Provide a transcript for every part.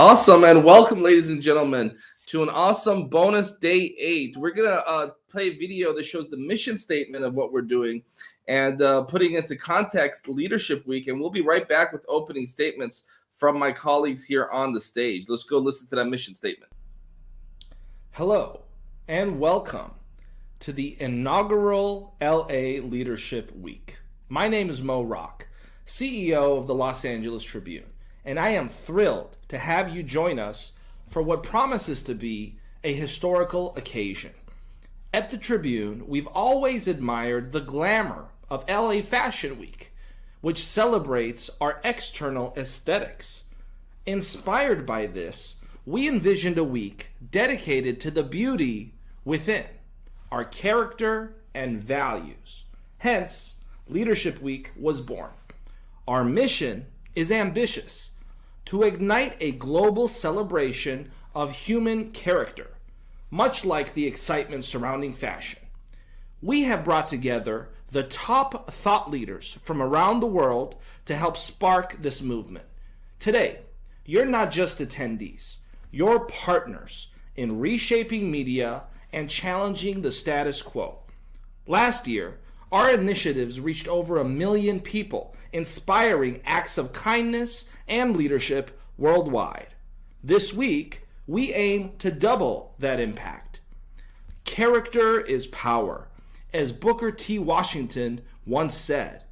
Awesome, and welcome, ladies and gentlemen, to an awesome bonus day 8. We're gonna play a video that shows the mission statement of what we're doing and putting into context Leadership Week, and we'll be right back with opening statements from my colleagues here on the stage. Let's go listen to that mission statement. Hello, and welcome to the inaugural LA Leadership Week. My name is Mo Rock, CEO of the Los Angeles Tribune, and I am thrilled to have you join us for what promises to be a historical occasion. At the Tribune, we've always admired the glamour of LA Fashion Week, which celebrates our external aesthetics. Inspired by this, we envisioned a week dedicated to the beauty within, our character and values. Hence, Leadership Week was born. Our mission is ambitious: to ignite a global celebration of human character, much like the excitement surrounding fashion. We have brought together the top thought leaders from around the world to help spark this movement. Today, you're not just attendees, you're partners in reshaping media and challenging the status quo. Last year, our initiatives reached over 1 million people, inspiring acts of kindness and leadership worldwide. This week, we aim to double that impact. Character is power, as Booker T. Washington once said.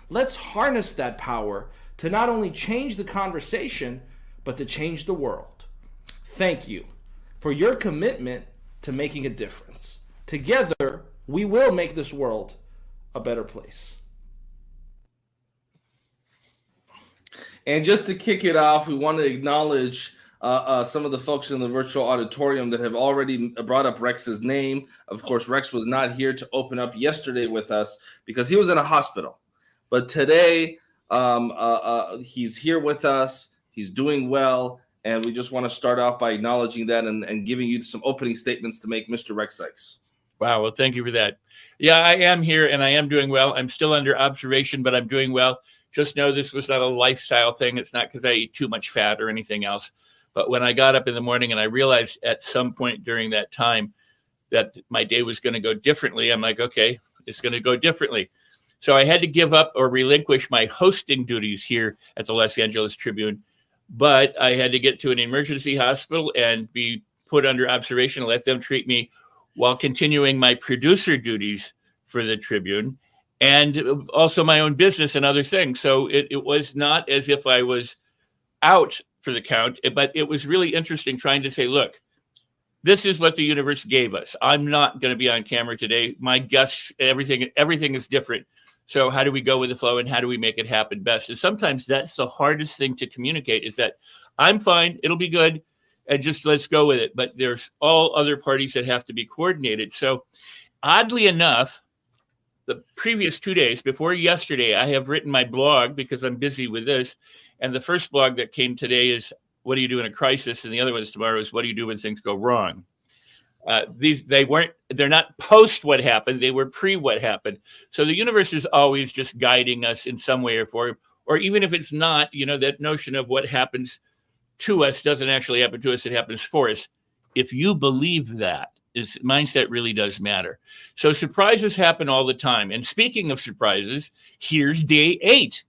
Let's harness that power to not only change the conversation, but to change the world. Thank you for your commitment to making a difference. Together, we will make this world a better place. And just to kick it off, we want to acknowledge some of the folks in the virtual auditorium that have already brought up Rex's name. Of course, Rex was not here to open up yesterday with us because he was in a hospital. But today, he's here with us. He's doing well. And we just want to start off by acknowledging that and giving you some opening statements to make, Mr. Rex Sykes. Wow. Well, thank you for that. Yeah, I am here and I am doing well. I'm still under observation, but I'm doing well. Just know this was not a lifestyle thing. It's not because I eat too much fat or anything else. But when I got up in the morning and I realized at some point during that time that my day was going to go differently, I'm like, okay, it's going to go differently. So I had to give up or relinquish my hosting duties here at the Los Angeles Tribune. But I had to get to an emergency hospital and be put under observation and let them treat me while continuing my producer duties for the Tribune and also my own business and other things. So it was not as if I was out for the count, but it was really interesting trying to say, look, this is what the universe gave us. I'm not going to be on camera today. My guests, everything is different. So how do we go with the flow and how do we make it happen best? And sometimes that's the hardest thing to communicate is that I'm fine, it'll be good, and just let's go with it. But there's all other parties that have to be coordinated. So oddly enough, the previous 2 days before yesterday, I have written my blog because I'm busy with this. And the first blog that came today is what do you do in a crisis? And the other one is tomorrow is what do you do when things go wrong? They're not post what happened. They were pre what happened. So the universe is always just guiding us in some way or form, or even if it's not, that notion of what happens to us doesn't actually happen to us. It happens for us. If you believe that, mindset really does matter. So surprises happen all the time. And speaking of surprises, here's day 8.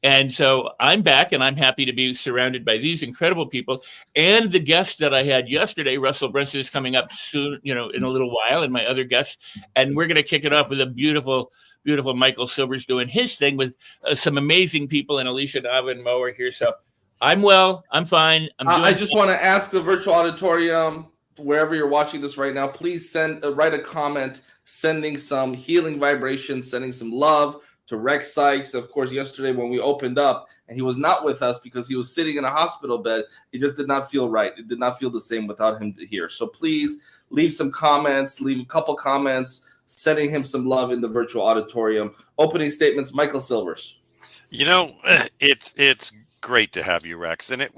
And so I'm back and I'm happy to be surrounded by these incredible people. And the guest that I had yesterday, Russell Brunson, is coming up soon, in a little while, and my other guests. And we're going to kick it off with a beautiful, beautiful Michael Silver's doing his thing with some amazing people. And Alicia Nava and Mo are here. So I'm well. I'm fine. I just want to ask the virtual auditorium, wherever you're watching this right now, please write a comment, sending some healing vibrations, sending some love to Rex Sykes. Of course, yesterday when we opened up and he was not with us because he was sitting in a hospital bed, it just did not feel right. It did not feel the same without him here. So please leave some comments, leave a couple comments, sending him some love in the virtual auditorium. Opening statements, Michael Silvers. It's great to have you, Rex. And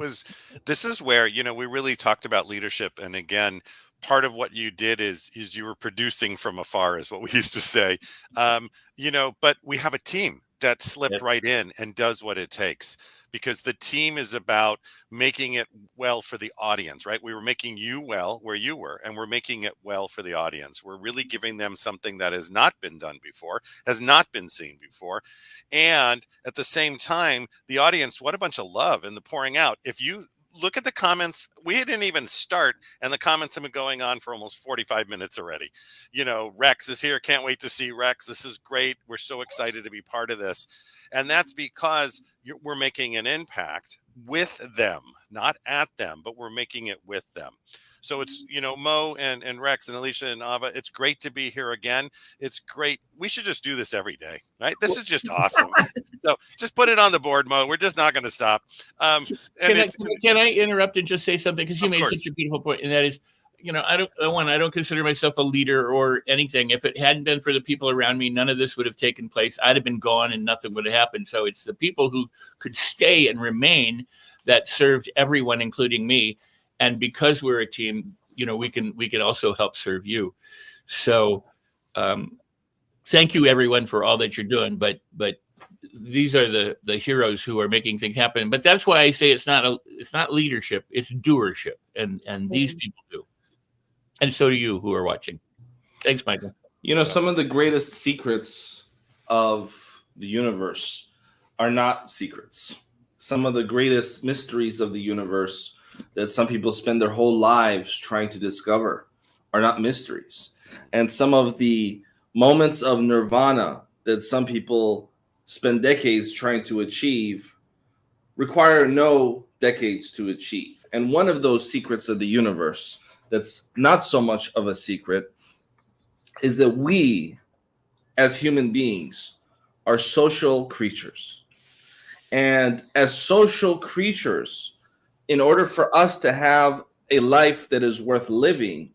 this is where, we really talked about leadership. And again, part of what you did is you were producing from afar, is what we used to say. But we have a team. that slipped right in and does what it takes, because the team is about making it well for the audience, right? We were making you well where you were, and we're making it well for the audience. We're really giving them something that has not been done before, has not been seen before. And at the same time, the audience, what a bunch of love and the pouring out. If you look at the comments, we didn't even start, and the comments have been going on for almost 45 minutes already. You know, Rex is here. Can't wait to see Rex. This is great. We're so excited to be part of this. And that's because we're making an impact with them, not at them, but we're making it with them. So it's, you know, Mo and Rex and Alicia and Ava, it's great to be here again. It's great. We should just do this every day, right? This is just awesome. So just put it on the board, Mo. We're just not going to stop. Can I interrupt and just say something? Because you made such a beautiful point, and that is, you know, I don't consider myself a leader or anything. If it hadn't been for the people around me, none of this would have taken place. I'd have been gone and nothing would have happened. So it's the people who could stay and remain that served everyone, including me. And because we're a team, you know, we can also help serve you. So thank you, everyone, for all that you're doing. But these are the heroes who are making things happen. But that's why I say it's not leadership, it's doership, and these people do. And so do you who are watching. Thanks, Michael. You know, some of the greatest secrets of the universe are not secrets. Some of the greatest mysteries of the universe that some people spend their whole lives trying to discover are not mysteries. And some of the moments of nirvana that some people spend decades trying to achieve require no decades to achieve. And one of those secrets of the universe that's not so much of a secret is that we, as human beings, are social creatures. And as social creatures, in order for us to have a life that is worth living,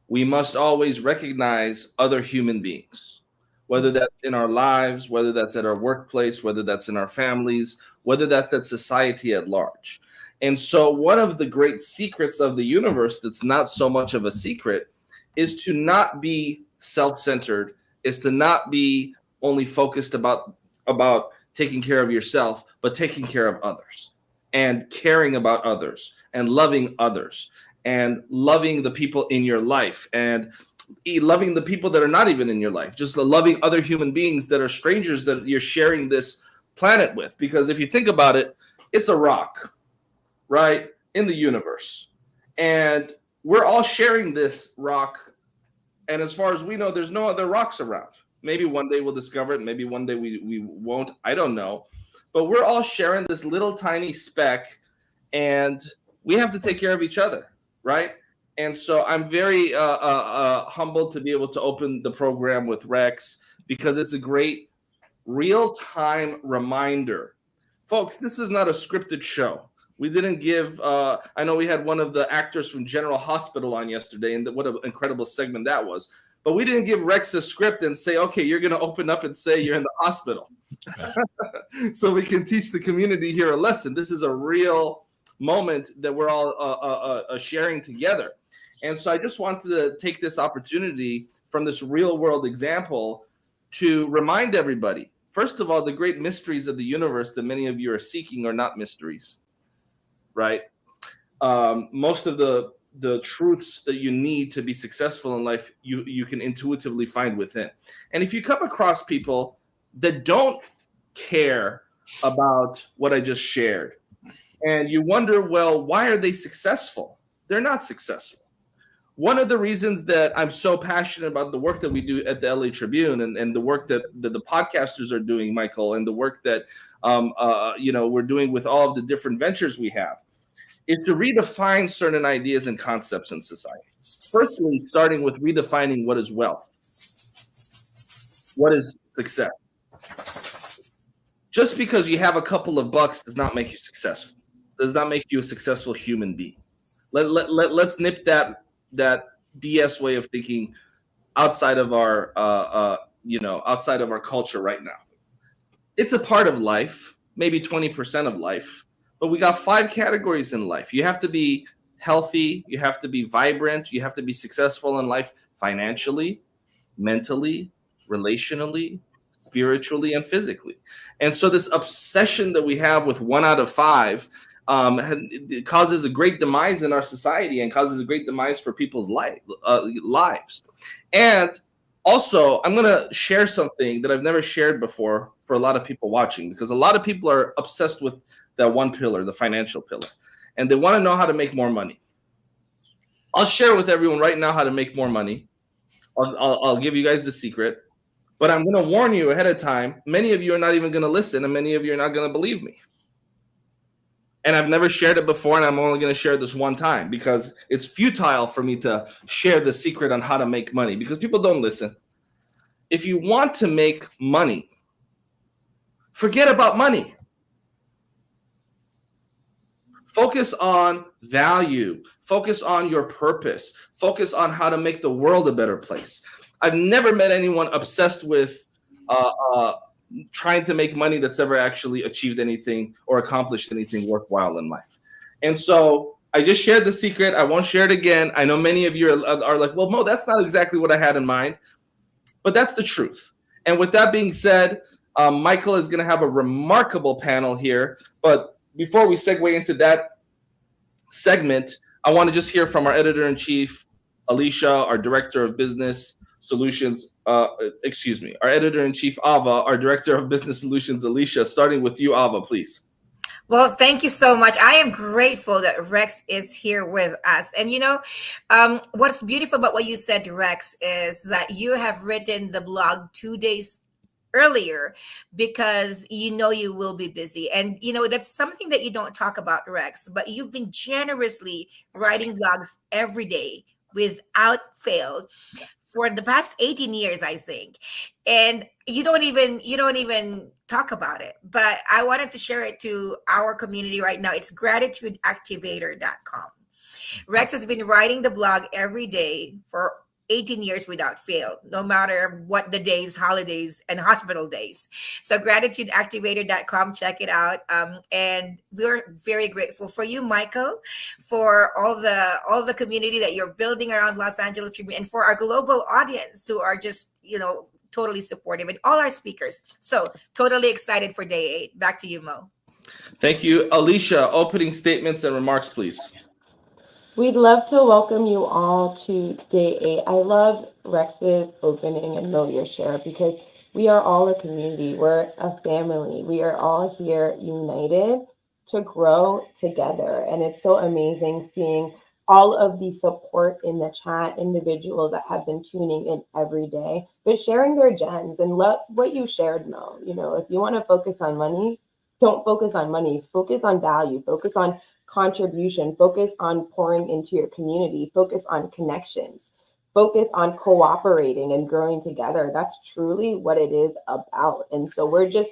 we must always recognize other human beings, whether that's in our lives, whether that's at our workplace, whether that's in our families, whether that's at society at large. And so one of the great secrets of the universe that's not so much of a secret is to not be self-centered, is to not be only focused about taking care of yourself, but taking care of others and caring about others and loving others and loving the people in your life and loving the people that are not even in your life, just loving other human beings that are strangers that you're sharing this planet with. Because if you think about it, it's a rock, right, in the universe. And we're all sharing this rock. And as far as we know, there's no other rocks around. Maybe one day we'll discover it. Maybe one day we won't. I don't know. But we're all sharing this little tiny speck, and we have to take care of each other, right? And so I'm very humbled to be able to open the program with Rex, because it's a great real-time reminder. Folks, this is not a scripted show. We didn't give I know we had one of the actors from General Hospital on yesterday, and what an incredible segment that was. But we didn't give Rex a script and say, okay, you're going to open up and say you're in the hospital. So we can teach the community here a lesson. This is a real moment that we're all sharing together. And so I just wanted to take this opportunity from this real world example to remind everybody, first of all, the great mysteries of the universe that many of you are seeking are not mysteries, right? Most of the truths that you need to be successful in life, you can intuitively find within. And if you come across people that don't care about what I just shared, and you wonder, well, why are they successful? They're not successful. One of the reasons that I'm so passionate about the work that we do at the LA Tribune and the work that the podcasters are doing, Michael, and the work that we're doing with all of the different ventures we have, is to redefine certain ideas and concepts in society. Firstly, starting with redefining what is wealth. What is success? Just because you have a couple of bucks does not make you successful. Does not make you a successful human being. Let's nip that BS way of thinking outside of our outside of our culture right now. It's a part of life, maybe 20% of life. But we got 5 categories in life. You have to be healthy. You have to be vibrant. You have to be successful in life financially, mentally, relationally, spiritually and physically. And so this obsession that we have with 1 out of 5 it causes a great demise in our society and causes a great demise for people's lives. And also, I'm going to share something that I've never shared before for a lot of people watching, because a lot of people are obsessed with that one pillar, the financial pillar, and they want to know how to make more money. I'll share with everyone right now how to make more money. I'll give you guys the secret, but I'm going to warn you ahead of time. Many of you are not even going to listen, and many of you are not going to believe me. And I've never shared it before, and I'm only going to share this one time because it's futile for me to share the secret on how to make money because people don't listen. If you want to make money, forget about money. Focus on value. Focus on your purpose. Focus on how to make the world a better place. I've never met anyone obsessed with trying to make money that's ever actually achieved anything or accomplished anything worthwhile in life. And so I just shared the secret. I won't share it again. I know many of you are like, well, Mo, that's not exactly what I had in mind, but that's the truth. And with that being said, Michael is going to have a remarkable panel here. But before we segue into that segment, I want to just hear from our editor-in-chief, Alicia, our director of business solutions, our editor-in-chief, Ava, our director of business solutions, Alicia, starting with you, Ava, please. Well, thank you so much. I am grateful that Rex is here with us. And what's beautiful about what you said, Rex, is that you have written the blog 2 days earlier because you will be busy. And that's something that you don't talk about, Rex, but you've been generously writing blogs every day without fail for the past 18 years, I think. And you don't even talk about it. But I wanted to share it to our community right now. It's gratitudeactivator.com. Rex has been writing the blog every day for 18 years without fail, no matter what the days, holidays, and hospital days. So gratitudeactivator.com, check it out. And we're very grateful for you, Michael, for all the community that you're building around Los Angeles Tribune, and for our global audience who are just, totally supportive, and all our speakers. So totally excited for day 8. Back to you, Mo. Thank you. Alicia, opening statements and remarks, please. We'd love to welcome you all to day 8. I love Rex's opening and know your share because we are all a community. We're a family. We are all here united to grow together. And it's so amazing seeing all of the support in the chat, individuals that have been tuning in every day, but sharing their gems and what you shared, Mo. If you want to focus on money, don't focus on money. Focus on value. Focus on contribution. Focus on pouring into your community. Focus on connections. Focus on cooperating and growing together. That's truly what it is about. And so we're just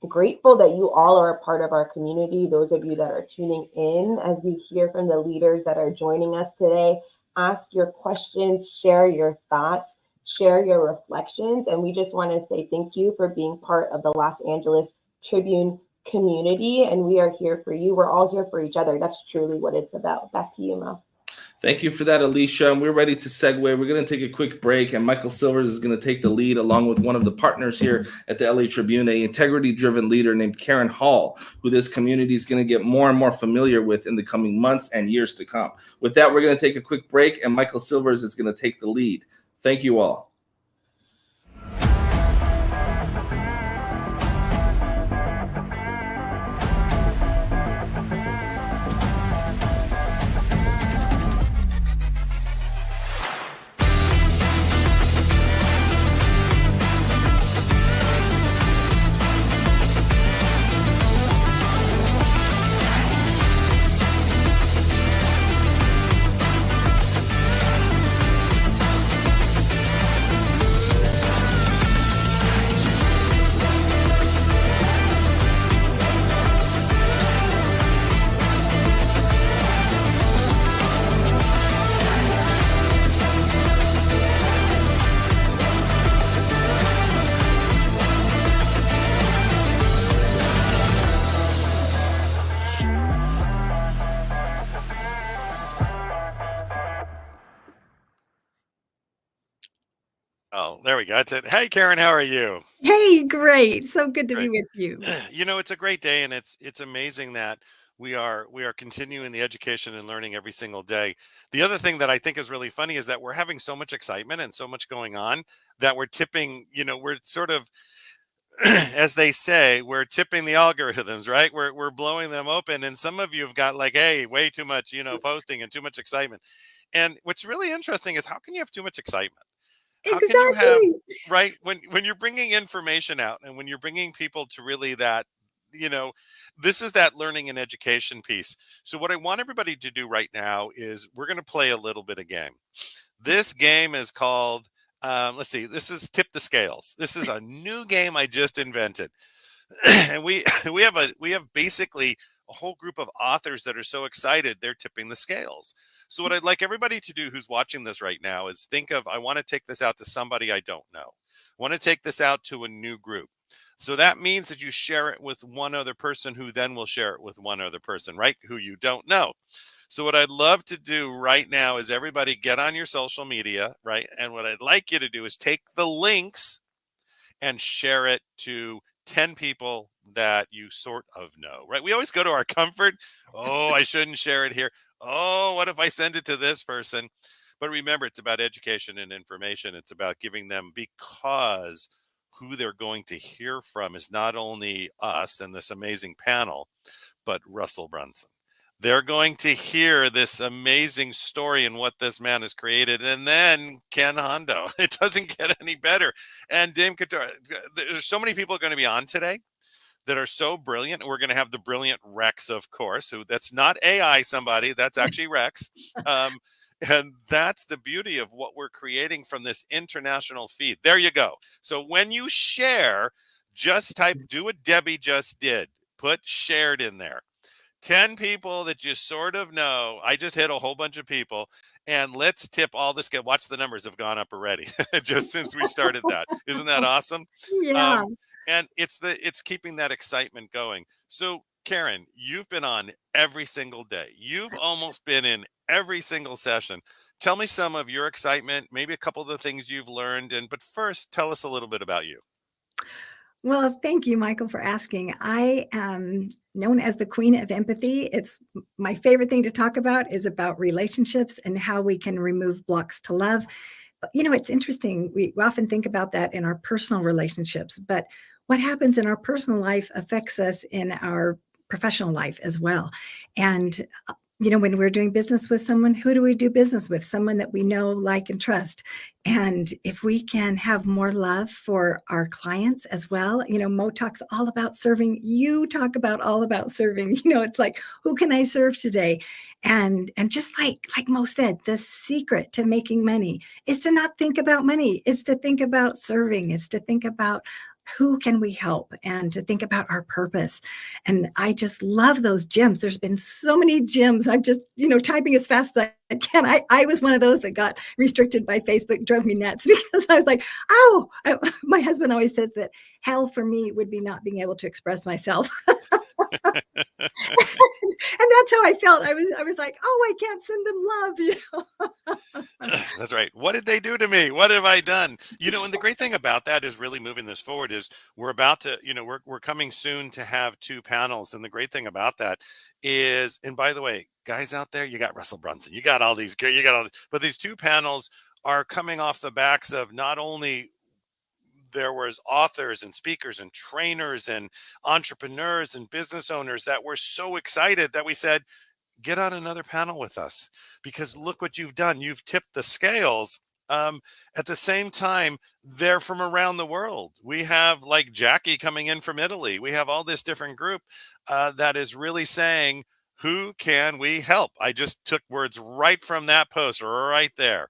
grateful that you all are a part of our community. Those of you that are tuning in, as you hear from the leaders that are joining us today, ask your questions, share your thoughts, share your reflections. And we just want to say thank you for being part of the Los Angeles Tribune community. And we are here for you. We're all here for each other. That's truly what it's about. Back to you, Mo. Thank you for that, Alicia. And we're ready to segue. We're going to take a quick break, and Michael Silvers is going to take the lead along with one of the partners here at the LA Tribune, an integrity-driven leader named Karen Hall, who this community is going to get more and more familiar with in the coming months and years to come. With that, we're going to take a quick break, and Michael Silvers is going to take the lead. Thank you all. Oh, there we go. That's it. Hey, Karen, how are you? Hey, great. So good to be Great. with you. It's a great day, and it's amazing that we are continuing the education and learning every single day. The other thing that I think is really funny is that we're having so much excitement and so much going on that we're tipping. We're sort of, as they say, we're tipping the algorithms, right? We're blowing them open, and some of you have got like, hey, way too much, posting and too much excitement. And what's really interesting is how can you have too much excitement? How can you have, Exactly. right, when you're bringing information out and when you're bringing people to really that, you know this is that learning and education piece. So what I want everybody to do right now is we're going to play a little bit of game. This game is called, let's see, this is Tip the Scales. This is a new game I just invented. And we have basically a whole group of authors that are so excited they're tipping the scales. So what I'd like everybody to do who's watching this right now is think of, I want to take this out to somebody I don't know. I want to take this out to a new group. So that means that you share it with one other person who then will share it with one other person, right? Who you don't know. So what I'd love to do right now is everybody get on your social media, right? And what I'd like you to do is take the links and share it to 10 people that you sort of know, right? We always go to our comfort. Oh, I shouldn't share it here. Oh, what if I send it to this person? But remember, it's about education and information. It's about giving them, because who they're going to hear from is not only us and this amazing panel, but Russell Brunson. They're going to hear this amazing story and what this man has created. And then Ken Hondo. It doesn't get any better. And Dame Couture. There's so many people going to be on today that are so brilliant. We're going to have the brilliant Rex, of course, who that's not AI somebody. That's actually Rex. And that's the beauty of what we're creating from this international feed. There you go. So when you share, just type, do what Debbie just did. Put shared in there. 10 people that you sort of know. I just hit a whole bunch of people, and let's tip all this. Watch, the numbers have gone up already just since we started that. Isn't that awesome? Yeah. And it's keeping that excitement going. So Karen, you've been on every single day. You've almost been in every single session. Tell me some of your excitement, maybe a couple of the things you've learned. But first, tell us a little bit about you. Well, thank you, Michael, for asking. I am known as the Queen of Empathy. It's my favorite thing to talk about is about relationships and how we can remove blocks to love. But, it's interesting. We often think about that in our personal relationships, but what happens in our personal life affects us in our professional life as well. And when we're doing business with someone, who do we do business with? Someone that we know, like, and trust. And if we can have more love for our clients as well, Mo talks all about serving. You talk about all about serving. It's like, who can I serve today? And just like Mo said, the secret to making money is to not think about money. It's to think about serving. It's to think about who can we help and to think about our purpose. And I just love those gems. There's been so many gems. I'm just, typing as fast as I can. I was one of those that got restricted by Facebook, drove me nuts because I was like, oh, my husband always says that hell for me would be not being able to express myself. And that's how I felt. I was like, oh, I can't send them love, That's right. What did they do to me? What have I done? And the great thing about that is really moving this forward is we're about to, we're coming soon to have 2 panels. And the great thing about that is, and by the way, guys out there, you got Russell Brunson, you got all these, but these 2 panels are coming off the backs of not only there was authors and speakers and trainers and entrepreneurs and business owners that were so excited that we said, get on another panel with us, because look what you've done. You've tipped the scales. At the same time, they're from around the world. We have like Jackie coming in from Italy. We have all this different group that is really saying, who can we help? I just took words right from that post right there.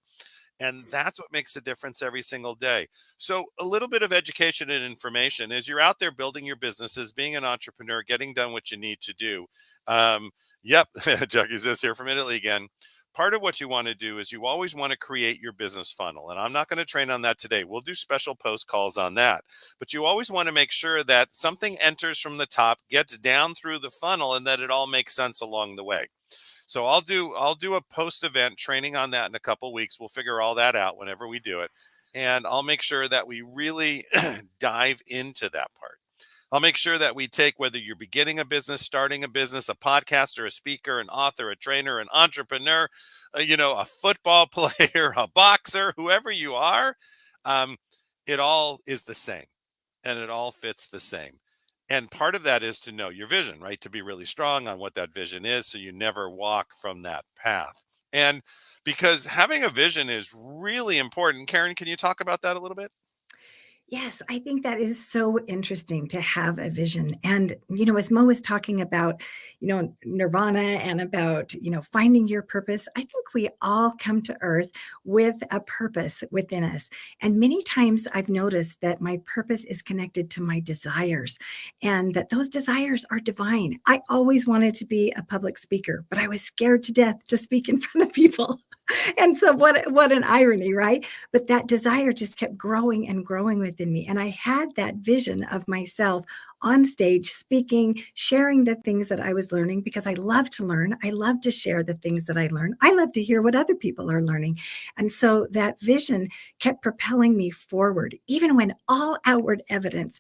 And that's what makes a difference every single day. So a little bit of education and information as you're out there building your businesses, being an entrepreneur, getting done what you need to do. Yep, Jackie's this here from Italy again. Part of what you want to do is you always want to create your business funnel. And I'm not going to train on that today. We'll do special post calls on that. But you always want to make sure that something enters from the top, gets down through the funnel, and that it all makes sense along the way. So I'll do a post event training on that in a couple weeks. We'll figure all that out whenever we do it. And I'll make sure that we really dive into that part. I'll make sure that we take, whether you're beginning a business, starting a business, a podcaster, a speaker, an author, a trainer, an entrepreneur, a football player, a boxer, whoever you are, it all is the same and it all fits the same. And part of that is to know your vision, right? To be really strong on what that vision is so you never walk from that path. And because having a vision is really important. Karen, can you talk about that a little bit? Yes, I think that is so interesting to have a vision. And, as Mo was talking about, nirvana and about, finding your purpose, I think we all come to earth with a purpose within us. And many times I've noticed that my purpose is connected to my desires and that those desires are divine. I always wanted to be a public speaker, but I was scared to death to speak in front of people. And so what an irony, right? But that desire just kept growing and growing within me. And I had that vision of myself on stage speaking, sharing the things that I was learning because I love to learn. I love to share the things that I learn. I love to hear what other people are learning. And so that vision kept propelling me forward, even when all outward evidence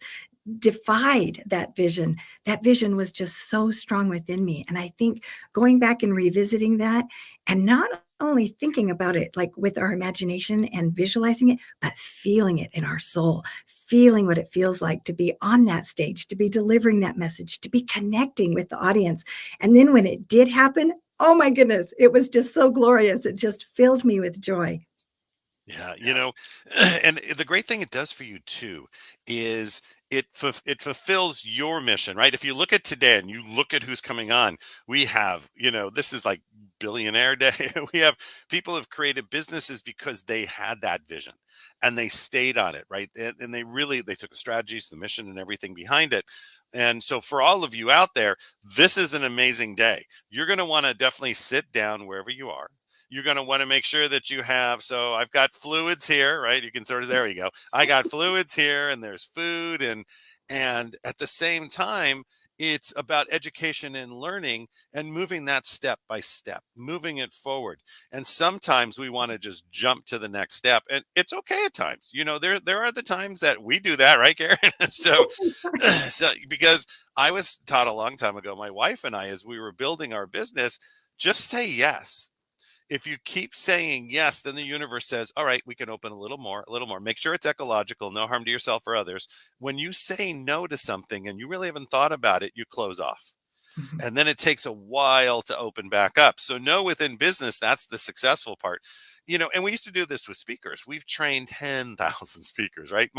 defied that vision. That vision was just so strong within me. And I think going back and revisiting that and not only thinking about it like with our imagination and visualizing it, but feeling it in our soul, feeling what it feels like to be on that stage, to be delivering that message, to be connecting with the audience. And then when it did happen, oh my goodness, it was just so glorious. It just filled me with joy. Yeah, and the great thing it does for you too is it fulfills your mission, right? If you look at today and you look at who's coming on, we have, this is like billionaire day. We have people who have created businesses because they had that vision and they stayed on it, right? And they took the strategies, the mission, and everything behind it. And so for all of you out there, this is an amazing day. You're going to want to definitely sit down wherever you are. You're going to want to make sure that you have, so I've got fluids here, right? You can there you go. I got fluids here and there's food and at the same time, it's about education and learning and moving that step by step, moving it forward. And sometimes we want to just jump to the next step, and it's okay at times. There are the times that we do that, right, Karen? so because I was taught a long time ago, my wife and I, as we were building our business, just say yes. If you keep saying yes, then the universe says, all right, we can open a little more. Make sure it's ecological, no harm to yourself or others. When you say no to something and you really haven't thought about it, you close off. Mhm. And then it takes a while to open back up. So no, within business, that's the successful part. And we used to do this with speakers. We've trained 10,000 speakers, right?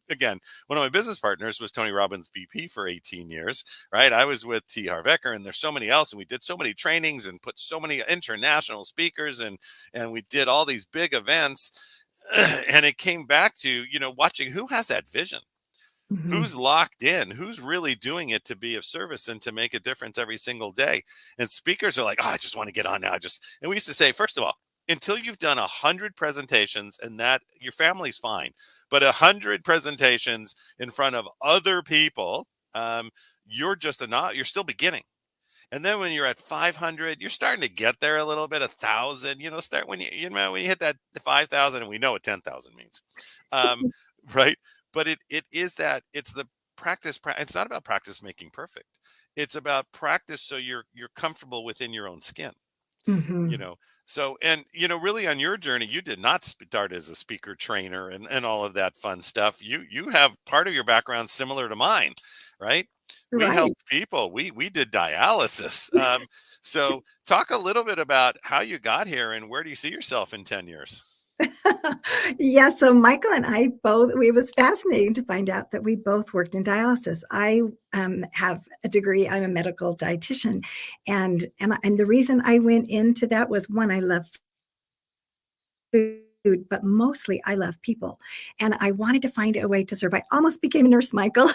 Again, one of my business partners was Tony Robbins' VP for 18 years, right? I was with T. Harv Eker, and there's so many else, and we did so many trainings and put so many international speakers, and we did all these big events. And it came back to, watching who has that vision. Mhm. Who's locked in, who's really doing it to be of service and to make a difference every single day. And speakers are like, oh, I just want to get on now. And we used to say, first of all, until you've done 100 presentations, and that your family's fine, but 100 presentations in front of other people, you're still beginning. And then when you're at 500, you're starting to get there a little bit. 1,000, start when when you hit that 5,000, and we know what 10,000 means, right? But it's the practice. It's not about practice making perfect. It's about practice so you're comfortable within your own skin. Mhm. So, and really on your journey, you did not start as a speaker trainer and all of that fun stuff. You have part of your background similar to mine, right? We Right. helped people. We did dialysis. So talk a little bit about how you got here and where do you see yourself in 10 years? Yeah, so Michael and I both, it was fascinating to find out that we both worked in dialysis. I have a degree, I'm a medical dietitian. And the reason I went into that was, one, I love food, but mostly I love people. And I wanted to find a way to serve. I almost became a nurse, Michael,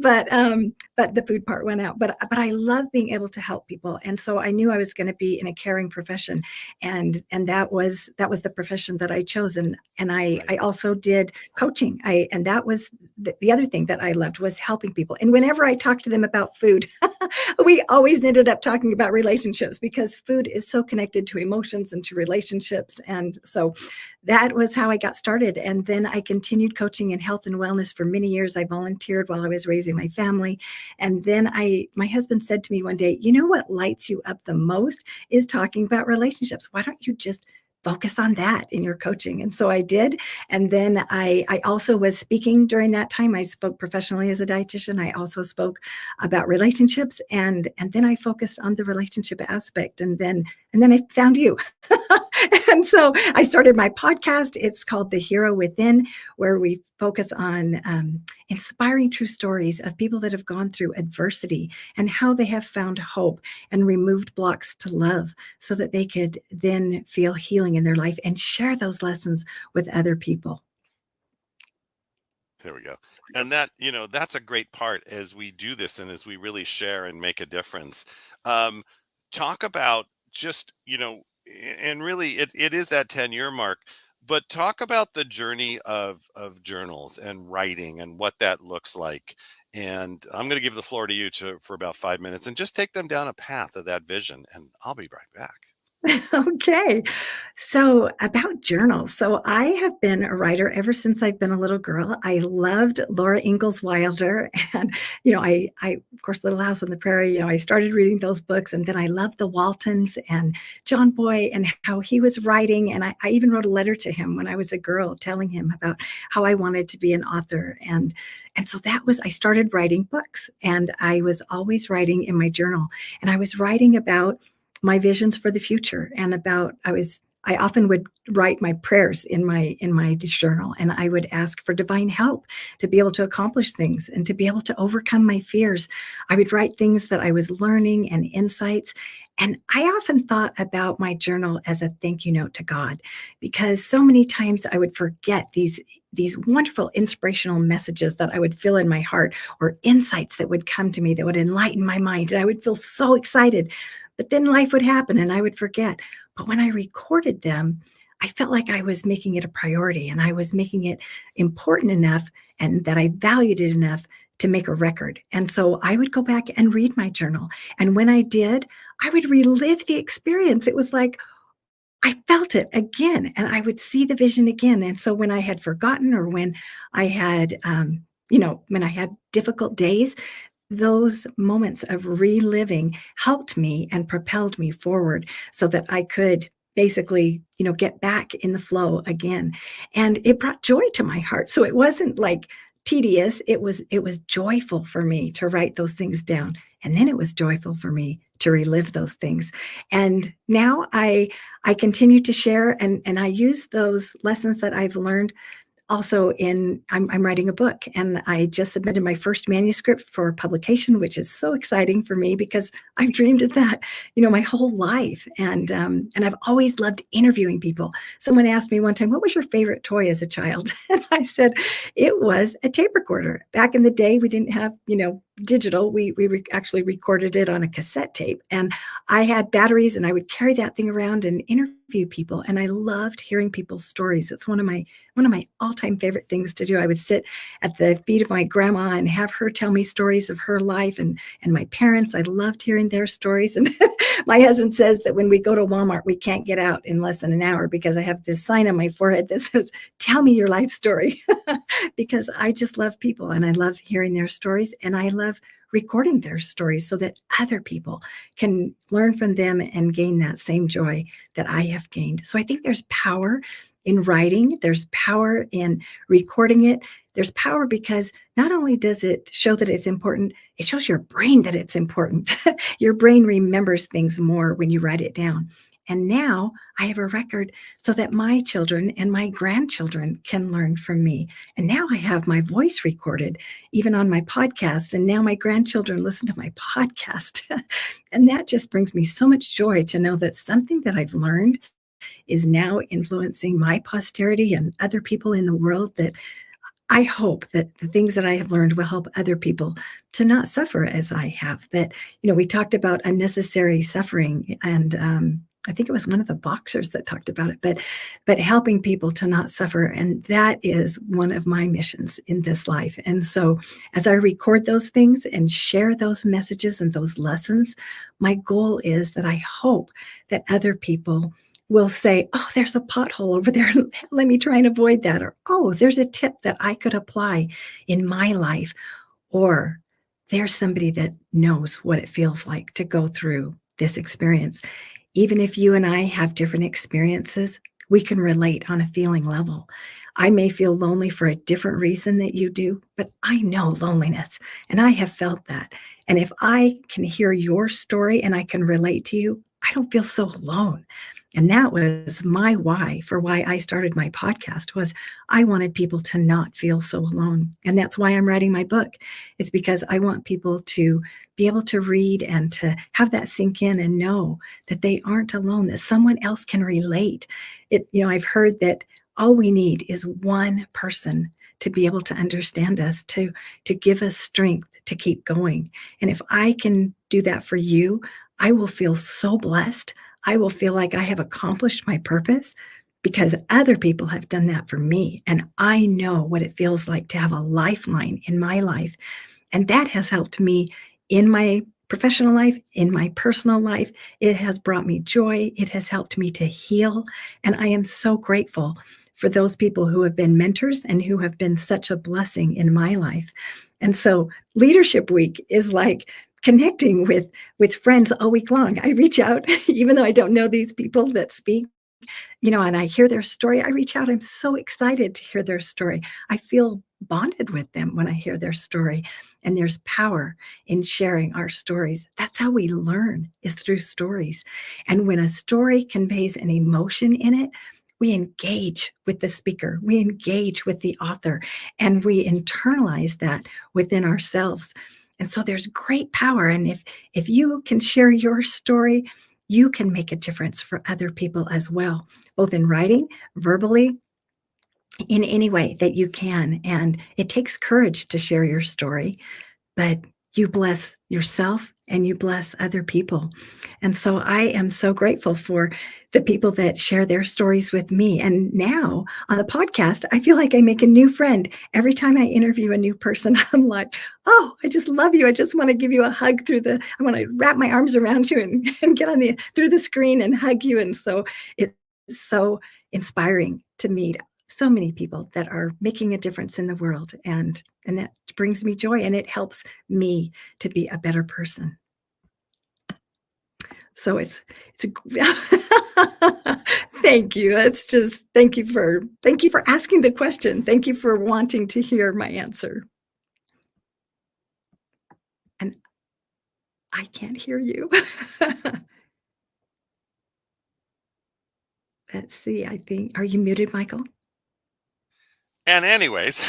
but the food part went out. But I love being able to help people. And so I knew I was going to be in a caring profession. And that was the profession that I chose. And I also did coaching. And that was the other thing that I loved was helping people. And whenever I talked to them about food, we always ended up talking about relationships, because food is so connected to emotions and to relationships. And so that was how I got started. And then I continued coaching in health and wellness for many years. I volunteered while I was raising my family. And then my husband said to me one day, you know what lights you up the most is talking about relationships. Why don't you just focus on that in your coaching? And so I did. And then I also was speaking during that time. I spoke professionally as a dietitian. I also spoke about relationships, and then I focused on the relationship aspect. And then I found you. And so I started my podcast. It's called The Hero Within, where we focus on inspiring true stories of people that have gone through adversity and how they have found hope and removed blocks to love, so that they could then feel healing in their life and share those lessons with other people. There we go. And that, that's a great part as we do this and as we really share and make a difference. Talk about just, and really it is that 10-year mark, but talk about the journey of journals and writing and what that looks like. And I'm going to give the floor to you for about 5 minutes and just take them down a path of that vision, and I'll be right back. Okay. So about journals. So I have been a writer ever since I've been a little girl. I loved Laura Ingalls Wilder. And, I of course, Little House on the Prairie, I started reading those books. And then I loved the Waltons and John Boy and how he was writing. And I even wrote a letter to him when I was a girl, telling him about how I wanted to be an author. And so I started writing books, and I was always writing in my journal, and I was writing about my visions for the future, and I often would write my prayers in my journal, and I would ask for divine help to be able to accomplish things and to be able to overcome my fears. I would write things that I was learning and insights. And I often thought about my journal as a thank you note to God, because so many times I would forget these wonderful inspirational messages that I would feel in my heart, or insights that would come to me that would enlighten my mind. And I would feel so excited. But then life would happen and I would forget. But when I recorded them, I felt like I was making it a priority, and I was making it important enough, and that I valued it enough to make a record. And so I would go back and read my journal. And when I did, I would relive the experience. It was like I felt it again, and I would see the vision again. And so when I had forgotten, or when I had, when I had difficult days, those moments of reliving helped me and propelled me forward, so that I could basically, get back in the flow again. And it brought joy to my heart. So it wasn't like tedious. It was joyful for me to write those things down. And then it was joyful for me to relive those things. And now I continue to share, and I use those lessons that I've learned. Also, I'm writing a book, and I just submitted my first manuscript for publication, which is so exciting for me, because I've dreamed of that, my whole life. And I've always loved interviewing people. Someone asked me one time, what was your favorite toy as a child? And I said, it was a tape recorder. Back in the day, we didn't have, digital. We actually recorded it on a cassette tape, and I had batteries, and I would carry that thing around and interview people. And I loved hearing people's stories. It's one of my all-time favorite things to do. I would sit at the feet of my grandma and have her tell me stories of her life, and my parents. I loved hearing their stories. And my husband says that when we go to Walmart, we can't get out in less than an hour, because I have this sign on my forehead that says, tell me your life story, because I just love people, and I love hearing their stories, and I love recording their stories so that other people can learn from them and gain that same joy that I have gained. So I think there's power in writing. There's power in recording it. There's power because not only does it show that it's important, it shows your brain that it's important. Your brain remembers things more when you write it down. And now I have a record so that my children and my grandchildren can learn from me. And now I have my voice recorded, even on my podcast. And now my grandchildren listen to my podcast. And that just brings me so much joy to know that something that I've learned is now influencing my posterity and other people in the world, that I hope that the things that I have learned will help other people to not suffer as I have. That, we talked about unnecessary suffering, and I think it was one of the boxers that talked about it, but helping people to not suffer. And that is one of my missions in this life. And so as I record those things and share those messages and those lessons, my goal is that I hope that other people will say, oh, there's a pothole over there. Let me try and avoid that. Or, oh, there's a tip that I could apply in my life. Or there's somebody that knows what it feels like to go through this experience. Even if you and I have different experiences, we can relate on a feeling level. I may feel lonely for a different reason that you do, but I know loneliness and I have felt that. And if I can hear your story and I can relate to you, I don't feel so alone. And that was my why for why I started my podcast was I wanted people to not feel so alone. And that's why I'm writing my book. It's because I want people to be able to read and to have that sink in and know that they aren't alone, that someone else can relate. I've heard that all we need is one person to be able to understand us, to give us strength to keep going. And if I can do that for you, I will feel so blessed. I will feel like I have accomplished my purpose because other people have done that for me. And I know what it feels like to have a lifeline in my life. And that has helped me in my professional life, in my personal life. It has brought me joy. It has helped me to heal. And I am so grateful for those people who have been mentors and who have been such a blessing in my life. And so Leadership Week is like connecting with friends all week long. I reach out, even though I don't know these people that speak, and I hear their story. I reach out. I'm so excited to hear their story. I feel bonded with them when I hear their story. And there's power in sharing our stories. That's how we learn, is through stories. And when a story conveys an emotion in it, we engage with the speaker, we engage with the author, and we internalize that within ourselves. And so there's great power. And if you can share your story, you can make a difference for other people as well, both in writing, verbally, in any way that you can. And it takes courage to share your story, but you bless yourself and you bless other people. And so I am so grateful for the people that share their stories with me. And now on the podcast, I feel like I make a new friend. Every time I interview a new person, I'm like, oh, I just love you. I just want to give you a hug I want to wrap my arms around you and get on through the screen and hug you. And so it's so inspiring to meet so many people that are making a difference in the world. And that brings me joy, and it helps me to be a better person. So it's thank you. Thank you for asking the question. Thank you for wanting to hear my answer. And I can't hear you. Let's see. I think, are you muted, Michael? And anyways,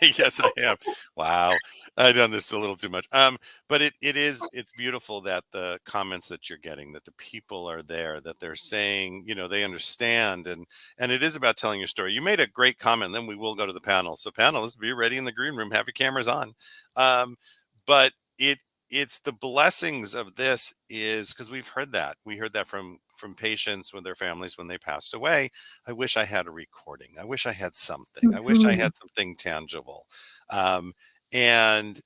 yes, I am. Wow, I've done this a little too much. But it's beautiful that the comments that you're getting, that the people are there, that they're saying, they understand, and it is about telling your story. You made a great comment. Then we will go to the panel. So panelists, be ready in the green room. Have your cameras on. But it's the blessings of this is because we heard that from patients with their families when they passed away. I wish I had a recording. I wish I had something. I wish I had something tangible. And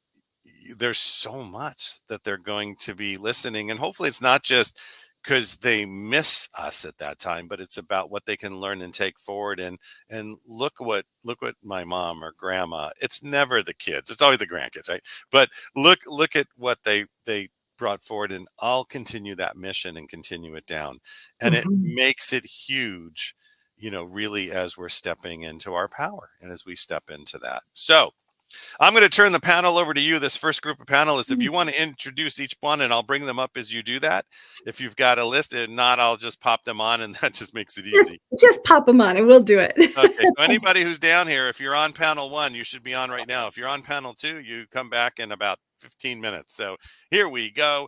there's so much that they're going to be listening, and hopefully it's not just because they miss us at that time, but it's about what they can learn and take forward. And look what my mom or grandma, it's never the kids, it's always the grandkids, right? But look at what they brought forward, and I'll continue that mission and continue it down. And it makes it huge, really, as we're stepping into our power and as we step into that. So I'm going to turn the panel over to you, this first group of panelists. If you want to introduce each one, and I'll bring them up as you do that. If you've got a list, if not, I'll just pop them on, and that just makes it easy. Just pop them on and we'll do it. Okay, so anybody who's down here, if you're on panel 1, you should be on right now. If you're on panel 2, you come back in about 15 minutes. So here we go.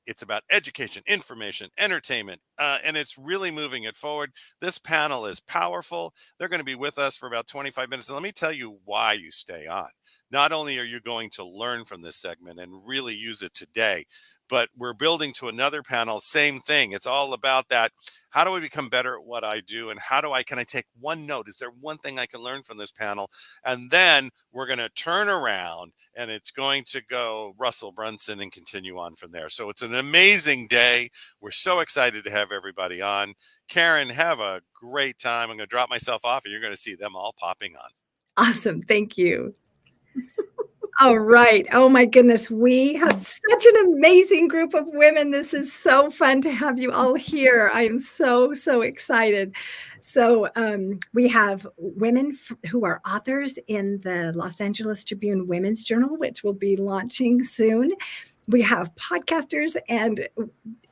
It's about education, information, entertainment, and it's really moving it forward. This panel is powerful. They're going to be with us for about 25 minutes. And let me tell you why you stay on. Not only are you going to learn from this segment and really use it today, but we're building to another panel. Same thing. It's all about that. How do I become better at what I do? And can I take one note? Is there one thing I can learn from this panel? And then we're going to turn around and it's going to go Russell Brunson and continue on from there. So it's an amazing day. We're so excited to have everybody on. Karen, have a great time. I'm going to drop myself off and you're going to see them all popping on. Awesome. Thank you. All right. Oh my goodness. We have such an amazing group of women. This is so fun to have you all here. I am so excited. So we have women who are authors in the Los Angeles Tribune Women's Journal, which will be launching soon. We have podcasters and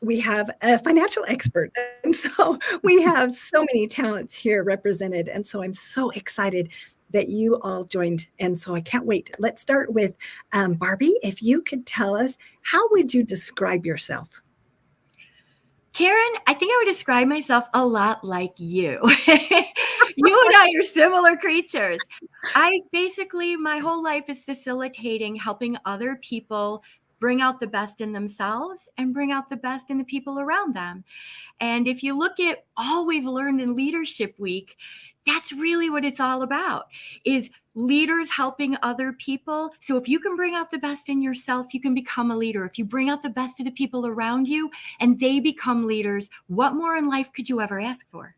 we have a financial expert. And so we have so many talents here represented. And so I'm so excited that you all joined. And so I can't wait. Let's start with Barbie. If you could tell us, how would you describe yourself? Karen, I think I would describe myself a lot like you. You and I are similar creatures. My whole life is facilitating, helping other people bring out the best in themselves and bring out the best in the people around them. And if you look at all we've learned in Leadership Week, that's really what it's all about, is leaders helping other people. So if you can bring out the best in yourself, you can become a leader. If you bring out the best of the people around you and they become leaders, what more in life could you ever ask for?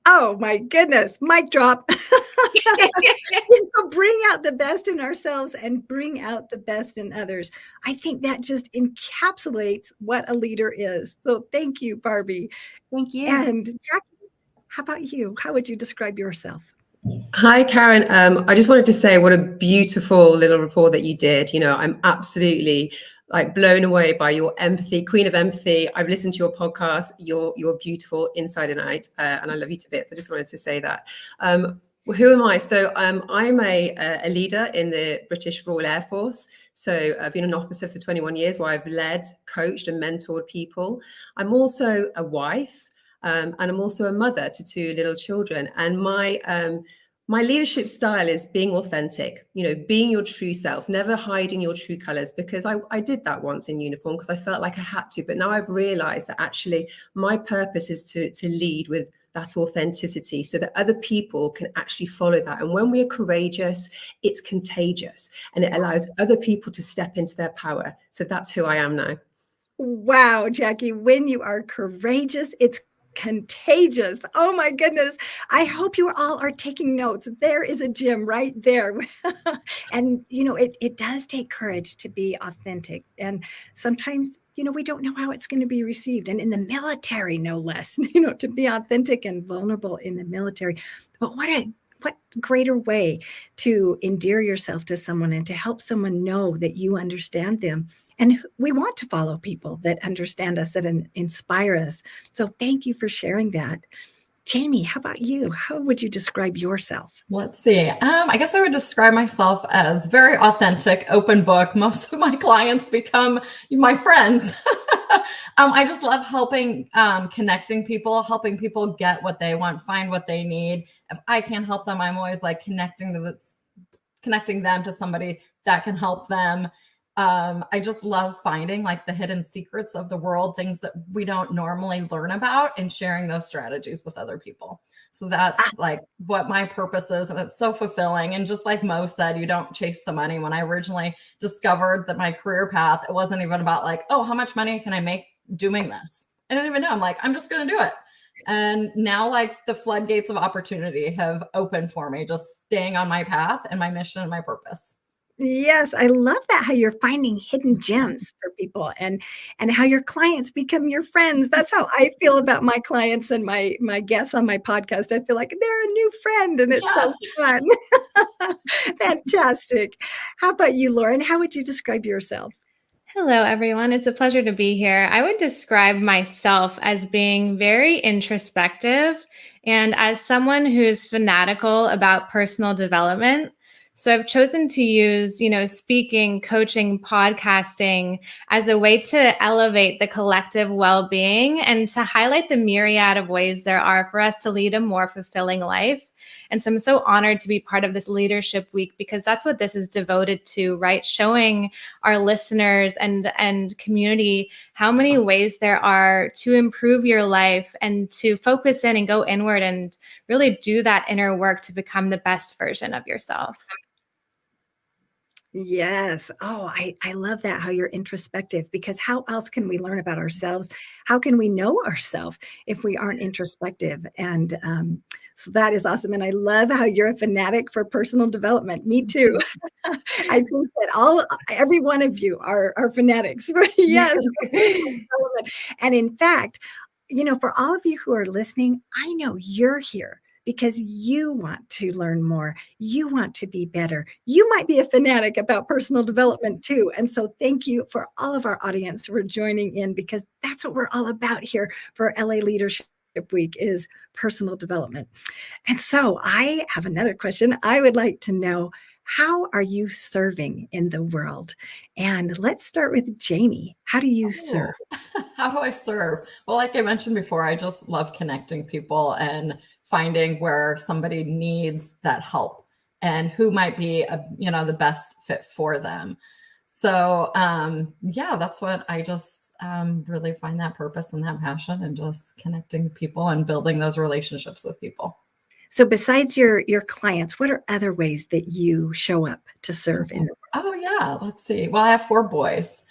Oh my goodness, mic drop. So bring out the best in ourselves and bring out the best in others. I think that just encapsulates what a leader is. So thank you, Barbie. Thank you. And Jackie, how about you? How would you describe yourself? Hi, Karen. I just wanted to say what a beautiful little report that you did. You know, I'm absolutely blown away by your empathy, queen of empathy. I've listened to your podcast. You're beautiful inside and out, and I love you to bits. I just wanted to say that. Who am I? So I'm a leader in the British Royal Air Force. So I've been an officer for 21 years where I've led, coached and mentored people. I'm also a wife and I'm also a mother to 2 little children. And my leadership style is being authentic, you know, being your true self, never hiding your true colors, because I did that once in uniform because I felt like I had to. But now I've realized that actually my purpose is to lead with that authenticity so that other people can actually follow that. And when we are courageous, it's contagious and it allows other people to step into their power. So that's who I am now. Wow, Jackie, when you are courageous, it's contagious. Oh my goodness. I hope you all are taking notes. There is a gem right there. And, you know, it does take courage to be authentic. And sometimes, you know, we don't know how it's going to be received. And in the military, no less, you know, to be authentic and vulnerable in the military. But what greater way to endear yourself to someone and to help someone know that you understand them. And we want to follow people that understand us, that inspire us. So thank you for sharing that. Jamie, how about you? How would you describe yourself? Let's see. I guess I would describe myself as very authentic, open book. Most of my clients become my friends. I just love helping, connecting people, helping people get what they want, find what they need. If I can't help them, I'm always like connecting them to somebody that can help them. I just love finding like the hidden secrets of the world, things that we don't normally learn about, and sharing those strategies with other people. So that's like what my purpose is. And it's so fulfilling. And just like Mo said, you don't chase the money. When I originally discovered that my career path, it wasn't even about like, oh, how much money can I make doing this? I didn't even know. I'm like, I'm just going to do it. And now like the floodgates of opportunity have opened for me, just staying on my path and my mission and my purpose. Yes, I love that, how you're finding hidden gems for people and how your clients become your friends. That's how I feel about my clients and my guests on my podcast. I feel like they're a new friend and it's so fun. Fantastic. How about you, Lauren? How would you describe yourself? Hello, everyone. It's a pleasure to be here. I would describe myself as being very introspective and as someone who's fanatical about personal development. So I've chosen to use, speaking, coaching, podcasting as a way to elevate the collective well-being and to highlight the myriad of ways there are for us to lead a more fulfilling life. And so I'm so honored to be part of this Leadership Week, because that's what this is devoted to, right? Showing our listeners and community how many ways there are to improve your life and to focus in and go inward and really do that inner work to become the best version of yourself. Yes. Oh, I love that, how you're introspective, because how else can we learn about ourselves? How can we know ourselves if we aren't introspective? And so that is awesome. And I love how you're a fanatic for personal development. Me too. I think that every one of you are fanatics. Yes. And in fact, for all of you who are listening, I know you're here because you want to learn more. You want to be better. You might be a fanatic about personal development too. And so thank you for all of our audience for joining in, because that's what we're all about here for LA Leadership Week, is personal development. And so I have another question. I would like to know, how are you serving in the world? And let's start with Jamie. How do you serve? How do I serve? Well, like I mentioned before, I just love connecting people and finding where somebody needs that help and who might be the best fit for them. So that's what I just really find, that purpose and that passion, and just connecting people and building those relationships with people. So besides your clients, what are other ways that you show up to serve in the world? Oh yeah, let's see. Well, I have 4 boys,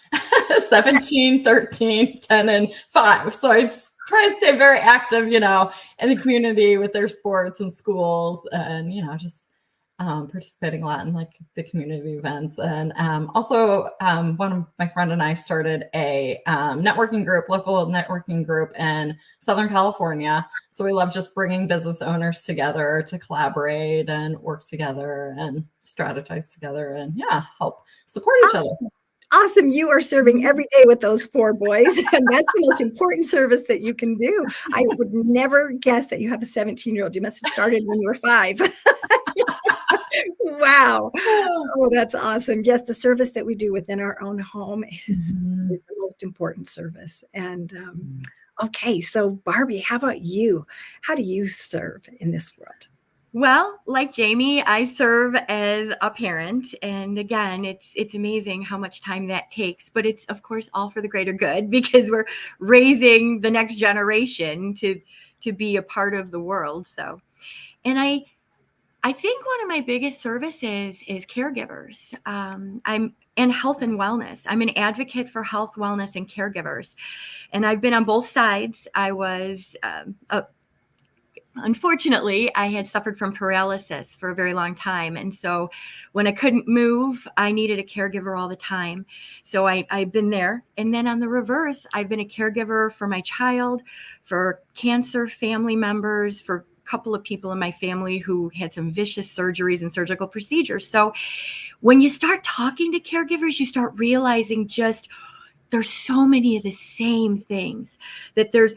17, 13, 10, and 5. So I just try to stay very active, in the community with their sports and schools, and, just participating a lot in like the community events. And also one of my friend and I started a local networking group in Southern California. So we love just bringing business owners together to collaborate and work together and strategize together and help support each other. Awesome. You are serving every day with those 4 boys. And that's the most important service that you can do. I would never guess that you have a 17-year-old. You must have started when you were 5. Wow. Oh, that's awesome. Yes, the service that we do within our own home is the most important service. And okay, so Barbie, how about you? How do you serve in this world? Well, like Jamie, I serve as a parent. And again, it's amazing how much time that takes, but it's of course all for the greater good, because we're raising the next generation to be a part of the world. So, and I think one of my biggest services is caregivers. And health and wellness. I'm an advocate for health, wellness, and caregivers. And I've been on both sides. I was unfortunately, I had suffered from paralysis for a very long time. And so when I couldn't move, I needed a caregiver all the time. So I've been there. And then on the reverse, I've been a caregiver for my child, for cancer family members, for a couple of people in my family who had some vicious surgeries and surgical procedures. So when you start talking to caregivers, you start realizing just there's so many of the same things, that there's,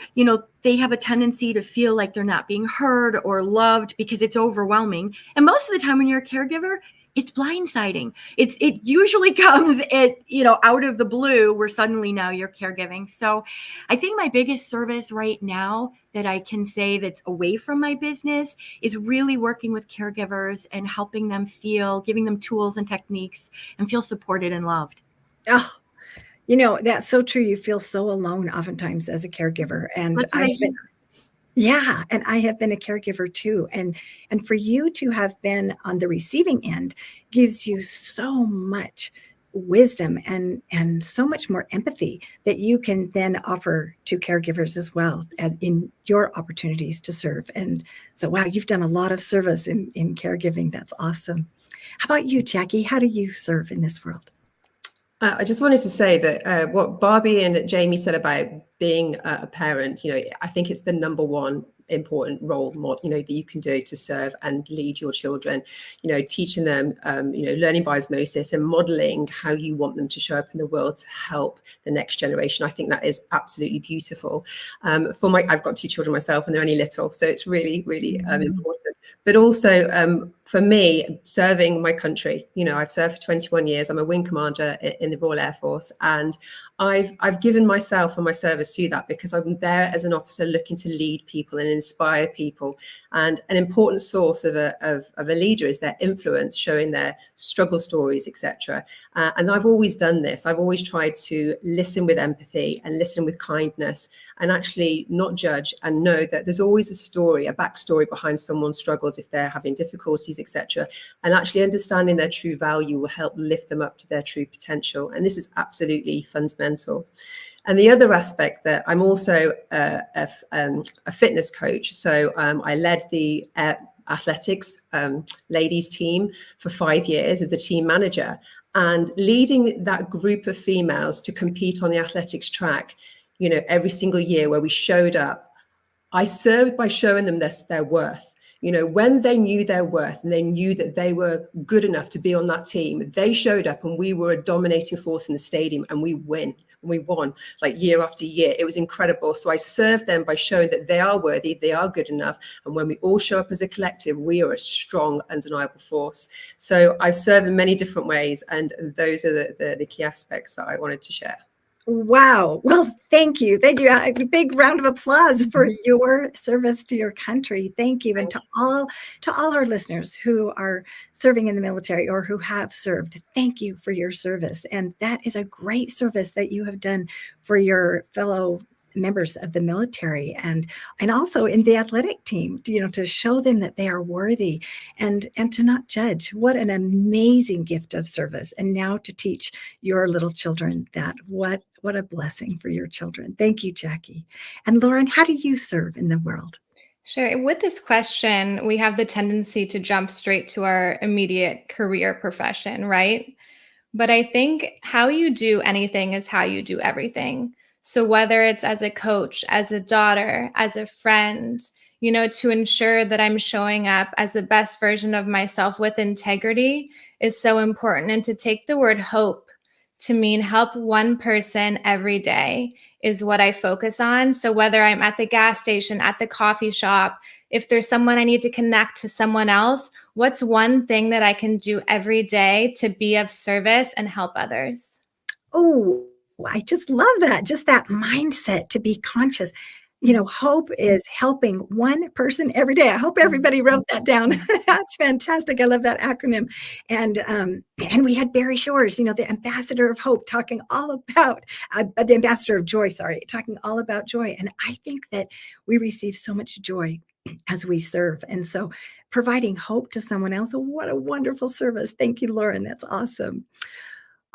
they have a tendency to feel like they're not being heard or loved because it's overwhelming. And most of the time when you're a caregiver, it's blindsiding. It usually comes out of the blue, where suddenly now you're caregiving. So I think my biggest service right now that I can say that's away from my business is really working with caregivers and helping them feel, giving them tools and techniques, and feel supported and loved. Oh, that's so true. You feel so alone oftentimes as a caregiver. And I have been a caregiver too. And for you to have been on the receiving end gives you so much wisdom and so much more empathy that you can then offer to caregivers as well, as in your opportunities to serve. And so, wow, you've done a lot of service in caregiving. That's awesome. How about you, Jackie? How do you serve in this world? I just wanted to say that what Barbie and Jamie said about being a parent, I think it's the number one important role that you can do to serve and lead your children, teaching them, learning by osmosis and modeling how you want them to show up in the world to help the next generation. I think that is absolutely beautiful. I've got 2 children myself, and they're only little, so it's really, really important. But also for me, serving my country, I've served for 21 years. I'm a wing commander in the Royal Air Force, and I've given myself and my service to that because I'm there as an officer looking to lead people and inspire people. And an important source of a leader is their influence, showing their struggle stories, etc. And I've always done this. I've always tried to listen with empathy and listen with kindness, and actually not judge, and know that there's always a story, a backstory behind someone's struggles if they're having difficulties, etc. And actually understanding their true value will help lift them up to their true potential. And this is absolutely fundamental. And the other aspect, that I'm also a fitness coach. So I led the athletics ladies team for 5 years as a team manager, and leading that group of females to compete on the athletics track, every single year where we showed up. I served by showing them their worth. When they knew their worth and they knew that they were good enough to be on that team, they showed up, and we were a dominating force in the stadium, and we won like year after year. It was incredible. So I served them by showing that they are worthy, they are good enough. And when we all show up as a collective, we are a strong, undeniable force. So I've served in many different ways, and those are the key aspects that I wanted to share. Wow. Well, thank you. Thank you. A big round of applause for your service to your country. Thank you. And to all our listeners who are serving in the military or who have served, thank you for your service. And that is a great service that you have done for your fellow members of the military, and also in the athletic team, to show them that they are worthy, and to not judge. What an amazing gift of service. And now to teach your little children that. What a blessing for your children. Thank you, Jackie. And Lauren, how do you serve in the world? Sure. With this question, we have the tendency to jump straight to our immediate career profession, right? But I think how you do anything is how you do everything. So whether it's as a coach, as a daughter, as a friend, to ensure that I'm showing up as the best version of myself with integrity is so important. And to take the word hope to mean help one person every day is what I focus on. So whether I'm at the gas station, at the coffee shop, if there's someone I need to connect to someone else, what's one thing that I can do every day to be of service and help others? Oh, I just love that. Just that mindset to be conscious. Hope is helping one person every day. I hope everybody wrote that down. That's fantastic. I love that acronym. And we had Barry Shores, the ambassador of hope, talking all about the ambassador of joy, talking all about joy. And I think that we receive so much joy as we serve. And so providing hope to someone else, what a wonderful service. Thank you, Lauren. That's awesome.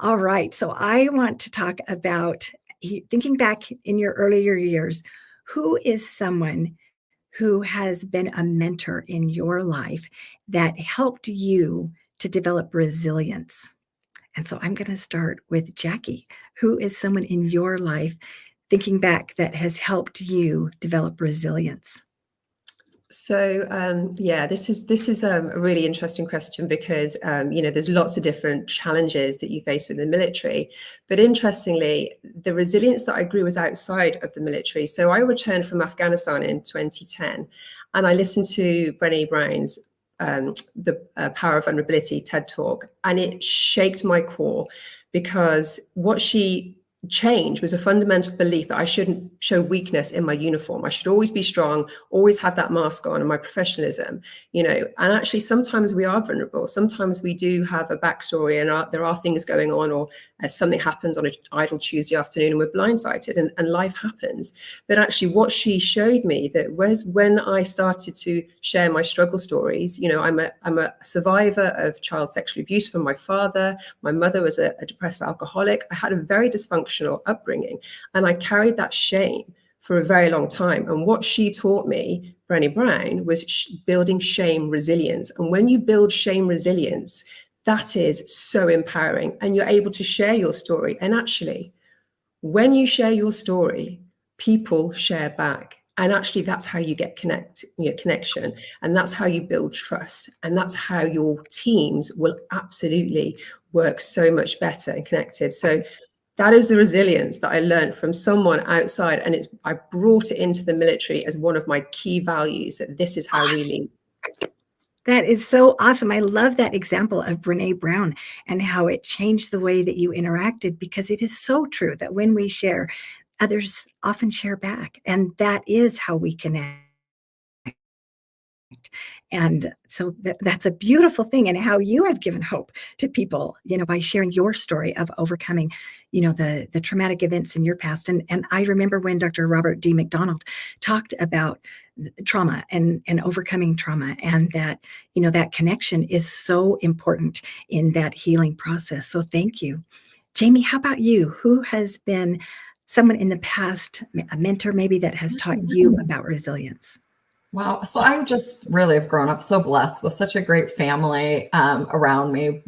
All right. So I want to talk about thinking back in your earlier years. Who is someone who has been a mentor in your life that helped you to develop resilience? And so I'm going to start with Jackie. Who is someone in your life, thinking back, that has helped you develop resilience? So this is a really interesting question because there's lots of different challenges that you face with the military, but interestingly, the resilience that I grew was outside of the military. So I returned from Afghanistan in 2010, and I listened to Brené Brown's The Power of Vulnerability TED Talk, and it shaked my core, because what she change was a fundamental belief that I shouldn't show weakness in my uniform. I should always be strong, always have that mask on, and my professionalism, and actually sometimes we are vulnerable. Sometimes we do have a backstory, and there are things going on, or something happens on an idle Tuesday afternoon and we're blindsided, and life happens. But actually what she showed me that was when I started to share my struggle stories. I'm a survivor of child sexual abuse from my father. My mother was a depressed alcoholic. I had a very dysfunctional upbringing, and I carried that shame for a very long time. And what she taught me, Brené Brown, was building shame resilience. And when you build shame resilience, that is so empowering, and you're able to share your story. And actually, when you share your story, people share back. And actually, that's how you get connection. And that's how you build trust. And that's how your teams will absolutely work so much better and connected. So that is the resilience that I learned from someone outside. And I brought it into the military as one of my key values, that this is how we lead. That is so awesome. I love that example of Brene Brown and how it changed the way that you interacted, because it is so true that when we share, others often share back. And that is how we connect. And so that's a beautiful thing, and how you have given hope to people, by sharing your story of overcoming, the traumatic events in your past. And I remember when Dr. Robert D. McDonald talked about trauma and overcoming trauma, and that, that connection is so important in that healing process. So thank you. Jamie, how about you? Who has been someone in the past, a mentor maybe, that has taught you about resilience? Wow. So I just really have grown up so blessed with such a great family around me,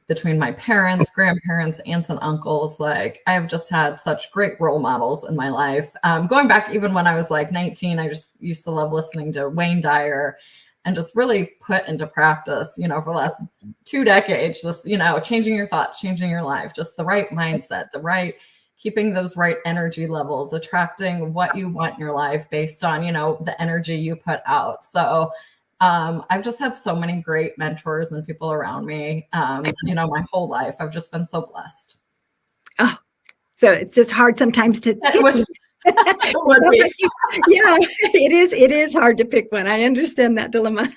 between my parents, grandparents, aunts, and uncles. Like, I've just had such great role models in my life. Going back even when I was like 19, I just used to love listening to Wayne Dyer, and just really put into practice, for the last 2 decades, just, changing your thoughts, changing your life, just the right mindset, keeping those right energy levels, attracting what you want in your life based on, the energy you put out. So I've just had so many great mentors and people around me, my whole life. I've just been so blessed. Oh, so it's just hard sometimes to pick one. Yeah, it is hard to pick one. I understand that dilemma.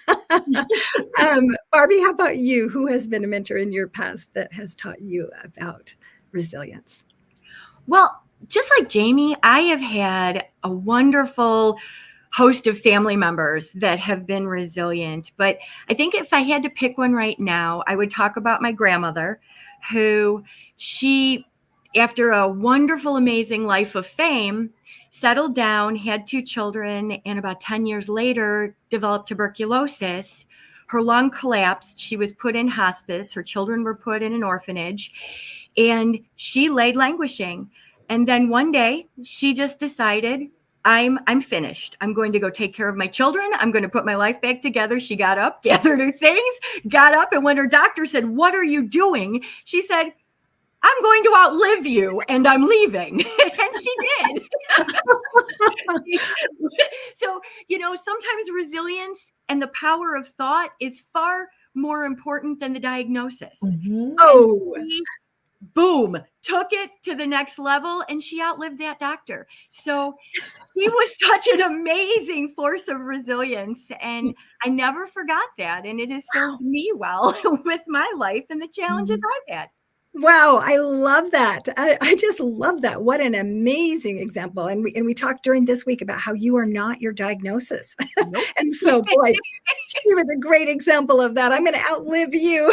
Barbie, how about you? Who has been a mentor in your past that has taught you about resilience? Well, just like Jamie, I have had a wonderful host of family members that have been resilient. But I think if I had to pick one right now, I would talk about my grandmother, who after a wonderful, amazing life of fame, settled down, had 2 children, and about 10 years later developed tuberculosis. Her lung collapsed. She was put in hospice. Her children were put in an orphanage. And she laid languishing. And then one day she just decided, I'm finished. I'm going to go take care of my children. I'm going to put my life back together. She got up, gathered her things, got up. And when her doctor said, "What are you doing?" she said, "I'm going to outlive you and I'm leaving." And she did. So, sometimes resilience and the power of thought is far more important than the diagnosis. Mm-hmm. Oh, boom, took it to the next level, and she outlived that doctor. So he was such an amazing force of resilience, and I never forgot that. And it has served me well with my life and the challenges I've had. Wow, I love that. I just love that. What an amazing example. And we talked during this week about how you are not your diagnosis. Nope. And so, boy, she was a great example of that. I'm going to outlive you.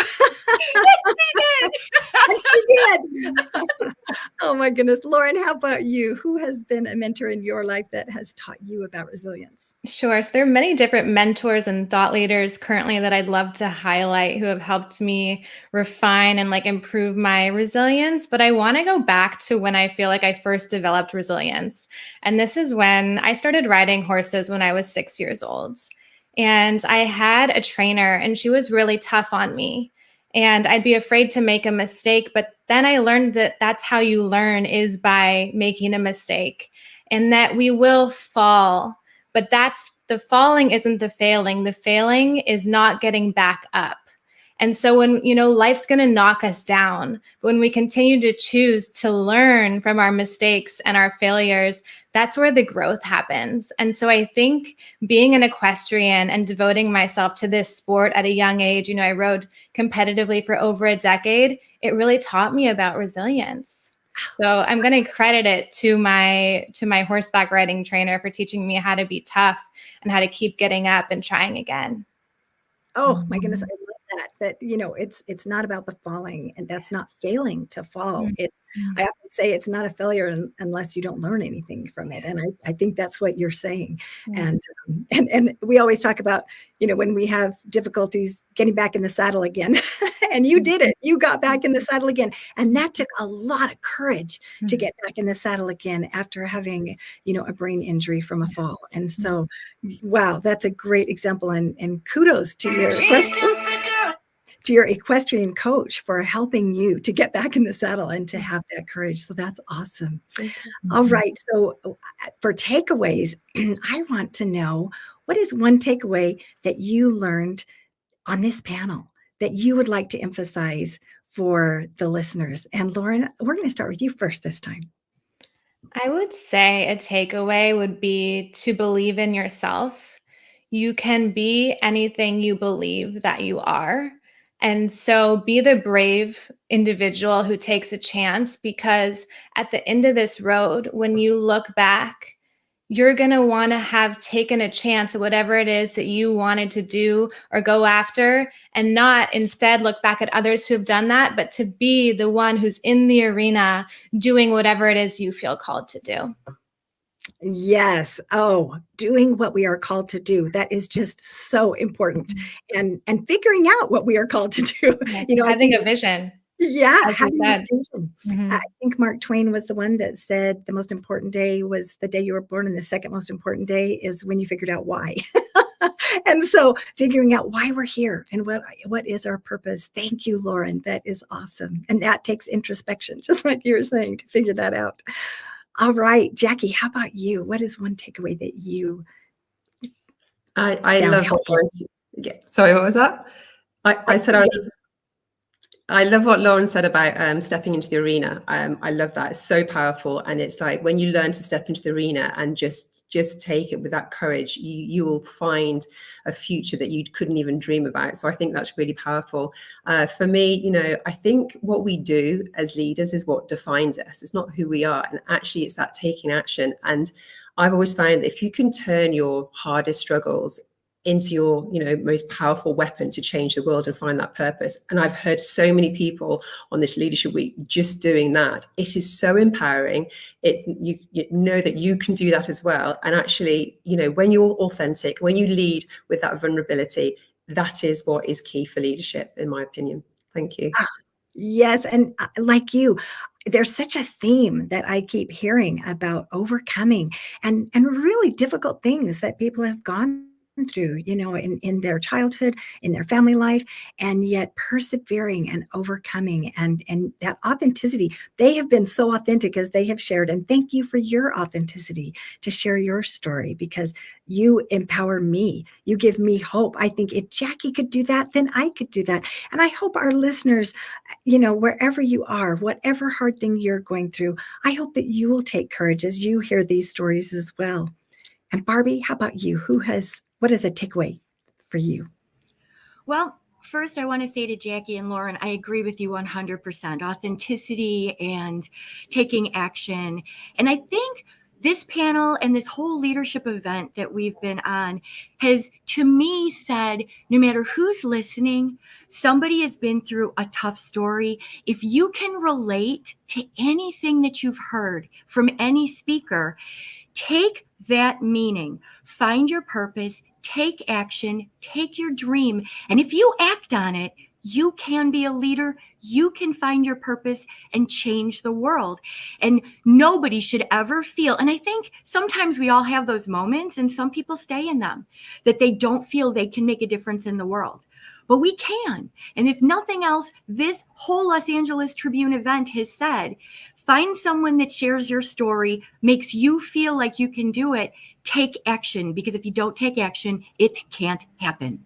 And she did. Oh, my goodness. Lauren, how about you? Who has been a mentor in your life that has taught you about resilience? Sure. So there are many different mentors and thought leaders currently that I'd love to highlight who have helped me refine and improve my resilience. But I want to go back to when I feel like I first developed resilience. And this is when I started riding horses when I was 6 years old. And I had a trainer, and she was really tough on me. And I'd be afraid to make a mistake. But then I learned that that's how you learn, is by making a mistake, and that we will fall. But the falling isn't the failing. The failing is not getting back up. And so when, life's going to knock us down, but when we continue to choose to learn from our mistakes and our failures, that's where the growth happens. And so I think being an equestrian and devoting myself to this sport at a young age, I rode competitively for over a decade. It really taught me about resilience. So I'm going to credit it to my horseback riding trainer for teaching me how to be tough and how to keep getting up and trying again. Oh my goodness, I love that it's not about the falling, and that's not failing to fall. I often say it's not a failure unless you don't learn anything from it. And I think that's what you're saying. And we always talk about, when we have difficulties getting back in the saddle again. And you did it. You got back in the saddle again. And that took a lot of courage to get back in the saddle again after having, a brain injury from a fall. And so, wow, that's a great example. And kudos to your equestrian coach for helping you to get back in the saddle and to have that courage. So that's awesome. All right. So for takeaways, I want to know, what is one takeaway that you learned on this panel that you would like to emphasize for the listeners? And Lauren, we're going to start with you first this time. I would say a takeaway would be to believe in yourself. You can be anything you believe that you are. And so be the brave individual who takes a chance, because at the end of this road, when you look back, you're going to want to have taken a chance at whatever it is that you wanted to do or go after, and not instead look back at others who have done that, but to be the one who's in the arena doing whatever it is you feel called to do. Yes. Oh, doing what we are called to do. That is just so important. And figuring out what we are called to do. You know, having a vision. Yeah, as you having a said. vision. Mhm. I think Mark Twain was the one that said the most important day was the day you were born, and the second most important day is when you figured out why. And so figuring out why we're here and what is our purpose. Thank you, Lauren. That is awesome. And that takes introspection, just like you were saying, to figure that out. All right, Jackie, how about you? What is one takeaway that you I found love helpful? what sorry, what was that? I said I love what Lauren said about stepping into the arena. I love that. It's so powerful. And it's like when you learn to step into the arena and just take it with that courage, you will find a future that you couldn't even dream about. So I think that's really powerful. For me, you know, I think what we do as leaders is what defines us. It's not who we are. And actually, it's that taking action. And I've always found that if you can turn your hardest struggles into your, you know, most powerful weapon to change the world and find that purpose. And I've heard so many people on this leadership week just doing that. It is so empowering. You know that you can do that as well. And actually, you know, when you're authentic, when you lead with that vulnerability, that is what is key for leadership, in my opinion. Thank you. Yes. And like you, there's such a theme that I keep hearing about overcoming and really difficult things that people have gone through, you know, in their childhood, in their family life, and yet persevering and overcoming and that authenticity. They have been so authentic as they have shared. And thank you for your authenticity to share your story, because you empower me. You give me hope. I think if Jackie could do that, then I could do that. And I hope our listeners, you know, wherever you are, whatever hard thing you're going through, I hope that you will take courage as you hear these stories as well. And Barbie, how about you? What is a takeaway for you? Well, first, I want to say to Jackie and Lauren, I agree with you 100%. Authenticity and taking action. And I think this panel and this whole leadership event that we've been on has, to me, said no matter who's listening, somebody has been through a tough story. If you can relate to anything that you've heard from any speaker, take that meaning, find your purpose, take action, take your dream. And if you act on it, you can be a leader, you can find your purpose and change the world. And nobody should ever feel, and I think sometimes we all have those moments, and some people stay in them, that they don't feel they can make a difference in the world. But we can. And if nothing else, this whole Los Angeles Tribune event has said, find someone that shares your story, makes you feel like you can do it, take action, because if you don't take action, it can't happen.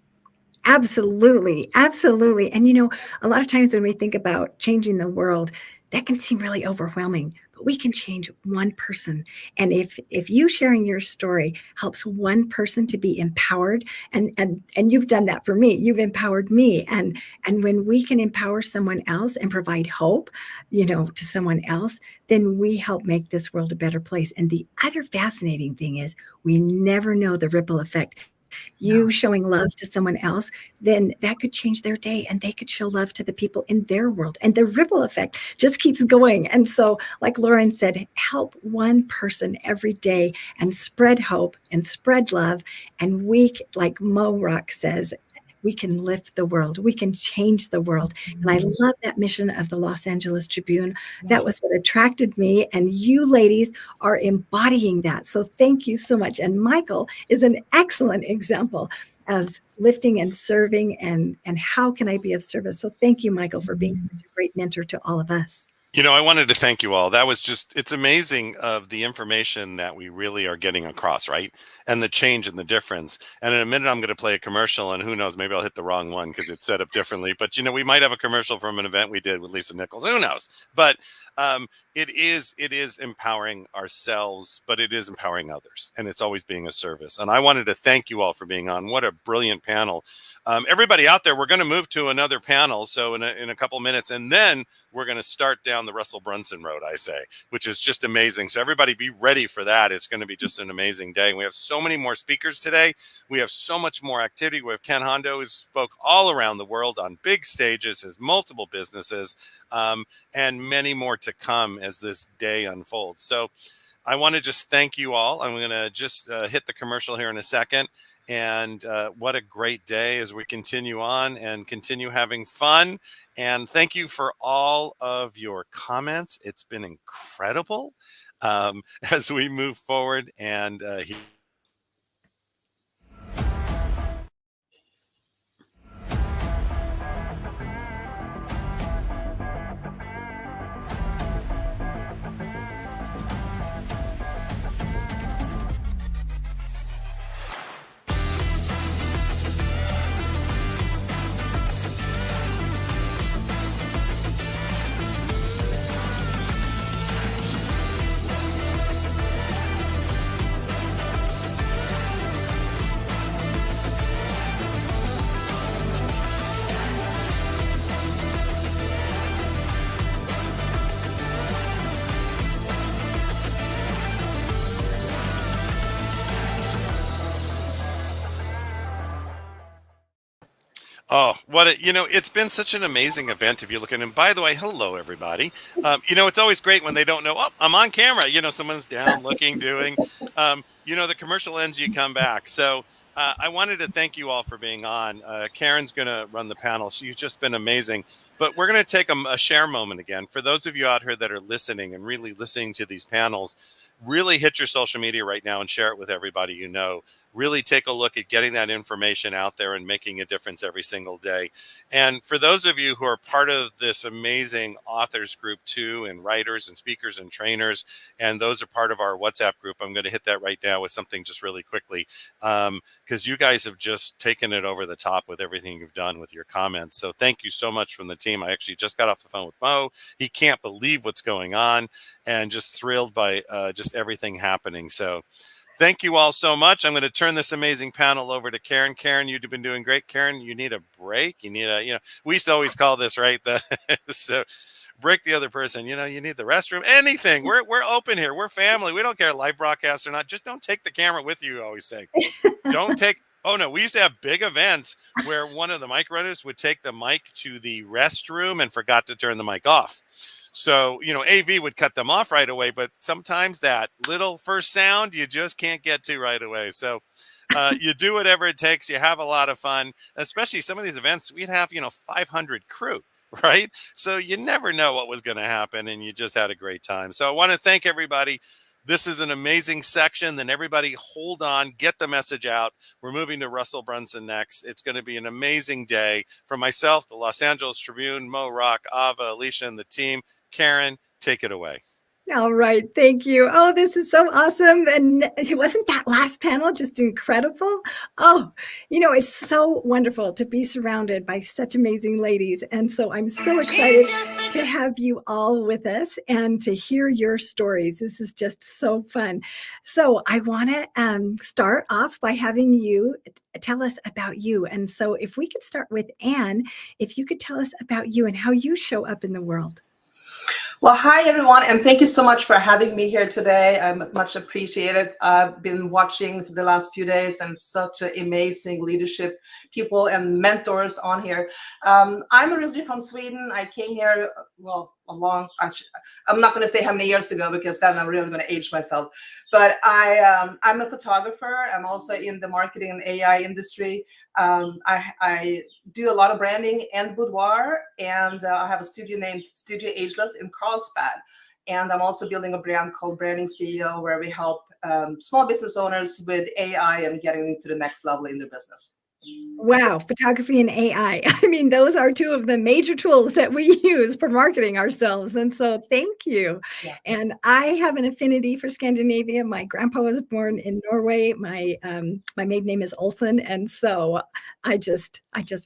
Absolutely. Absolutely. And, you know, a lot of times when we think about changing the world, that can seem really overwhelming, but we can change one person. And if you sharing your story helps one person to be empowered, and you've done that for me, you've empowered me. And when we can empower someone else and provide hope, you know, to someone else, then we help make this world a better place. And the other fascinating thing is we never know the ripple effect. You showing love to someone else, then that could change their day, and they could show love to the people in their world. And the ripple effect just keeps going. And so, like Lauren said, help one person every day and spread hope and spread love. And we, like Mo Rock says, we can lift the world. We can change the world. And I love that mission of the Los Angeles Tribune. That was what attracted me. And you ladies are embodying that. So thank you so much. And Michael is an excellent example of lifting and serving and how can I be of service. So thank you, Michael, for being such a great mentor to all of us. I wanted to thank you all. That was it's amazing of the information that we really are getting across, right? And the change and the difference. And in a minute, I'm going to play a commercial, and who knows, maybe I'll hit the wrong one because it's set up differently. But, we might have a commercial from an event we did with Lisa Nichols. Who knows? But it is empowering ourselves, but it is empowering others. And it's always being a service. And I wanted to thank you all for being on. What a brilliant panel. Everybody out there, we're going to move to another panel. So in a couple minutes, and then we're going to start down the Russell Brunson road, I say, which is just amazing. So everybody be ready for that. It's going to be just an amazing day. And we have so many more speakers today. We have so much more activity. We have Ken Hondo, who spoke all around the world on big stages, has multiple businesses, and many more to come as this day unfolds. So I want to just thank you all. I'm going to just hit the commercial here in a second. And what a great day as we continue on and continue having fun. And thank you for all of your comments. It's been incredible as we move forward. And oh, it's been such an amazing event. If you're looking, and by the way, hello, everybody. It's always great when they don't know, oh, I'm on camera. Someone's down looking, doing, the commercial ends, you come back. So I wanted to thank you all for being on. Karen's going to run the panel. She's just been amazing. But we're going to take a share moment again. For those of you out here that are listening and really listening to these panels, really hit your social media right now and share it with everybody you know. Really take a look at getting that information out there and making a difference every single day. And for those of you who are part of this amazing authors group too, and writers and speakers and trainers, and those are part of our WhatsApp group, I'm going to hit that right now with something just really quickly, because you guys have just taken it over the top with everything you've done with your comments. So thank you so much from the team. I actually just got off the phone with Mo. He can't believe what's going on and just thrilled by just everything happening. So thank you all so much. I'm going to turn this amazing panel over to Karen. Karen, you've been doing great. Karen, you need a break. You need we used to always call this, right? So break the other person. You need the restroom, anything. We're open here. We're family. We don't care live broadcast or not. Just don't take the camera with you, I always say. Don't take. Oh, no, we used to have big events where one of the mic runners would take the mic to the restroom and forgot to turn the mic off. So, AV would cut them off right away, but sometimes that little first sound you just can't get to right away. So you do whatever it takes. You have a lot of fun, especially some of these events. We'd have, 500 crew, right? So you never know what was going to happen, and you just had a great time. So I want to thank everybody. This is an amazing section. Then everybody hold on, get the message out. We're moving to Russell Brunson next. It's going to be an amazing day. From myself, the Los Angeles Tribune, Mo Rock, Ava, Alicia, and the team. Karen, take it away. All right. Thank you. Oh, this is so awesome. And wasn't that last panel just incredible? Oh, it's so wonderful to be surrounded by such amazing ladies. And so I'm so excited to have you all with us and to hear your stories. This is just so fun. So I want to start off by having you tell us about you. And so if we could start with Anne, if you could tell us about you and how you show up in the world. Well, hi, everyone, and thank you so much for having me here today. I much appreciate it. I've been watching for the last few days, and such amazing leadership people and mentors on here. I'm originally from Sweden. I came here, I'm not going to say how many years ago, because then I'm really going to age myself. But I'm a photographer. I'm also in the marketing and AI industry. I do a lot of branding and boudoir, and I have a studio named Studio Ageless in Carlsbad. And I'm also building a brand called Branding CEO, where we help small business owners with AI and getting to the next level in their business. Wow, photography and AI. I mean, those are two of the major tools that we use for marketing ourselves. And so thank you. Yeah. And I have an affinity for Scandinavia. My grandpa was born in Norway. My maiden name is Olsen. And so I just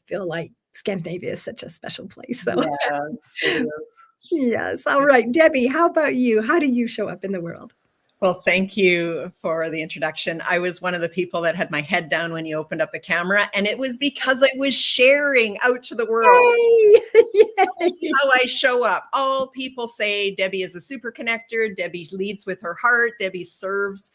feel like Scandinavia is such a special place. So Yes, it is. yes. All right. Debbie, how about you? How do you show up in the world? Well, thank you for the introduction. I was one of the people that had my head down when you opened up the camera, and it was because I was sharing out to the world. Yay! How I show up. All people say Debbie is a super connector. Debbie leads with her heart. Debbie serves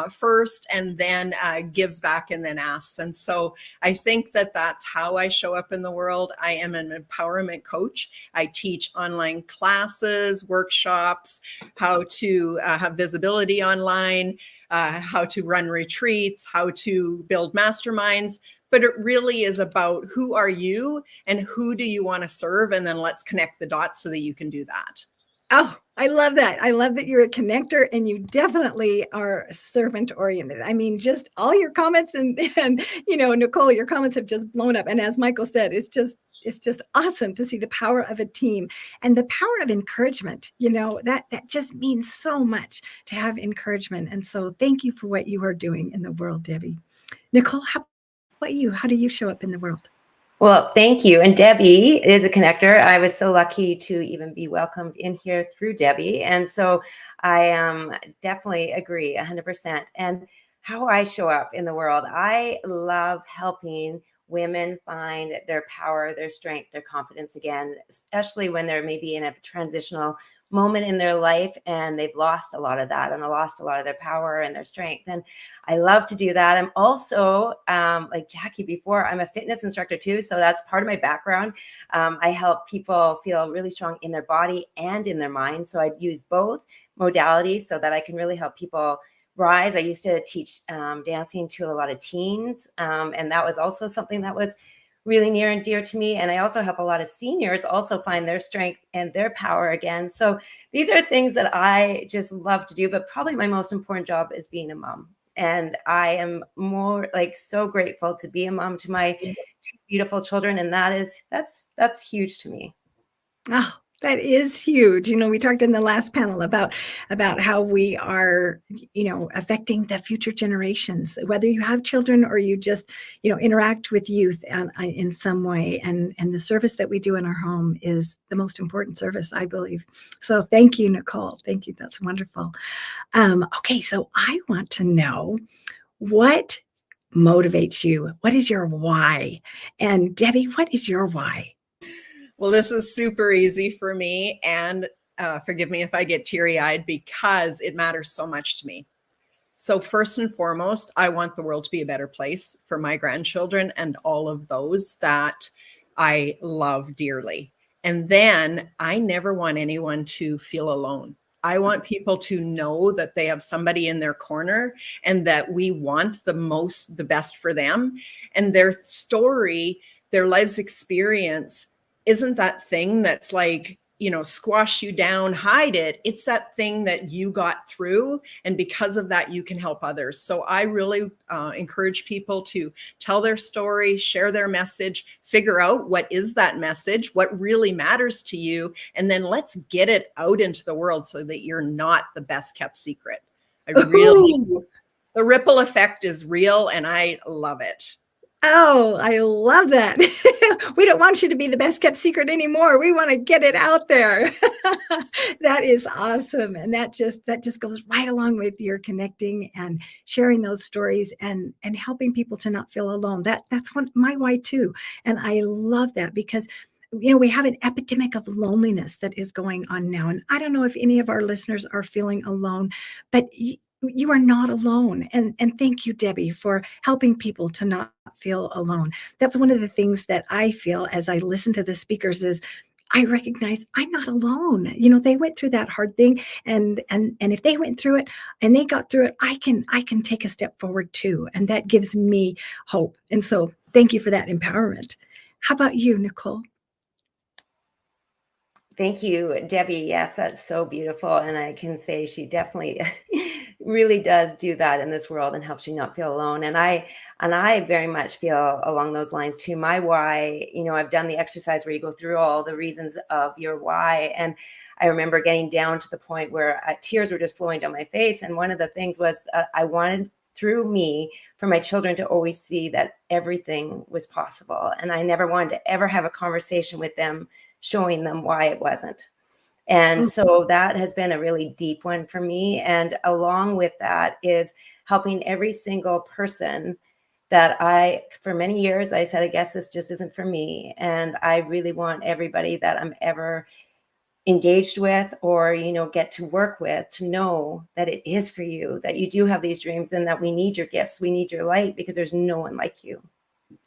first and then gives back and then asks. And so I think that that's how I show up in the world. I am an empowerment coach. I teach online classes, workshops, how to have visibility online, how to run retreats, how to build masterminds. But it really is about who are you and who do you want to serve? And then let's connect the dots so that you can do that. Oh, I love that. I love that you're a connector and you definitely are servant oriented. I mean, just all your comments and Nicole, your comments have just blown up. And as Michael said, it's just awesome to see the power of a team and the power of encouragement. That just means so much to have encouragement. And so thank you for what you are doing in the world, Debbie. Nicole, how about you? How do you show up in the world? Well, thank you. And Debbie is a connector. I was so lucky to even be welcomed in here through Debbie. And so I definitely agree 100%. And how I show up in the world, I love helping women find their power, their strength, their confidence again, especially when they're maybe in a transitional moment in their life and they've lost a lot of that and they lost a lot of their power and their strength. And I love to do that. I'm also, like Jackie before, I'm a fitness instructor too. So that's part of my background. I help people feel really strong in their body and in their mind. So I use both modalities so that I can really help people rise. I used to teach dancing to a lot of teens. And that was also something that was really near and dear to me. And I also help a lot of seniors also find their strength and their power again. So these are things that I just love to do, but probably my most important job is being a mom. And I am more like so grateful to be a mom to my two beautiful children. And that's huge to me. Oh, that is huge. We talked in the last panel about how we are, affecting the future generations, whether you have children or you just, interact with youth in some way. And the service that we do in our home is the most important service, I believe. So thank you, Nicole. Thank you. That's wonderful. Okay, so I want to know what motivates you. What is your why? And Debbie, what is your why? Well, this is super easy for me. And forgive me if I get teary-eyed because it matters so much to me. So first and foremost, I want the world to be a better place for my grandchildren and all of those that I love dearly. And then I never want anyone to feel alone. I want people to know that they have somebody in their corner and that we want the best for them. And their story, their life's experience isn't that thing that's like, squash you down, hide it. It's that thing that you got through. And because of that, you can help others. So I really encourage people to tell their story, share their message, figure out what is that message, what really matters to you. And then let's get it out into the world so that you're not the best kept secret. The ripple effect is real and I love it. Oh, I love that. We don't want you to be the best kept secret anymore. We want to get it out there. That is awesome. And that just goes right along with your connecting and sharing those stories and helping people to not feel alone. That's my why too. And I love that because we have an epidemic of loneliness that is going on now. And I don't know if any of our listeners are feeling alone, but you are not alone. And thank you, Debbie, for helping people to not feel alone. That's one of the things that I feel as I listen to the speakers is I recognize I'm not alone. They went through that hard thing. And if they went through it and they got through it, I can take a step forward too. And that gives me hope. And so thank you for that empowerment. How about you, Nicole? Thank you, Debbie. Yes, that's so beautiful. And I can say she definitely really does do that in this world and helps you not feel alone. And I very much feel along those lines too. My why, I've done the exercise where you go through all the reasons of your why. And I remember getting down to the point where tears were just flowing down my face. And one of the things was I wanted through me for my children to always see that everything was possible. And I never wanted to ever have a conversation with them showing them why it wasn't. And so that has been a really deep one for me. And along with that is helping every single person that for many years, I said, I guess this just isn't for me. And I really want everybody that I'm ever engaged with or, get to work with to know that it is for you, that you do have these dreams and that we need your gifts. We need your light because there's no one like you.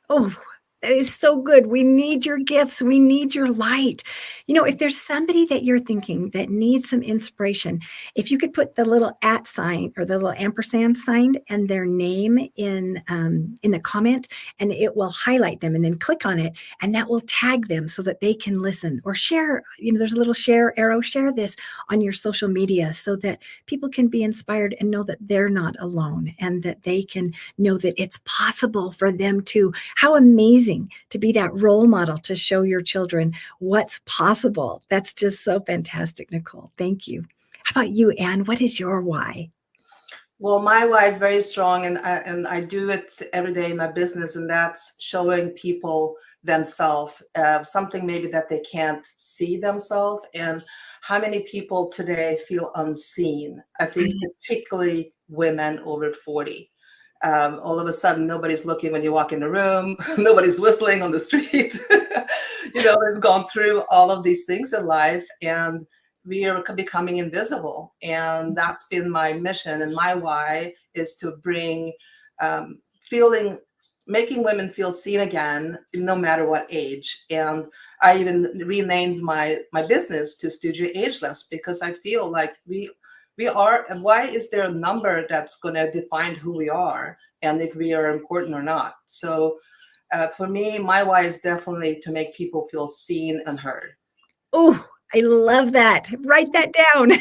Oh, that is so good. We need your gifts. We need your light. If there's somebody that you're thinking that needs some inspiration, if you could put the little @ sign or the little ampersand sign and their name in the comment, and it will highlight them, and then click on it, and that will tag them so that they can listen or share. There's a little share arrow. Share this on your social media so that people can be inspired and know that they're not alone and that they can know that it's possible for them too. How amazing to be that role model to show your children what's possible. That's just so fantastic, Nicole. Thank you. How about you, Anne? What is your why? Well, my why is very strong, and I do it every day in my business, and that's showing people themselves, something maybe that they can't see themselves. And how many people today feel unseen? I think particularly women over 40. All of a sudden, nobody's looking when you walk in the room. Nobody's whistling on the street. We've gone through all of these things in life, and we are becoming invisible. And that's been my mission. And my why is to bring making women feel seen again, no matter what age. And I even renamed my business to Studio Ageless because I feel like we are, and why is there a number that's going to define who we are and if we are important or not? So for me, my why is definitely to make people feel seen and heard. Oh, I love that. Write that down.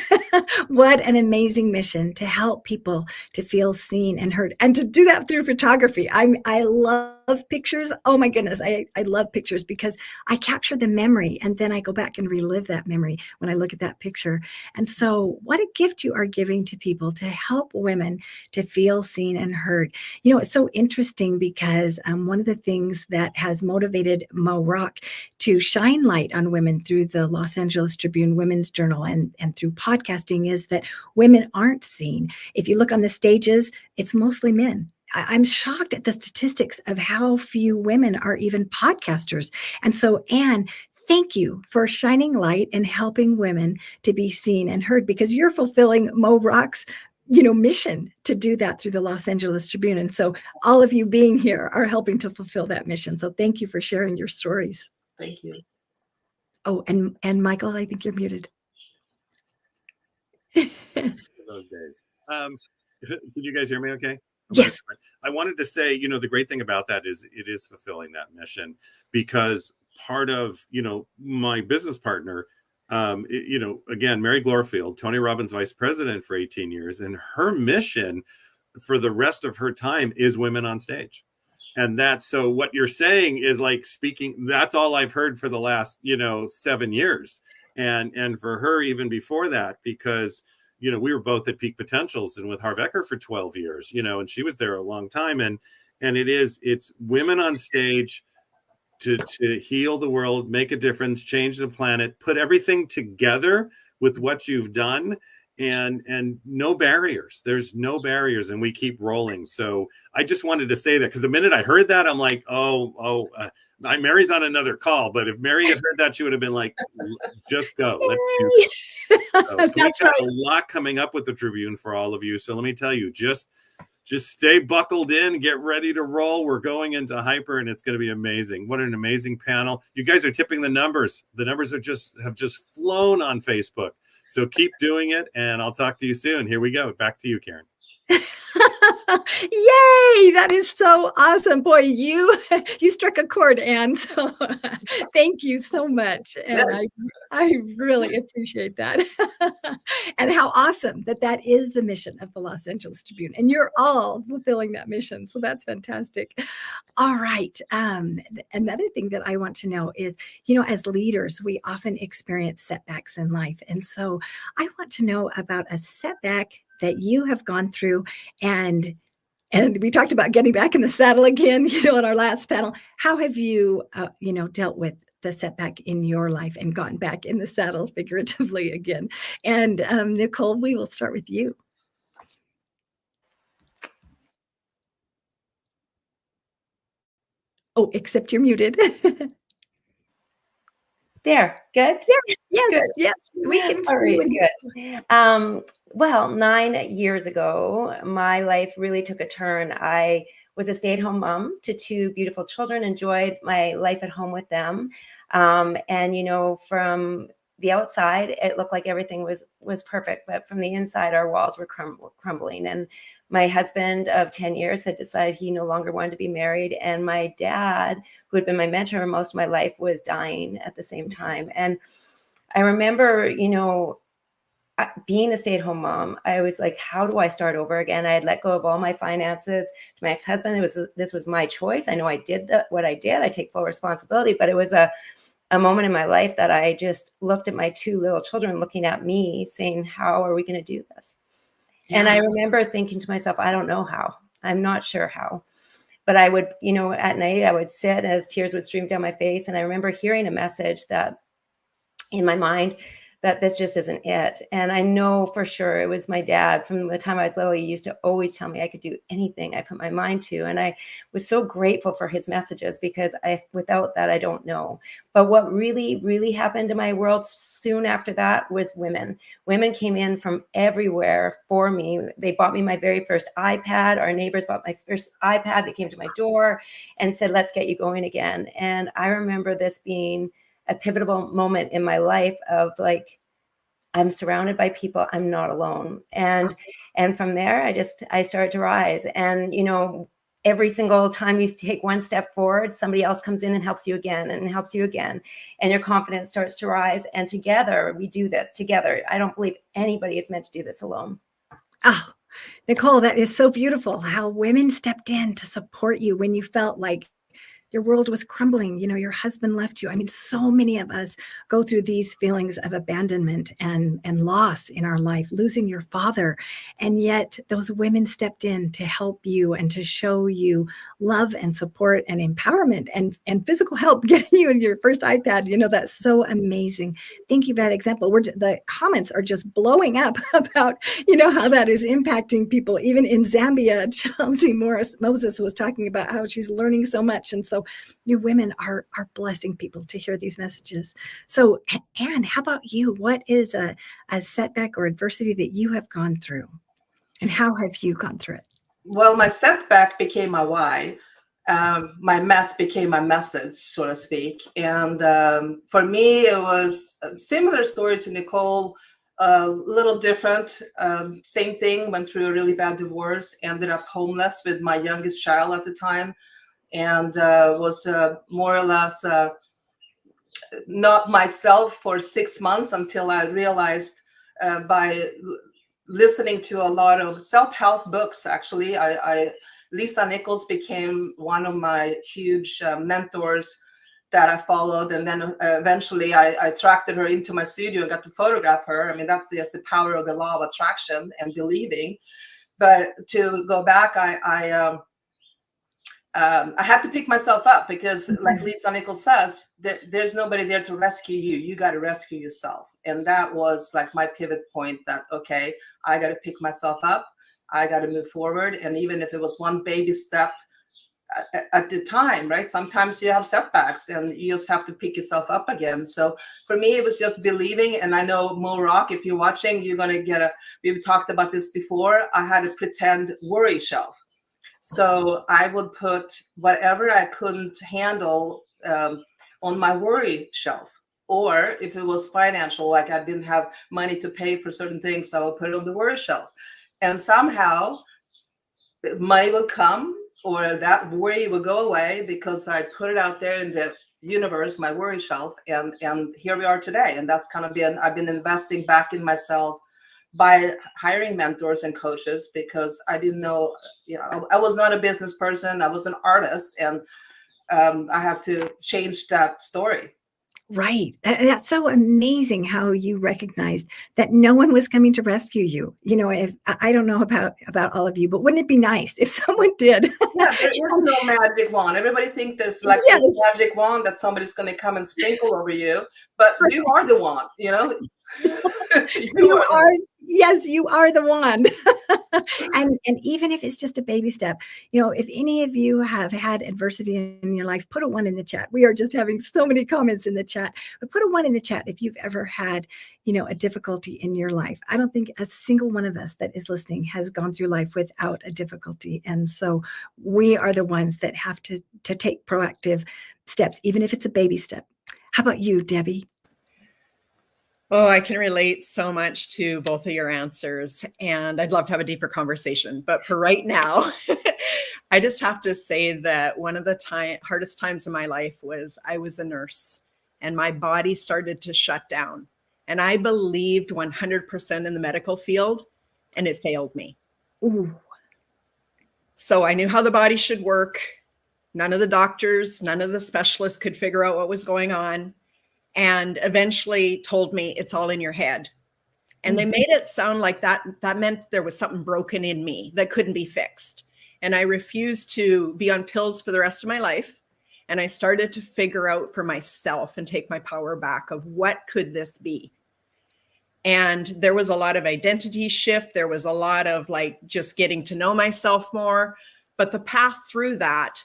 What an amazing mission to help people to feel seen and heard, and to do that through photography. I love pictures. Oh my goodness. I love pictures because I capture the memory and then I go back and relive that memory when I look at that picture. And so what a gift you are giving to people to help women to feel seen and heard. It's so interesting because one of the things that has motivated Mo Rock to shine light on women through the Los Angeles Tribune Women's Journal and through podcasting is that women aren't seen. If you look on the stages, it's mostly men. I'm shocked at the statistics of how few women are even podcasters. And so, Anne, thank you for shining light and helping women to be seen and heard, because you're fulfilling Mo Rock's mission to do that through the Los Angeles Tribune. And so all of you being here are helping to fulfill that mission. So thank you for sharing your stories. Thank you. Oh, and Michael, I think you're muted. Those days. Can you guys hear me okay? Yes. I wanted to say, the great thing about that is it is fulfilling that mission, because part of, my business partner, again, Mary Glorfield, Tony Robbins' vice president for 18 years, and her mission for the rest of her time is women on stage. And so what you're saying is like speaking, that's all I've heard for the last, 7 years. And for her, even before that, because, we were both at Peak Potentials and with Harv Eker for 12 years, and she was there a long time. And it's women on stage to heal the world, make a difference, change the planet, put everything together with what you've done. And no barriers. There's no barriers, and we keep rolling. So I just wanted to say that, because the minute I heard that, I'm like, Mary's on another call. But if Mary had heard that, she would have been like, just go. Let's do this. So That's right. A lot coming up with the Tribune for all of you. So let me tell you, just stay buckled in, get ready to roll. We're going into hyper, and it's going to be amazing. What an amazing panel. You guys are tipping the numbers. The numbers have just flown on Facebook. So keep doing it, and I'll talk to you soon. Here we go. Back to you, Karen. Yay! That is so awesome. Boy, you struck a chord, Anne. So thank you so much. And I really appreciate that. And how awesome that that is the mission of the Los Angeles Tribune. And you're all fulfilling that mission. So that's fantastic. All right. Another thing that I want to know is, as leaders, we often experience setbacks in life. And so I want to know about a setback that you have gone through, and we talked about getting back in the saddle again, on our last panel. How have you, dealt with the setback in your life and gotten back in the saddle figuratively again? And Nicole, we will start with you. Oh, except you're muted. There, good? Yes, Good. yes, we can All see right, you. good. Well, 9 years ago, my life really took a turn. I was a stay-at-home mom to 2 beautiful children, enjoyed my life at home with them. And from the outside, it looked like everything was perfect, but from the inside, our walls were crumbling. And my husband of 10 years had decided he no longer wanted to be married. And my dad, who had been my mentor most of my life, was dying at the same time. And I remember, being a stay-at-home mom, I was like, how do I start over again? I had let go of all my finances to my ex-husband. This was my choice. I know I did what I did. I take full responsibility, but it was a moment in my life that I just looked at my 2 little children looking at me saying, how are we going to do this? Yeah. And I remember thinking to myself, I don't know how. I'm not sure how. But I would, at night, I would sit as tears would stream down my face. And I remember hearing a message that in my mind that this just isn't it. And I know for sure it was my dad. From the time I was little, he used to always tell me I could do anything I put my mind to. And I was so grateful for his messages, because without that, I don't know. But what really, really happened in my world soon after that was women. Women came in from everywhere for me. They bought me my very first iPad. Our neighbors bought my first iPad. They came to my door and said, let's get you going again. And I remember this being a pivotal moment in my life of like, I'm surrounded by people, I'm not alone. And from there, I started to rise. And, every single time you take one step forward, somebody else comes in and helps you again and helps you again. And your confidence starts to rise. And together we do this together. I don't believe anybody is meant to do this alone. Oh, Nicole, that is so beautiful how women stepped in to support you when you felt like your world was crumbling, your husband left you. I mean, so many of us go through these feelings of abandonment and loss in our life, losing your father. And yet those women stepped in to help you and to show you love and support and empowerment and physical help getting you your first iPad. That's so amazing. Thank you for that example. The comments are just blowing up about, how that is impacting people. Even in Zambia, Chelsea Moses was talking about how she's learning so much. And so you women are blessing people to hear these messages. So, Anne, how about you? What is a setback or adversity that you have gone through? And how have you gone through it? Well, my setback became my why. My mess became my message, so to speak. And for me, it was a similar story to Nicole, a little different. Same thing, went through a really bad divorce, ended up homeless with my youngest child at the time. And was more or less not myself for 6 months until I realized by listening to a lot of self-help books, actually, Lisa Nichols became one of my huge mentors that I followed. And then eventually I attracted her into my studio and got to photograph her. I mean, that's just the power of the law of attraction and believing. But to go back, I had to pick myself up because, like Lisa Nichols says, there's nobody there to rescue you. You got to rescue yourself. And that was like my pivot point that, okay, I got to pick myself up. I got to move forward. And even if it was one baby step at the time, right? Sometimes you have setbacks and you just have to pick yourself up again. So for me, it was just believing. And I know Mo Rock, if you're watching, you're going to get we've talked about this before. I had a pretend worry shelf. So I would put whatever I couldn't handle on my worry shelf. Or if it was financial, like I didn't have money to pay for certain things, I would put it on the worry shelf. And somehow money will come, or that worry will go away because I put it out there in the universe, my worry shelf, and here we are today. And that's kind of I've been investing back in myself by hiring mentors and coaches, because I didn't know, I was not a business person. I was an artist, and I had to change that story. Right. That's so amazing how you recognized that no one was coming to rescue you. If I don't know about all of you, but wouldn't it be nice if someone did? Yeah, there is no magic wand. Everybody thinks there's like Yes. this magic wand that somebody's going to come and sprinkle over you, but you are the wand, You are, yes, you are the one. and even if it's just a baby step, if any of you have had adversity in your life, put a 1 in the chat. We are just having so many comments in the chat, but put a 1 in the chat if you've ever had, a difficulty in your life. I don't think a single one of us that is listening has gone through life without a difficulty. And so we are the ones that have to take proactive steps, even if it's a baby step. How about you, Debbie? Oh, I can relate so much to both of your answers, and I'd love to have a deeper conversation. But for right now, I just have to say that one of the hardest times in my life was I was a nurse, and my body started to shut down. And I believed 100% in the medical field, and it failed me. Ooh. So I knew how the body should work. None of the doctors, none of the specialists could figure out what was going on. And eventually told me it's all in your head. And they made it sound like that meant there was something broken in me that couldn't be fixed. And I refused to be on pills for the rest of my life. And I started to figure out for myself and take my power back of what could this be. And there was a lot of identity shift. There was a lot of like just getting to know myself more. But the path through that,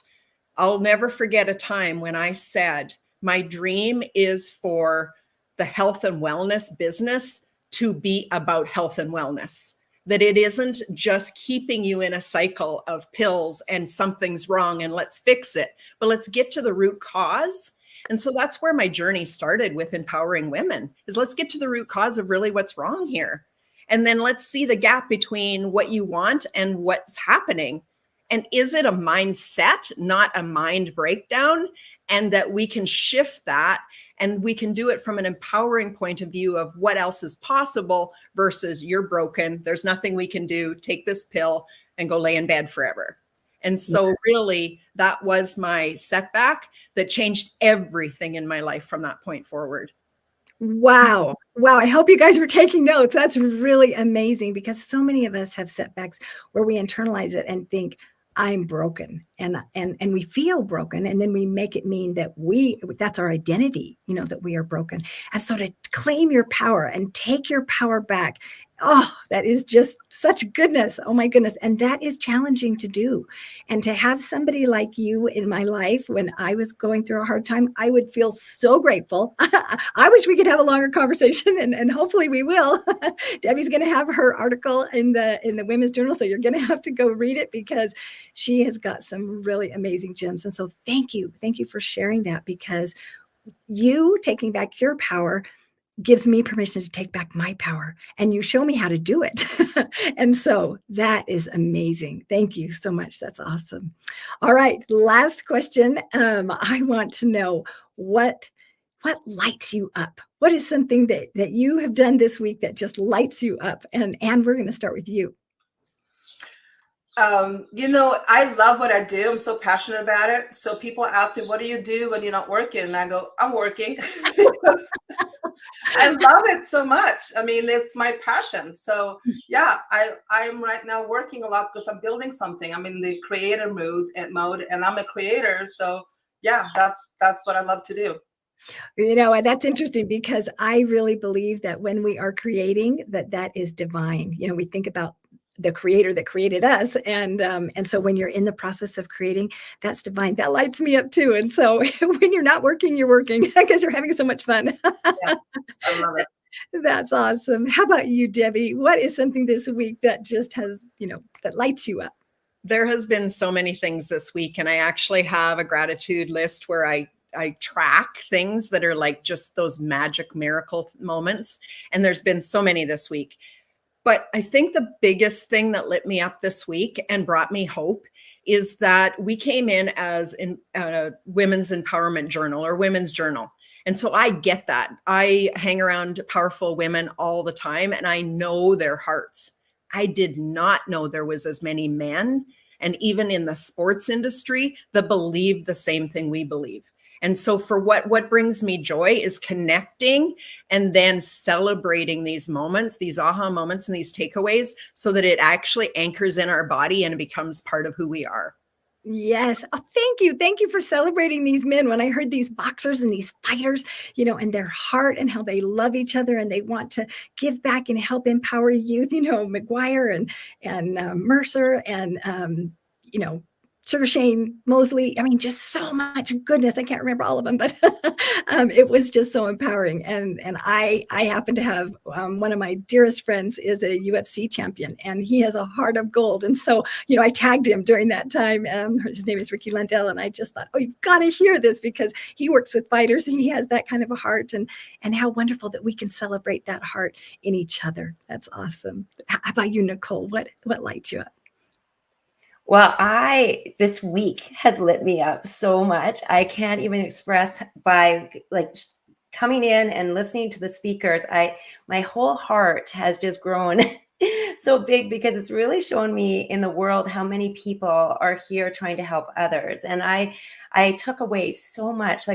I'll never forget a time when I said, my dream is for the health and wellness business to be about health and wellness, that it isn't just keeping you in a cycle of pills and something's wrong and let's fix it, but let's get to the root cause. And so that's where my journey started with empowering women, is let's get to the root cause of really what's wrong here. And then let's see the gap between what you want and what's happening. And is it a mindset, not a mind breakdown? And that we can shift that, and we can do it from an empowering point of view of what else is possible versus you're broken. There's nothing we can do. Take this pill and go lay in bed forever. And so really that was my setback that changed everything in my life from that point forward. Wow. I hope you guys were taking notes. That's really amazing, because so many of us have setbacks where we internalize it and think, I'm broken, and we feel broken, and then we make it mean that that's our identity, that we are broken. And so to claim your power and take your power back, oh, that is just such goodness. Oh my goodness. And that is challenging to do. And to have somebody like you in my life when I was going through a hard time, I would feel so grateful. I wish we could have a longer conversation, and hopefully we will. Debbie's going to have her article in the Women's Journal. So you're going to have to go read it, because she has got some really amazing gems. And so thank you for sharing that, because you taking back your power gives me permission to take back my power, and you show me how to do it. And so that is amazing. Thank you so much. That's awesome. All right. Last question. I want to know what lights you up? What is something that you have done this week that just lights you up? And we're going to start with you. I love what I do. I'm so passionate about it. So people ask me, what do you do when you're not working? And I go, I'm working, because I love it so much. I mean, it's my passion. So yeah, I'm right now working a lot because I'm building something. I'm in the creator mode, and I'm a creator. So yeah, that's what I love to do. That's interesting, because I really believe that when we are creating, that is divine. We think about the creator that created us. And so when you're in the process of creating, that's divine. That lights me up too. And so when you're not working, you're working, because you're having so much fun. Yeah, I love it. That's awesome. How about you, Debbie? What is something this week that just has, that lights you up? There has been so many things this week, and I actually have a gratitude list where I track things that are like just those magic miracle moments. And there's been so many this week. But I think the biggest thing that lit me up this week and brought me hope is that we came in as in a women's empowerment journal or women's journal. And so I get that. I hang around powerful women all the time and I know their hearts. I did not know there was as many men, and even in the sports industry, that believe the same thing we believe. And so for what brings me joy is connecting and then celebrating these moments, these aha moments and these takeaways, so that it actually anchors in our body and it becomes part of who we are. Yes. Oh, thank you. Thank you for celebrating these men. When I heard these boxers and these fighters, and their heart and how they love each other and they want to give back and help empower youth, McGuire and Mercer and, Sugar Shane Mosley. I mean, just so much goodness. I can't remember all of them, but it was just so empowering. And I happen to have one of my dearest friends is a UFC champion, and he has a heart of gold. And so, I tagged him during that time. His name is Ricky Lundell, and I just thought, oh, you've got to hear this because he works with fighters and he has that kind of a heart. And how wonderful that we can celebrate that heart in each other. That's awesome. How about you, Nicole? What lights you up? Well, this week has lit me up so much. I can't even express by coming in and listening to the speakers. My whole heart has just grown so big because it's really shown me in the world how many people are here trying to help others. And I took away so much.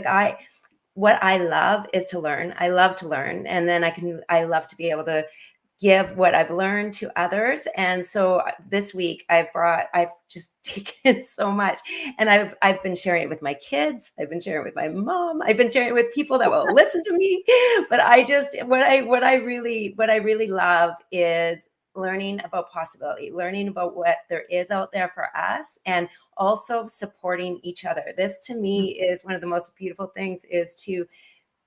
What I love is to learn. I love to learn. And then I love to be able to give what I've learned to others. And so this week I've just taken so much, and I've been sharing it with my kids. I've been sharing it with my mom. I've been sharing it with people that will listen to me. But what I really love is learning about possibility, learning about what there is out there for us, and also supporting each other. This to me is one of the most beautiful things, is to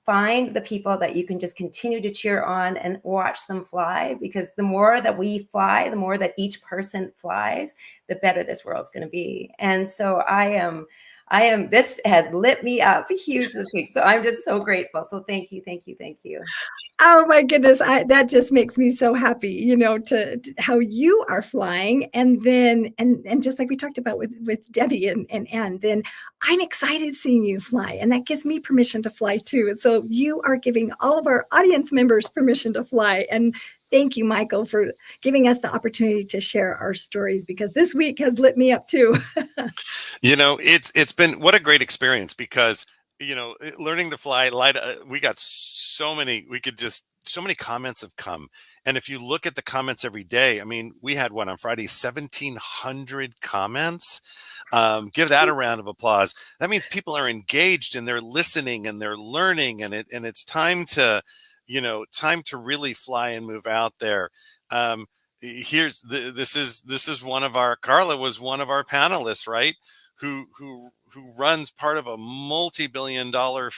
find the people that you can just continue to cheer on and watch them fly, because the more that we fly, the more that each person flies, the better this world's going to be. And so this has lit me up huge this week. So I'm just so grateful. So thank you, thank you, thank you. Oh my goodness. That just makes me so happy, to how you are flying. And then, and just like we talked about with Debbie and Ann, then I'm excited seeing you fly. And that gives me permission to fly too. And so you are giving all of our audience members permission to fly. And thank you, Michael, for giving us the opportunity to share our stories, because this week has lit me up too. It's been, what a great experience, because learning to fly, we got so many comments have come. And if you look at the comments every day, I mean, we had one on Friday, 1,700 comments. Give that a round of applause. That means people are engaged and they're listening and they're learning, and it's time to really fly and move out there. This is one of our, Carla was one of our panelists, right? Who runs part of a multi-billion-dollar,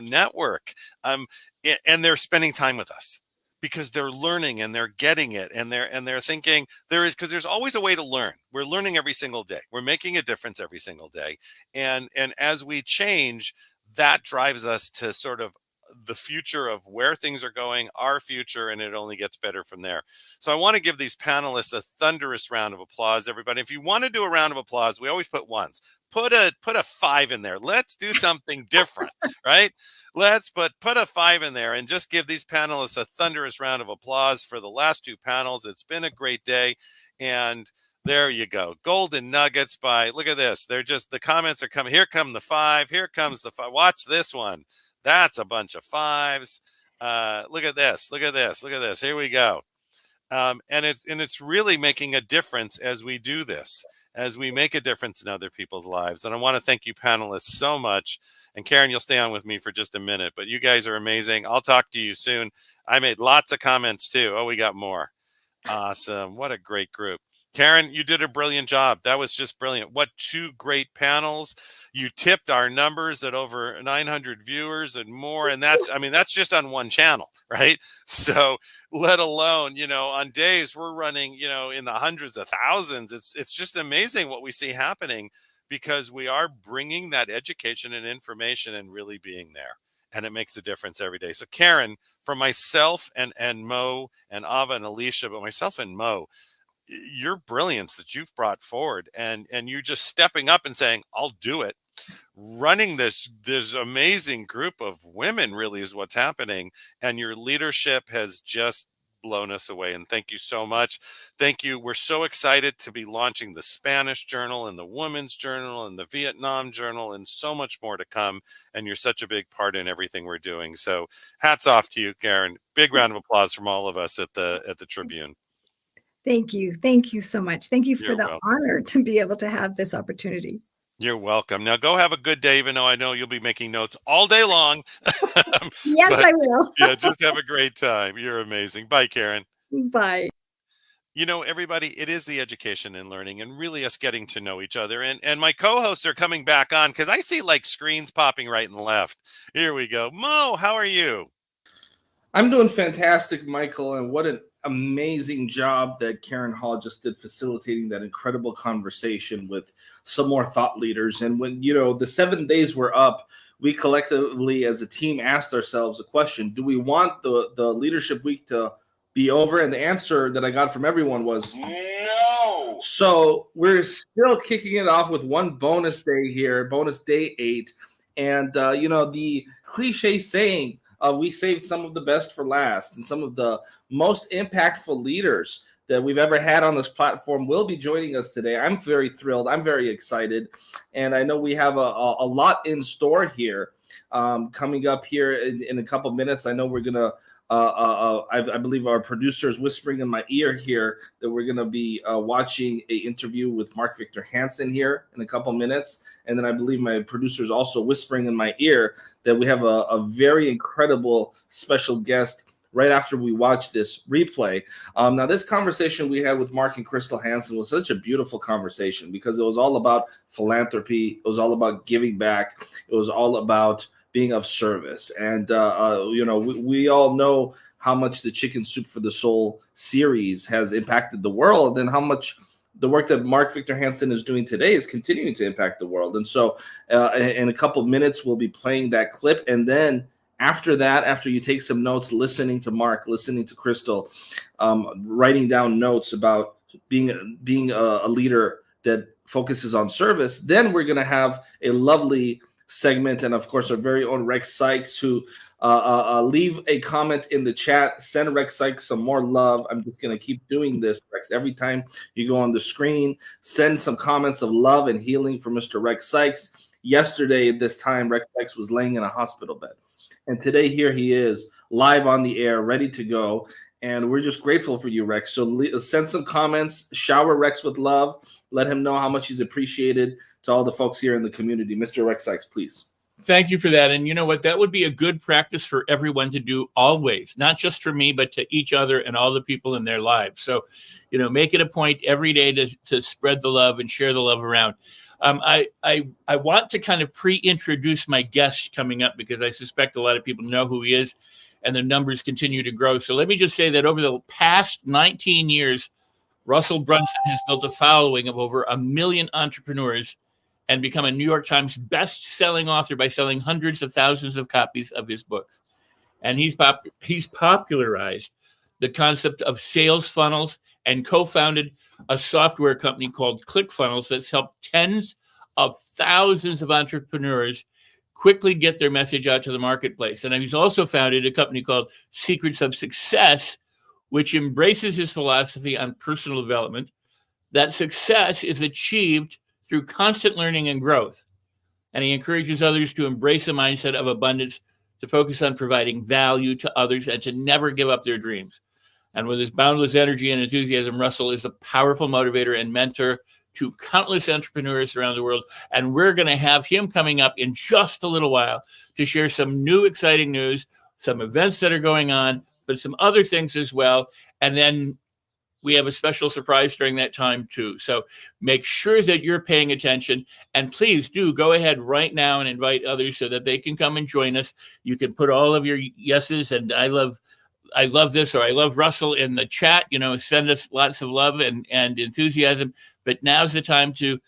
network. And they're spending time with us because they're learning and they're getting it, and they're thinking because there's always a way to learn. We're learning every single day. We're making a difference every single day. And as we change, that drives us to sort of the future of where things are going, our future, and it only gets better from there. So I want to give these panelists a thunderous round of applause, everybody. If you want to do a round of applause, we always put ones. Put a 5 in there. Let's do something different, right? Put a 5 in there and just give these panelists a thunderous round of applause for the last 2 panels. It's been a great day. And there you go. Golden nuggets look at this. The comments are coming. Here come the 5. Here comes the 5. Watch this one. That's a bunch of 5s. Look at this. Look at this. Look at this. Here we go. And it's really making a difference as we do this, as we make a difference in other people's lives. And I want to thank you panelists so much. And Karen, you'll stay on with me for just a minute, but you guys are amazing. I'll talk to you soon. I made lots of comments too. Oh, we got more. Awesome. What a great group. Karen, you did a brilliant job. That was just brilliant. What 2 great panels. You tipped our numbers at over 900 viewers and more. And that's just on one channel, right? So let alone, on days we're running, in the hundreds of thousands. It's just amazing what we see happening, because we are bringing that education and information and really being there. and it makes a difference every day. So Karen, for myself and Mo and Ava and Alicia, but myself and Mo, your brilliance that you've brought forward, and you just stepping up and saying, I'll do it, running this amazing group of women really is what's happening, and your leadership has just blown us away. And thank you so much. Thank you. We're so excited to be launching the Spanish Journal and the Women's Journal and the Vietnam Journal and so much more to come. And you're such a big part in everything we're doing. So hats off to you, Karen. Big round of applause from all of us at the Tribune. Thank you. Thank you so much. Thank you for You're the welcome. honor to be able to have this opportunity. You're welcome. Now go have a good day, even though I know you'll be making notes all day long. Yes, I will. Yeah, just have a great time. You're amazing. Bye, Karen. Bye. You know, everybody, it is the education and learning and really us getting to know each other. And my co-hosts are coming back on because I see like screens popping right and left. Here we go. Mo, how are you? I'm doing fantastic, Michael, and what an amazing job that Karen Hall just did facilitating that incredible conversation with some more thought leaders. And when, the 7 days were up, we collectively as a team asked ourselves a question: do we want the leadership week to be over? And the answer that I got from everyone was no. So we're still kicking it off with one bonus day here, bonus day 8. And, the cliche saying, we saved some of the best for last, and some of the most impactful leaders that we've ever had on this platform will be joining us today. I'm very thrilled. I'm very excited. And I know we have a lot in store here coming up here in a couple minutes. I know we're going to, I believe our producer is whispering in my ear here that we're going to be watching an interview with Mark Victor Hansen here in a couple minutes. And then I believe my producer is also whispering in my ear that we have a very incredible special guest right after we watch this replay. Now, this conversation we had with Mark and Crystal Hansen was such a beautiful conversation because it was all about philanthropy. It was all about giving back. It was all about being of service. And, we all know how much the Chicken Soup for the Soul series has impacted the world, and how much the work that Mark Victor Hansen is doing today is continuing to impact the world. And so in a couple minutes, we'll be playing that clip. And then after that, after you take some notes, listening to Mark, listening to Crystal, writing down notes about being a leader that focuses on service, then we're going to have a lovely segment, and of course our very own Rex Sykes, who leave a comment in the chat. Send Rex Sykes some more love. I'm just going to keep doing this, Rex. Every time you go on the screen, send some comments of love and healing for Mr. Rex Sykes. Yesterday at this time, Rex Sykes was laying in a hospital bed, and today here he is live on the air, ready to go. And we're just grateful for you, Rex. So send some comments, shower Rex with love, let him know how much he's appreciated to all the folks here in the community. Mr. Rex Sykes, please. Thank you for that. And you know what? That would be a good practice for everyone to do always, not just for me, but to each other and all the people in their lives. So, make it a point every day to spread the love and share the love around. I want to kind of pre-introduce my guest coming up because I suspect a lot of people know who he is, and the numbers continue to grow. So let me just say that over the past 19 years, Russell Brunson has built a following of over 1 million entrepreneurs and become a New York Times best-selling author by selling hundreds of thousands of copies of his books. And he's popularized the concept of sales funnels and co-founded a software company called ClickFunnels that's helped tens of thousands of entrepreneurs quickly get their message out to the marketplace. And he's also founded a company called Secrets of Success, which embraces his philosophy on personal development, that success is achieved through constant learning and growth. And he encourages others to embrace a mindset of abundance, to focus on providing value to others, and to never give up their dreams. And with his boundless energy and enthusiasm, Russell is a powerful motivator and mentor to countless entrepreneurs around the world. And we're going to have him coming up in just a little while to share some new exciting news, some events that are going on, but some other things as well. And then we have a special surprise during that time too. So make sure that you're paying attention, and please do go ahead right now and invite others so that they can come and join us. You can put all of your yeses and I love this, or I love Russell in the chat, send us lots of love and enthusiasm. But now's the time to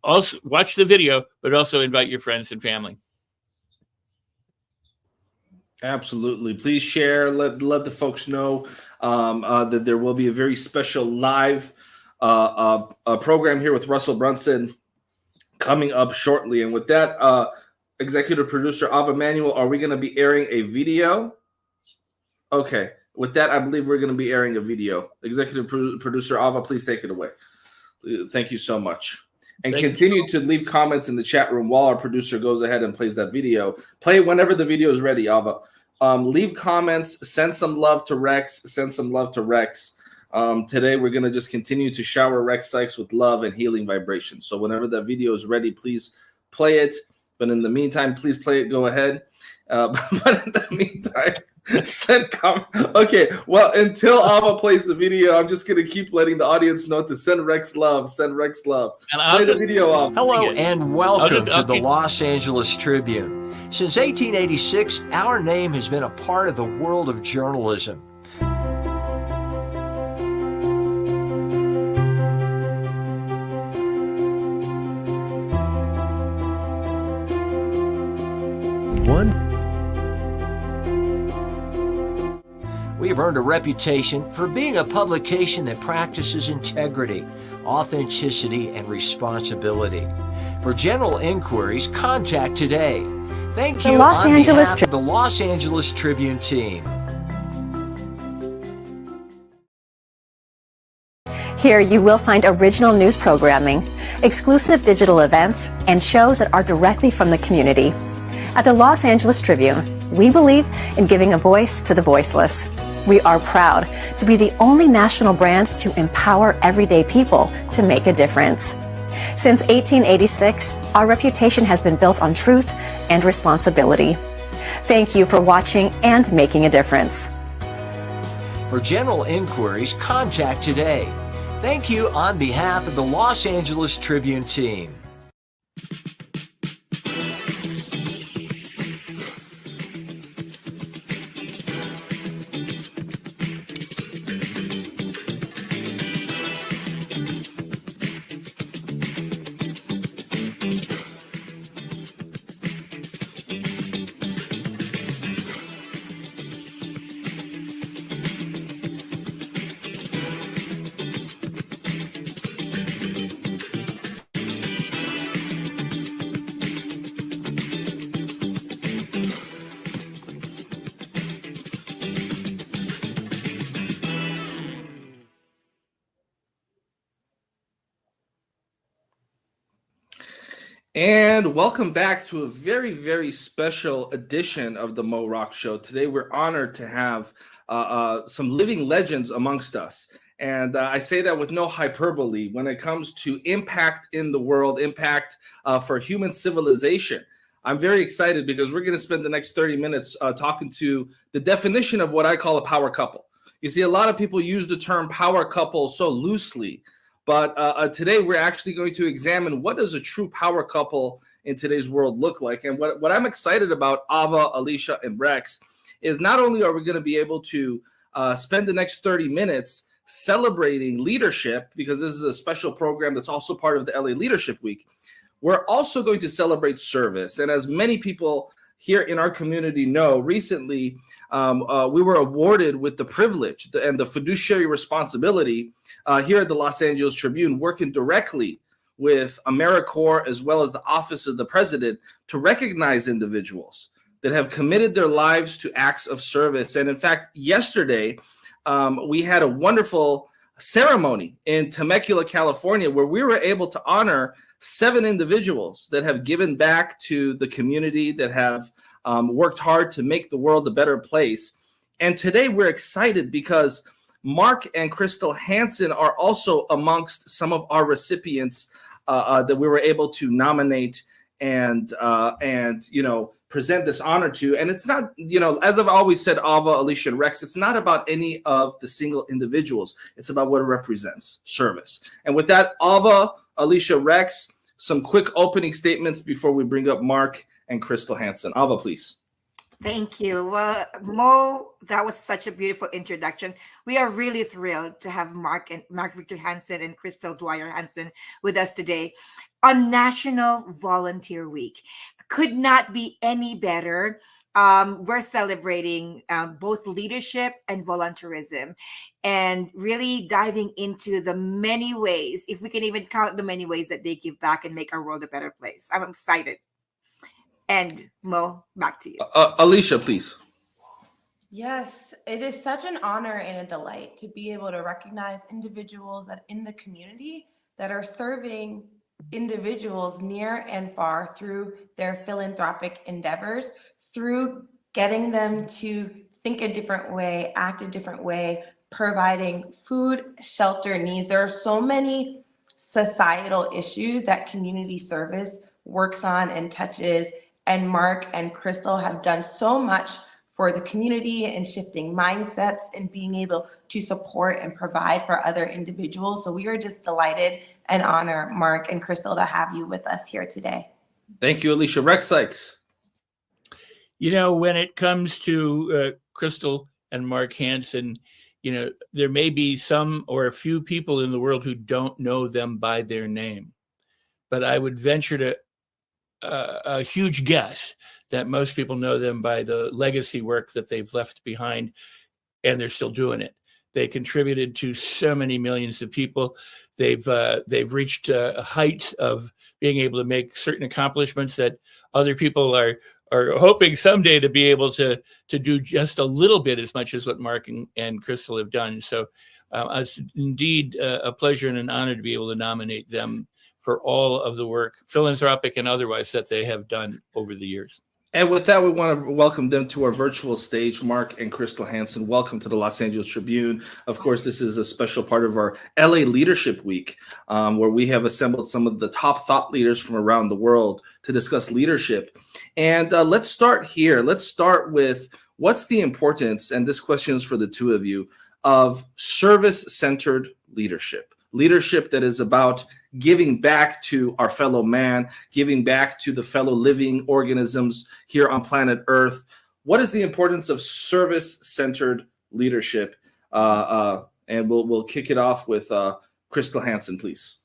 also watch the video, but also invite your friends and family. Absolutely. Please share. Let the folks know that there will be a very special live program here with Russell Brunson coming up shortly. And with that, executive producer Ava Manuel, are we going to be airing a video? Okay. With that, I believe we're going to be airing a video. Executive producer Ava, please take it away. Thank you so much. And continue to leave comments in the chat room while our producer goes ahead and plays that video. Play whenever the video is ready, Ava. Leave comments. Send some love to Rex. Send some love to Rex. Today, we're going to just continue to shower Rex Sykes with love and healing vibrations. So whenever that video is ready, please play it. But in the meantime, please play it. Go ahead. But in the meantime, send comments. Okay, well, until Ava plays the video, I'm just going to keep letting the audience know to send Rex love. Send Rex love. And play the video, Ava. Hello and welcome to the Los Angeles Tribune. Since 1886, our name has been a part of the world of journalism. We've earned a reputation for being a publication that practices integrity, authenticity, and responsibility. For general inquiries, contact today. Thank you on behalf of the Los Angeles Tribune team. Here you will find original news programming, exclusive digital events, and shows that are directly from the community. At the Los Angeles Tribune, we believe in giving a voice to the voiceless. We are proud to be the only national brand to empower everyday people to make a difference. Since 1886, our reputation has been built on truth and responsibility. Thank you for watching and making a difference. For general inquiries, contact today. Thank you on behalf of the Los Angeles Tribune team. And welcome back to a very, very special edition of the Mo Rock Show. Today, we're honored to have some living legends amongst us. And I say that with no hyperbole when it comes to impact in the world, impact for human civilization. I'm very excited because we're going to spend the next 30 minutes talking to the definition of what I call a power couple. You see, a lot of people use the term power couple so loosely. But today we're actually going to examine what does a true power couple in today's world look like. And what I'm excited about, Ava, Alicia, and Rex, is not only are we going to be able to spend the next 30 minutes celebrating leadership, because this is a special program that's also part of the LA Leadership Week, we're also going to celebrate service. And as many people here in our community know, recently we were awarded with the privilege and the fiduciary responsibility here at the Los Angeles Tribune, working directly with AmeriCorps as well as the Office of the President to recognize individuals that have committed their lives to acts of service. And in fact, yesterday, we had a wonderful ceremony in Temecula, California, where we were able to honor 7 individuals that have given back to the community, that have worked hard to make the world a better place. And today we're excited because Mark and Crystal Hansen are also amongst some of our recipients that we were able to nominate and present this honor to. And it's not, as I've always said, Ava, Alicia, and Rex, it's not about any of the single individuals. It's about what it represents, service. And with that, Ava, Alicia, Rex, some quick opening statements before we bring up Mark and Crystal Hansen. Ava, please. Thank you. Well, Mo, that was such a beautiful introduction. We are really thrilled to have Mark Victor Hansen and Crystal Dwyer Hansen with us today on National Volunteer Week. Could not be any better we're celebrating both leadership and volunteerism, and really diving into the many ways, if we can even count the many ways that they give back and make our world a better place. I'm excited. And Mo, back to you. Alicia, please. Yes, it is such an honor and a delight to be able to recognize individuals that in the community that are serving individuals near and far through their philanthropic endeavors, through getting them to think a different way, act a different way, providing food, shelter needs. There are so many societal issues that community service works on and touches, and Mark and Crystal have done so much for the community and shifting mindsets and being able to support and provide for other individuals. So we are just delighted and honor, Mark and Crystal, to have you with us here today. Thank you, Alicia. Rex Sykes. You know, when it comes to Crystal and Mark Hansen, you know, there may be some or a few people in the world who don't know them by their name, but I would venture to a huge guess that most people know them by the legacy work that they've left behind, and they're still doing it. They contributed to so many millions of people. They've reached heights of being able to make certain accomplishments that other people are hoping someday to be able to do just a little bit as much as what Mark and Crystal have done. So it's indeed a pleasure and an honor to be able to nominate them for all of the work, philanthropic and otherwise, that they have done over the years. And with that, we want to welcome them to our virtual stage. Mark and Crystal Hansen, welcome to the Los Angeles Tribune. Of course, this is a special part of our LA Leadership Week, where we have assembled some of the top thought leaders from around the world to discuss leadership. And let's start here. Let's start with what's the importance, and this question is for the two of you, of service-centered leadership. Leadership that is about giving back to our fellow man, giving back to the fellow living organisms here on planet Earth. What is the importance of service-centered leadership? And we'll kick it off with Crystal Hansen, please.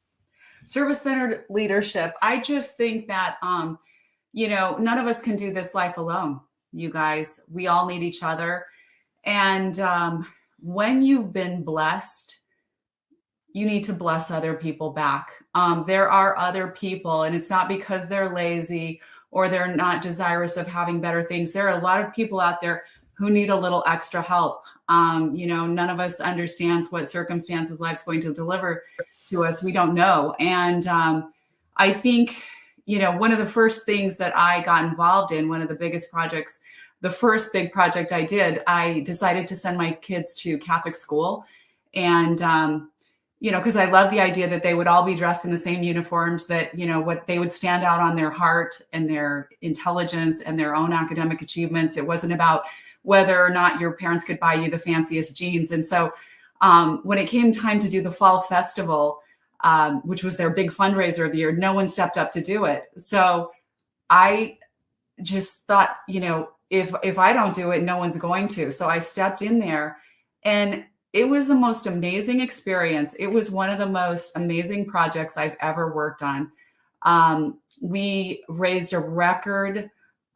Service-centered leadership. I just think that, you know, none of us can do this life alone, you guys. We all need each other. And when you've been blessed, you need to bless other people back. There are other people, and it's not because they're lazy or they're not desirous of having better things. There are a lot of people out there who need a little extra help. You know, none of us understands what circumstances life's going to deliver to us. We don't know. And I think, you know, one of the first things that I got involved in, one of the biggest projects, the first big project I did, I decided to send my kids to Catholic school. And you know, because I love the idea that they would all be dressed in the same uniforms, that, you know, what they would stand out on their heart and their intelligence and their own academic achievements. It wasn't about whether or not your parents could buy you the fanciest jeans. And so when it came time to do the fall festival, which was their big fundraiser of the year, no one stepped up to do it. So I just thought, you know, if I don't do it, no one's going to. So I stepped in there, and it was the most amazing experience. It was one of the most amazing projects I've ever worked on. We raised a record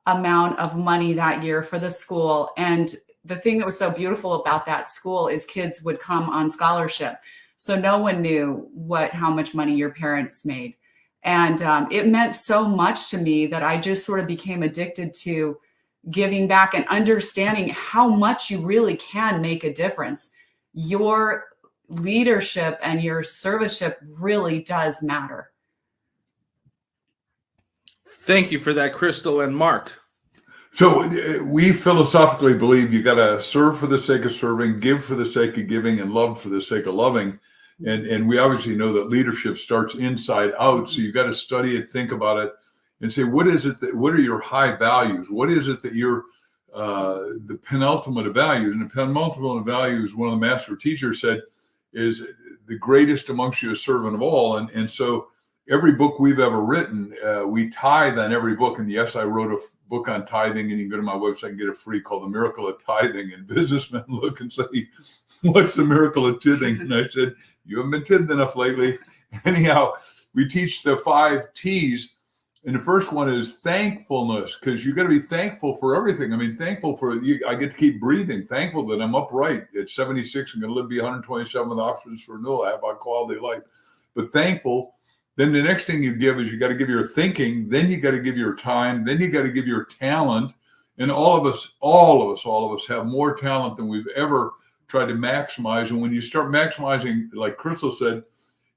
amount of money that year for the school. And the thing that was so beautiful about that school is kids would come on scholarship. So no one knew how much money your parents made. And it meant so much to me that I just sort of became addicted to giving back and understanding how much you really can make a difference. Your leadership and your serviceship really does matter. Thank you for that, Crystal. And Mark. So we philosophically believe you got to serve for the sake of serving, give for the sake of giving, and love for the sake of loving. And we obviously know that leadership starts inside out. So you got to study it, think about it, and say, what are your high values? What is it that you're the penultimate of values? And the penultimate of values, one of the master teachers said, is the greatest amongst you is servant of all. And so every book we've ever written, we tithe on every book. And yes, I wrote a book on tithing, and you can go to my website and get it free, called The Miracle of Tithing. And businessmen look and say, what's the miracle of tithing? And I said, you haven't been tithed enough lately. Anyhow, we teach the 5 T's And the first one is thankfulness, because you got to be thankful for everything. I mean, thankful for you. I get to keep breathing. Thankful that I'm upright at 76 and going to live to be 127 with options for renewal. I have my quality of life. But thankful. Then the next thing you give is you got to give your thinking. Then you got to give your time. Then you got to give your talent. And all of us have more talent than we've ever tried to maximize. And when you start maximizing, like Crystal said,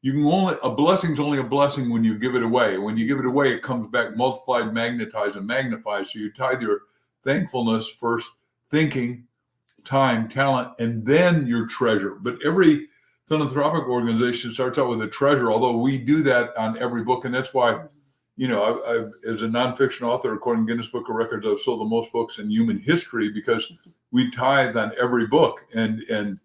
a blessing's only a blessing when you give it away. When you give it away, it comes back multiplied, magnetized, and magnified. So you tied your thankfulness first, thinking, time, talent, and then your treasure. But every philanthropic organization starts out with a treasure, although we do that on every book. And that's why, I've as a nonfiction author, according to Guinness Book of Records, I've sold the most books in human history because we tithe on every book. And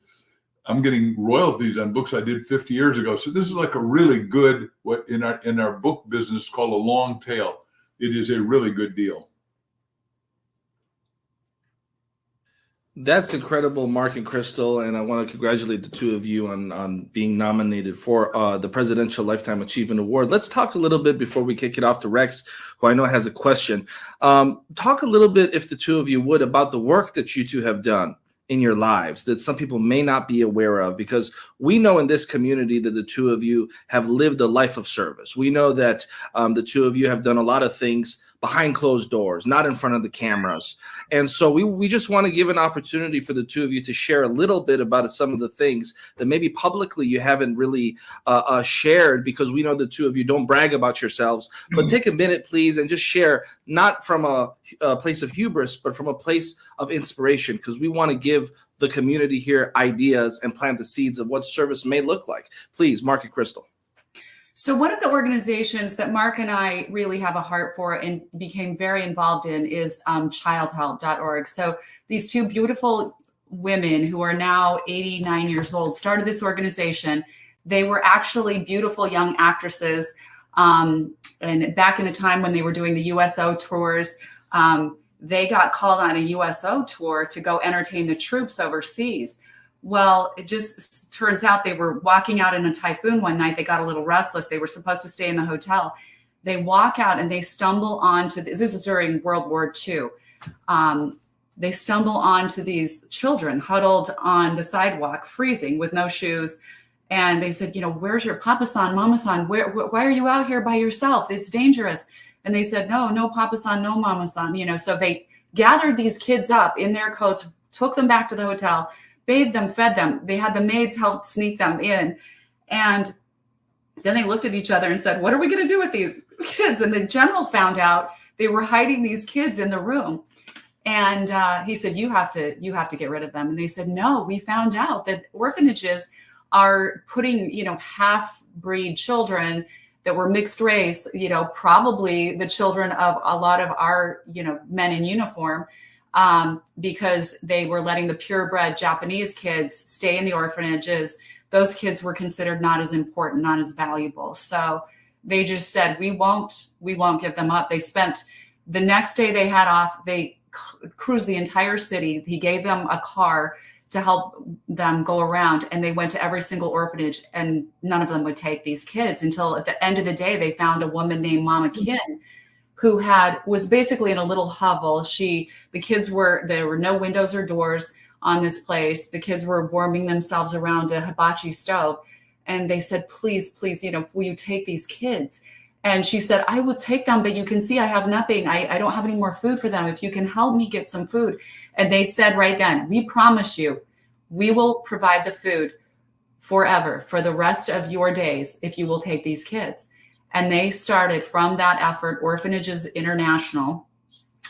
I'm getting royalties on books I did 50 years ago. So this is like a really good, what in our book business called a long tail. It is a really good deal. That's incredible, Mark and Crystal, and I want to congratulate the two of you on being nominated for the Presidential Lifetime Achievement Award. Let's talk a little bit before we kick it off to Rex, who I know has a question. Talk a little bit, if the two of you would, about the work that you two have done in your lives that some people may not be aware of, because we know in this community that the two of you have lived a life of service. We know that the two of you have done a lot of things behind closed doors, not in front of the cameras. And so we just want to give an opportunity for the two of you to share a little bit about some of the things that maybe publicly you haven't really shared, because we know the two of you don't brag about yourselves. But take a minute, please, and just share, not from a place of hubris, but from a place of inspiration, because we want to give the community here ideas and plant the seeds of what service may look like. Please, Mark and Crystal. So one of the organizations that Mark and I really have a heart for and became very involved in is childhelp.org. So these two beautiful women who are now 89 years old started this organization. They were actually beautiful young actresses. And back in the time when they were doing the USO tours, they got called on a USO tour to go entertain the troops overseas. Well, it just turns out they were walking out in a typhoon one night. They got a little restless. They were supposed to stay in the hotel. They walk out and they stumble onto, this is during World War II. They stumble onto these children huddled on the sidewalk, freezing with no shoes. And they said, where's your papa-san, mama-san? Why are you out here by yourself? It's dangerous. And they said, no papa-san, no mama-san. So they gathered these kids up in their coats, took them back to the hotel, bathed them, fed them. They had the maids help sneak them in. And then they looked at each other and said, what are we going to do with these kids? And the general found out they were hiding these kids in the room. And he said, you have to get rid of them. And they said, no, we found out that orphanages are putting, half-breed children that were mixed race, probably the children of a lot of our, men in uniform, because they were letting the purebred Japanese kids stay in the orphanages. Those kids were considered not as important, not as valuable. So they just said, we won't give them up. They spent the next day they had off, they cruised the entire city. He gave them a car to help them go around, and they went to every single orphanage, and none of them would take these kids until at the end of the day, they found a woman named Mama Kin, who was basically in a little hovel. There were no windows or doors on this place. The kids were warming themselves around a hibachi stove. And they said, please, will you take these kids? And she said, I will take them, but you can see I have nothing. I don't have any more food for them. If you can help me get some food. And they said right then, we promise you, we will provide the food forever for the rest of your days if you will take these kids. And they started from that effort, Orphanages International.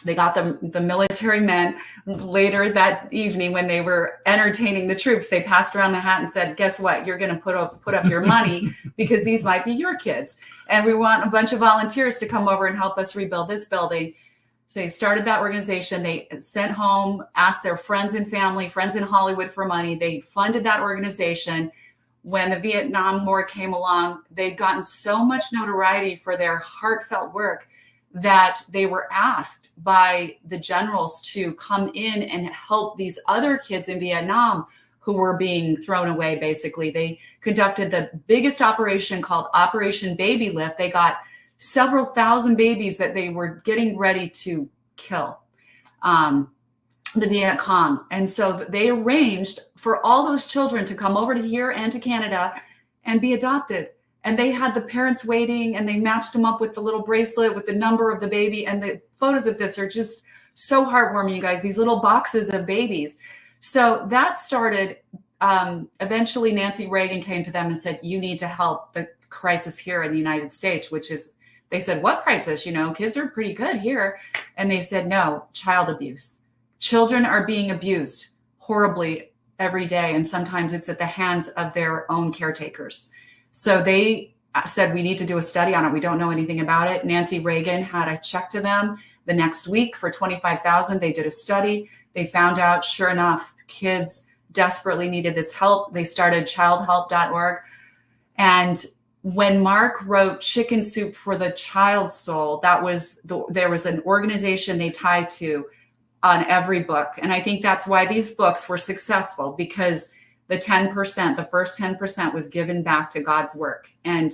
They got the military men later that evening when they were entertaining the troops. They passed around the hat and said, guess what? You're going to put up your money because these might be your kids. And we want a bunch of volunteers to come over and help us rebuild this building. So they started that organization. They sent home, asked their friends and family, friends in Hollywood for money. They funded that organization. When the Vietnam War came along, they'd gotten so much notoriety for their heartfelt work that they were asked by the generals to come in and help these other kids in Vietnam who were being thrown away, basically. They conducted the biggest operation called Operation Baby Lift. They got several thousand babies that they were getting ready to kill, the Viet Cong. And so they arranged for all those children to come over to here and to Canada and be adopted. And they had the parents waiting, and they matched them up with the little bracelet with the number of the baby. And the photos of this are just so heartwarming, you guys, these little boxes of babies. So that started, eventually Nancy Reagan came to them and said, you need to help the crisis here in the United States, which is, they said, what crisis? You know, kids are pretty good here. And they said, no, child abuse. Children are being abused horribly every day. And sometimes it's at the hands of their own caretakers. So they said, we need to do a study on it. We don't know anything about it. Nancy Reagan had a check to them the next week for $25,000. They did a study. They found out, sure enough, kids desperately needed this help. They started childhelp.org. And when Mark wrote Chicken Soup for the Child Soul, there was an organization they tied to on every book. And I think that's why these books were successful, because the 10%, the first 10% was given back to God's work. And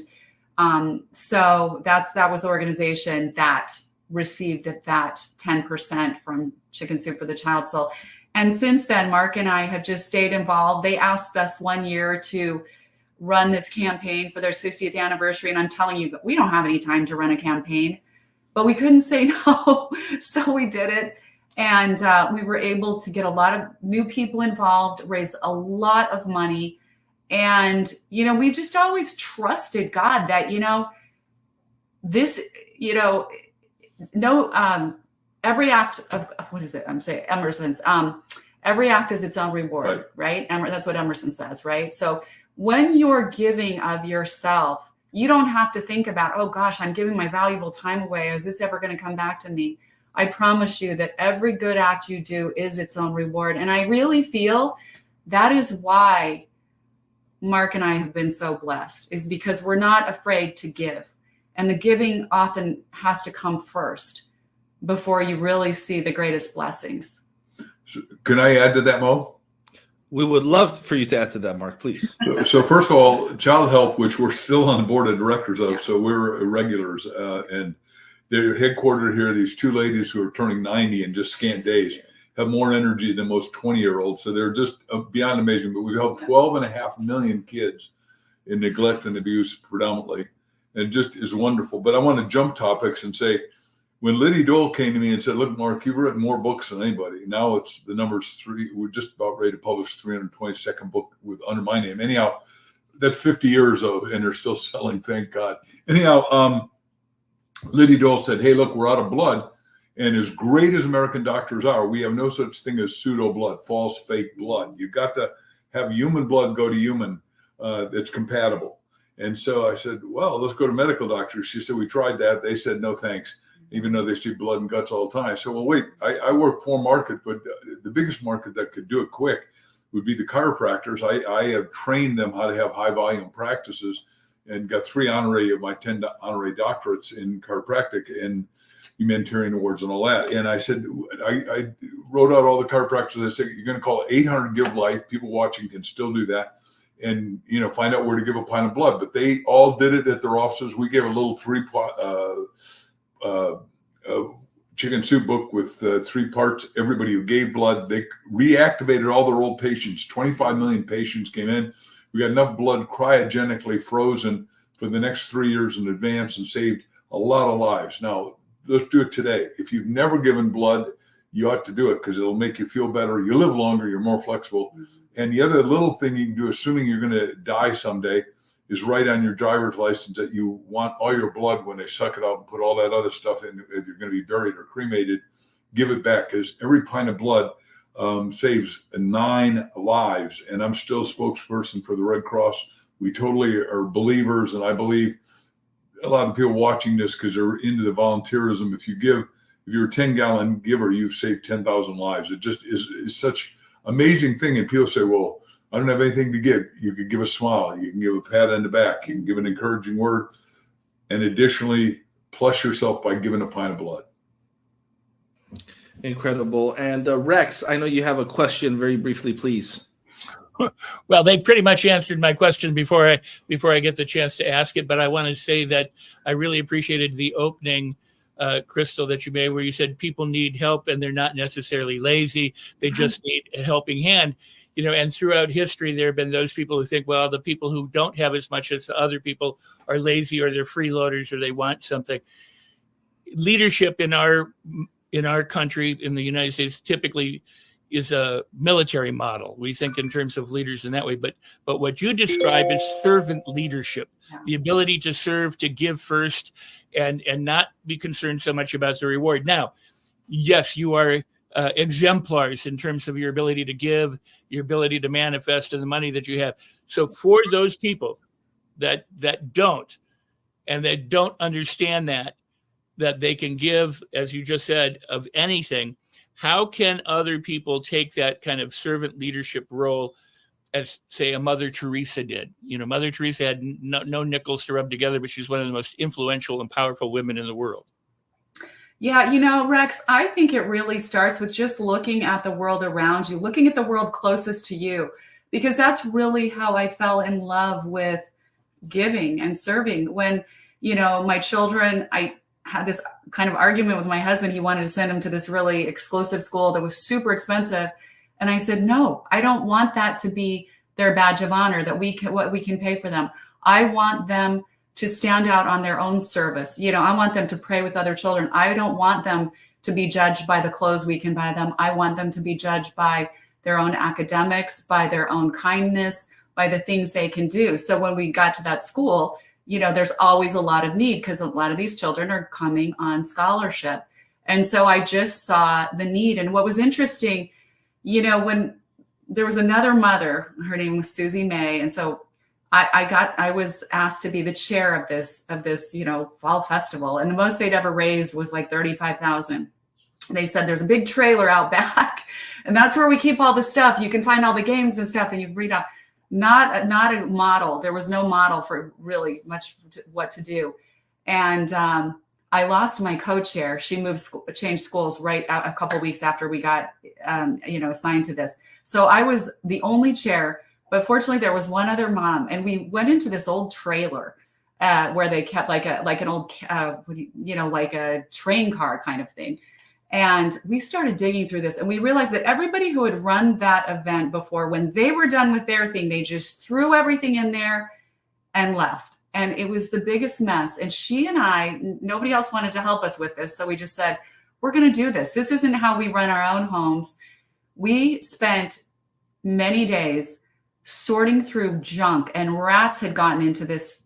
so that was the organization that received that 10% from Chicken Soup for the Child Soul. And since then, Mark and I have just stayed involved. They asked us one year to run this campaign for their 60th anniversary. And I'm telling you, we don't have any time to run a campaign, but we couldn't say no. So we did it. And we were able to get a lot of new people involved, raise a lot of money. And, you know, we've just always trusted God that, you know, this, you know, every act of, what is it? I'm saying Emerson's, every act is its own reward, right? That's what Emerson says, right? So when you're giving of yourself, you don't have to think about, oh gosh, I'm giving my valuable time away. Is this ever going to come back to me? I promise you that every good act you do is its own reward. And I really feel that is why Mark and I have been so blessed, is because we're not afraid to give. And the giving often has to come first before you really see the greatest blessings. So, can I add to that, Mo? We would love for you to add to that, Mark, please. So first of all, Child Help, which we're still on the board of directors of, so we're regulars, and they're headquartered here. These two ladies who are turning 90 in just scant days have more energy than most 20-year-olds. So they're just beyond amazing. But we've helped 12.5 million kids in neglect and abuse predominantly. And it just is wonderful. But I want to jump topics and say, when Liddy Dole came to me and said, look, Mark, you've written more books than anybody. Now it's the number's 3. We're just about ready to publish 322nd book under my name. Anyhow, that's 50 years of, and they're still selling, thank God. Anyhow, Liddy Dole said, hey, look, we're out of blood. And as great as American doctors are, we have no such thing as pseudo blood, false, fake blood. You've got to have human blood go to human that's compatible. And so I said, well, let's go to medical doctors. She said, we tried that. They said, no, thanks, even though they see blood and guts all the time. So, well, wait, I work for a market, but the biggest market that could do it quick would be the chiropractors. I have trained them how to have high volume practices and got 3 honorary of my 10 honorary doctorates in chiropractic and humanitarian awards and all that. And I said, I wrote out all the chiropractors. I said, you're going to call 800 Give Life. People watching can still do that. And, you know, find out where to give a pint of blood. But they all did it at their offices. We gave a little chicken soup book with 3 parts. Everybody who gave blood, they reactivated all their old patients. 25 million patients came in. We got enough blood cryogenically frozen for the next 3 years in advance and saved a lot of lives. Now, let's do it today. If you've never given blood, you ought to do it because it'll make you feel better. You live longer, you're more flexible. And the other little thing you can do, assuming you're going to die someday, is write on your driver's license that you want all your blood when they suck it out and put all that other stuff in. If you're going to be buried or cremated, give it back, because every pint of blood saves 9 lives. And I'm still spokesperson for the Red Cross. We totally are believers. And I believe a lot of people watching this, because they're into the volunteerism, if you're a 10-gallon giver, you've saved 10,000 lives. It just is such amazing thing. And people say, well, I don't have anything to give. You can give a smile. You can give a pat on the back. You can give an encouraging word. And additionally, plus yourself by giving a pint of blood. Incredible. And Rex, I know you have a question very briefly, please. Well, they pretty much answered my question before I get the chance to ask it. But I want to say that I really appreciated the opening, Crystal, that you made, where you said people need help and they're not necessarily lazy. They just need a helping hand. You know, and throughout history, there have been those people who think, well, the people who don't have as much as the other people are lazy, or they're freeloaders, or they want something. Leadership in our country, in the United States, typically is a military model. We think in terms of leaders in that way, but what you describe is servant leadership, the ability to serve, to give first, and not be concerned so much about the reward. Now, yes, you are exemplars in terms of your ability to give, your ability to manifest, and the money that you have. So for those people that don't, and that don't understand that they can give, as you just said, of anything, how can other people take that kind of servant leadership role as, say, a Mother Teresa did? You know, Mother Teresa had no nickels to rub together, but she's one of the most influential and powerful women in the world. Yeah, you know, Rex, I think it really starts with just looking at the world around you, looking at the world closest to you, because that's really how I fell in love with giving and serving. When, you know, my children, I had this kind of argument with my husband. He wanted to send them to this really exclusive school that was super expensive. And I said, no, I don't want that to be their badge of honor, that what we can pay for them. I want them to stand out on their own service. You know, I want them to pray with other children. I don't want them to be judged by the clothes we can buy them. I want them to be judged by their own academics, by their own kindness, by the things they can do. So when we got to that school, you know, there's always a lot of need because a lot of these children are coming on scholarship. And so I just saw the need. And what was interesting, you know, when there was another mother, her name was Susie May. And so I was asked to be the chair of this, you know, fall festival. And the most they'd ever raised was like $35,000. They said, there's a big trailer out back, and that's where we keep all the stuff. You can find all the games and stuff, and you read up. Not a model. There was no model for really much what to do. And I lost my co-chair. She changed schools right a couple of weeks after we got, you know, assigned to this. So I was the only chair, but fortunately there was one other mom, and we went into this old trailer where they kept like an old, you know, like a train car kind of thing. And we started digging through this, and we realized that everybody who had run that event before, when they were done with their thing, they just threw everything in there and left. And it was the biggest mess. And she and I, nobody else wanted to help us with this. So we just said, we're going to do this. This isn't how we run our own homes. We spent many days sorting through junk, and rats had gotten into this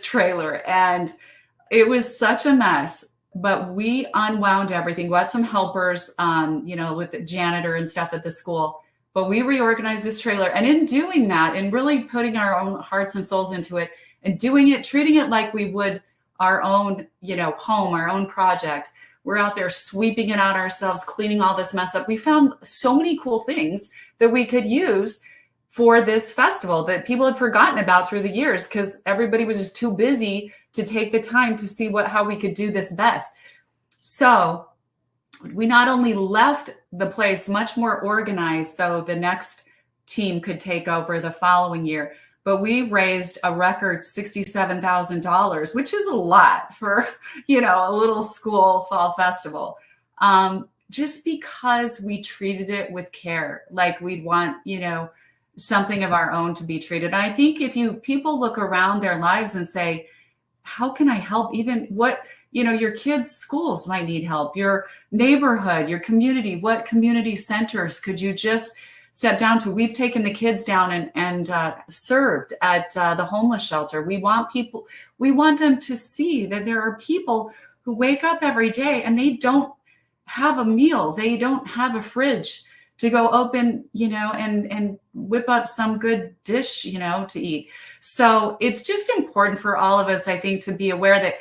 trailer, and it was such a mess. But we unwound everything. We had some helpers, you know, with the janitor and stuff at the school. But we reorganized this trailer. And in doing that, and really putting our own hearts and souls into it, and doing it, treating it like we would our own, you know, home, our own project. We're out there sweeping it out ourselves, cleaning all this mess up. We found so many cool things that we could use for this festival that people had forgotten about through the years, because everybody was just too busy to take the time to see how we could do this best. So we not only left the place much more organized so the next team could take over the following year, but we raised a record $67,000, which is a lot for, you know, a little school fall festival. Just because we treated it with care, like we'd want, you know, something of our own to be treated. I think if people look around their lives and say, how can I help? Even what, you know, your kids' schools might need help, your neighborhood, your community, what community centers could you just step down to? We've taken the kids down and served at the homeless shelter. We want them to see that there are people who wake up every day and they don't have a meal. They don't have a fridge to go open, you know, and whip up some good dish, you know, to eat. So it's just important for all of us, I think, to be aware that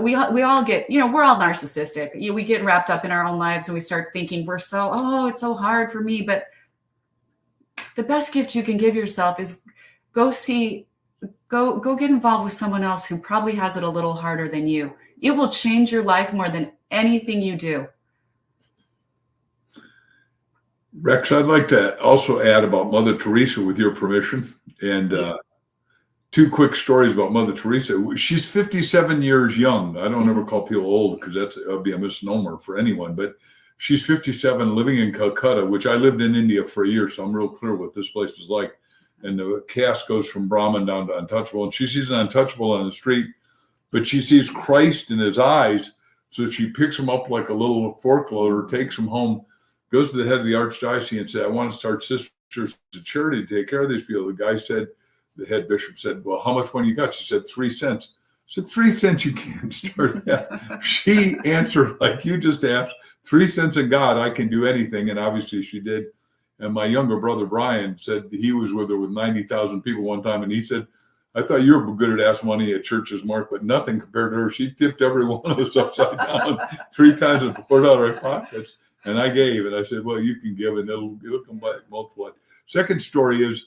we all get, you know, we're all narcissistic. We get wrapped up in our own lives and we start thinking it's so hard for me. But the best gift you can give yourself is go get involved with someone else who probably has it a little harder than you. It will change your life more than anything you do. Rex, I'd like to also add about Mother Teresa, with your permission, and two quick stories about Mother Teresa. She's 57 years young. I don't ever call people old because that'd be a misnomer for anyone, but she's 57, living in Calcutta, which I lived in India for a year, so I'm real clear what this place is like. And the caste goes from Brahmin down to untouchable, and she sees an untouchable on the street, but she sees Christ in his eyes, so she picks him up like a little fork loader, takes him home, goes to the head of the archdiocese and said, I want to start Sisters of Charity to take care of these people. The guy said, the head bishop said, well, how much money you got? She said, 3 cents. I said, 3 cents, you can't start that. She answered like you just asked, 3 cents in God, I can do anything. And obviously she did. And my younger brother, Brian, said he was with her with 90,000 people one time. And he said, I thought you were good at ask money at churches, Mark, but nothing compared to her. She tipped every one of us upside down 3 times and poured out our pockets. And I gave, and I said, well, you can give, and it'll come back multiplied. Second story is,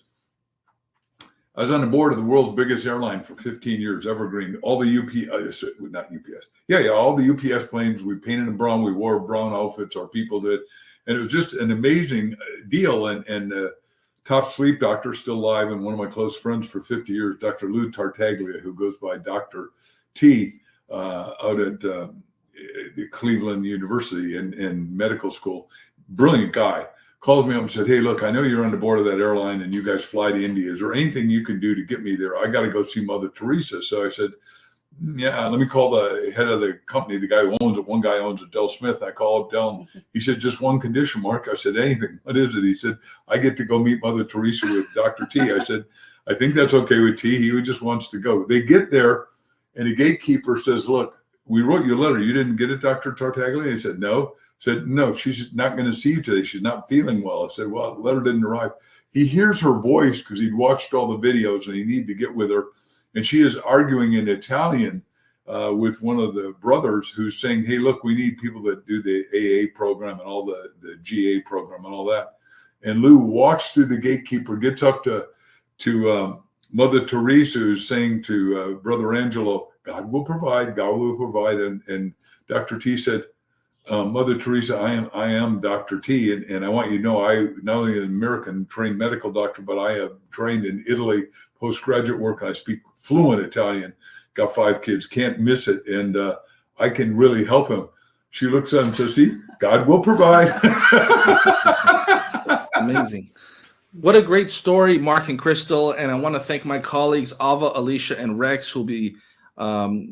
I was on the board of the world's biggest airline for 15 years, Evergreen. All the all the UPS planes, we painted them brown. We wore brown outfits, our people did. And it was just an amazing deal. And top sleep doctor, still alive, and one of my close friends for 50 years, Dr. Lou Tartaglia, who goes by Dr. T, out at Cleveland University in medical school. Brilliant guy. Called me up and said, hey, look, I know you're on the board of that airline and you guys fly to India. Is there anything you can do to get me there? I got to go see Mother Teresa. So I said, yeah, let me call the head of the company, the guy who owns it. One guy owns it, Del Smith. I called up Del. He said, just one condition, Mark. I said, anything. What is it? He said, I get to go meet Mother Teresa with Dr. T. I said, I think that's okay with T. He just wants to go. They get there and the gatekeeper says, look, we wrote you a letter. You didn't get it, Dr. Tartaglia? He said, no. Said, no, she's not going to see you today. She's not feeling well. I said, well, the letter didn't arrive. He hears her voice because he'd watched all the videos and he needed to get with her. And she is arguing in Italian with one of the brothers who's saying, hey, look, we need people that do the AA program and all the GA program and all that. And Lou walks through the gatekeeper, gets up to Mother Teresa, who's saying to Brother Angelo, God will provide, God will provide. And Dr. T said, Mother Teresa, I am Dr. T, and I want you to know I not only an American trained medical doctor, but I have trained in Italy, postgraduate work. I speak fluent Italian, got 5 kids, can't miss it, and I can really help him. She looks at him and says, see, God will provide. Amazing. What a great story, Mark and Crystal, and I want to thank my colleagues, Ava, Alicia, and Rex, who'll be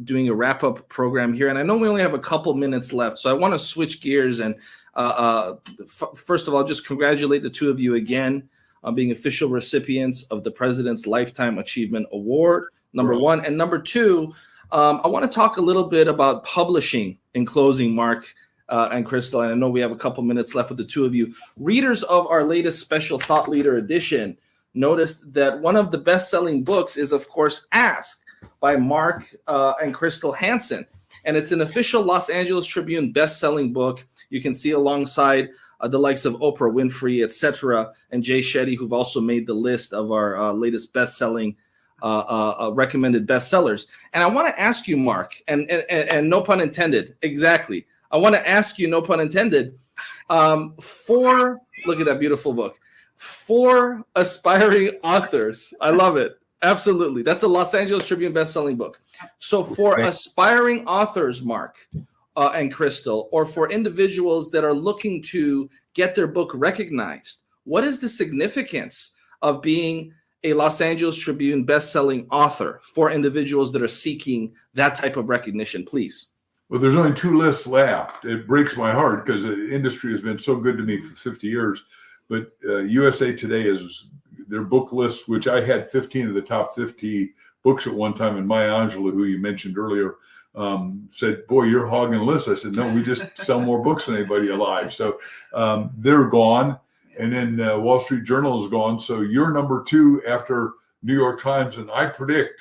doing a wrap-up program here. And I know we only have a couple minutes left, so I want to switch gears. And first of all, just congratulate the two of you again on being official recipients of the President's Lifetime Achievement Award, number one. And number two, I want to talk a little bit about publishing in closing, Mark and Crystal. And I know we have a couple minutes left with the two of you. Readers of our latest Special Thought Leader edition noticed that one of the best-selling books is, of course, Ask, by Mark and Crystal Hansen. And it's an official Los Angeles Tribune best-selling book. You can see alongside the likes of Oprah Winfrey, etc., and Jay Shetty, who've also made the list of our latest best-selling recommended bestsellers. And I want to ask you, Mark, and no pun intended, exactly. I want to ask you, no pun intended, look at that beautiful book, for aspiring authors. I love it. Absolutely. That's a Los Angeles Tribune best-selling book. So for aspiring authors, Mark and Crystal, or for individuals that are looking to get their book recognized, what is the significance of being a Los Angeles Tribune best-selling author for individuals that are seeking that type of recognition, please? Well, there's only 2 lists left. It breaks my heart because the industry has been so good to me for 50 years. But USA Today is their book list, which I had 15 of the top 50 books at one time. And Maya Angelou, who you mentioned earlier, said, boy, you're hogging the list. I said, no, we just sell more books than anybody alive. So they're gone. And then Wall Street Journal is gone. So you're number 2 after New York Times. And I predict,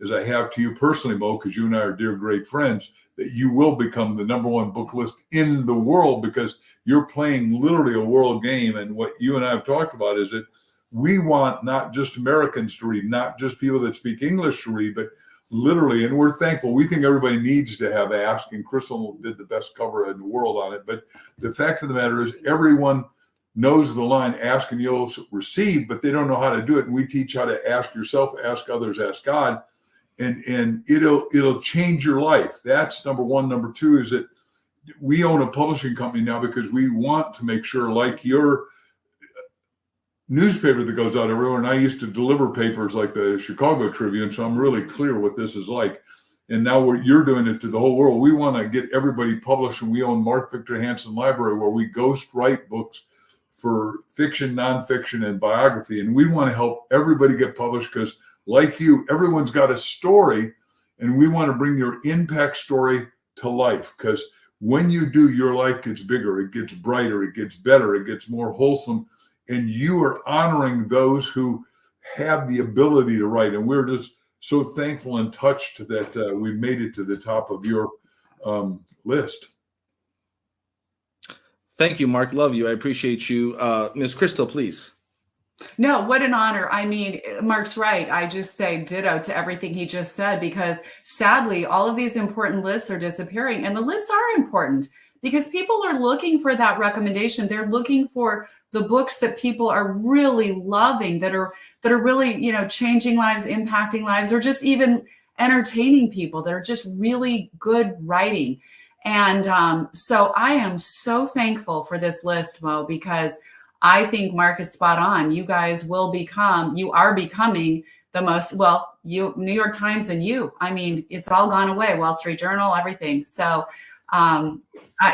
as I have to you personally, Mo, because you and I are dear, great friends, that you will become the number 1 book list in the world because you're playing literally a world game. And what you and I have talked about is that we want not just Americans to read, not just people that speak English to read, but literally, and we're thankful. We think everybody needs to have Ask, and Crystal did the best cover in the world on it. But the fact of the matter is everyone knows the line, ask and you'll receive, but they don't know how to do it. And we teach how to ask yourself, ask others, ask God, and it'll change your life. That's number one. Number two is that we own a publishing company now because we want to make sure, like your newspaper that goes out everywhere, and I used to deliver papers like the Chicago Tribune, so I'm really clear what this is like. And now you're doing it to the whole world. We want to get everybody published, and we own Mark Victor Hansen Library, where we ghost write books for fiction, nonfiction, and biography. And we want to help everybody get published because, like you, everyone's got a story, and we want to bring your impact story to life. Because when you do, your life gets bigger, it gets brighter, it gets better, it gets more wholesome, and you are honoring those who have the ability to write. And we're just so thankful and touched that we made it to the top of your list. Thank you, Mark. Love you. I appreciate you. Ms. Crystal, please. No, what an honor. I mean, Mark's right. I just say ditto to everything he just said, because sadly, all of these important lists are disappearing. And the lists are important because people are looking for that recommendation. They're looking for the books that people are really loving, that are really, you know, changing lives, impacting lives, or just even entertaining people. That are just really good writing. And so I am so thankful for this list, Mo, because I think Mark is spot on. You guys you are becoming the most, New York Times and you. I mean, it's all gone away, Wall Street Journal, everything. So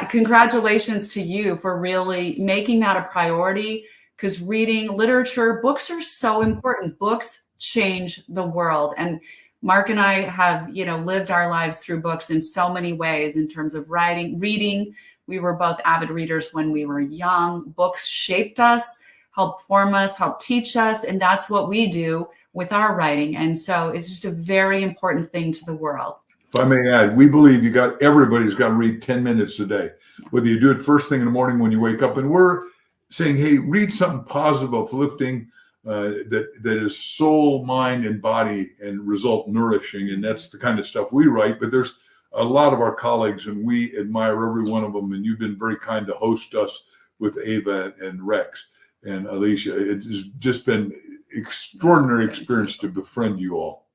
congratulations to you for really making that a priority, because reading literature, books are so important. Books change the world. And Mark and I have, you know, lived our lives through books in so many ways in terms of reading. We were both avid readers when we were young. Books shaped us, helped form us, helped teach us. And that's what we do with our writing. And so it's just a very important thing to the world. If I may add, we believe everybody's got to read 10 minutes a day, whether you do it first thing in the morning when you wake up. And we're saying, hey, read something positive, uplifting, that is soul, mind, and body, and result nourishing. And that's the kind of stuff we write. But there's a lot of our colleagues, and we admire every one of them. And you've been very kind to host us with Ava and Rex and Alicia. It's just been extraordinary experience to befriend you all.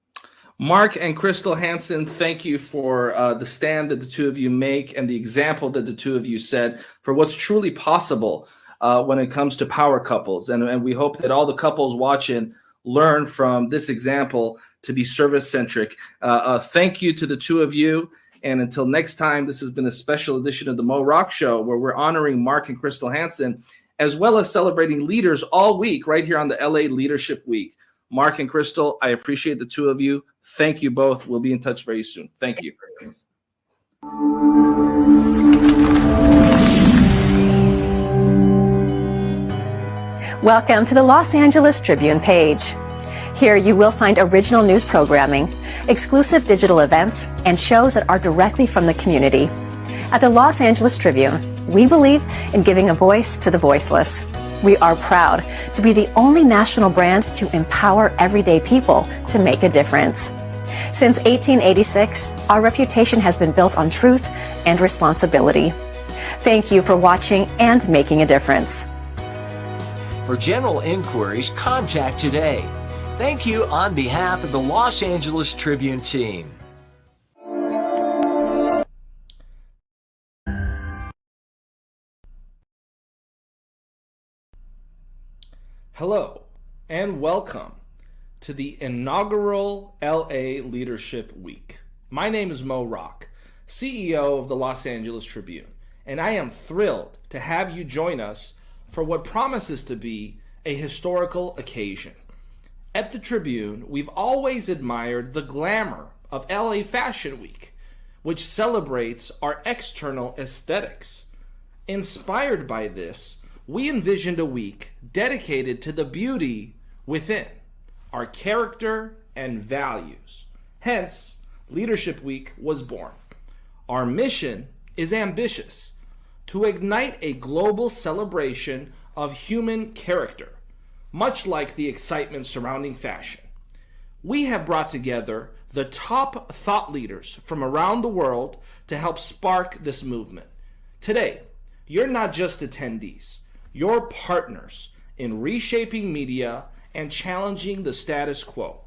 Mark and Crystal Hansen, thank you for the stand that the two of you make and the example that the two of you set for what's truly possible when it comes to power couples. And we hope that all the couples watching learn from this example to be service-centric. Thank you to the two of you. And until next time, this has been a special edition of the Mo Rock Show, where we're honoring Mark and Crystal Hansen, as well as celebrating leaders all week right here on the LA Leadership Week. Mark and Crystal, I appreciate the two of you. Thank you both. We'll be in touch very soon. Thank you. Welcome to the Los Angeles Tribune page. Here you will find original news programming, exclusive digital events, and shows that are directly from the community. At the Los Angeles Tribune, we believe in giving a voice to the voiceless. We are proud to be the only national brand to empower everyday people to make a difference. Since 1886, our reputation has been built on truth and responsibility. Thank you for watching and making a difference. For general inquiries, contact today. Thank you on behalf of the Los Angeles Tribune team. Hello, and welcome to the inaugural LA Leadership Week. My name is Mo Rock, CEO of the Los Angeles Tribune, and I am thrilled to have you join us for what promises to be a historical occasion. At the Tribune, we've always admired the glamour of LA Fashion Week, which celebrates our external aesthetics. Inspired by this, we envisioned a week dedicated to the beauty within, our character and values. Hence, Leadership Week was born. Our mission is ambitious: to ignite a global celebration of human character, much like the excitement surrounding fashion. We have brought together the top thought leaders from around the world to help spark this movement. Today, you're not just attendees. your partners in reshaping media and challenging the status quo.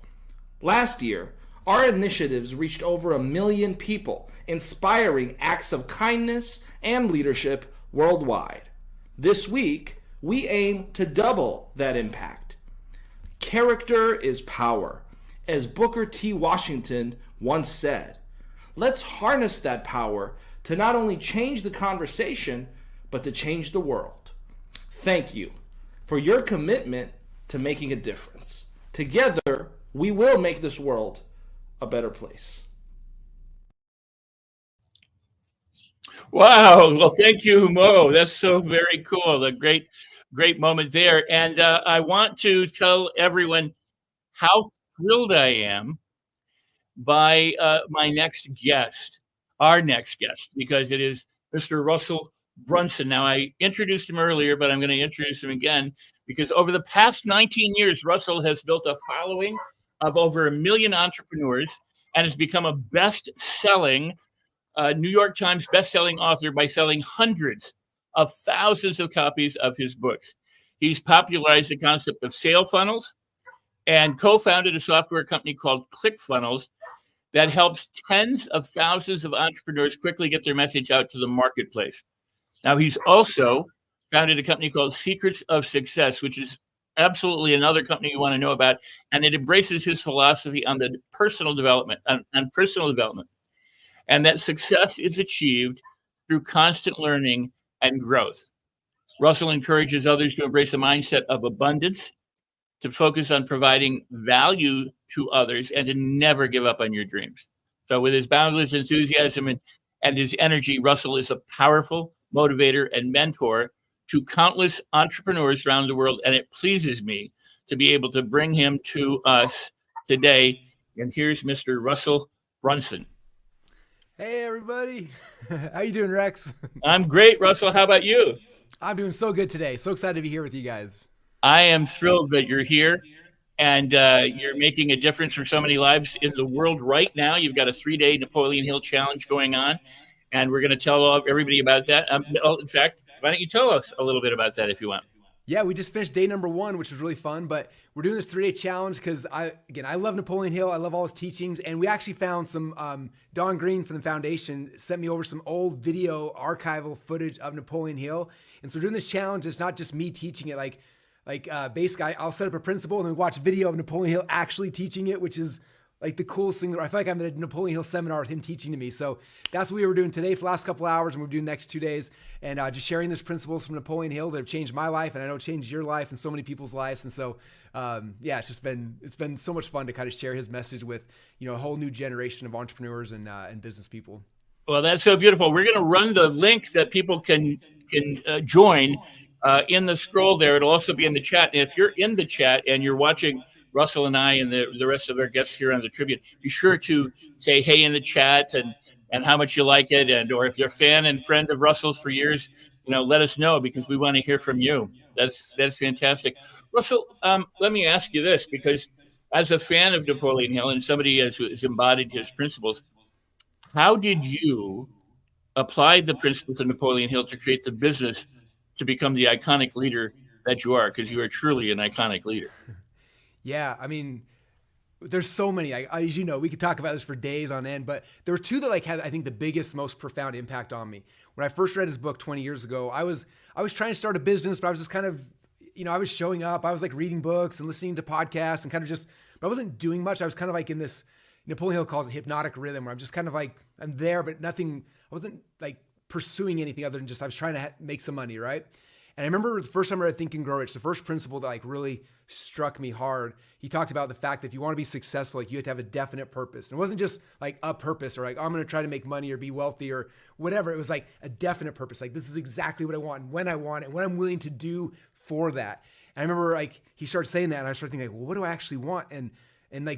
Last year, our initiatives reached over 1 million people, inspiring acts of kindness and leadership worldwide. This week, we aim to double that impact. Character is power, as Booker T. Washington once said. Let's harness that power to not only change the conversation, but to change the world. Thank you for your commitment to making a difference. Together, we will make this world a better place. Wow. Well, thank you, Mo. That's so very cool. A great moment there. And I want to tell everyone how thrilled I am by my next guest, our next guest, because it is Mr. Russell Brunson. Now, I introduced him earlier, but I'm going to introduce him again because over the past 19 years, Russell has built a following of over 1 million entrepreneurs and has become a best-selling New York Times best-selling author by selling hundreds of thousands of copies of his books. He's popularized the concept of sale funnels and co-founded a software company called ClickFunnels that helps tens of thousands of entrepreneurs quickly get their message out to the marketplace. Now, he's also founded a company called Secrets of Success, which is absolutely another company you want to know about, and it embraces his philosophy on the personal development, on personal development, and that success is achieved through constant learning and growth. Russell encourages others to embrace a mindset of abundance, to focus on providing value to others, and to never give up on your dreams. So with his boundless enthusiasm and his energy, Russell is a powerful motivator and mentor to countless entrepreneurs around the world, and it pleases me to be able to bring him to us today. And here's Mr. Russell Brunson. Hey, everybody. How you doing, Rex? I'm great, Russell. How about you? I'm doing so good today. So excited to be here with you guys. I am thrilled that you're here and you're making a difference for so many lives in the world right now. You've got a 3-day Napoleon Hill Challenge going on, and we're going to tell everybody about that. In fact, why don't you tell us a little bit about that if you want? Yeah, we just finished day number 1, which was really fun, but we're doing this 3-day challenge because I love Napoleon Hill. I love all his teachings, and we actually found some, Don Green from the foundation sent me over some old video archival footage of Napoleon Hill. And so we're doing this challenge. It's not just me teaching it. Basically, I'll set up a principle and then we watch video of Napoleon Hill actually teaching it, which is like the coolest thing. I feel like I'm at a Napoleon Hill seminar with him teaching to me. So that's what we were doing today for the last couple of hours, and we're doing the next 2 days, and just sharing those principles from Napoleon Hill that have changed my life, and I know it changed your life and so many people's lives. And so, it's been so much fun to kind of share his message with a whole new generation of entrepreneurs and business people. Well, that's so beautiful. We're going to run the link that people can join in the scroll there. It'll also be in the chat. And if you're in the chat and you're watching Russell and I and the rest of our guests here on the Tribune, be sure to say hey in the chat and how much you like it, or if you're a fan and friend of Russell's for years, let us know because we want to hear from you. That's fantastic. Russell, let me ask you this, because as a fan of Napoleon Hill and somebody who has embodied his principles, how did you apply the principles of Napoleon Hill to create the business to become the iconic leader that you are? Because you are truly an iconic leader. Yeah, I mean, there's so many. As you know, we could talk about this for days on end, but there were 2 that had, I think, the biggest, most profound impact on me. When I first read his book 20 years ago, I was trying to start a business, but I was just kind of, I was showing up. I was reading books and listening to podcasts and kind of just, but I wasn't doing much. I was kind of in this, Napoleon Hill calls it hypnotic rhythm, where I'm just kind of I'm there, but nothing, I wasn't pursuing anything other than just, I was trying to make some money, right? And I remember the first time I read Think and Grow Rich, the first principle that really struck me hard, he talked about the fact that if you want to be successful, you have to have a definite purpose. And it wasn't just a purpose or I'm going to try to make money or be wealthy or whatever. It was a definite purpose. This is exactly what I want and when I want it and what I'm willing to do for that. And I remember he started saying that and I started thinking well, what do I actually want? And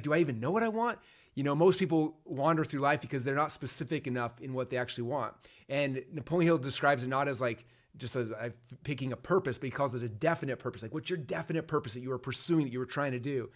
do I even know what I want? Most people wander through life because they're not specific enough in what they actually want. And Napoleon Hill describes it not as just as picking a purpose, but he calls it a definite purpose. What's your definite purpose that you were pursuing, that you were trying to do?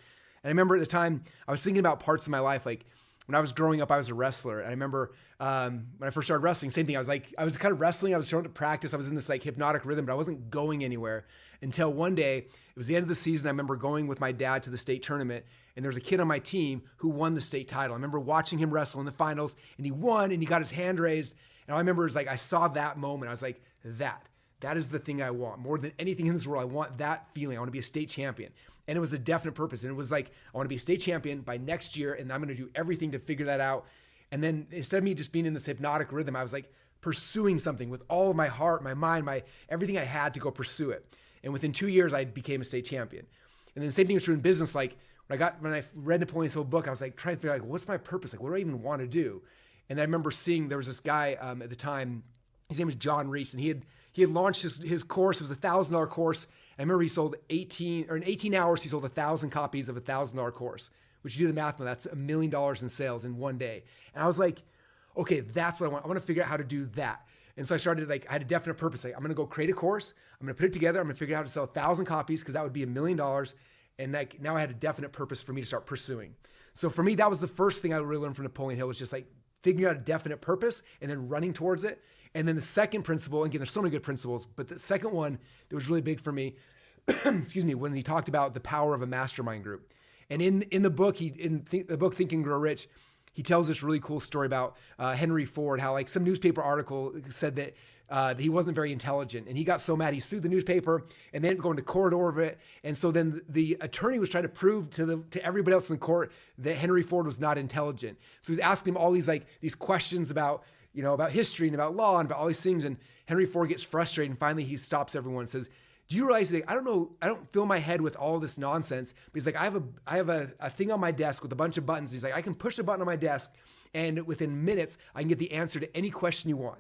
And I remember at the time I was thinking about parts of my life, when when I was growing up, I was a wrestler. And I remember when I first started wrestling, same thing. I was kind of wrestling. I was showing up to practice. I was in this like hypnotic rhythm, but I wasn't going anywhere until one day, it was the end of the season. I remember going with my dad to the state tournament, and there was a kid on my team who won the state title. I remember watching him wrestle in the finals, and he won, and he got his hand raised. And all I remember is like, I saw that moment. I was like, that is the thing I want more than anything in this world. I want that feeling. I want to be a state champion. And it was a definite purpose. And it was like, I want to be a state champion by next year, and I'm going to do everything to figure that out. And then instead of me just being in this hypnotic rhythm, I was like pursuing something with all of my heart, my mind, everything I had to go pursue it. And within 2 years, I became a state champion. And then the same thing was true in business. Like when I read Napoleon's whole book, I was like trying to figure out, like, what's my purpose? Like, what do I even want to do? And I remember seeing, there was this guy at the time, his name was John Reese, and he had launched his course. It was a $1,000 course. I remember he sold in 18 hours, he sold 1,000 copies of a $1,000 course, which you do the math on, that's $1 million in sales in one day. And I was like, okay, that's what I want. I want to figure out how to do that. And so I started, like, I had a definite purpose. Like, I'm going to go create a course. I'm going to put it together. I'm going to figure out how to sell 1,000 copies because that would be $1 million. And like, now I had a definite purpose for me to start pursuing. So for me, that was the first thing I really learned from Napoleon Hill, was just like figuring out a definite purpose and then running towards it. And then the second principle, again, there's so many good principles, but the second one that was really big for me, excuse me, when he talked about the power of a mastermind group. And in the book, the book Think and Grow Rich, he tells this really cool story about Henry Ford, how like some newspaper article said that he wasn't very intelligent, and he got so mad he sued the newspaper and then going to court over it. And so then the attorney was trying to prove to everybody else in the court that Henry Ford was not intelligent. So he's asking him all these questions about history and about law and about all these things. And Henry Ford gets frustrated, and finally he stops everyone and says, do you realize that I don't fill my head with all this nonsense? But he's like, I have a thing on my desk with a bunch of buttons. He's like, I can push a button on my desk, and within minutes, I can get the answer to any question you want.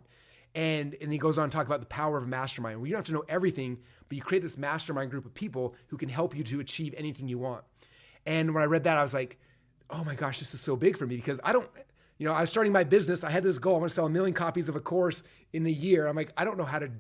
And he goes on to talk about the power of a mastermind, where you don't have to know everything, but you create this mastermind group of people who can help you to achieve anything you want. And when I read that, I was like, oh my gosh, this is so big for me, because I was starting my business. I had this goal. I want to sell 1 million copies of a course in a year. I'm like, I don't know how to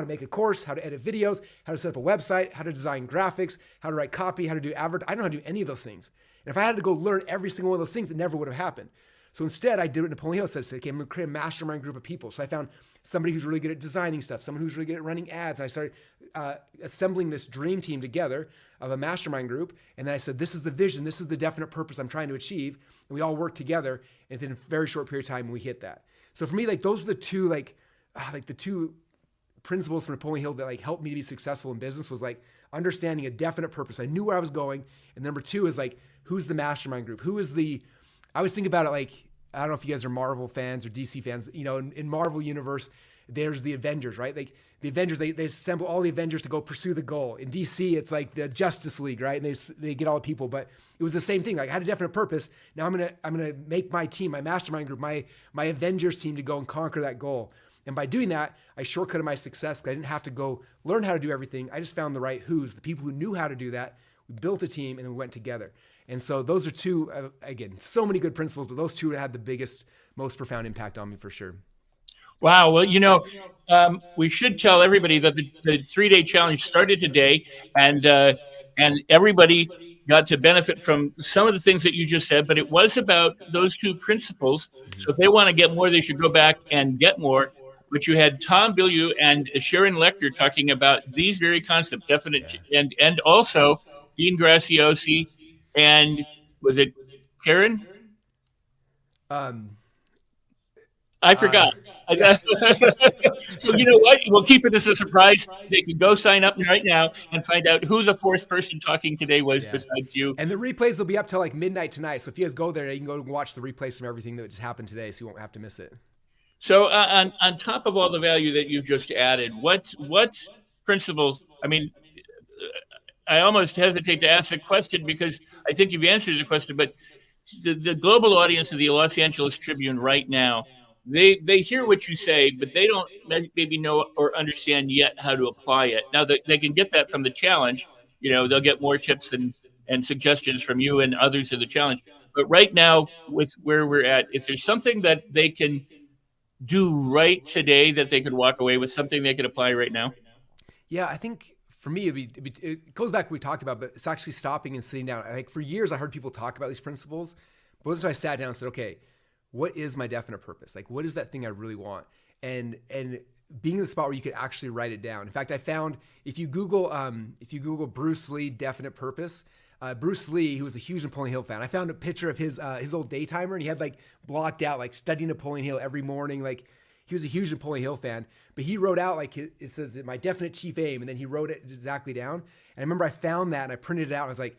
make a course, how to edit videos, how to set up a website, how to design graphics, how to write copy, how to do I don't know how to do any of those things. And if I had to go learn every single one of those things, it never would have happened. So instead, I did what Napoleon Hill said, okay, I'm going to create a mastermind group of people. So I found somebody who's really good at designing stuff, someone who's really good at running ads. And I started assembling this dream team together of a mastermind group. And then I said, this is the vision. This is the definite purpose I'm trying to achieve. And we all worked together. And within a very short period of time, we hit that. So for me, like, those are the two, the two principles from Napoleon Hill that like helped me to be successful in business, was like understanding a definite purpose. I knew where I was going. And number two is like, who's the mastermind group? I always think about it like, I don't know if you guys are Marvel fans or DC fans. In Marvel Universe, there's the Avengers, right? Like the Avengers, they assemble all the Avengers to go pursue the goal. In DC, it's like the Justice League, right? And they get all the people, but it was the same thing. Like I had a definite purpose. Now I'm gonna make my team, my mastermind group, my Avengers team to go and conquer that goal. And by doing that, I shortcutted my success because I didn't have to go learn how to do everything. I just found the right who's, the people who knew how to do that. We built a team and then we went together. And so those are two, again, so many good principles, but those two had the biggest, most profound impact on me for sure. Wow. Well, we should tell everybody that the 3-day challenge started today, and everybody got to benefit from some of the things that you just said, but it was about those two principles. So if they want to get more, they should go back and get more. But you had Tom Bilyeu and Sharon Lecter talking about these very concepts, definite, and also Dean Graciosi, and was it Karen? I forgot. So you know what? We'll keep it as a surprise. They can go sign up right now and find out who the fourth person talking today was besides you. And the replays will be up till like midnight tonight. So if you guys go there, you can go and watch the replays from everything that just happened today, so you won't have to miss it. So on top of all the value that you've just added, what principles? I mean, I almost hesitate to ask the question because I think you've answered the question, but the global audience of the Los Angeles Tribune right now, they hear what you say, but they don't maybe know or understand yet how to apply it. Now they can get that from the challenge. They'll get more tips and suggestions from you and others in the challenge. But right now, with where we're at, if there's something that they can do right today that they could walk away with, something they could apply right now? Yeah, I think for me, it goes back to what we talked about, but it's actually stopping and sitting down. Like for years, I heard people talk about these principles, But so I sat down and said, okay, what is my definite purpose? Like, what is that thing I really want? And being in the spot where you could actually write it down. In fact, I found if you Google Bruce Lee definite purpose, Bruce Lee, who was a huge Napoleon Hill fan, I found a picture of his old day timer, and he had like blocked out like studying Napoleon Hill every morning. Like, he was a huge Napoleon Hill fan, but he wrote out like it says my definite chief aim, and then he wrote it exactly down. And I remember I found that and I printed it out. And I was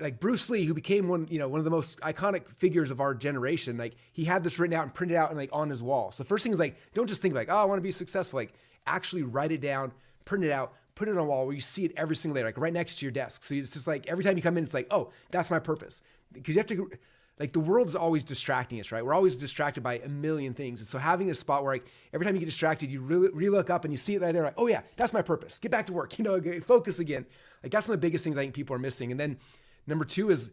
like Bruce Lee, who became one of the most iconic figures of our generation. Like, he had this written out and printed out and like on his wall. So the first thing is like, don't just think like, oh, I want to be successful. Like, actually write it down, print it out, put it on a wall where you see it every single day, like right next to your desk. So it's just like every time you come in, it's like, oh, that's my purpose. Because you have to, like, the world is always distracting us, right? We're always distracted by a million things. And so having a spot where like every time you get distracted, you really look up and you see it right there, like, oh yeah, that's my purpose. Get back to work, focus again. Like, that's one of the biggest things I think people are missing. And then number two is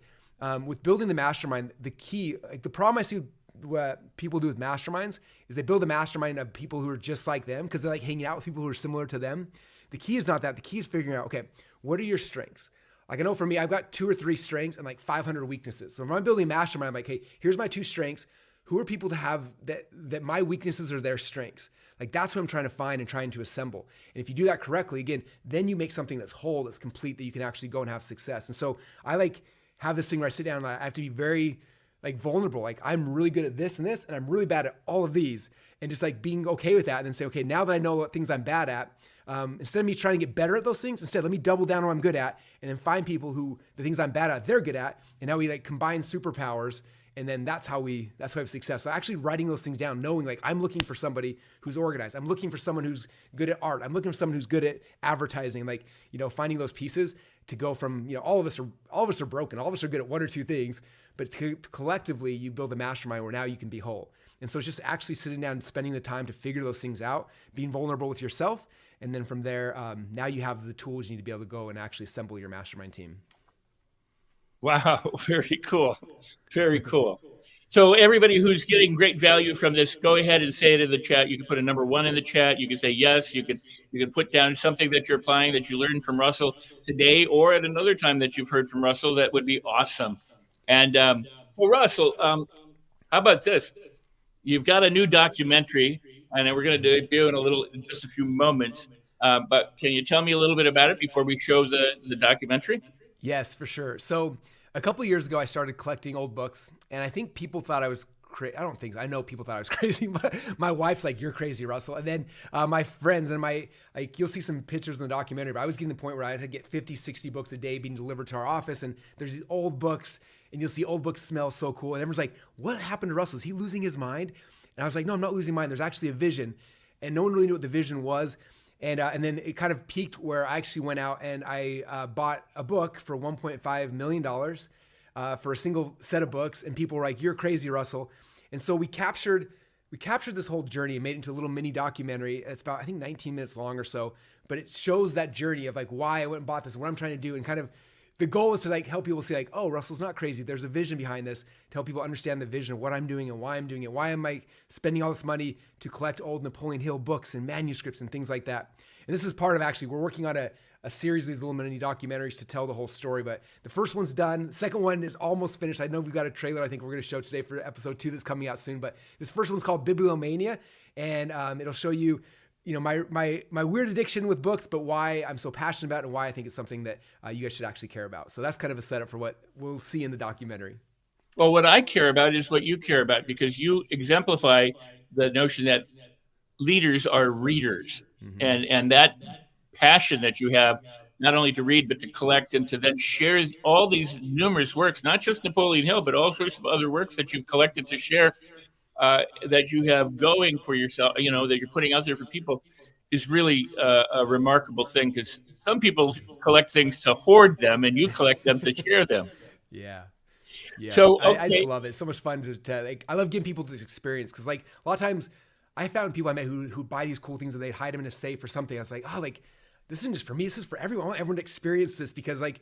with building the mastermind, the key, like the problem I see what people do with masterminds is they build a mastermind of people who are just like them because they like hanging out with people who are similar to them. The key is not that. The key is figuring out, okay, what are your strengths? Like, I know for me, I've got 2 or 3 strengths and like 500 weaknesses. So if I'm building a mastermind, I'm like, hey, here's my 2 strengths. Who are people to have that my weaknesses are their strengths? Like, that's what I'm trying to find and trying to assemble. And if you do that correctly, again, then you make something that's whole, that's complete, that you can actually go and have success. And so I like have this thing where I sit down and I have to be very like vulnerable. Like, I'm really good at this and this, and I'm really bad at all of these. And just like being okay with that and then say, okay, now that I know what things I'm bad at, instead of me trying to get better at those things, instead let me double down on what I'm good at and then find people who the things I'm bad at, they're good at. And now we like combine superpowers. And then that's how we have success. So actually writing those things down, knowing like I'm looking for somebody who's organized. I'm looking for someone who's good at art. I'm looking for someone who's good at advertising, like, finding those pieces to go from, all of us are broken. All of us are good at 1 or 2 things, but collectively you build a mastermind where now you can be whole. And so it's just actually sitting down and spending the time to figure those things out, being vulnerable with yourself. And then from there, now you have the tools you need to be able to go and actually assemble your mastermind team. Wow, very cool. Very cool. So everybody who's getting great value from this, go ahead and say it in the chat. You can put a number 1 in the chat. You can say yes. You can put down something that you're applying that you learned from Russell today or at another time that you've heard from Russell. That would be awesome. And well, Russell, how about this? You've got a new documentary, and we're going to debut in just a few moments. But can you tell me a little bit about it before we show the documentary? Yes, for sure. So a couple of years ago, I started collecting old books, and I think people thought I was crazy. I don't think so. I know people thought I was crazy, but my wife's like, "You're crazy, Russell." And then my friends and you'll see some pictures in the documentary, but I was getting to the point where I had to get 50, 60 books a day being delivered to our office, and there's these old books, and you'll see old books smell so cool, and everyone's like, "What happened to Russell? Is he losing his mind?" And I was like, "No, I'm not losing mine. There's actually a vision," and no one really knew what the vision was. And then it kind of peaked where I actually went out and I bought a book for $1.5 million for a single set of books. And people were like, "You're crazy, Russell." And so we captured this whole journey and made it into a little mini documentary. It's about, I think, 19 minutes long or so, but it shows that journey of like why I went and bought this, what I'm trying to do, and kind of the goal is to like help people see like, oh, Russell's not crazy. There's a vision behind this, to help people understand the vision of what I'm doing and why I'm doing it. Why am I spending all this money to collect old Napoleon Hill books and manuscripts and things like that? And this is part of actually, we're working on a series of these little mini documentaries to tell the whole story, but the first one's done. The second one is almost finished. I know we've got a trailer I think we're going to show today for episode 2 that's coming out soon, but this first one's called Bibliomania, and it'll show you, my weird addiction with books, but why I'm so passionate about it and why I think it's something that you guys should actually care about. So that's kind of a setup for what we'll see in the documentary. Well, what I care about is what you care about, because you exemplify the notion that leaders are readers. Mm-hmm. And that passion that you have, not only to read, but to collect and to then share all these numerous works, not just Napoleon Hill, but all sorts of other works that you've collected to share, that you have going for yourself, that you're putting out there for people, is really a remarkable thing, because some people collect things to hoard them and you collect them to share them. Yeah. Yeah. So okay. I just love it. It's so much fun to like, I love giving people this experience, because like a lot of times I found people I met who buy these cool things and they hide them in a safe or something. I was like, oh, like, this isn't just for me. This is for everyone. I want everyone to experience this, because like,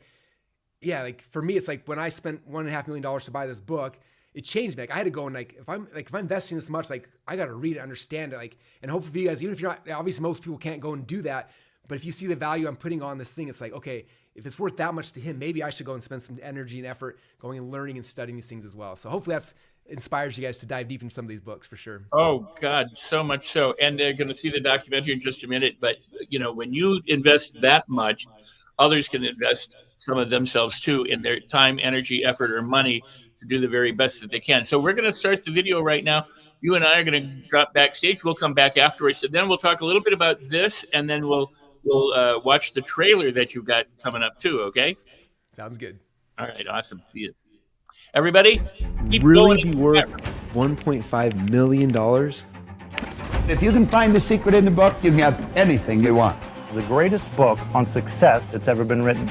yeah, like for me, it's like when I spent $1.5 million to buy this book, it changed me. Like I had to go and like, if I'm investing this much, like I got to read it, understand it, like, and hopefully for you guys, even if you're not, obviously most people can't go and do that, But if you see the value I'm putting on this thing, it's like, okay, if it's worth that much to him, maybe I should go and spend some energy and effort going and learning and studying these things as well. So hopefully that's inspires you guys to dive deep in some of these books for sure. Oh God, so much so. And they're going to see the documentary in just a minute. But when you invest that much, others can invest some of themselves too in their time, energy, effort, or money to do the very best that they can. So we're going to start the video right now. You and I are going to drop backstage. We'll come back afterwards. And then we'll talk a little bit about this, and then we'll watch the trailer that you've got coming up too. Okay? Sounds good. All right, awesome. See you. Everybody, keep really going. Be worth $1.5 million? If you can find the secret in the book, you can have anything you want. The greatest book on success that's ever been written.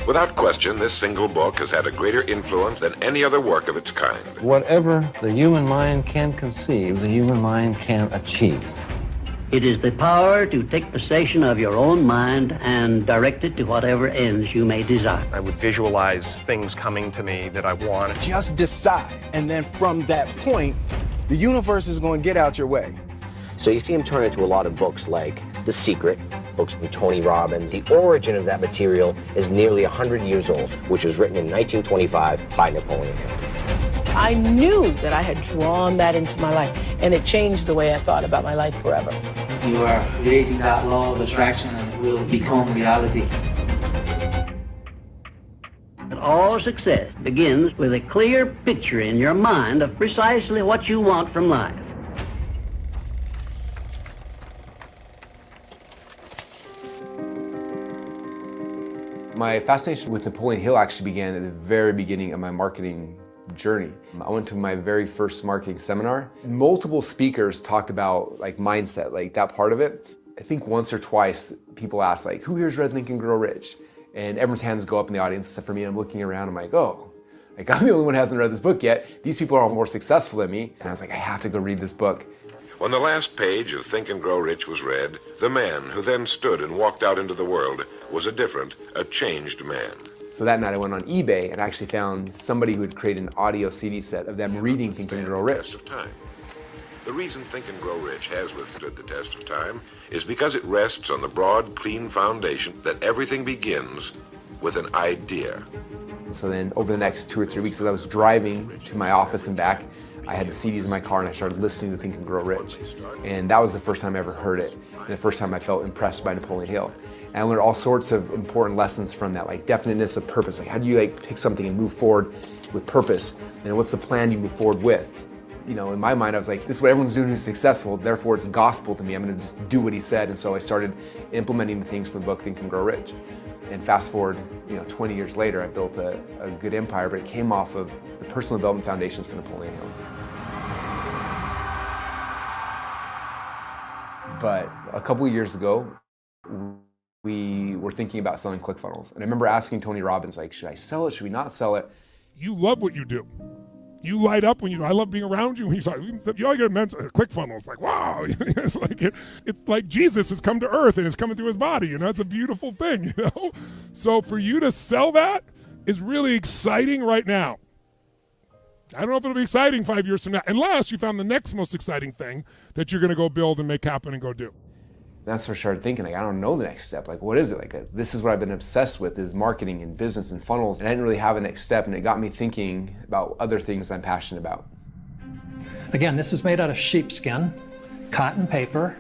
Without question, this single book has had a greater influence than any other work of its kind. Whatever the human mind can conceive, the human mind can achieve. It is the power to take possession of your own mind and direct it to whatever ends you may desire. I would visualize things coming to me that I want. Just decide, and then from that point, the universe is going to get out your way. So you see him turn into a lot of books like The Secret, books from Tony Robbins. The origin of that material is nearly 100 years old, which was written in 1925 by Napoleon Hill. I knew that I had drawn that into my life, and it changed the way I thought about my life forever. You are creating that law of attraction, and it will become reality. All success begins with a clear picture in your mind of precisely what you want from life. My fascination with Napoleon Hill actually began at the very beginning of my marketing journey. I went to my very first marketing seminar. Multiple speakers talked about mindset, that part of it. I think once or twice people asked who here's read Think and Grow Rich? And everyone's hands go up in the audience except for me, and I'm looking around, I'm like, oh, I'm the only one who hasn't read this book yet. These people are all more successful than me. And I was like, I have to go read this book. When the last page of Think and Grow Rich was read, the man who then stood and walked out into the world was a changed man. So that night I went on eBay and actually found somebody who had created an audio CD set of them reading Think and Grow Rich. The reason Think and Grow Rich has withstood the test of time is because it rests on the broad, clean foundation that everything begins with an idea. So then over the next 2 or 3 weeks as I was driving to my office and back, I had the CDs in my car and I started listening to Think and Grow Rich. And that was the first time I ever heard it, and the first time I felt impressed by Napoleon Hill. And I learned all sorts of important lessons from that, like definiteness of purpose. How do you pick something and move forward with purpose? And what's the plan you move forward with? In my mind, I was like, this is what everyone's doing who's successful, therefore it's gospel to me. I'm gonna just do what he said. And so I started implementing the things from the book Think and Grow Rich. And fast forward, 20 years later, I built a good empire, but it came off of the personal development foundations for Napoleon Hill. But a couple of years ago, we were thinking about selling ClickFunnels. And I remember asking Tony Robbins, should I sell it? Should we not sell it? You love what you do. You light up when I love being around you. When you all get immense ClickFunnels. Wow. It's like Jesus has come to earth and is coming through his body. It's a beautiful thing, So for you to sell that is really exciting right now. I don't know if it'll be exciting 5 years from now, unless you found the next most exciting thing that you're going to go build and make happen and go do. That's when I started thinking, I don't know the next step. What is it? This is what I've been obsessed with, is marketing and business and funnels. And I didn't really have a next step, and it got me thinking about other things I'm passionate about. Again, this is made out of sheepskin, cotton paper.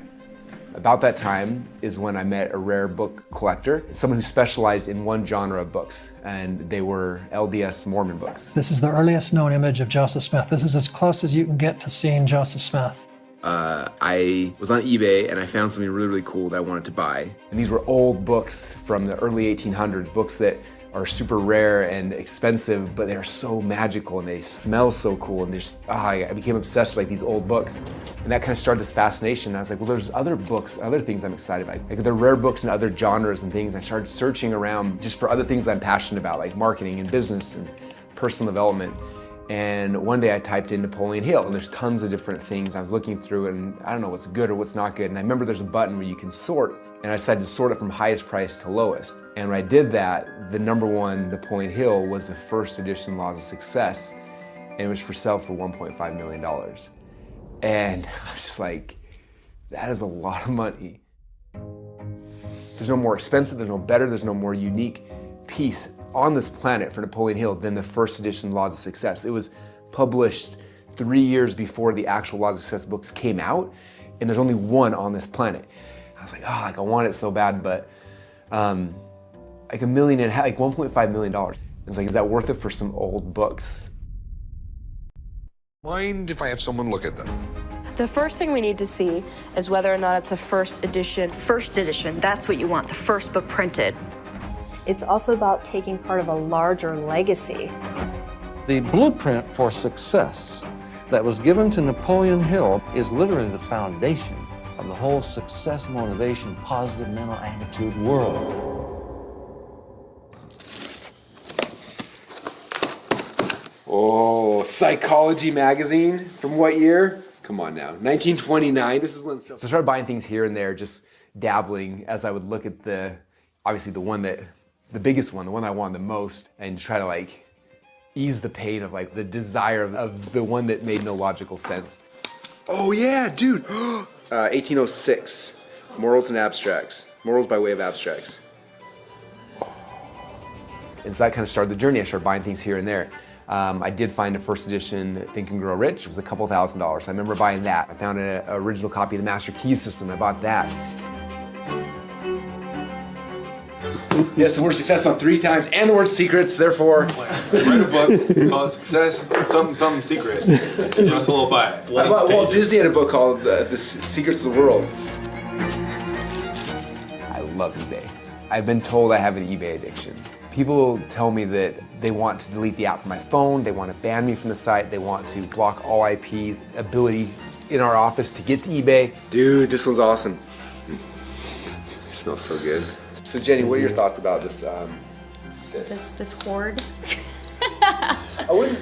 About that time is when I met a rare book collector, someone who specialized in one genre of books, and they were LDS Mormon books. This is the earliest known image of Joseph Smith. This is as close as you can get to seeing Joseph Smith. I was on eBay and I found something really, really cool that I wanted to buy. And these were old books from the early 1800s, books that are super rare and expensive, but they're so magical and they smell so cool. And I became obsessed with these old books. And that kind of started this fascination. And I was like, well, there's other books, other things I'm excited about. There are rare books in other genres and things. And I started searching around just for other things I'm passionate about, like marketing and business and personal development. And one day I typed in Napoleon Hill, and there's tons of different things. I was looking through it, and I don't know what's good or what's not good. And I remember there's a button where you can sort, and I decided to sort it from highest price to lowest. And when I did that, the #1 Napoleon Hill was the first edition Laws of Success, and it was for sale for $1.5 million. And I was just like, that is a lot of money. there's no more expensive, there's no better, there's no more unique piece on this planet for Napoleon Hill than the first edition Laws of Success. It was published 3 years before the actual Laws of Success books came out, and there's only one on this planet. I was like, oh, like I want it so bad, but like $1.5 million, like $1.5 million. It's like, is that worth it for some old books? Mind if I have someone look at them? The first thing we need to see is whether or not it's a first edition. First edition, that's what you want, the first book printed. It's also about taking part of a larger legacy. The blueprint for success that was given to Napoleon Hill is literally the foundation of the whole success, motivation, positive mental attitude world. Oh, Psychology magazine from what year? Come on now, 1929. This is when. So I started buying things here and there, just dabbling as I would look at obviously the biggest one, the one I wanted the most, and try to like ease the pain of like the desire of the one that made no logical sense. Oh yeah, dude. 1806, Morals and Abstracts. Morals by way of abstracts. And so that kind of started the journey. I started buying things here and there. I did find a first edition Think and Grow Rich. It was a couple $1,000s. I remember buying that. I found an original copy of the Master Key System. I bought that. Yes, the word success on 3 times and the word secrets, therefore. Write a book called Success, some secret. Russell will buy it. Walt Disney had a book called The Secrets of the World. I love eBay. I've been told I have an eBay addiction. People tell me that they want to delete the app from my phone, they want to ban me from the site, they want to block all IPs, ability in our office to get to eBay. Dude, this one's awesome. It smells so good. So Jenny, what are your thoughts about this? This hoard? I wouldn't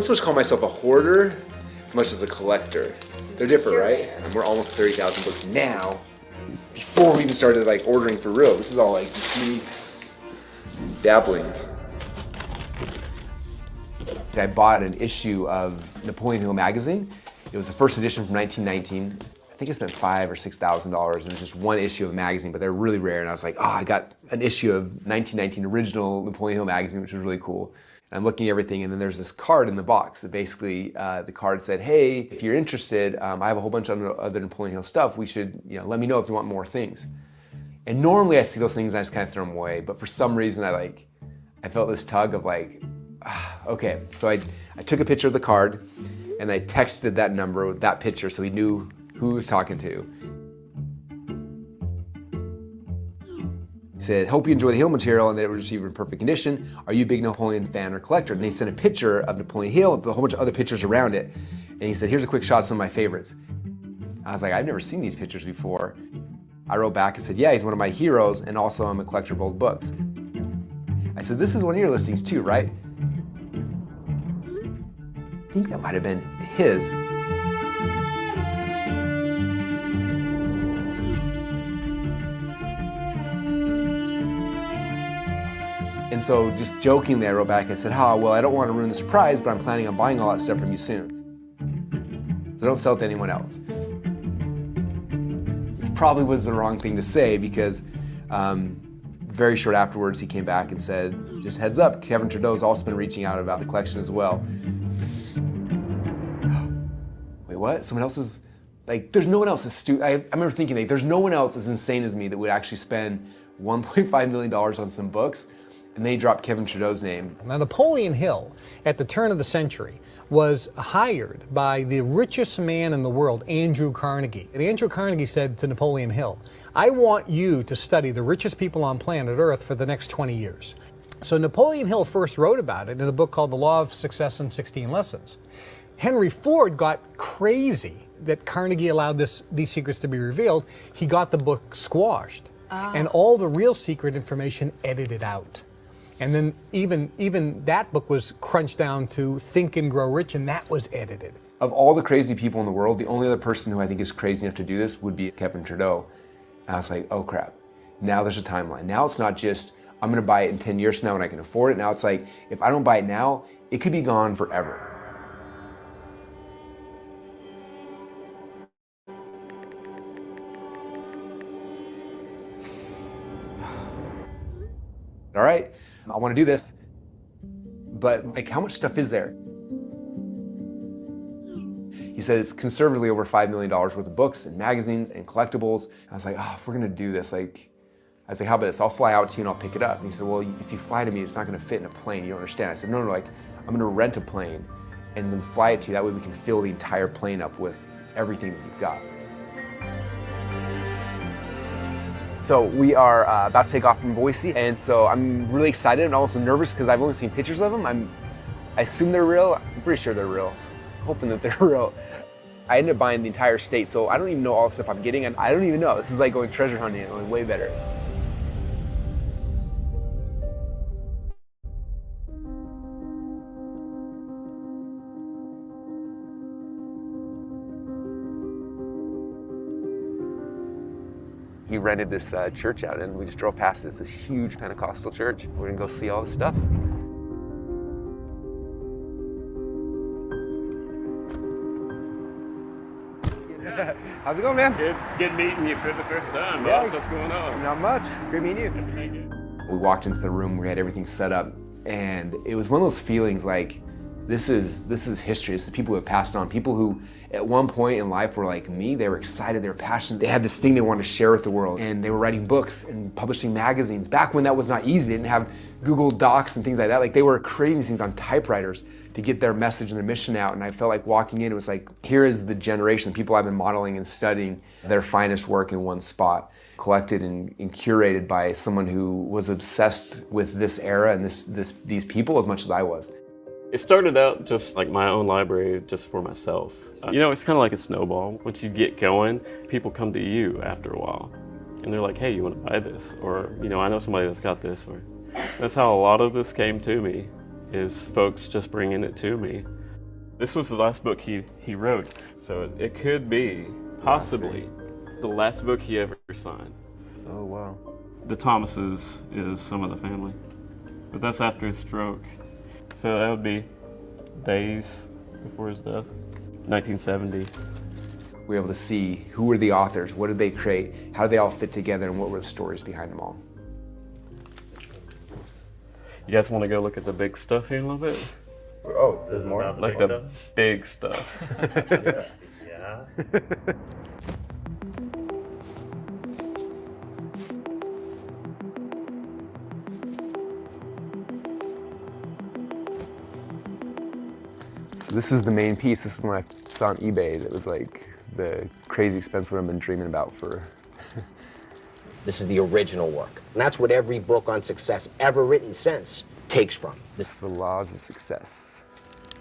so much call myself a hoarder as much as a collector. They're different, right? And we're almost 30,000 books now. Before we even started like ordering for real, this is all like just me dabbling. I bought an issue of Napoleon Hill magazine. It was the first edition from 1919. I think I spent $5,000 or $6,000, and it was just one issue of a magazine, but they're really rare. And I was like, oh, I got an issue of 1919 original Napoleon Hill magazine, which was really cool. And I'm looking at everything, and then there's this card in the box that basically, the card said, hey, if you're interested, I have a whole bunch of other Napoleon Hill stuff. We should, let me know if you want more things. And normally I see those things and I just kind of throw them away, but for some reason I felt this tug of like, okay. So I took a picture of the card and I texted that number with that picture so he knew who he was talking to. He said, hope you enjoy the Hill material and that it was received in perfect condition. Are you a big Napoleon fan or collector? And they sent a picture of Napoleon Hill with a whole bunch of other pictures around it. And he said, here's a quick shot of some of my favorites. I was like, I've never seen these pictures before. I wrote back and said, yeah, he's one of my heroes and also I'm a collector of old books. I said, this is one of your listings too, right? I think that might have been his. And so just jokingly, I wrote back, I said, well, I don't want to ruin the surprise, but I'm planning on buying all that stuff from you soon. So don't sell it to anyone else. Which probably was the wrong thing to say because very short afterwards, he came back and said, just heads up, Kevin Trudeau's also been reaching out about the collection as well. Wait, what? Someone else is, like, there's no one else as stupid. I remember thinking, like, there's no one else as insane as me that would actually spend $1.5 million on some books, and they dropped Kevin Trudeau's name. Now, Napoleon Hill, at the turn of the century, was hired by the richest man in the world, Andrew Carnegie. And Andrew Carnegie said to Napoleon Hill, I want you to study the richest people on planet Earth for the next 20 years. So Napoleon Hill first wrote about it in a book called The Law of Success in 16 Lessons. Henry Ford got crazy that Carnegie allowed these secrets to be revealed. He got the book squashed and all the real secret information edited out. And then even that book was crunched down to Think and Grow Rich, and that was edited. Of all the crazy people in the world, the only other person who I think is crazy enough to do this would be Kevin Trudeau. And I was like, oh crap, now there's a timeline. Now it's not just, I'm gonna buy it in 10 years from now when I can afford it. Now it's like, if I don't buy it now, it could be gone forever. All right, I want to do this, but like, how much stuff is there? He said it's conservatively over $5 million worth of books and magazines and collectibles. I was like, oh, if we're gonna do this, like, I was like, how about this? I'll fly out to you and I'll pick it up. And he said, well, if you fly to me, it's not gonna fit in a plane. You don't understand. I said, no, like, I'm gonna rent a plane and then fly it to you. That way we can fill the entire plane up with everything that you've got. So we are about to take off from Boise, and so I'm really excited and also nervous because I've only seen pictures of them. I assume they're real. I'm pretty sure they're real. Hoping that they're real. I ended up buying the entire state, so I don't even know all the stuff I'm getting, and I don't even know. This is like going treasure hunting, only way better. He rented this church out, and we just drove past this huge Pentecostal church. We're gonna go see all the stuff. How's it going, man? Good meeting you for the first time, Yeah. boss. What's going on? Not much. Great meeting you. We walked into the room, we had everything set up, and it was one of those feelings like, this is history. This is people who have passed on. People who, at one point in life, were like me. They were excited, they were passionate. They had this thing they wanted to share with the world, and they were writing books and publishing magazines. Back when that was not easy, they didn't have Google Docs and things like that. Like, they were creating these things on typewriters to get their message and their mission out. And I felt like walking in, it was like, here is the generation, the people I've been modeling and studying their finest work in one spot, collected and curated by someone who was obsessed with this era and these people as much as I was. It started out just like my own library, just for myself. You know, it's kind of like a snowball. Once you get going, people come to you after a while. And they're like, hey, you want to buy this? Or, you know, I know somebody that's got this. Or that's how a lot of this came to me, is folks just bringing it to me. This was the last book he wrote. So it could be, possibly, the last book he ever signed. Oh, wow. The Thomases is some of the family. But that's after his stroke. So that would be days before his death, 1970. We were able to see who were the authors, what did they create, how did they all fit together, and what were the stories behind them all. You guys want to go look at the big stuff here in a little bit? Oh, there's more? Like the big stuff. Yeah. This is the main piece. This is one I saw on eBay that was like the crazy expensive one I've been dreaming about for. This is the original work. And that's what every book on success ever written since takes from. This is the laws of success.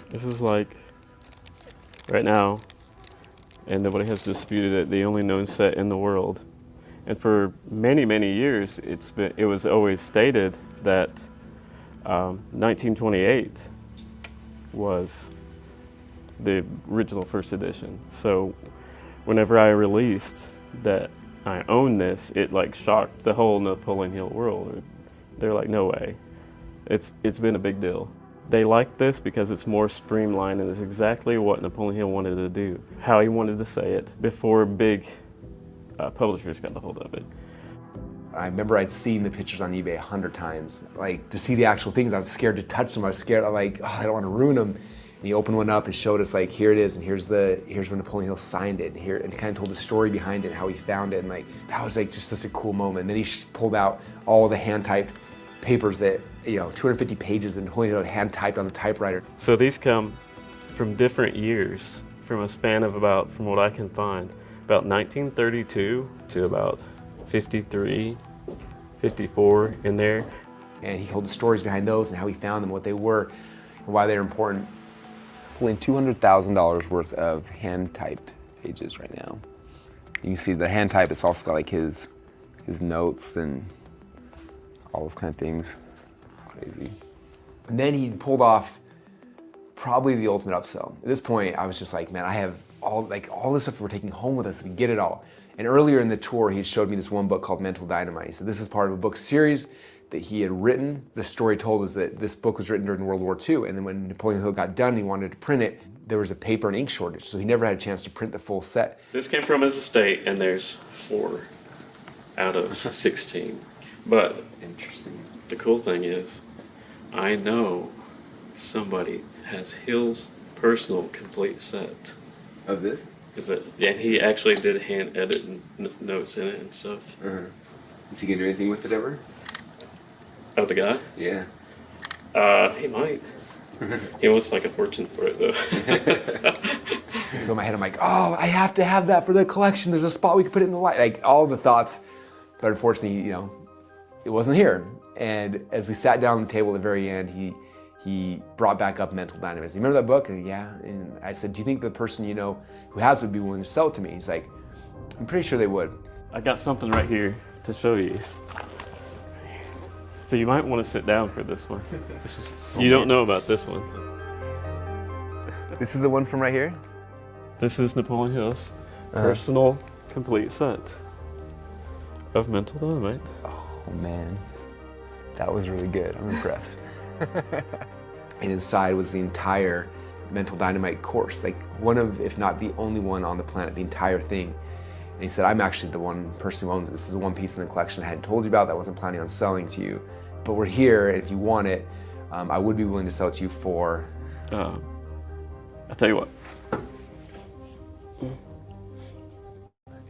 This is like, right now, and nobody has disputed it, the only known set in the world. And for many, many years, it was always stated that 1928 was the original first edition. So whenever I released that I own this, it like shocked the whole Napoleon Hill world. They're like, no way. It's been a big deal. They like this because it's more streamlined and it's exactly what Napoleon Hill wanted to do, how he wanted to say it before big publishers got a hold of it. I remember I'd seen the pictures on eBay 100 times. Like, to see the actual things, I was scared to touch them. I was scared, I'm like, oh, I don't want to ruin them. And he opened one up and showed us, like, here it is, and here's when Napoleon Hill signed it, and kind of told the story behind it, and how he found it, and like, that was like just such a cool moment. And then he pulled out all the hand-typed papers that, you know, 250 pages that Napoleon Hill hand-typed on the typewriter. So these come from different years, from a span of about, from what I can find, about 1932 to about 53, 54 in there. And he told the stories behind those and how he found them, what they were, and why they're important. Pulling $200,000 worth of hand-typed pages right now. You can see the hand type, it's also got like his notes and all those kind of things. Crazy. And then he pulled off probably the ultimate upsell. At this point, I was just like, man, I have all this stuff we're taking home with us, we get it all. And earlier in the tour, he showed me this one book called Mental Dynamite. He said this is part of a book series that he had written. The story told us that this book was written during World War II, and then when Napoleon Hill got done, he wanted to print it. There was a paper and ink shortage, so he never had a chance to print the full set. This came from his estate, and there's 4 out of 16. But interesting. The cool thing is, I know somebody has Hill's personal complete set of this. Is it? Yeah, he actually did hand edit notes in it and stuff. Is he gonna do anything with it ever? Oh, the guy? Yeah. He might. He wants like a fortune for it though. So in my head, I'm like, oh, I have to have that for the collection. There's a spot we could put it in the light. Like all the thoughts, but unfortunately, you know, it wasn't here. And as we sat down at the table at the very end, he brought back up Mental Dynamism. You remember that book? And yeah. And I said, do you think the person you know who has it would be willing to sell it to me? He's like, I'm pretty sure they would. I got something right here to show you. So you might want to sit down for this one. You don't know about this one. This is the one from right here? This is Napoleon Hill's personal complete set of Mental Dynamite. Oh man, that was really good. I'm impressed. And inside was the entire Mental Dynamite course, like one of, if not the only one on the planet, the entire thing. And he said, I'm actually the one person who owns it. This is the one piece in the collection I hadn't told you about that I wasn't planning on selling to you. But we're here, and if you want it, I would be willing to sell it to you for... I'll tell you what.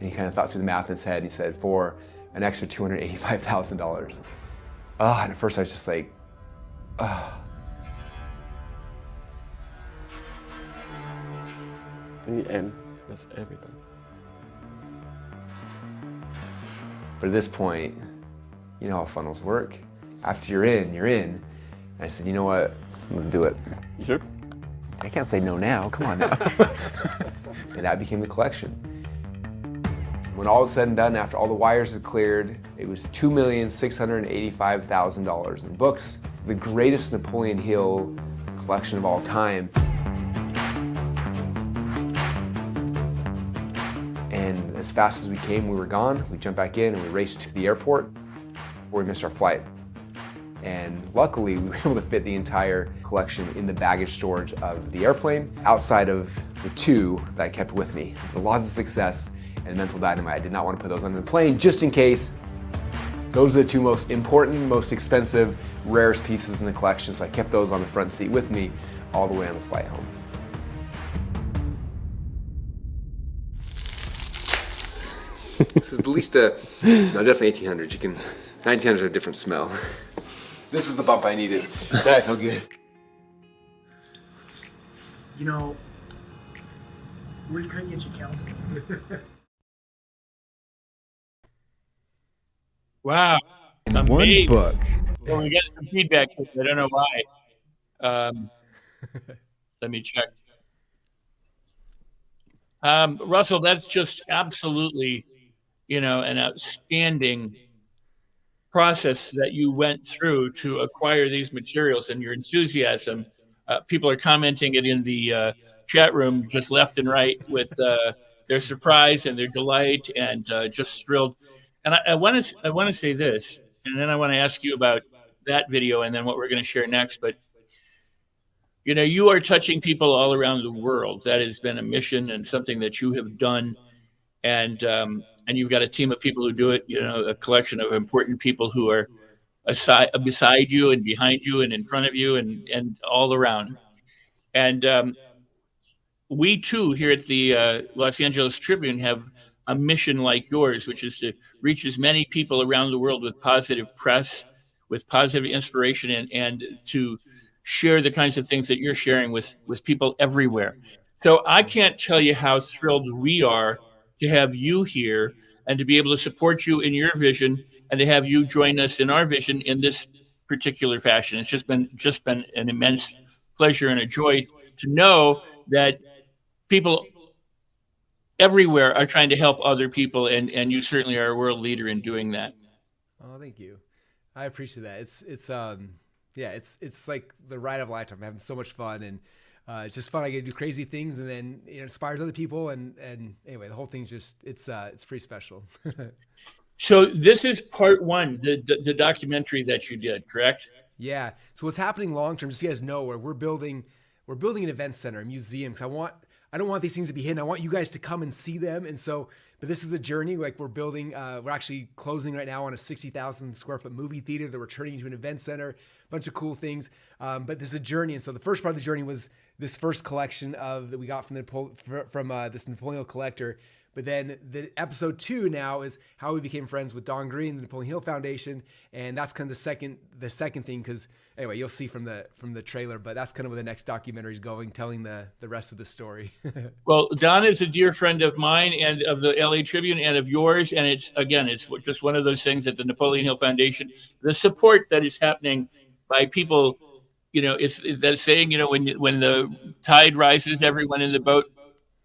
And he kind of thought through the math in his head, and he said, for an extra $285,000. And at first I was just like, In the end, that's everything. But at this point, you know how funnels work. After you're in, you're in. And I said, you know what? Let's do it. You sure? I can't say no now. Come on now. And that became the collection. When all was said and done, after all the wires had cleared, it was $2,685,000 in books, the greatest Napoleon Hill collection of all time. And as fast as we came, we were gone. We jumped back in and we raced to the airport where we missed our flight. And luckily, we were able to fit the entire collection in the baggage storage of the airplane, outside of the two that I kept with me, the Laws of Success and Mental Dynamite. I did not want to put those on the plane just in case. Those are the two most important, most expensive, rarest pieces in the collection, so I kept those on the front seat with me all the way on the flight home. This is at least no, definitely 1800s. You can, 1900s are a different smell. This is the bump I needed. That felt good. You know, where can I get you counseling? Wow. In one book. Well, we got some feedback. I don't know why. Let me check. Russell, that's just absolutely, you know, an outstanding process that you went through to acquire these materials, and your enthusiasm. People are commenting it in the chat room just left and right with their surprise and their delight and just thrilled. And I want to say this, and then I want to ask you about that video and then what we're going to share next. But you know, you are touching people all around the world. That has been a mission and something that you have done, and you've got a team of people who do it. You know, a collection of important people who are beside you and behind you and in front of you and all around. And we too here at the Los Angeles Tribune have a mission like yours, which is to reach as many people around the world with positive press, with positive inspiration, and to share the kinds of things that you're sharing with people everywhere. So I can't tell you how thrilled we are to have you here and to be able to support you in your vision and to have you join us in our vision in this particular fashion. It's just been an immense pleasure and a joy to know that people everywhere are trying to help other people, and you certainly are a world leader in doing that. Oh, thank you. I appreciate that. It's like the ride of a lifetime. I'm having so much fun, and it's just fun. I get to do crazy things, and then it inspires other people. And anyway, the whole thing's just it's pretty special. So this is part one, the documentary that you did, correct? Yeah. So what's happening long term, just so you guys know, where we're building an event center, a museum, because I don't want these things to be hidden. I want you guys to come and see them. And so But this is the journey. Like we're building, we're actually closing right now on a 60,000 square foot movie theater that we're turning into an event center, a bunch of cool things. But this is a journey. And so the first part of the journey was this first collection that we got from this Napoleon Hill collector. But then the episode 2 now is how we became friends with Don Green, the Napoleon Hill Foundation. And that's kind of the second thing, because anyway, you'll see from the trailer, but that's kind of where the next documentary is going, telling the rest of the story. Well, Don is a dear friend of mine and of the LA Tribune and of yours. And it's just one of those things at the Napoleon Hill Foundation, the support that is happening by people, it's that saying, when the tide rises, everyone in the boat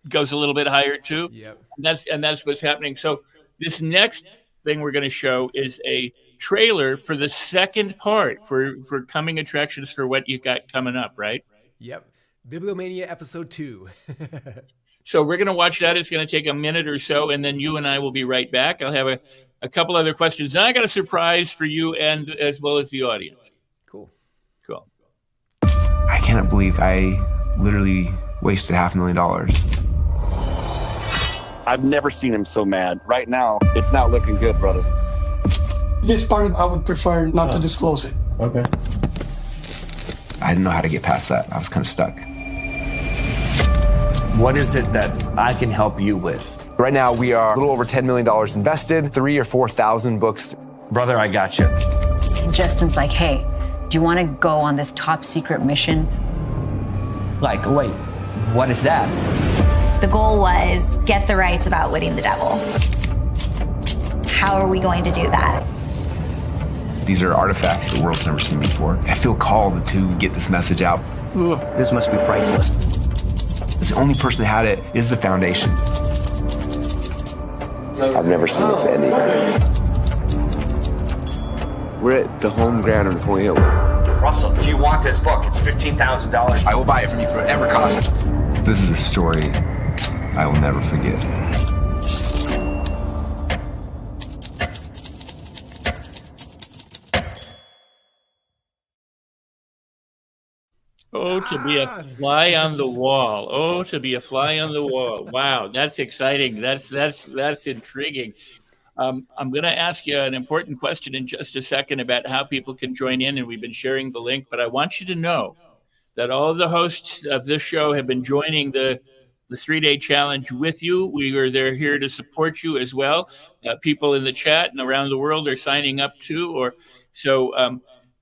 goes a little bit higher too. Yep. And that's what's happening. So this next thing we're going to show is a trailer for the second part for coming attractions for what you got coming up, right? Yep. Bibliomania episode 2. So we're going to watch that. It's going to take a minute or so, and then you and I will be right back. I'll have a couple other questions. And I got a surprise for you and as well as the audience. Cool. I cannot believe I literally wasted $500,000. I've never seen him so mad. Right now, it's not looking good, brother. This part, I would prefer not to disclose it. Okay. I didn't know how to get past that. I was kind of stuck. What is it that I can help you with? Right now, we are a little over $10 million invested, 3,000 or 4,000 books. Brother, I got you. Justin's like, hey, do you want to go on this top secret mission? Like, wait, what is that? The goal was get the rights about outwitting the devil. How are we going to do that? These are artifacts the world's never seen before. I feel called to get this message out. Ugh, this must be priceless. The only person that had it is the foundation. I've never seen this ending. We're at the home ground of Napoleon Hill. Russell, if you want this book, it's $15,000. I will buy it from you for whatever cost. This is a story I will never forget. Oh, to be a fly on the wall. Oh, to be a fly on the wall. Wow, that's exciting. That's intriguing. I'm going to ask you an important question in just a second about how people can join in, and we've been sharing the link, but I want you to know that all of the hosts of this show have been joining the 3-day challenge with you. They're here to support you as well. People in the chat and around the world are signing up too.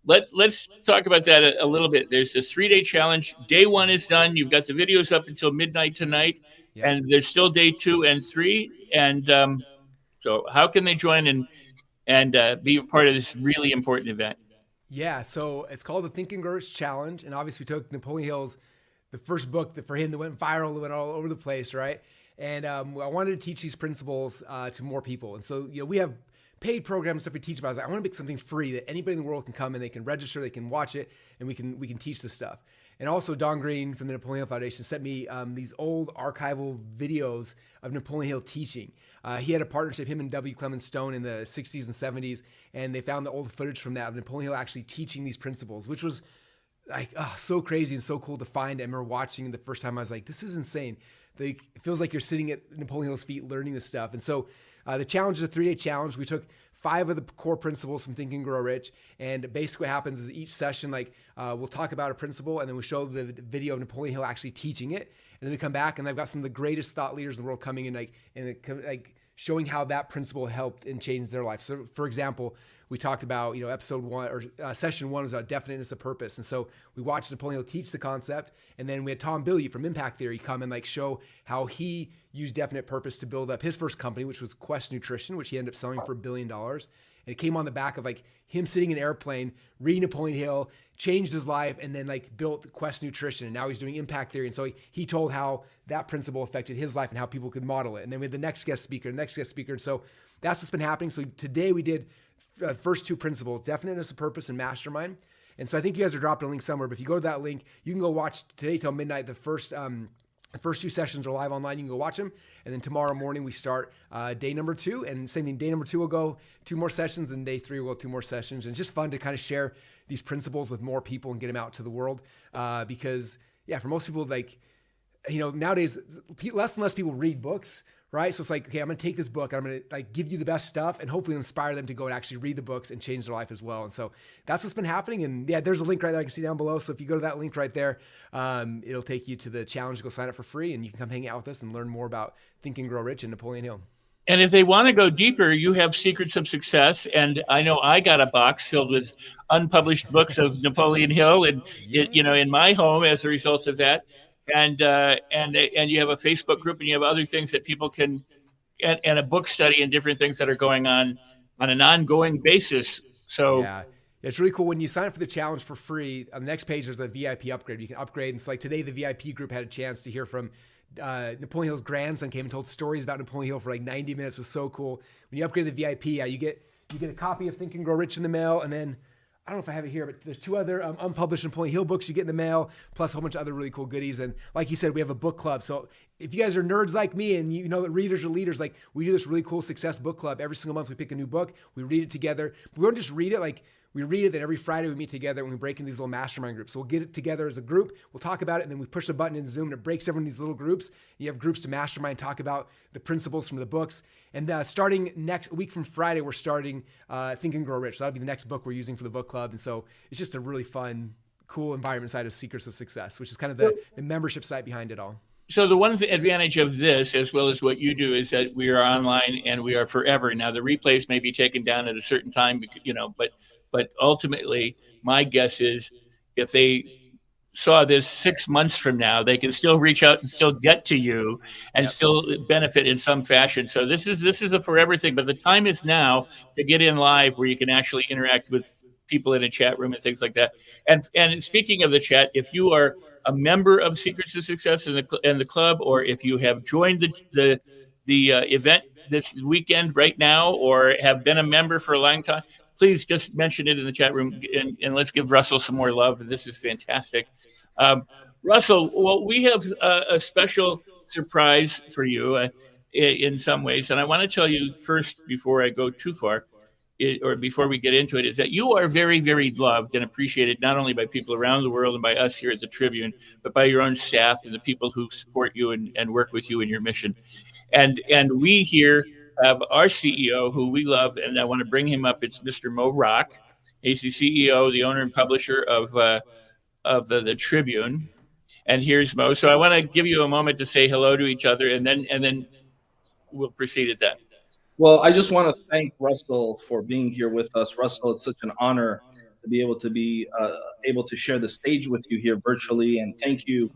Let's talk about that a little bit. There's this 3-day challenge. Day 1 is done. You've got the videos up until midnight tonight, and there's still day 2 and 3. And so how can they join and be a part of this really important event? Yeah, so it's called the Think and Grow Rich Challenge, and obviously we took Napoleon Hill's, the first book that for him that went viral, that went all over the place, right? And I wanted to teach these principles to more people. And so, we have paid programs stuff we teach about. I was like, I want to make something free that anybody in the world can come and they can register, they can watch it, and we can teach this stuff. And also Don Green from the Napoleon Hill Foundation sent me these old archival videos of Napoleon Hill teaching. He had a partnership, him and W. Clement Stone, in the 60s and 70s, and they found the old footage from that of Napoleon Hill actually teaching these principles, which was like so crazy and so cool to find. I remember watching the first time. I was like, this is insane. It feels like you're sitting at Napoleon Hill's feet learning this stuff. And so the challenge is a 3-day challenge. We took 5 of the core principles from Think and Grow Rich. And basically what happens is each session, we'll talk about a principle, and then we show the video of Napoleon Hill actually teaching it. And then we come back, and I've got some of the greatest thought leaders in the world coming in, showing how that principle helped and changed their life. So for example, we talked about, episode 1 or session 1 was about definiteness of purpose. And so we watched Napoleon Hill teach the concept. And then we had Tom Billiot from Impact Theory come and show how he used definite purpose to build up his first company, which was Quest Nutrition, which he ended up selling for $1 billion. And it came on the back of him sitting in an airplane, reading Napoleon Hill, changed his life, and then built Quest Nutrition. And now he's doing Impact Theory. And so he told how that principle affected his life and how people could model it. And then we had the next guest speaker. And so that's what's been happening. So today we did first 2 principles, definiteness of purpose and mastermind. And so I think you guys are dropping a link somewhere, but if you go to that link, you can go watch today till midnight. The first 2 sessions are live online. You can go watch them. And then tomorrow morning we start day number 2. And same thing, day number 2 will go 2 more sessions, and day 3 will go 2 more sessions. And it's just fun to kind of share these principles with more people and get them out to the world. Because for most people, nowadays less and less people read books, right? So it's like, okay, I'm going to take this book, I'm going to like give you the best stuff and hopefully inspire them to go and actually read the books and change their life as well. And so that's what's been happening. And yeah, there's a link right there I can see down below. So if you go to that link right there, it'll take you to the challenge to go sign up for free, and you can come hang out with us and learn more about Think and Grow Rich and Napoleon Hill. And if they want to go deeper, you have Secrets of Success. And I know I got a box filled with unpublished books of Napoleon Hill, and you know, in my home as a result of that. And you have a Facebook group, and you have other things that people can, and a book study and different things that are going on an ongoing basis. So yeah, it's really cool when you sign up for the challenge for free. On the next page, there's a VIP upgrade. You can upgrade. And so like today, the VIP group had a chance to hear from Napoleon Hill's grandson, came and told stories about Napoleon Hill for like 90 minutes. It was so cool. When you upgrade the VIP, you get a copy of Think and Grow Rich in the mail, and then I don't know if I have it here, but there's 2 other unpublished Napoleon Hill books you get in the mail, plus a whole bunch of other really cool goodies. And like you said, we have a book club. So if you guys are nerds like me and you know that readers are leaders, like we do this really cool success book club. Every single month we pick a new book, we read it together. But we don't just read it, like we read it, then every Friday we meet together and we break into these little mastermind groups. So we'll get it together as a group, we'll talk about it, and then we push the button in Zoom and it breaks everyone in these little groups. You have groups to mastermind, talk about the principles from the books. And starting next week from Friday, we're starting Think and Grow Rich. So that'll be the next book we're using for the book club. And so it's just a really fun, cool environment side of Secrets of Success, which is kind of the membership site behind it all. So the one advantage of this, as well as what you do, is that we are online and we are forever. Now the replays may be taken down at a certain time, you know, but ultimately, my guess is if they saw this 6 months from now, they can still reach out and still get to you and still benefit in some fashion. So this is a forever thing, but the time is now to get in live where you can actually interact with people in a chat room and things like that. And speaking of the chat, if you are a member of Secrets of Success in the club, or if you have joined the event this weekend right now, or have been a member for a long time, please just mention it in the chat room, and let's give Russell some more love. This is fantastic. Russell, well, we have a special surprise for you in some ways, and I want to tell you first, before I go too far, or before we get into it, is that you are very, very loved and appreciated, not only by people around the world and by us here at the Tribune, but by your own staff and the people who support you and work with you in your mission. And we here have our CEO, who we love, and I want to bring him up. It's Mr. Mo Rock. He's the CEO, the owner and publisher of the Tribune. And here's Mo. So I want to give you a moment to say hello to each other, and then we'll proceed at that. Well, I just want to thank Russell for being here with us. Russell, it's such an honor to be able to share the stage with you here virtually, and thank you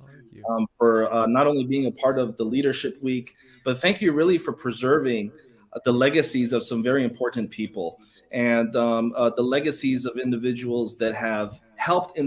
for not only being a part of the Leadership Week, but thank you really for preserving the legacies of some very important people, and the legacies of individuals that have helped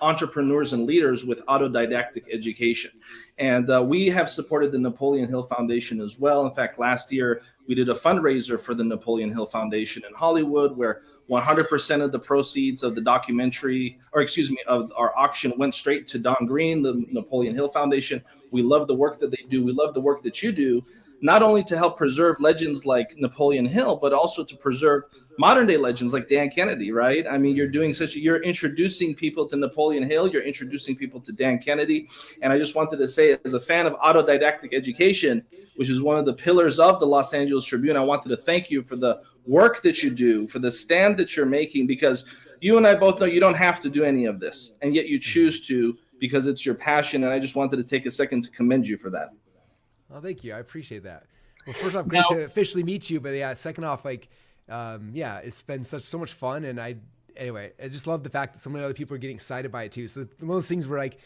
entrepreneurs and leaders with autodidactic education. And we have supported the Napoleon Hill Foundation as well. In fact, last year we did a fundraiser for the Napoleon Hill Foundation in Hollywood, where 100% of the proceeds of the documentary, or excuse me, of our auction went straight to Don Green, the Napoleon Hill Foundation. We love the work that they do. We love the work that you do, not only to help preserve legends like Napoleon Hill, but also to preserve modern day legends like Dan Kennedy, right? I mean, you're introducing people to Napoleon Hill, you're introducing people to Dan Kennedy. And I just wanted to say, as a fan of autodidactic education, which is one of the pillars of the Los Angeles Tribune, I wanted to thank you for the work that you do, for the stand that you're making, because you and I both know you don't have to do any of this, and yet you choose to because it's your passion. And I just wanted to take a second to commend you for that. Well, thank you. I appreciate that. Well, first off, great to officially meet you. But yeah, second off, like, yeah, it's been so much fun. And I just love the fact that so many other people are getting excited by it too. So one of those things where like,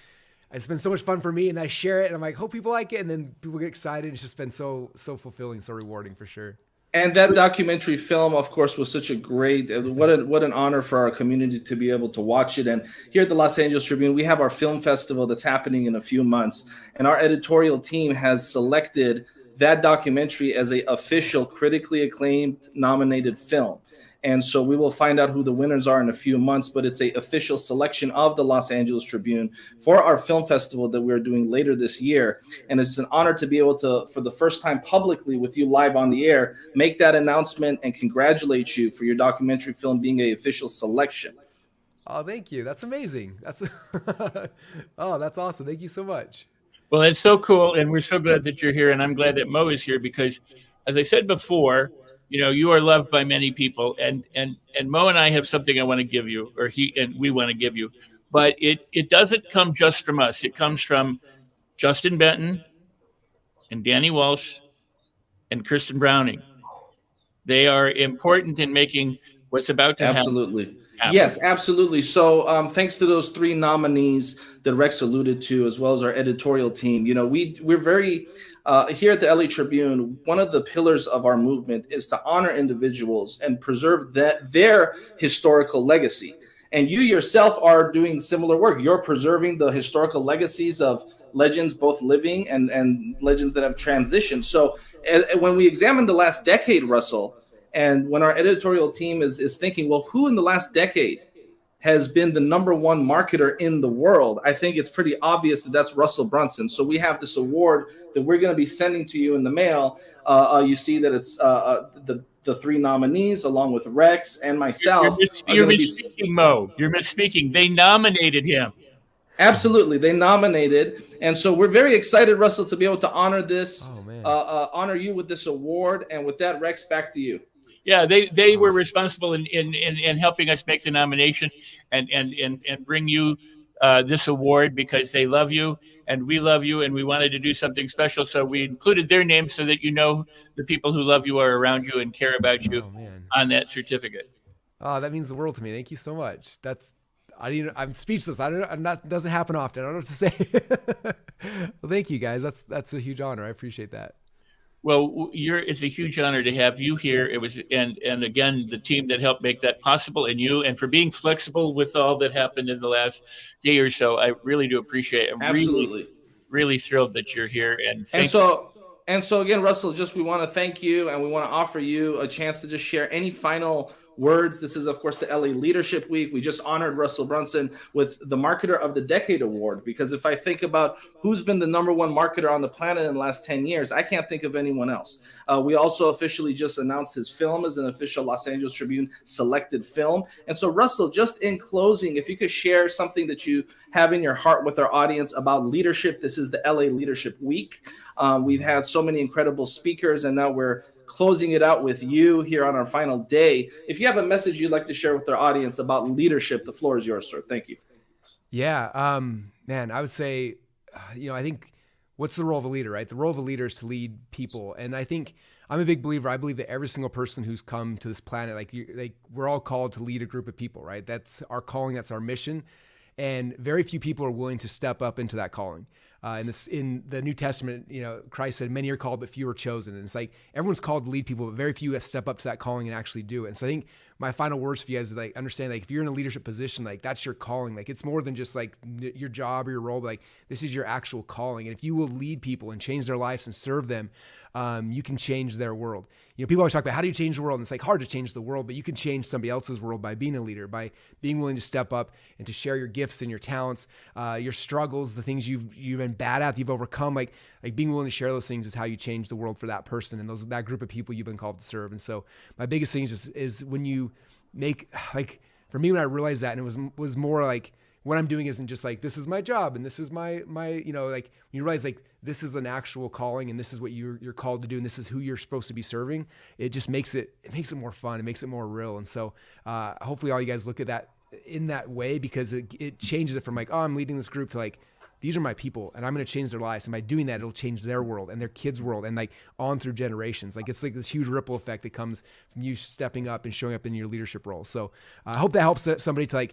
it's been so much fun for me, and I share it, and I'm like, hope people like it. And then people get excited. It's just been so fulfilling, so rewarding for sure. And that documentary film, of course, was such a great, what an honor for our community to be able to watch it. And here at the Los Angeles Tribune, we have our film festival that's happening in a few months. And our editorial team has selected that documentary as an official, critically acclaimed, nominated film. And so we will find out who the winners are in a few months, but it's an official selection of the Los Angeles Tribune for our film festival that we're doing later this year. And it's an honor to be able to, for the first time publicly with you live on the air, make that announcement and congratulate you for your documentary film being an official selection. Oh, thank you. That's amazing. That's, oh, that's awesome. Thank you so much. Well, it's so cool, and we're so glad that you're here, and I'm glad that Mo is here because, as I said before, you are loved by many people, and Mo and I have something I want to give you, or we want to give you, but it doesn't come just from us. It comes from Justin Benton and Danny Walsh and Kristen Browning. They are important in making what's about to Absolutely. happen. Yes, absolutely. So thanks to those three nominees that Rex alluded to, as well as our editorial team, we're very here at the LA Tribune, one of the pillars of our movement is to honor individuals and preserve their historical legacy. And you yourself are doing similar work. You're preserving the historical legacies of legends, both living and legends that have transitioned. So when we examine the last decade, Russell, and when our editorial team is thinking, well, who in the last decade has been the #1 marketer in the world, I think it's pretty obvious that that's Russell Brunson. So we have this award that we're going to be sending to you in the mail. You see that it's the three nominees, along with Rex and myself. You're misspeaking, Mo. You're misspeaking. They nominated him. Absolutely, they nominated, and so we're very excited, Russell, to be able to honor this, honor you with this award. And with that, Rex, back to you. Yeah, they were responsible in helping us make the nomination and bring you this award because they love you and we love you and we wanted to do something special. So we included their names so that the people who love you are around you and care about you on that certificate. Oh, that means the world to me. Thank you so much. I'm speechless. Doesn't happen often. I don't know what to say. Well, thank you guys. That's a huge honor. I appreciate that. Well, it's a huge honor to have you here. It was, and again, the team that helped make that possible, and you, and for being flexible with all that happened in the last day or so. I really do appreciate it. I'm Absolutely. really thrilled that you're here. And so again, Russell, we want to thank you, and we want to offer you a chance to just share any final words. This is, of course, the LA Leadership Week. We just honored Russell Brunson with the Marketer of the Decade Award, because if I think about who's been the #1 marketer on the planet in the last 10 years, I can't think of anyone else. We also officially just announced his film as an official Los Angeles Tribune selected film. And so, Russell, just in closing, if you could share something that you have in your heart with our audience about leadership. This is the LA Leadership Week. We've had so many incredible speakers, and now we're closing it out with you here on our final day. If you have a message you'd like to share with our audience about leadership, the floor is yours, sir. Thank you. Yeah, man, I would say, I think what's the role of a leader, right? The role of a leader is to lead people. And I think I'm a big believer. I believe that every single person who's come to this planet, we're all called to lead a group of people, right? That's our calling. That's our mission. And very few people are willing to step up into that calling. In the New Testament, Christ said, many are called, but few are chosen. And it's like, everyone's called to lead people, but very few step up to that calling and actually do it. And so I think my final words for you guys is understand, if you're in a leadership position, that's your calling. It's more than just your job or your role, but this is your actual calling. And if you will lead people and change their lives and serve them, you can change their world. People always talk about, how do you change the world? And it's hard to change the world, but you can change somebody else's world by being a leader, by being willing to step up and to share your gifts and your talents, your struggles, the things you've been bad at, you've overcome. Being willing to share those things is how you change the world for that person and that group of people you've been called to serve. And so my biggest thing is when you make, for me, when I realized that, and it was more what I'm doing isn't just this is my job and this is my when you realize this is an actual calling and this is what you're called to do and this is who you're supposed to be serving, it just makes it more fun. It makes it more real. And so hopefully all you guys look at that in that way, because it changes it from I'm leading this group to these are my people and I'm going to change their lives. And by doing that, it'll change their world and their kids' world and on through generations. It's this huge ripple effect that comes from you stepping up and showing up in your leadership role. So I hope that helps somebody to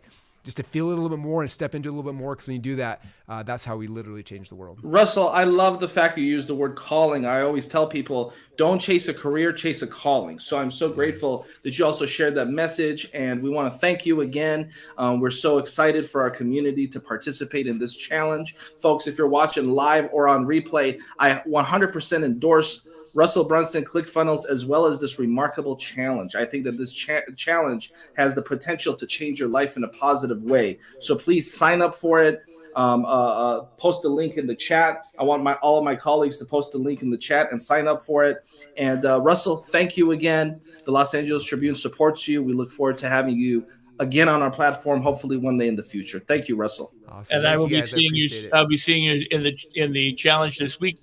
just to feel it a little bit more and step into it a little bit more, because when you do that, that's how we literally change the world. Russell, I love the fact you used the word calling. I always tell people, don't chase a career, chase a calling. So I'm so grateful that you also shared that message, and we want to thank you again. We're so excited for our community to participate in this challenge. Folks, if you're watching live or on replay, I 100% endorse Russell Brunson, ClickFunnels, as well as this remarkable challenge. I think that this challenge has the potential to change your life in a positive way. So please sign up for it. Post the link in the chat. I want all of my colleagues to post the link in the chat and sign up for it. And Russell, thank you again. The Los Angeles Tribune supports you. We look forward to having you again on our platform, hopefully one day in the future. Thank you, Russell. Awesome. And I will be seeing you. I'll be seeing you in the challenge this week.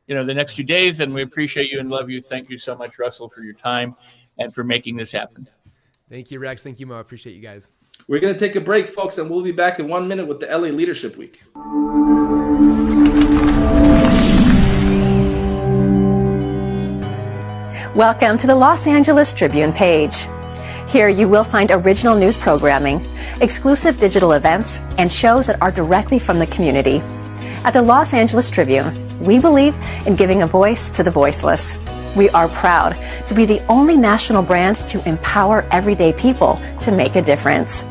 The next 2 days, and we appreciate you and love you. Thank you so much, Russell, for your time and for making this happen. Thank you, Rex. Thank you, Mo. I appreciate you guys. We're going to take a break, folks, and we'll be back in 1 minute with the LA Leadership Week. Welcome to the Los Angeles Tribune page. Here you will find original news programming, exclusive digital events, and shows that are directly from the community. At the Los Angeles Tribune, we believe in giving a voice to the voiceless. We are proud to be the only national brand to empower everyday people to make a difference.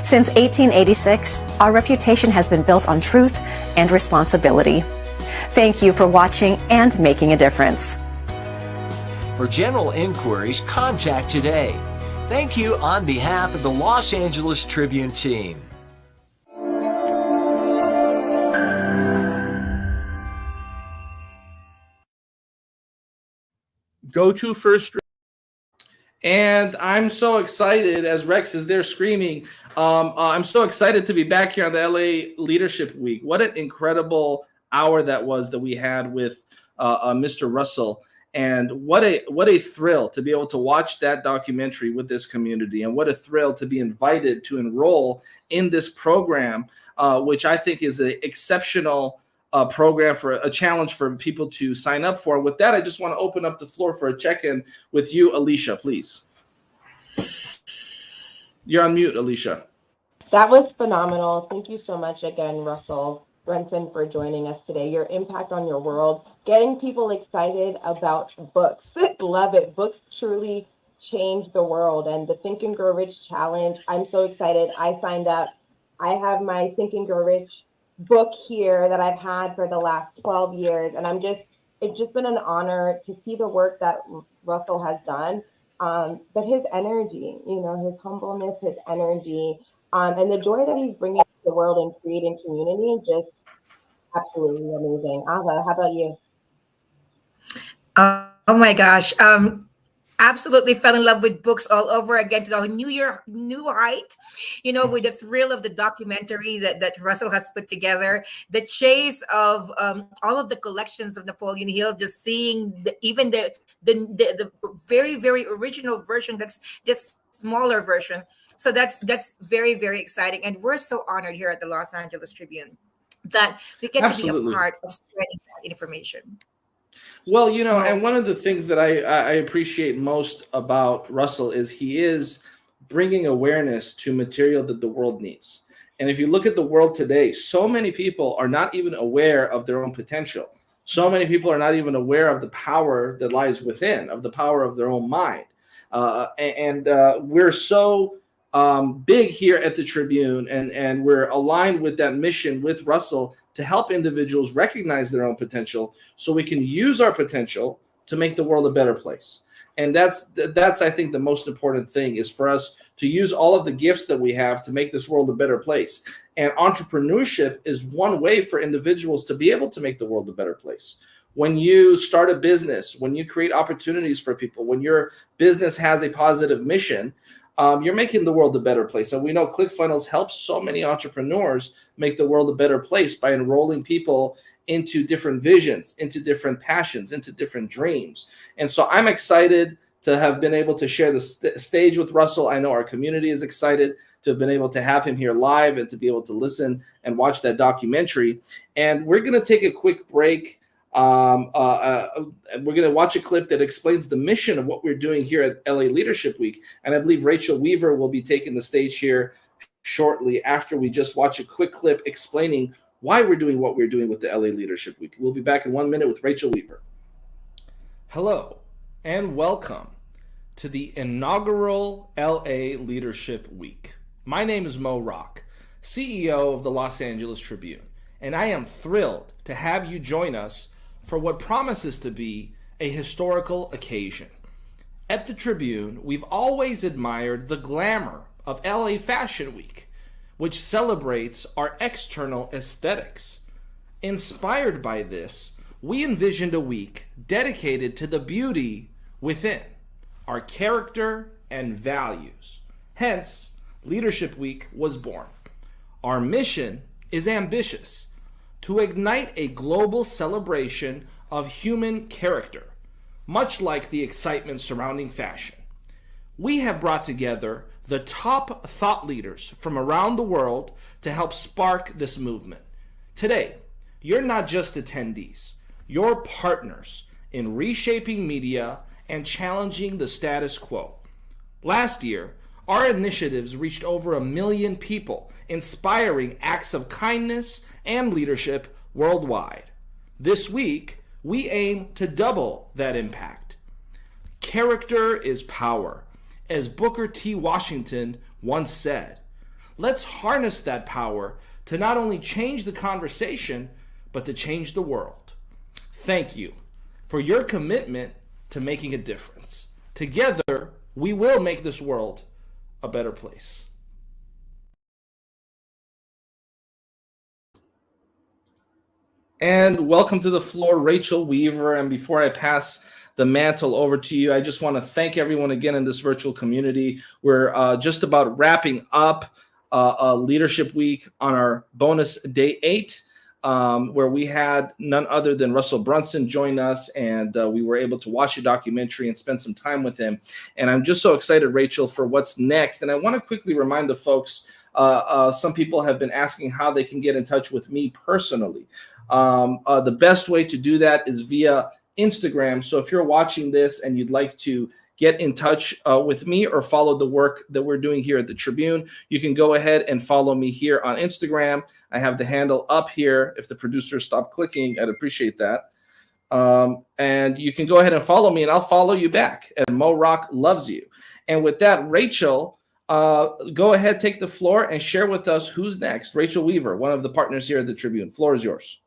Since 1886, our reputation has been built on truth and responsibility. Thank you for watching and making a difference. For general inquiries, contact today. Thank you on behalf of the Los Angeles Tribune team. Go to first. And I'm so excited as Rex is there screaming. I'm so excited to be back here on the LA Leadership Week. What an incredible hour that was that we had with Mr. Russell. And what a thrill to be able to watch that documentary with this community, and what a thrill to be invited to enroll in this program, which I think is an exceptional program, for a challenge for people to sign up for. With that, I just want to open up the floor for a check-in with you, Alicia, please. You're on mute, Alicia. That was phenomenal. Thank you so much again, Russell Brunson, for joining us today. Your impact on your world, getting people excited about books. Love it. Books truly change the world. And the Think and Grow Rich Challenge, I'm so excited. I signed up. I have my Think and Grow Rich book here that I've had for the last 12 years. And it's just been an honor to see the work that Russell has done. But his energy, his humbleness, his energy, and the joy that he's bringing to the world and creating community, just absolutely amazing. Ava, how about you? Oh my gosh. Absolutely fell in love with books all over again to a new height, with the thrill of the documentary that Russell has put together, the chase of all of the collections of Napoleon Hill, just seeing the very, very original version, that's just smaller version. So that's very, very exciting. And we're so honored here at the Los Angeles Tribune that we get to be a part of spreading that information. Well, and one of the things that I appreciate most about Russell is he is bringing awareness to material that the world needs. And if you look at the world today, so many people are not even aware of their own potential. So many people are not even aware of the power that lies within, of the power of their own mind. We're so big here at the Tribune, and we're aligned with that mission with Russell to help individuals recognize their own potential so we can use our potential to make the world a better place. And that's I think the most important thing, is for us to use all of the gifts that we have to make this world a better place. And entrepreneurship is one way for individuals to be able to make the world a better place. When you start a business, when you create opportunities for people, when your business has a positive mission, you're making the world a better place. And we know ClickFunnels helps so many entrepreneurs make the world a better place by enrolling people into different visions, into different passions, into different dreams. And so I'm excited to have been able to share the stage with Russell. I know our community is excited to have been able to have him here live and to be able to listen and watch that documentary. And we're going to take a quick break. We're going to watch a clip that explains the mission of what we're doing here at LA Leadership Week. And I believe Rachel Weaver will be taking the stage here shortly after we just watch a quick clip explaining why we're doing what we're doing with the LA Leadership Week. We'll be back in 1 minute with Rachel Weaver. Hello, and welcome to the inaugural LA Leadership Week. My name is Mo Rock, CEO of the Los Angeles Tribune, and I am thrilled to have you join us for what promises to be a historical occasion. At the Tribune, we've always admired the glamour of LA Fashion Week, which celebrates our external aesthetics. Inspired by this, we envisioned a week dedicated to the beauty within, our character and values. Hence, Leadership Week was born. Our mission is ambitious: to ignite a global celebration of human character, much like the excitement surrounding fashion. We have brought together the top thought leaders from around the world to help spark this movement. Today, you're not just attendees, you're partners in reshaping media and challenging the status quo. Last year, our initiatives reached over 1 million people, inspiring acts of kindness and leadership worldwide. This week, we aim to double that impact. Character is power, as Booker T. Washington once said. Let's harness that power to not only change the conversation, but to change the world. Thank you for your commitment to making a difference. Together, we will make this world a better place. And welcome to the floor, Rachel Weaver. And before I pass the mantle over to you, I just want to thank everyone again in this virtual community. We're just about wrapping up Leadership Week on our bonus day 8, where we had none other than Russell Brunson join us, and we were able to watch a documentary and spend some time with him. And I'm just so excited, Rachel, for what's next. And I want to quickly remind the folks, some people have been asking how they can get in touch with me personally. The best way to do that is via Instagram. So if you're watching this and you'd like to get in touch with me or follow the work that we're doing here at the Tribune, you can go ahead and follow me here on Instagram. I have the handle up here. If the producers stop clicking, I'd appreciate that. And you can go ahead and follow me, and I'll follow you back. And Mo Rock loves you. And with that, Rachel, go ahead, take the floor, and share with us who's next. Rachel Weaver, one of the partners here at the Tribune. Floor is yours.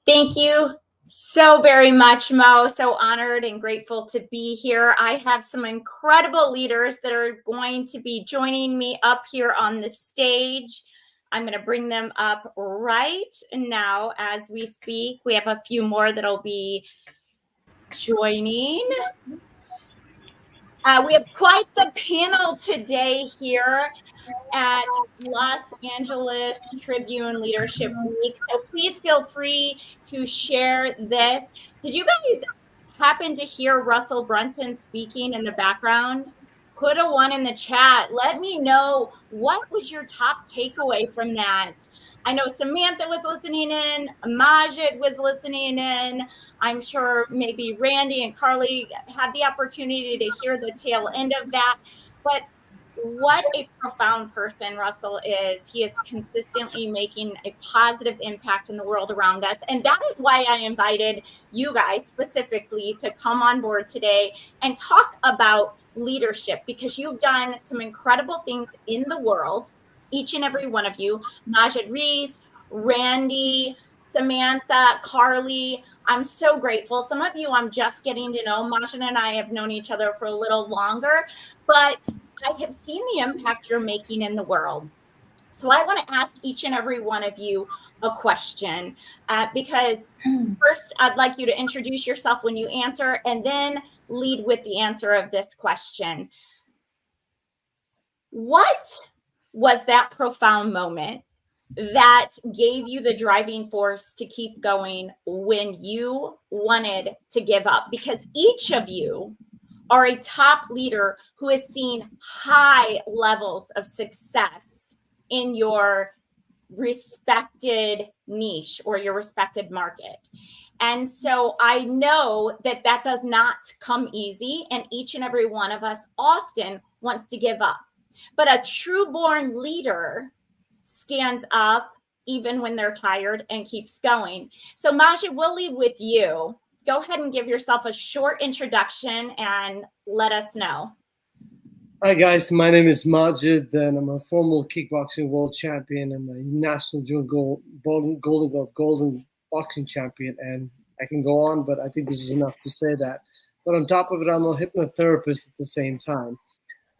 Thank you so very much, Mo. So honored and grateful to be here. I have some incredible leaders that are going to be joining me up here on the stage. I'm going to bring them up right now as we speak. We have a few more that'll be joining. We have quite the panel today here at Los Angeles Tribune Leadership Week. So please feel free to share this. Did you guys happen to hear Russell Brunson speaking in the background? Put a 1 in the chat. Let me know, what was your top takeaway from that? I know Samantha was listening in, Majid was listening in. I'm sure maybe Randy and Carly had the opportunity to hear the tail end of that. But what a profound person Russell is. He is consistently making a positive impact in the world around us. And that is why I invited you guys specifically to come on board today and talk about leadership, because you've done some incredible things in the world, each and every one of you. Majid Reese, Randy, Samantha, Carly, I'm so grateful. Some of you I'm just getting to know. Majid and I have known each other for a little longer, but I have seen the impact you're making in the world. So I want to ask each and every one of you a question, because first I'd like you to introduce yourself when you answer, and then lead with the answer of this question. What was that profound moment that gave you the driving force to keep going when you wanted to give up? Because each of you are a top leader who has seen high levels of success in your respected niche or your respected market. And so I know that that does not come easy, and each and every one of us often wants to give up. But a true born leader stands up even when they're tired and keeps going. So Majid, we'll leave with you. Go ahead and give yourself a short introduction and let us know. Hi guys, my name is Majid, and I'm a former kickboxing world champion and a national junior golden boxing champion, and I can go on, but I think this is enough to say that. But on top of it, I'm a hypnotherapist at the same time.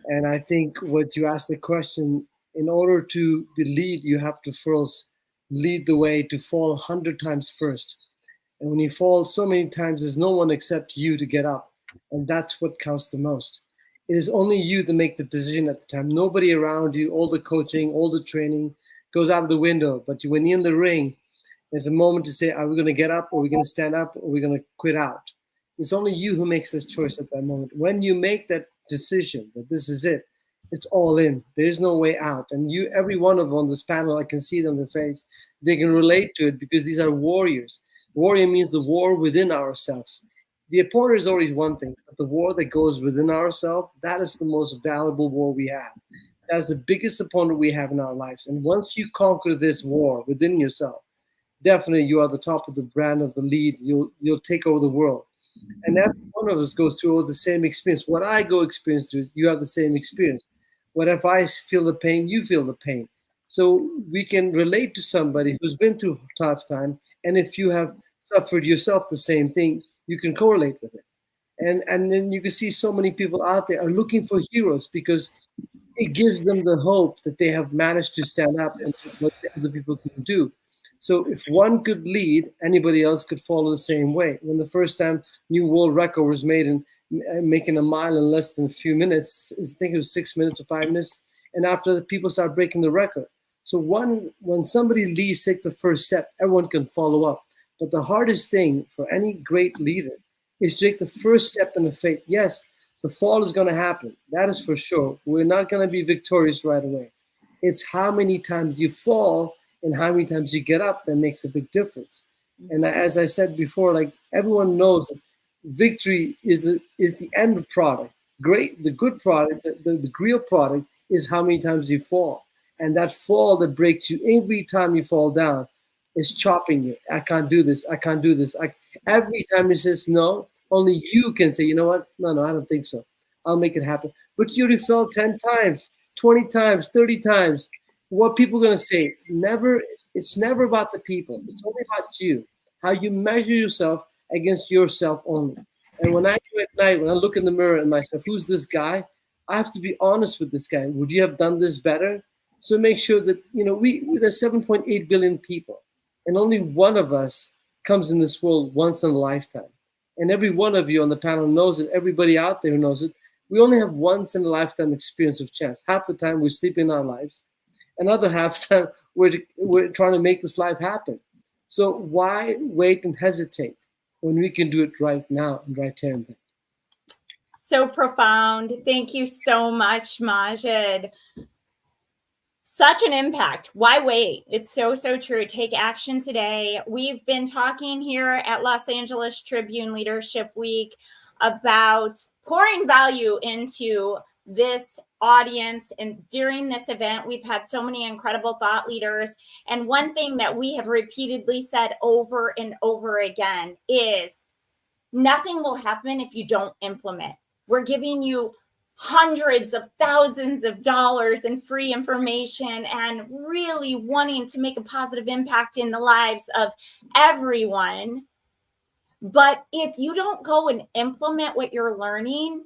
And I think what you asked the question, in order to be lead, you have to first lead the way to fall 100 times first. And when you fall so many times, there's no one except you to get up. And that's what counts the most. It is only you to make the decision at the time. Nobody around you, all the coaching, all the training goes out of the window. But when you're in the ring, there's a moment to say, are we going to get up, or are we going to stand up, or are we going to quit out? It's only you who makes this choice at that moment. When you make that decision that this is it, it's all in. There is no way out. And you, every one of them on this panel, I can see them in the face. They can relate to it because these are warriors. Warrior means the war within ourselves. The opponent is always one thing, but the war that goes within ourselves, that is the most valuable war we have. That is the biggest opponent we have in our lives. And once you conquer this war within yourself, definitely you are the top of the brand of the lead. You'll take over the world. And every one of us goes through all the same experience. What I go experience through, you have the same experience. What if I feel the pain, you feel the pain. So we can relate to somebody who's been through a tough time. And if you have suffered yourself the same thing, you can correlate with it. And then you can see so many people out there are looking for heroes because it gives them the hope that they have managed to stand up and do what other people can do. So if one could lead, anybody else could follow the same way. When the first time new world record was made in making a mile in less than a few minutes, I think it was 6 minutes or 5 minutes, and after people start breaking the record. So when somebody leads, takes the first step, everyone can follow up. But the hardest thing for any great leader is to take the first step in the faith. Yes, the fall is going to happen. That is for sure. We're not going to be victorious right away. It's how many times you fall and how many times you get up that makes a big difference. And as I said before, like everyone knows that victory is the end product. The good product, the real product is how many times you fall. And that fall that breaks you every time you fall down is chopping you. I can't do this. I can't do this. Every time he says no, only you can say, you know what? No, I don't think so. I'll make it happen. But you already fell 10 times, 20 times, 30 times. What people are going to say, it's never about the people. It's only about you, how you measure yourself against yourself only. And when I do at night, when I look in the mirror and myself, who's this guy? I have to be honest with this guy. Would you have done this better? So make sure that, there's 7.8 billion people. And only one of us comes in this world once in a lifetime. And every one of you on the panel knows it. Everybody out there who knows it. We only have once in a lifetime experience of chance. Half the time we're sleeping in our lives. Another half the time we're trying to make this life happen. So why wait and hesitate when we can do it right now and right here and then? So profound. Thank you so much, Majid. Such an impact. Why wait? It's so true. Take action today. We've been talking here at Los Angeles Tribune Leadership Week about pouring value into this audience. And during this event, we've had so many incredible thought leaders. And one thing that we have repeatedly said over and over again is nothing will happen if you don't implement. We're giving you hundreds of thousands of dollars in free information and really wanting to make a positive impact in the lives of everyone. But if you don't go and implement what you're learning,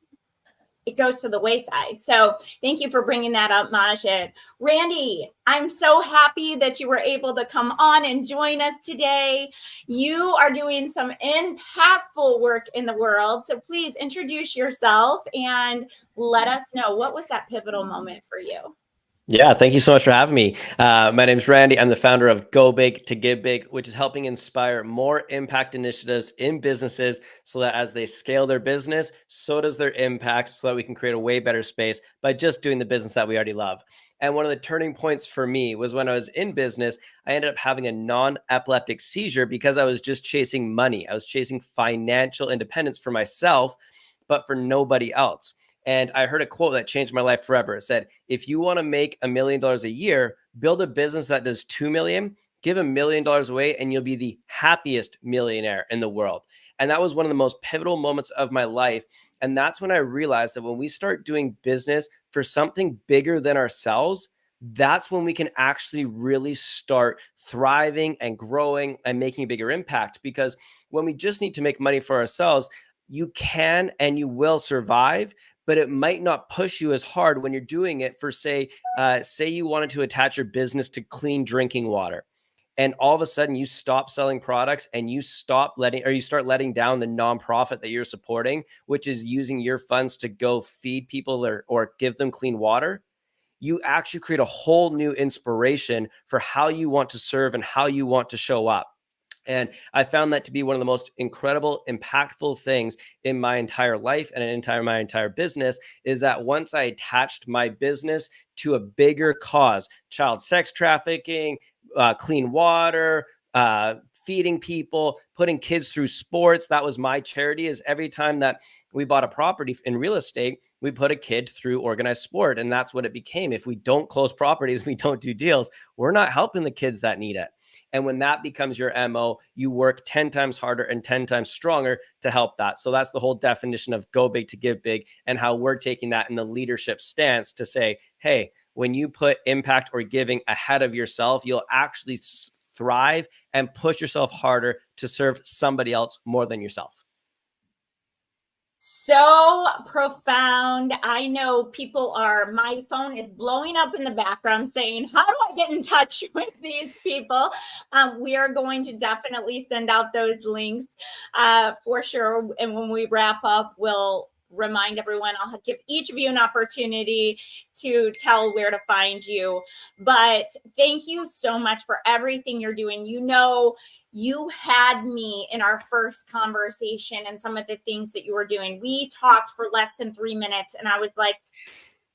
it goes to the wayside. So thank you for bringing that up, Majid. Randy, I'm so happy that you were able to come on and join us today. You are doing some impactful work in the world. So please introduce yourself and let us know, what was that pivotal moment for you? Yeah, thank you so much for having me. My name is Randy. I'm the founder of Go Big to Give Big, which is helping inspire more impact initiatives in businesses so that as they scale their business, so does their impact, so that we can create a way better space by just doing the business that we already love. And one of the turning points for me was when I was in business, I ended up having a non-epileptic seizure because I was just chasing money. I was chasing financial independence for myself, but for nobody else. And I heard a quote that changed my life forever. It said, if you want to make $1 million a year, build a business that does 2 million, give $1 million away, and you'll be the happiest millionaire in the world. And that was one of the most pivotal moments of my life. And that's when I realized that when we start doing business for something bigger than ourselves, that's when we can actually really start thriving and growing and making a bigger impact. Because when we just need to make money for ourselves, you can and you will survive, but it might not push you as hard when you're doing it for, say you wanted to attach your business to clean drinking water. and all of a sudden you stop selling products and you start letting down the nonprofit that you're supporting, which is using your funds to go feed people or give them clean water, you actually create a whole new inspiration for how you want to serve and how you want to show up. And I found that to be one of the most incredible, impactful things in my entire life and in my entire business, is that once I attached my business to a bigger cause, child sex trafficking, clean water, feeding people, putting kids through sports. That was my charity. Is every time that we bought a property in real estate, we put a kid through organized sport. And that's what it became. If we don't close properties, we don't do deals, we're not helping the kids that need it. And when that becomes your MO, you work 10 times harder and 10 times stronger to help that. So that's the whole definition of go big to give big, and how we're taking that in the leadership stance to say, hey, when you put impact or giving ahead of yourself, you'll actually thrive and push yourself harder to serve somebody else more than yourself. So profound. I know people my phone is blowing up in the background saying, how do I get in touch with these people? We are going to definitely send out those links for sure. And when we wrap up, we'll remind everyone, I'll give each of you an opportunity to tell where to find you. But thank you so much for everything you're doing. You know, you had me in our first conversation and some of the things that you were doing. We talked for less than 3 minutes and I was like,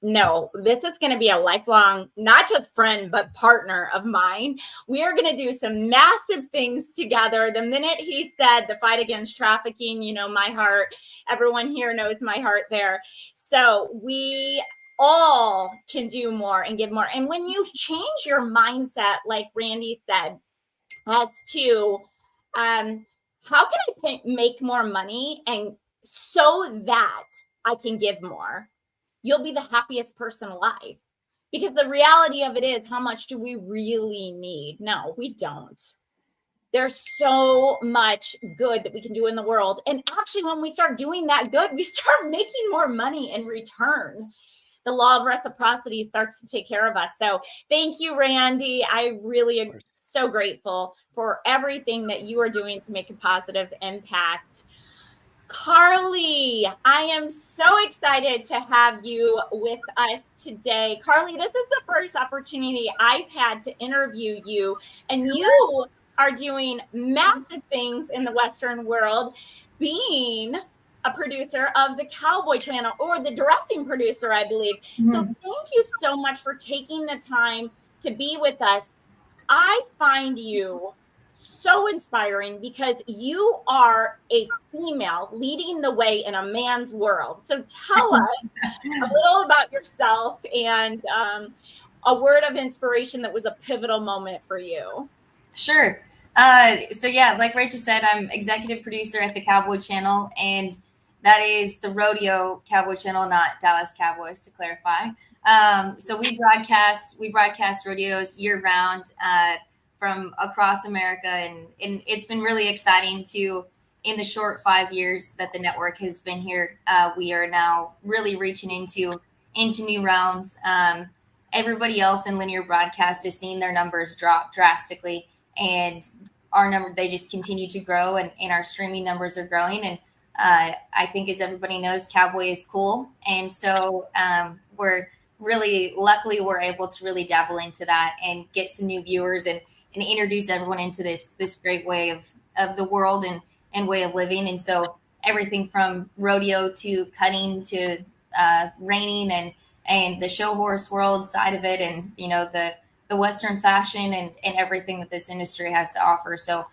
no, this is going to be a lifelong, not just friend, but partner of mine. We are going to do some massive things together. The minute he said the fight against trafficking, you know, my heart, everyone here knows my heart there. So we all can do more and give more. And when you change your mindset, like Randy said, as to how can I make more money and so that I can give more, you'll be the happiest person alive. Because the reality of it is, how much do we really need? No, we don't. There's so much good that we can do in the world. And actually, when we start doing that good, we start making more money in return. The law of reciprocity starts to take care of us. So thank you, Randy. I really am so grateful for everything that you are doing to make a positive impact. Carly, I am so excited to have you with us today. Carly, this is the first opportunity I've had to interview you, and you are doing massive things in the Western world, being a producer of the Cowboy Channel, or the directing producer, I believe. Mm-hmm. So thank you so much for taking the time to be with us. I find you so inspiring because you are a female leading the way in a man's world. So tell us a little about yourself and a word of inspiration that was a pivotal moment for you. Sure. So yeah, like Rachel said, I'm executive producer at the Cowboy Channel, and that is the rodeo Cowboy Channel, not Dallas Cowboys, to clarify. So we broadcast rodeos year round from across America, and it's been really exciting to, in the short 5 years that the network has been here, we are now really reaching into new realms. Everybody else in linear broadcast is seeing their numbers drop drastically, and they just continue to grow, and our streaming numbers are growing. And I think, as everybody knows, Cowboy is cool. And so we're really, luckily, we're able to really dabble into that and get some new viewers and introduce everyone into this great way of the world and way of living. And so everything from rodeo to cutting to reining and the show horse world side of it, and, you know, the Western fashion and everything that this industry has to offer. So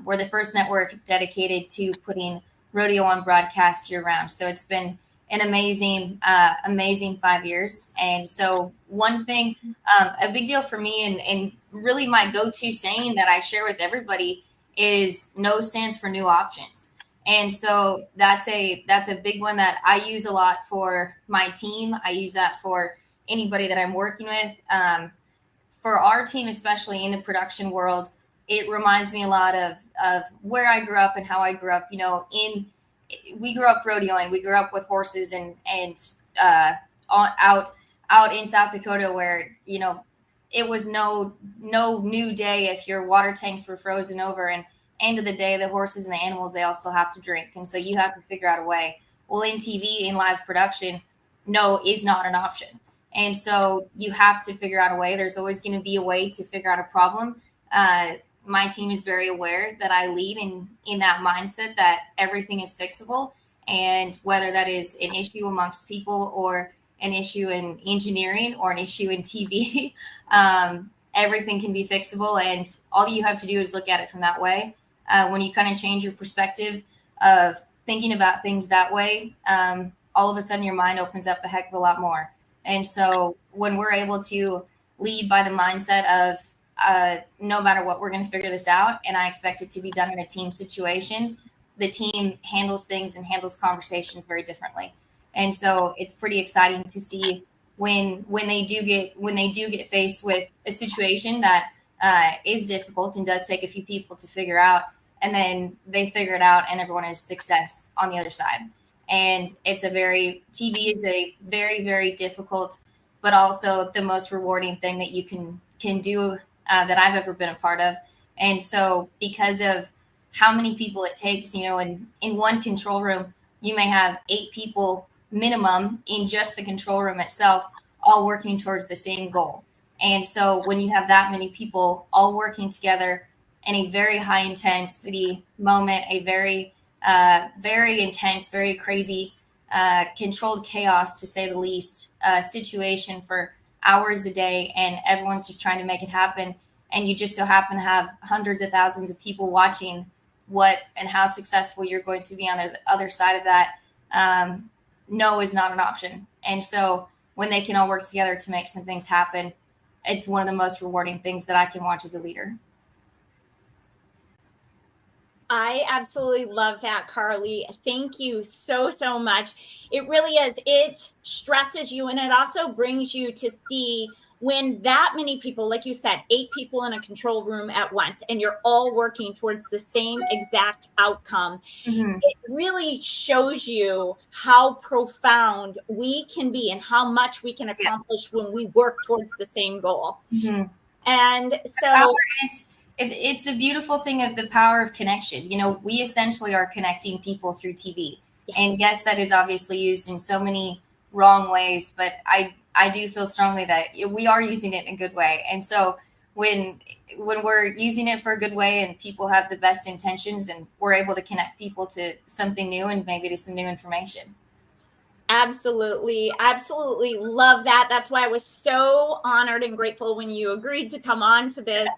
we're the first network dedicated to putting rodeo on broadcast year round. So it's been an amazing 5 years. And so one thing, a big deal for me, and really my go-to saying that I share with everybody, is NO stands for new options. And so that's a big one that I use a lot for my team. I use that for anybody that I'm working with. For our team, especially in the production world, it reminds me a lot of where I grew up and how I grew up. You know, we grew up rodeoing. We grew up with horses and out in South Dakota, where, you know, it was no new day if your water tanks were frozen over, and end of the day, the horses and the animals, they all still have to drink. And so you have to figure out a way. Well, in TV, in live production, no is not an option. And so you have to figure out a way. There's always going to be a way to figure out a problem. My team is very aware that I lead in that mindset that everything is fixable. And whether that is an issue amongst people or an issue in engineering or an issue in TV, everything can be fixable. And all you have to do is look at it from that way. When you kind of change your perspective of thinking about things that way, all of a sudden your mind opens up a heck of a lot more. And so when we're able to lead by the mindset of no matter what, we're going to figure this out, and I expect it to be done in a team situation, the team handles things and handles conversations very differently. And so it's pretty exciting to see when they do get faced with a situation that is difficult and does take a few people to figure out, and then they figure it out and everyone has success on the other side. And TV is a very, very difficult, but also the most rewarding thing that you can do that I've ever been a part of. And so because of how many people it takes, in one control room, you may have 8 people minimum in just the control room itself, all working towards the same goal. And so when you have that many people all working together in a very high intensity moment, a very, very intense, very crazy, controlled chaos, to say the least, situation for hours a day, and everyone's just trying to make it happen. And you just so happen to have hundreds of thousands of people watching what and how successful you're going to be on the other side of that. No is not an option. And so when they can all work together to make some things happen, it's one of the most rewarding things that I can watch as a leader. I absolutely love that, Carly. Thank you so, so much. It really is. It stresses you, and it also brings you to see when that many people, like you said, 8 people in a control room at once, and you're all working towards the same exact outcome. Mm-hmm. It really shows you how profound we can be and how much we can accomplish when we work towards the same goal. Mm-hmm. And so it's the beautiful thing of the power of connection. We essentially are connecting people through TV. Yes. And yes, that is obviously used in so many wrong ways, but I do feel strongly that we are using it in a good way. And so when we're using it for a good way and people have the best intentions, and we're able to connect people to something new and maybe to some new information. Absolutely. Absolutely love that. That's why I was so honored and grateful when you agreed to come on to this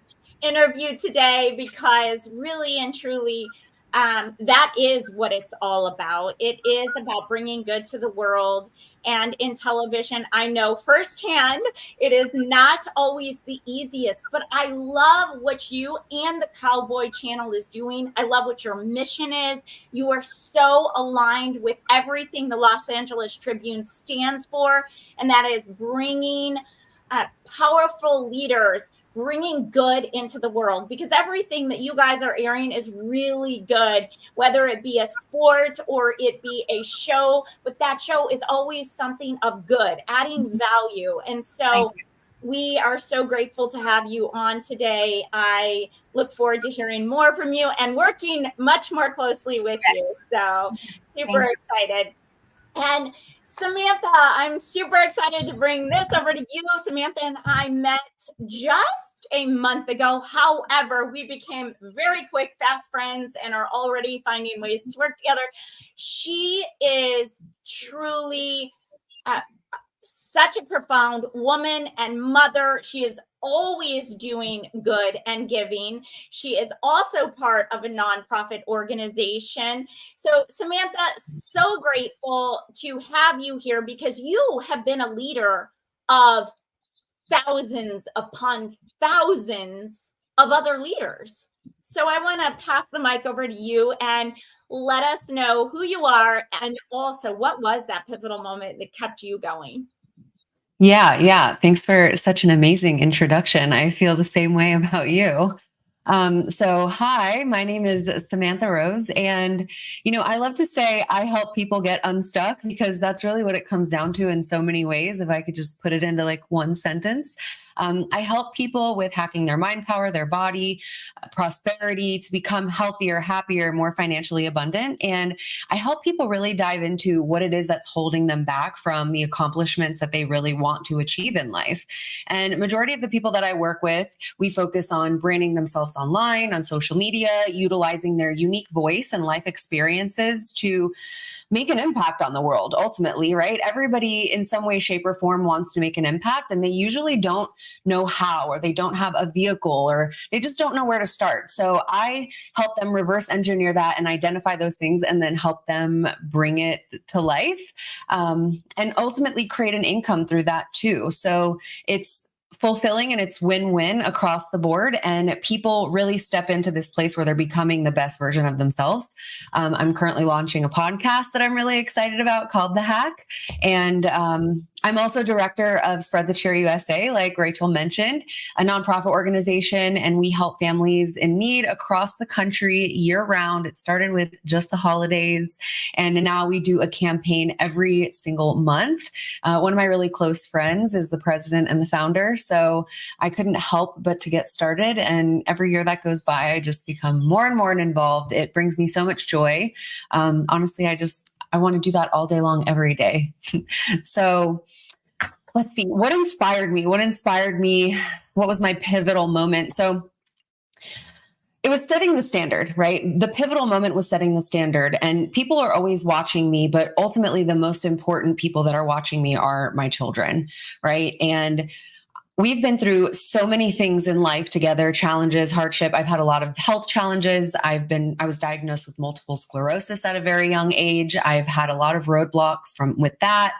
interview today, because really and truly, that is what it's all about. It is about bringing good to the world. And in television, I know firsthand, it is not always the easiest, but I love what you and the Cowboy Channel is doing. I love what your mission is. You are so aligned with everything the Los Angeles Tribune stands for, and that is bringing powerful leaders, bringing good into the world, because everything that you guys are airing is really good, whether it be a sport or it be a show, but that show is always something of good, adding value. And so we are so grateful to have you on today. I look forward to hearing more from you and working much more closely with you. So super excited. And Samantha, I'm super excited to bring this over to you. Samantha and I met just a month ago. However, we became very quick, fast friends and are already finding ways to work together. She is truly such a profound woman and mother. She is always doing good and giving. She is also part of a nonprofit organization. So Samantha, so grateful to have you here, because you have been a leader of thousands upon thousands of other leaders. So I want to pass the mic over to you and let us know who you are, and also what was that pivotal moment that kept you going. Yeah. Thanks for such an amazing introduction. I feel the same way about you. So hi, my name is Samantha Rose, and I love to say I help people get unstuck, because that's really what it comes down to in so many ways. If I could just put it into like one sentence, I help people with hacking their mind power, their body, prosperity, to become healthier, happier, more financially abundant. And I help people really dive into what it is that's holding them back from the accomplishments that they really want to achieve in life. And majority of the people that I work with, we focus on branding themselves online, on social media, utilizing their unique voice and life experiences to make an impact on the world ultimately, right? Everybody in some way, shape, or form wants to make an impact, and they usually don't know how, or they don't have a vehicle, or they just don't know where to start. So I help them reverse engineer that and identify those things, and then help them bring it to life, and ultimately create an income through that too. So it's fulfilling and it's win-win across the board, and people really step into this place where they're becoming the best version of themselves. I'm currently launching a podcast that I'm really excited about called The Hack, and I'm also director of Spread the Cheer USA, like Rachel mentioned, a nonprofit organization, and we help families in need across the country year-round. It started with just the holidays, and now we do a campaign every single month. One of my really close friends is the president and the founder, so I couldn't help but to get started, and every year that goes by, I just become more and more involved. It brings me so much joy. Honestly, I want to do that all day long, every day. So let's see, what inspired me? What was my pivotal moment? So it was setting the standard, right? The pivotal moment was setting the standard, and people are always watching me, but ultimately the most important people that are watching me are my children, right? And we've been through so many things in life together, challenges, hardship. I've had a lot of health challenges. I was diagnosed with multiple sclerosis at a very young age. I've had a lot of roadblocks with that.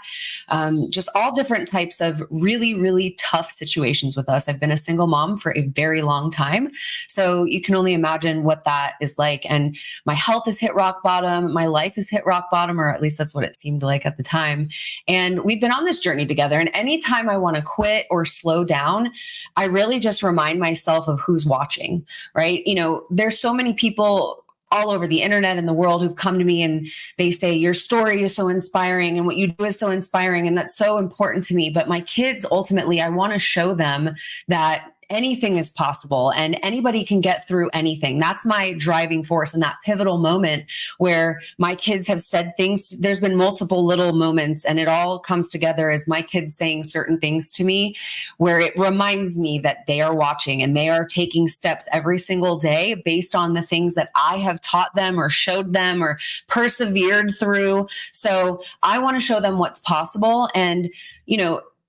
Just all different types of really, really tough situations with us. I've been a single mom for a very long time. So you can only imagine what that is like. And my health has hit rock bottom. My life has hit rock bottom, or at least that's what it seemed like at the time. And we've been on this journey together. And anytime I want to quit or slow down, I really just remind myself of who's watching, right? There's so many people all over the internet and the world who've come to me and they say, your story is so inspiring and what you do is so inspiring. And that's so important to me. But my kids, ultimately, I want to show them that anything is possible and anybody can get through anything. That's my driving force in that pivotal moment where my kids have said things. There's been multiple little moments, and it all comes together as my kids saying certain things to me where it reminds me that they are watching and they are taking steps every single day based on the things that I have taught them or showed them or persevered through. So I want to show them what's possible. And,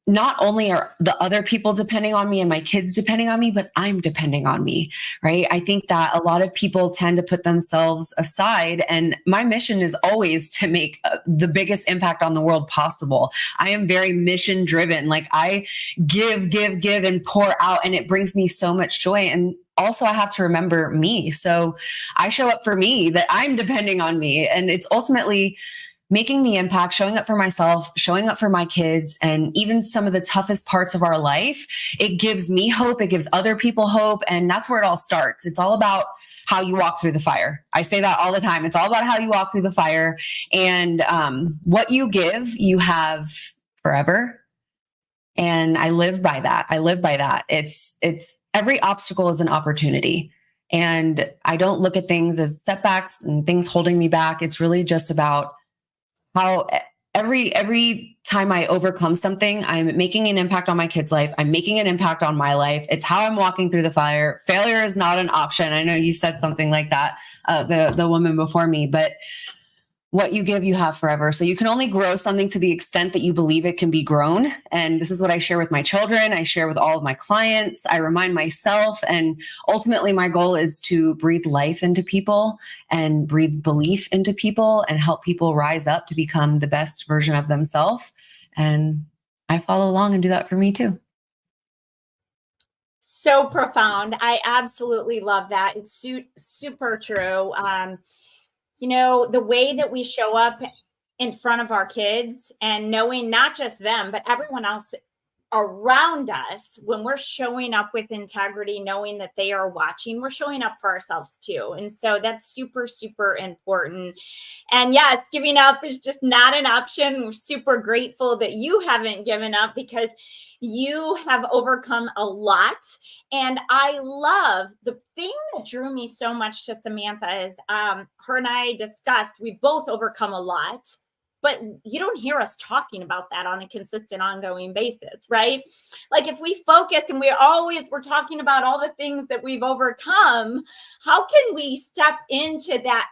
not only are the other people depending on me and my kids depending on me, but I'm depending on me, right? I think that a lot of people tend to put themselves aside, and my mission is always to make the biggest impact on the world possible. I am very mission driven. Like I give and pour out, and it brings me so much joy. And also I have to remember me. So I show up for me, that I'm depending on me. And it's ultimately making the impact, showing up for myself, showing up for my kids, and even some of the toughest parts of our life. It gives me hope. It gives other people hope. And that's where it all starts. It's all about how you walk through the fire. I say that all the time. It's all about how you walk through the fire, and what you give, you have forever. And I live by that. It's every obstacle is an opportunity. And I don't look at things as setbacks and things holding me back. It's really just about how every time I overcome something, I'm making an impact on my kid's life. I'm making an impact on my life. It's how I'm walking through the fire. Failure is not an option. I know you said something like that, the woman before me, but what you give, you have forever. So you can only grow something to the extent that you believe it can be grown. And this is what I share with my children. I share with all of my clients. I remind myself. And ultimately, my goal is to breathe life into people and breathe belief into people and help people rise up to become the best version of themselves. And I follow along and do that for me too. So profound. I absolutely love that. It's super true. The way that we show up in front of our kids and knowing not just them, but everyone else around us, when we're showing up with integrity, knowing that they are watching, we're showing up for ourselves too. And so that's super, super important. And yes, giving up is just not an option. We're super grateful that you haven't given up, because you have overcome a lot. And I love the thing that drew me so much to Samantha is her and I discussed, we've both overcome a lot, but you don't hear us talking about that on a consistent, ongoing basis, right? Like if we focus and we're talking about all the things that we've overcome, how can we step into that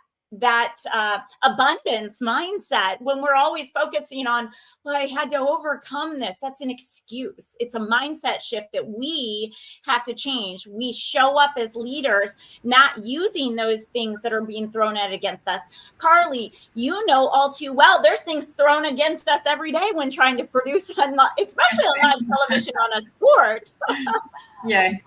abundance mindset when we're always focusing on, well, I had to overcome this? That's an excuse. It's a mindset shift that we have to change. We show up as leaders, not using those things that are being thrown at against us. Carly, you know all too well, there's things thrown against us every day when trying to produce, especially on live television on a sport. Yes.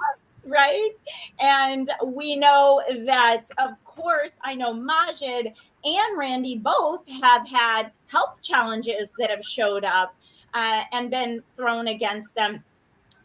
Right. And we know that, of course, I know Majid and Randy both have had health challenges that have showed up and been thrown against them.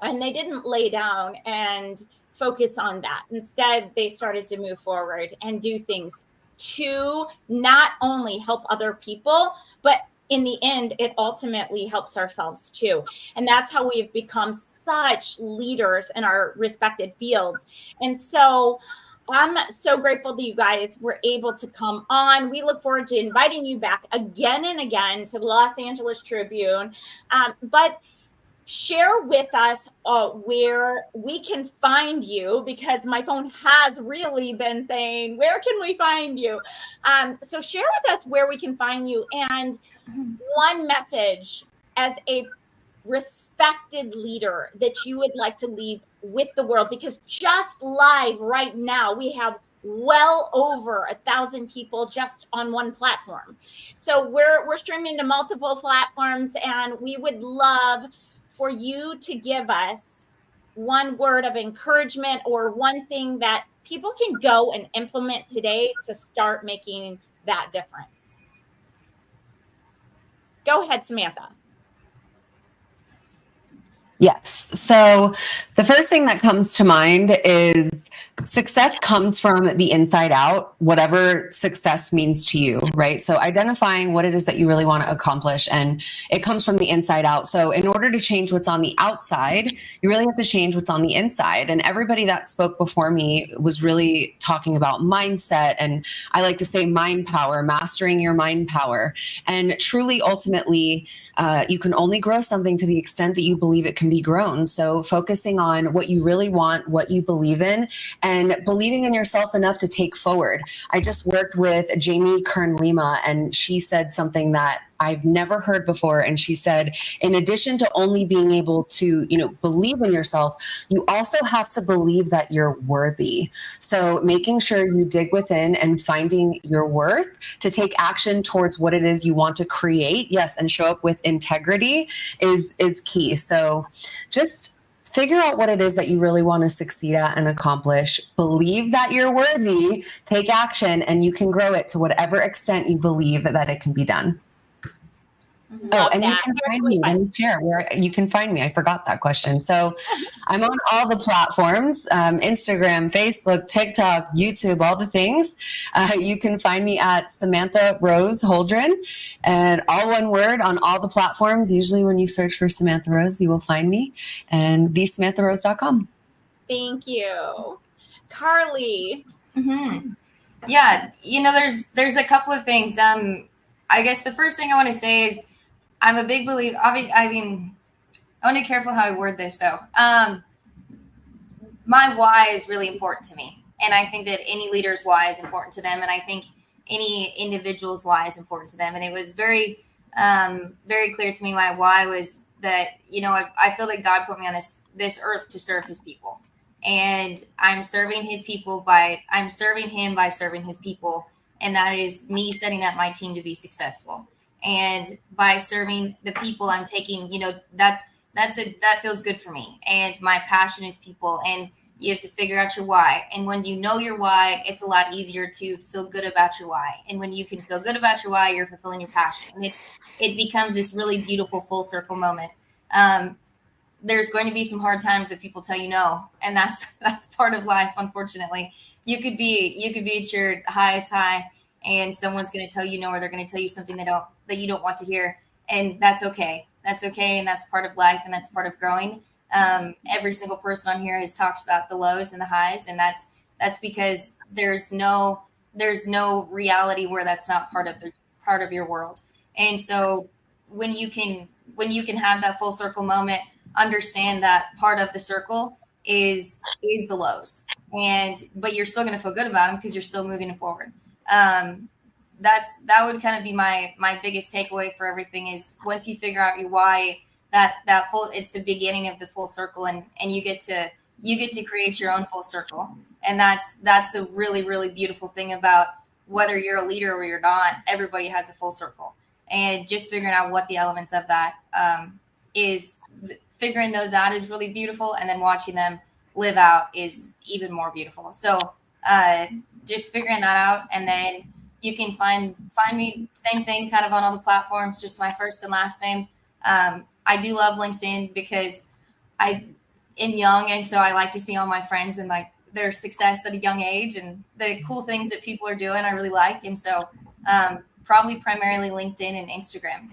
And they didn't lay down and focus on that. Instead, they started to move forward and do things to not only help other people, but in the end, it ultimately helps ourselves too. And that's how we've become such leaders in our respected fields. And so I'm so grateful that you guys were able to come on. We look forward to inviting you back again and again to the Los Angeles Tribune. But share with us where we can find you, because my phone has really been saying, where can we find you? So share with us where we can find you, and one message as a respected leader that you would like to leave with the world, because just live right now, we have well over 1,000 people just on one platform. So we're streaming to multiple platforms, and we would love for you to give us one word of encouragement or one thing that people can go and implement today to start making that difference. Go ahead, Samantha. Yes. So the first thing that comes to mind is success comes from the inside out, whatever success means to you, right? So identifying what it is that you really want to accomplish, and it comes from the inside out. So in order to change what's on the outside, you really have to change what's on the inside. And everybody that spoke before me was really talking about mindset. And I like to say mind power, mastering your mind power. And truly, ultimately, you can only grow something to the extent that you believe it can be grown. So focusing on what you really want, what you believe in, and believing in yourself enough to take forward. I just worked with Jamie Kern-Lima, and she said something that I've never heard before. And she said, in addition to only being able to, believe in yourself, you also have to believe that you're worthy. So making sure you dig within and finding your worth to take action towards what it is you want to create. Yes. And show up with integrity is key. So just figure out what it is that you really want to succeed at and accomplish. Believe that you're worthy, take action, and you can grow it to whatever extent you believe that it can be done. And you can find me. Let me share where you can find me. I forgot that question. So I'm on all the platforms, Instagram, Facebook, TikTok, YouTube, all the things. You can find me at Samantha Rose Holdren, and all one word on all the platforms. Usually when you search for Samantha Rose, you will find me, and thesamantharose.com. Thank you. Carly. Mm-hmm. Yeah, there's a couple of things. I guess the first thing I want to say is I'm a big believer. I want to be careful how I word this, though. My why is really important to me. And I think that any leader's why is important to them. And I think any individual's why is important to them. And it was very, very clear to me. My why was that, I feel that God put me on this earth to serve his people. And I'm serving his people I'm serving him by serving his people. And that is me setting up my team to be successful. And by serving the people I'm taking, that feels good for me. And my passion is people, and you have to figure out your why. And when you know your why, it's a lot easier to feel good about your why. And when you can feel good about your why, you're fulfilling your passion. And it becomes this really beautiful full circle moment. there's going to be some hard times that people tell you no, and that's part of life. Unfortunately, you could be at your highest high, and someone's going to tell you no, or they're going to tell you something that you don't want to hear, and that's okay. That's okay, and that's part of life, and that's part of growing. Every single person on here has talked about the lows and the highs, and that's because there's no reality where that's not part of your world. And so when you can have that full circle moment, understand that part of the circle is the lows, but you're still going to feel good about them because you're still moving forward. That would kind of be my biggest takeaway for everything is once you figure out your why, it's the beginning of the full circle, and you get to create your own full circle. And that's a really, really beautiful thing about whether you're a leader or you're not. Everybody has a full circle, and just figuring out what the elements of that is. Figuring those out is really beautiful, and then watching them live out is even more beautiful. So just figuring that out, and then you can find me, same thing, kind of on all the platforms, just my first and last name. I do love LinkedIn because I am young, and so I like to see all my friends and like their success at a young age and the cool things that people are doing. I really like, and so probably primarily LinkedIn and Instagram.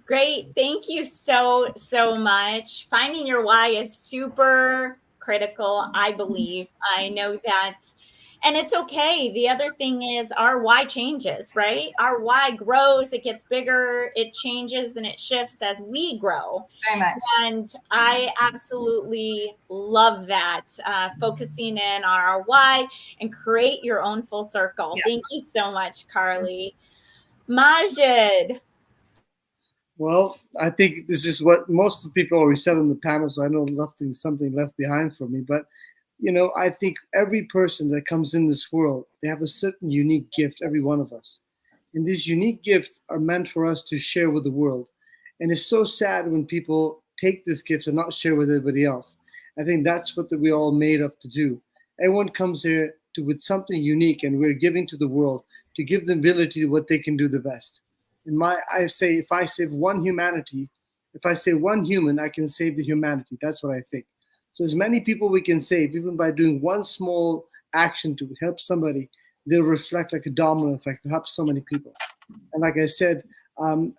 Great. Thank you so much. Finding your why is super critical, I believe. I know that. And it's okay. The other thing is our why changes, right? Our why grows, it gets bigger, it changes and it shifts as we grow. Very much. And I absolutely love that. Focusing in on our why and create your own full circle. Yeah. Thank you so much, Carly. Majid. Well, I think this is what most of the people already said on the panel, so I know something left behind for me. But, I think every person that comes in this world, they have a certain unique gift, every one of us. And these unique gifts are meant for us to share with the world. And it's so sad when people take this gift and not share with everybody else. I think that's what we're all made up to do. Everyone comes here with something unique, and we're giving to the world to give them ability to what they can do the best. I say, if I save one humanity, if I save one human, I can save the humanity. That's what I think. So as many people we can save, even by doing one small action to help somebody, they'll reflect like a domino effect to help so many people. And like I said,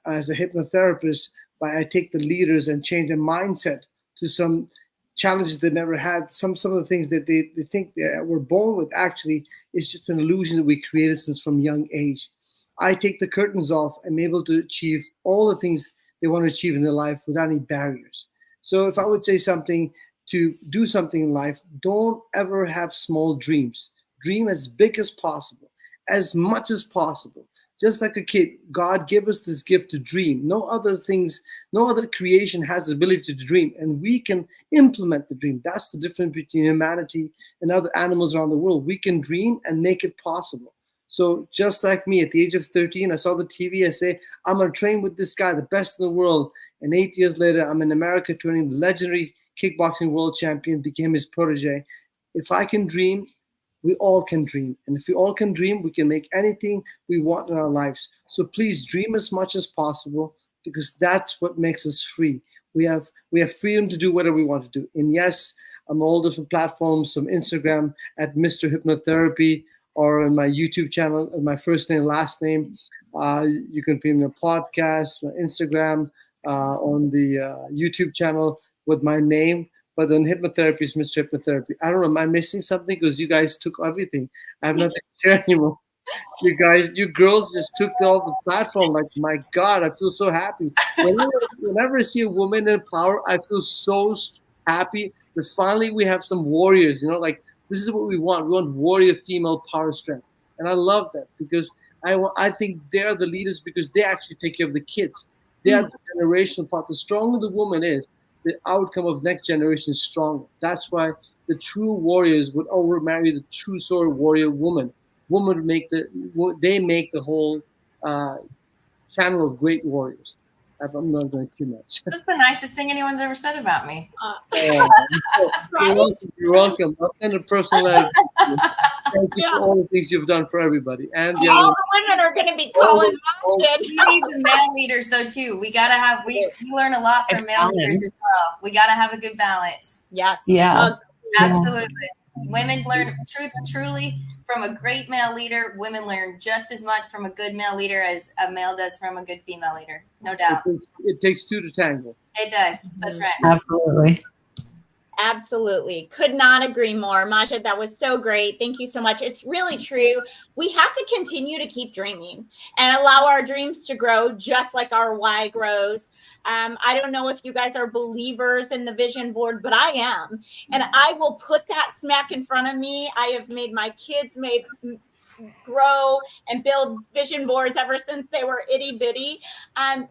as a hypnotherapist, I take the leaders and change their mindset to some challenges they never had. Some of the things that they think they were born with, actually, is just an illusion that we created since from young age. I take the curtains off. I'm able to achieve all the things they want to achieve in their life without any barriers. So if I would say something to do something in life, don't ever have small dreams. Dream as big as possible, as much as possible. Just like a kid, God gave us this gift to dream. No other creation has the ability to dream, and we can implement the dream. That's the difference between humanity and other animals around the world. We can dream and make it possible. So just like me, at the age of 13, I saw the TV. I say, I'm going to train with this guy, the best in the world. And 8 years later, I'm in America training the legendary kickboxing world champion, became his protege. If I can dream, we all can dream. And if we all can dream, we can make anything we want in our lives. So please dream as much as possible, because that's what makes us free. We have freedom to do whatever we want to do. And yes, I'm on all different platforms, from Instagram at Mr. Hypnotherapy, or on my YouTube channel, my first name, last name. You can be on a podcast, Instagram, on the YouTube channel with my name. But then hypnotherapy is Mr. Hypnotherapy. I don't know, am I missing something? Because you guys took everything. I have nothing to share anymore. You girls just took off the platform. Like, my God, I feel so happy. Whenever I see a woman in power, I feel so happy that finally we have some warriors, like, this is what we want. We want warrior female power strength. And I love that, because I think they're the leaders, because they actually take care of the kids. They are the generational part. The stronger the woman is, the outcome of next generation is stronger. That's why the true warriors would overmarry the true sort of warrior woman. Women make the whole channel of great warriors. I'm not going too much. That's the nicest thing anyone's ever said about me. You're welcome. I'll send a personal letter. thank you for all the things you've done for everybody. And all the women are going to be calling Majid. We need the male leaders though too. We gotta have we learn a lot from male leaders as well. We gotta have a good balance. Yes. Yeah. Absolutely. Women learn truly from a great male leader. Women learn just as much from a good male leader as a male does from a good female leader. No doubt. It takes two to tango. It does. That's right. Absolutely. Absolutely. Could not agree more. Majid, that was so great. Thank you so much. It's really true. We have to continue to keep dreaming and allow our dreams to grow just like our why grows. I don't know if you guys are believers in the vision board, but I am. And I will put that smack in front of me. I have made my kids grow and build vision boards ever since they were itty bitty,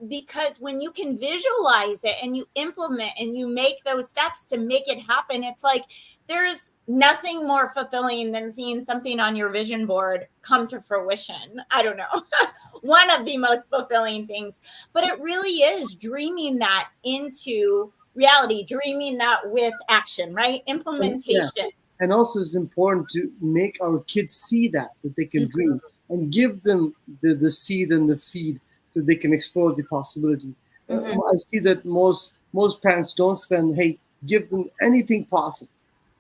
because when you can visualize it and you implement and you make those steps to make it happen, it's like there's nothing more fulfilling than seeing something on your vision board come to fruition. I don't know, one of the most fulfilling things, but it really is dreaming that into reality, dreaming that with action, right? Implementation. Yeah. And also it's important to make our kids see that they can dream and give them the seed and the feed so they can explore the possibility. I see that most parents don't spend, hey, give them anything possible.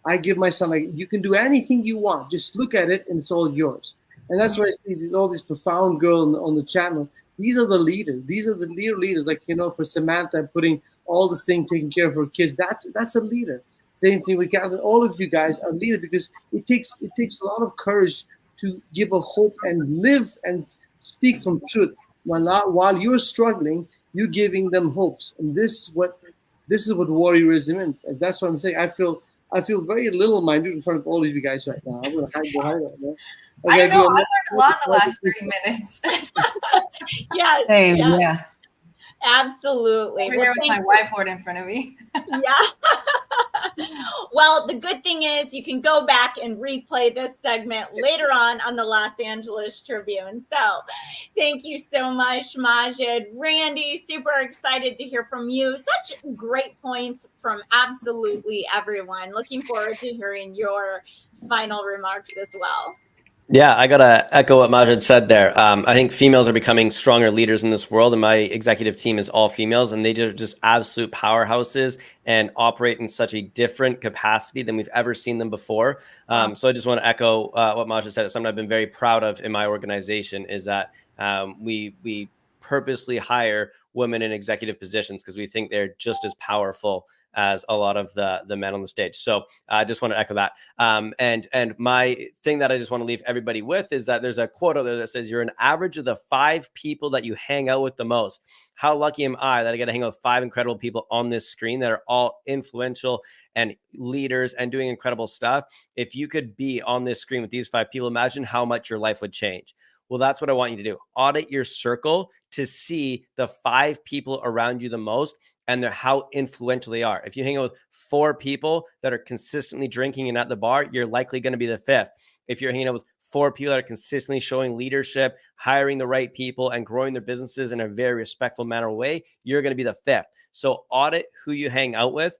I give my son, like, you can do anything you want. Just look at it and it's all yours. And that's why I see all these profound girls on the channel. These are the leaders. These are the leaders. Like, for Samantha, putting all this thing, taking care of her kids. That's a leader. Same thing with Catherine. All of you guys are leaders because it takes a lot of courage to give a hope and live and speak from truth. While you're struggling, you're giving them hopes. And this is what warriorism is. And that's what I'm saying. I feel very little-minded in front of all of you guys right now. I'm gonna hide behind that, man. I know. I learned a lot in the last 30 minutes. Yes. Same. Yeah. Absolutely. Over here with my whiteboard in front of me. Yeah. Well, the good thing is you can go back and replay this segment later on the Los Angeles Tribune. So thank you so much, Majid. Randy, super excited to hear from you. Such great points from absolutely everyone. Looking forward to hearing your final remarks as well. Yeah, I got to echo what Majid said there. I think females are becoming stronger leaders in this world, and my executive team is all females, and they are just absolute powerhouses and operate in such a different capacity than we've ever seen them before. So I just want to echo what Majid said. It's something I've been very proud of in my organization is that we purposely hire women in executive positions because we think they're just as powerful as a lot of the men on the stage. So I just want to echo that. And my thing that I just want to leave everybody with is that there's a quote out there that says, you're an average of the 5 people that you hang out with the most. How lucky am I that I get to hang out with 5 incredible people on this screen that are all influential and leaders and doing incredible stuff. If you could be on this screen with these 5 people, imagine how much your life would change. Well, that's what I want you to do. Audit your circle to see the 5 people around you the most and how influential they are. If you hang out with 4 people that are consistently drinking and at the bar, you're likely going to be the 5th. If you're hanging out with 4 people that are consistently showing leadership, hiring the right people, and growing their businesses in a very respectful manner way, you're going to be the 5th. So audit who you hang out with.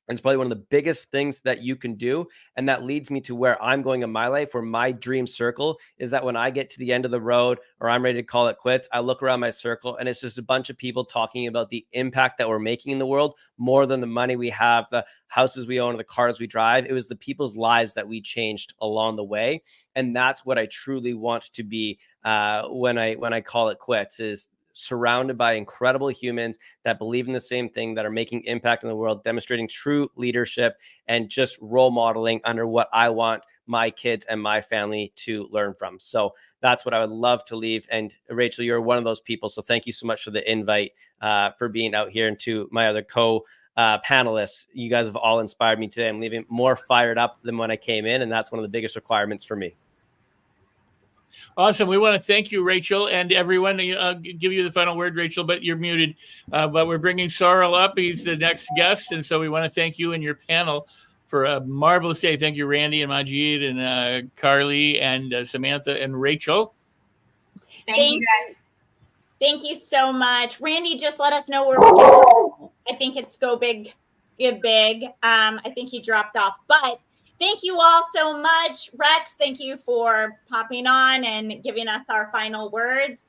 It's probably one of the biggest things that you can do. And that leads me to where I'm going in my life, where my dream circle is that when I get to the end of the road or I'm ready to call it quits, I look around my circle and it's just a bunch of people talking about the impact that we're making in the world more than the money we have, the houses we own, or the cars we drive. It was the people's lives that we changed along the way. And that's what I truly want to be when I call it quits, is surrounded by incredible humans that believe in the same thing, that are making impact in the world, demonstrating true leadership, and just role modeling under what I want my kids and my family to learn from. So that's what I would love to leave. And Rachel, you're one of those people. So thank you so much for the invite, for being out here, and to my other panelists. You guys have all inspired me today. I'm leaving more fired up than when I came in. And that's one of the biggest requirements for me. Awesome. We want to thank you, Rachel, and everyone. Give you the final word, Rachel, but you're muted. But we're bringing Sorrel up. He's the next guest. And so we want to thank you and your panel for a marvelous day. Thank you, Randy and Majid and Carly and Samantha and Rachel. Thank you, guys. Thank you so much. Randy, just let us know where we can. I think it's Go Big, Give Big. I think he dropped off. But Thank you all so much. Rex, thank you for popping on and giving us our final words.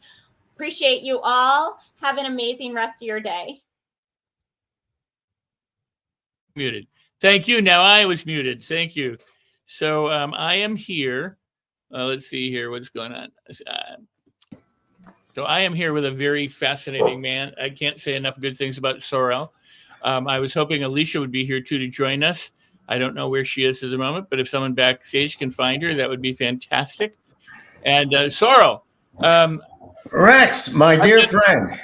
Appreciate you all. Have an amazing rest of your day. Muted. Thank you. Now I was muted. Thank you. So I am here. Let's see here what's going on. So I am here with a very fascinating man. I can't say enough good things about Sorel. I was hoping Alicia would be here too to join us. I don't know where she is at the moment, but if someone backstage can find her, that would be fantastic. And Sorel. Rex, my dear friend.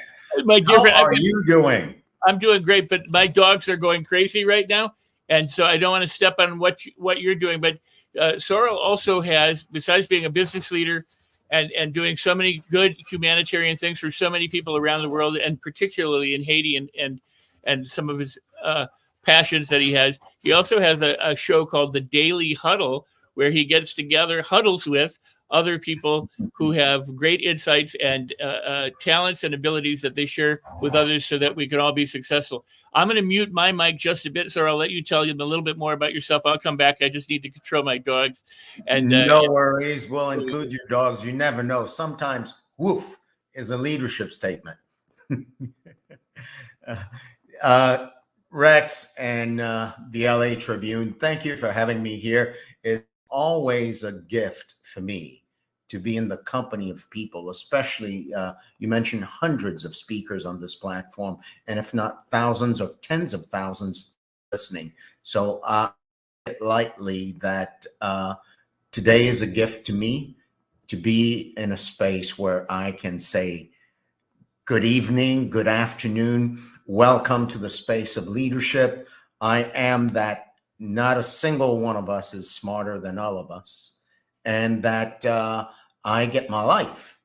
My dear friend. How are you doing? I'm doing great, but my dogs are going crazy right now. And so I don't want to step on what you're doing. But Sorel also has, besides being a business leader and doing so many good humanitarian things for so many people around the world, and particularly in Haiti and some of his passions that he has, he also has a show called The Daily Huddle, where he gets together, huddles with other people who have great insights and talents and abilities that they share with others so that we can all be successful. I'm going to mute my mic just a bit, so I'll let you tell you a little bit more about yourself. I'll come back. I just need to control my dogs. And no worries. We'll include your dogs. You never know. Sometimes woof is a leadership statement. Rex and the LA Tribune, thank you for having me here. It's always a gift for me to be in the company of people, especially you mentioned hundreds of speakers on this platform, and if not thousands or tens of thousands listening. So lightly that today is a gift to me to be in a space where I can say good evening, good afternoon, welcome to the space of leadership. I am that not a single one of us is smarter than all of us, and that I get my life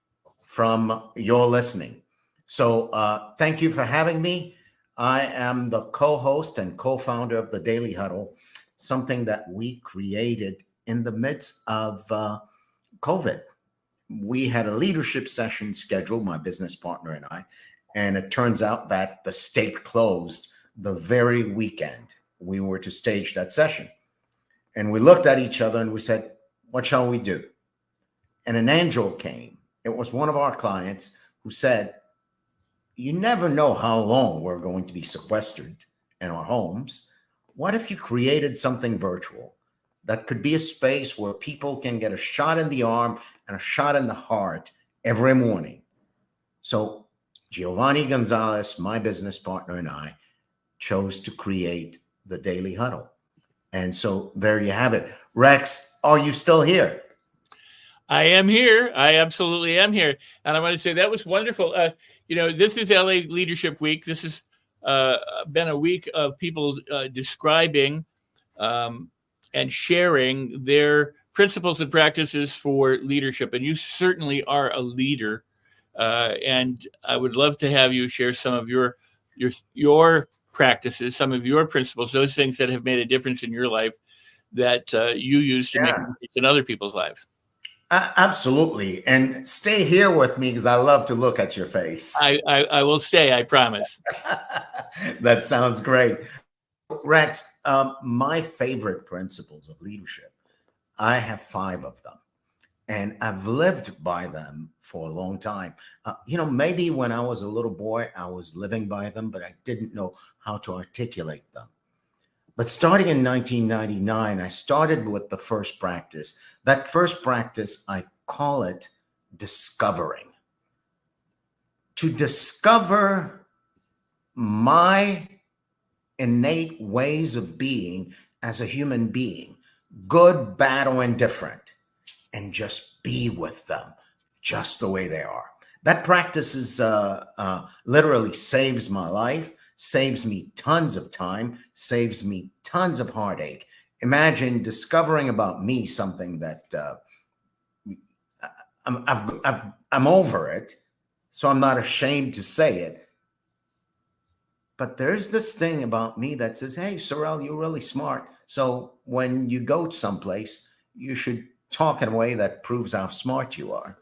from your listening. So thank you for having me. I am the co-host and co-founder of the Daily Huddle, something that we created in the midst of COVID. We had a leadership session scheduled, my business partner and I, and it turns out that the state closed the very weekend we were to stage that session. And we looked at each other and we said, what shall we do? And an angel came. It was one of our clients who said, you never know how long we're going to be sequestered in our homes. What if you created something virtual that could be a space where people can get a shot in the arm and a shot in the heart every morning? So Giovanni Gonzalez, my business partner, and I chose to create the Daily Huddle. And so there you have it. Rex, are you still here? I am here. I absolutely am here. And I want to say that was wonderful. This is LA Leadership Week. This has been a week of people describing and sharing their principles and practices for leadership. And you certainly are a leader. And I would love to have you share some of your practices, some of your principles, those things that have made a difference in your life that you use to make a difference in other people's lives. Absolutely. And stay here with me because I love to look at your face. I will stay, I promise. That sounds great. Rex, my favorite principles of leadership, I have 5 of them. And I've lived by them for a long time. Maybe when I was a little boy, I was living by them, but I didn't know how to articulate them. But starting in 1999, I started with the first practice. That first practice, I call it discovering. To discover my innate ways of being as a human being, good, bad, or indifferent, and just be with them just the way they are. That practice is literally saves my life, saves me tons of time, saves me tons of heartache. Imagine discovering about me something that I'm over it, so I'm not ashamed to say it. But there's this thing about me that says, hey, Sorel, you're really smart. So when you go someplace, you should talk in a way that proves how smart you are.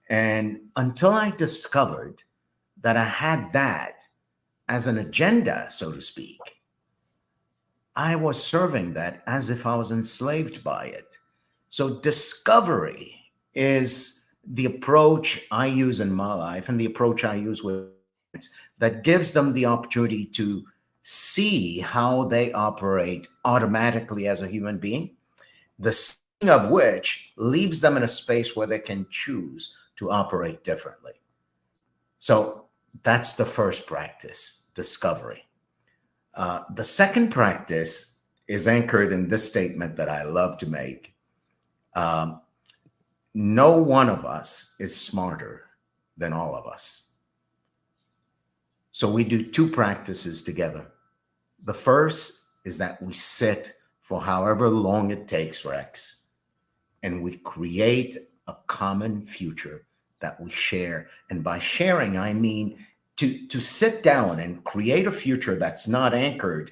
And until I discovered that I had that as an agenda, so to speak, I was serving that as if I was enslaved by it. So discovery is the approach I use in my life and the approach I use with clients that gives them the opportunity to see how they operate automatically as a human being, the seeing of which leaves them in a space where they can choose to operate differently. So that's the first practice, discovery. The second practice is anchored in this statement that I love to make. No one of us is smarter than all of us. So we do two practices together. The first is that we sit for however long it takes, Rex, and we create a common future that we share. And by sharing, I mean to sit down and create a future that's not anchored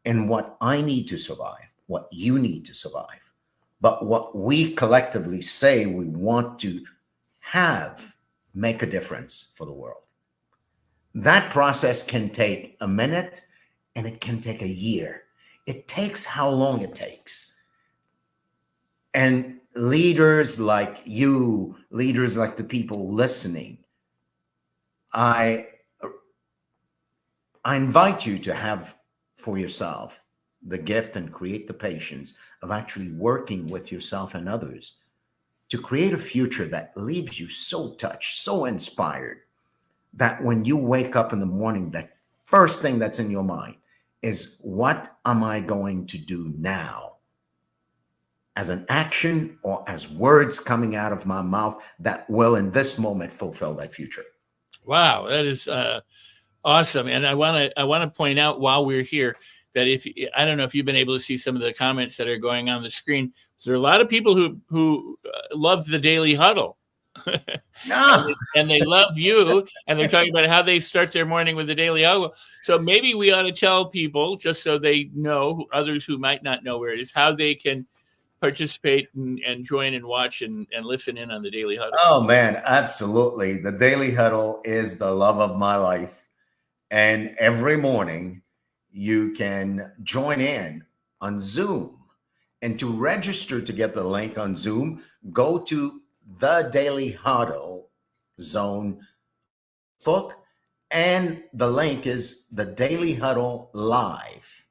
in what I need to survive, what you need to survive, but what we collectively say we want to have make a difference for the world. That process can take a minute and it can take a year. It takes how long it takes. And leaders like you, leaders like the people listening, I invite you to have for yourself the gift and create the patience of actually working with yourself and others to create a future that leaves you so touched, so inspired, that when you wake up in the morning, that first thing that's in your mind is, what am I going to do now? As an action or as words coming out of my mouth that will in this moment fulfill that future. Wow, that is awesome. And I want to point out while we're here that I don't know if you've been able to see some of the comments that are going on the screen. There are a lot of people who love the Daily Huddle. and they love you, and they're talking about how they start their morning with the Daily Huddle. So maybe we ought to tell people, just so they know, others who might not know where it is, how they can participate and join and watch and listen in on the Daily Huddle. Oh man, absolutely. The Daily Huddle is the love of my life. And every morning you can join in on Zoom. And to register to get the link on Zoom, go to the Daily Huddle Zone book. And the link is the Daily Huddle Live,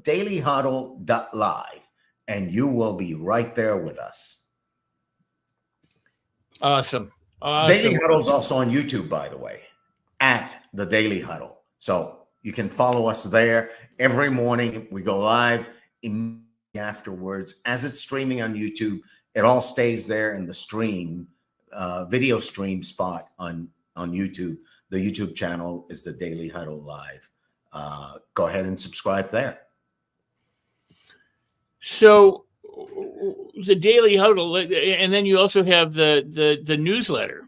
dailyhuddle.live. And you will be right there with us. Awesome. Daily Huddle is also on YouTube, by the way, at the Daily Huddle. So you can follow us there. Every morning we go live immediately afterwards. As it's streaming on YouTube, it all stays there in the stream, video stream spot on YouTube. The YouTube channel is the Daily Huddle Live. Go ahead and subscribe there. So the Daily Huddle, and then you also have the newsletter.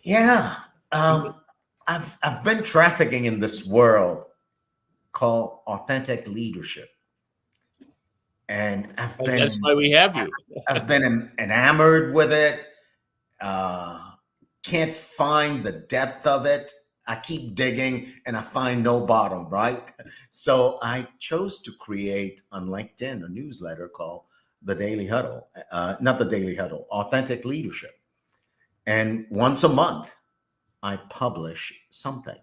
Yeah. I've been trafficking in this world called authentic leadership. And that's why we have you. I've been enamored with it. Can't find the depth of it. I keep digging and I find no bottom, right? So I chose to create on LinkedIn a newsletter called The Daily Huddle, not The Daily Huddle, Authentic Leadership. And once a month, I publish something.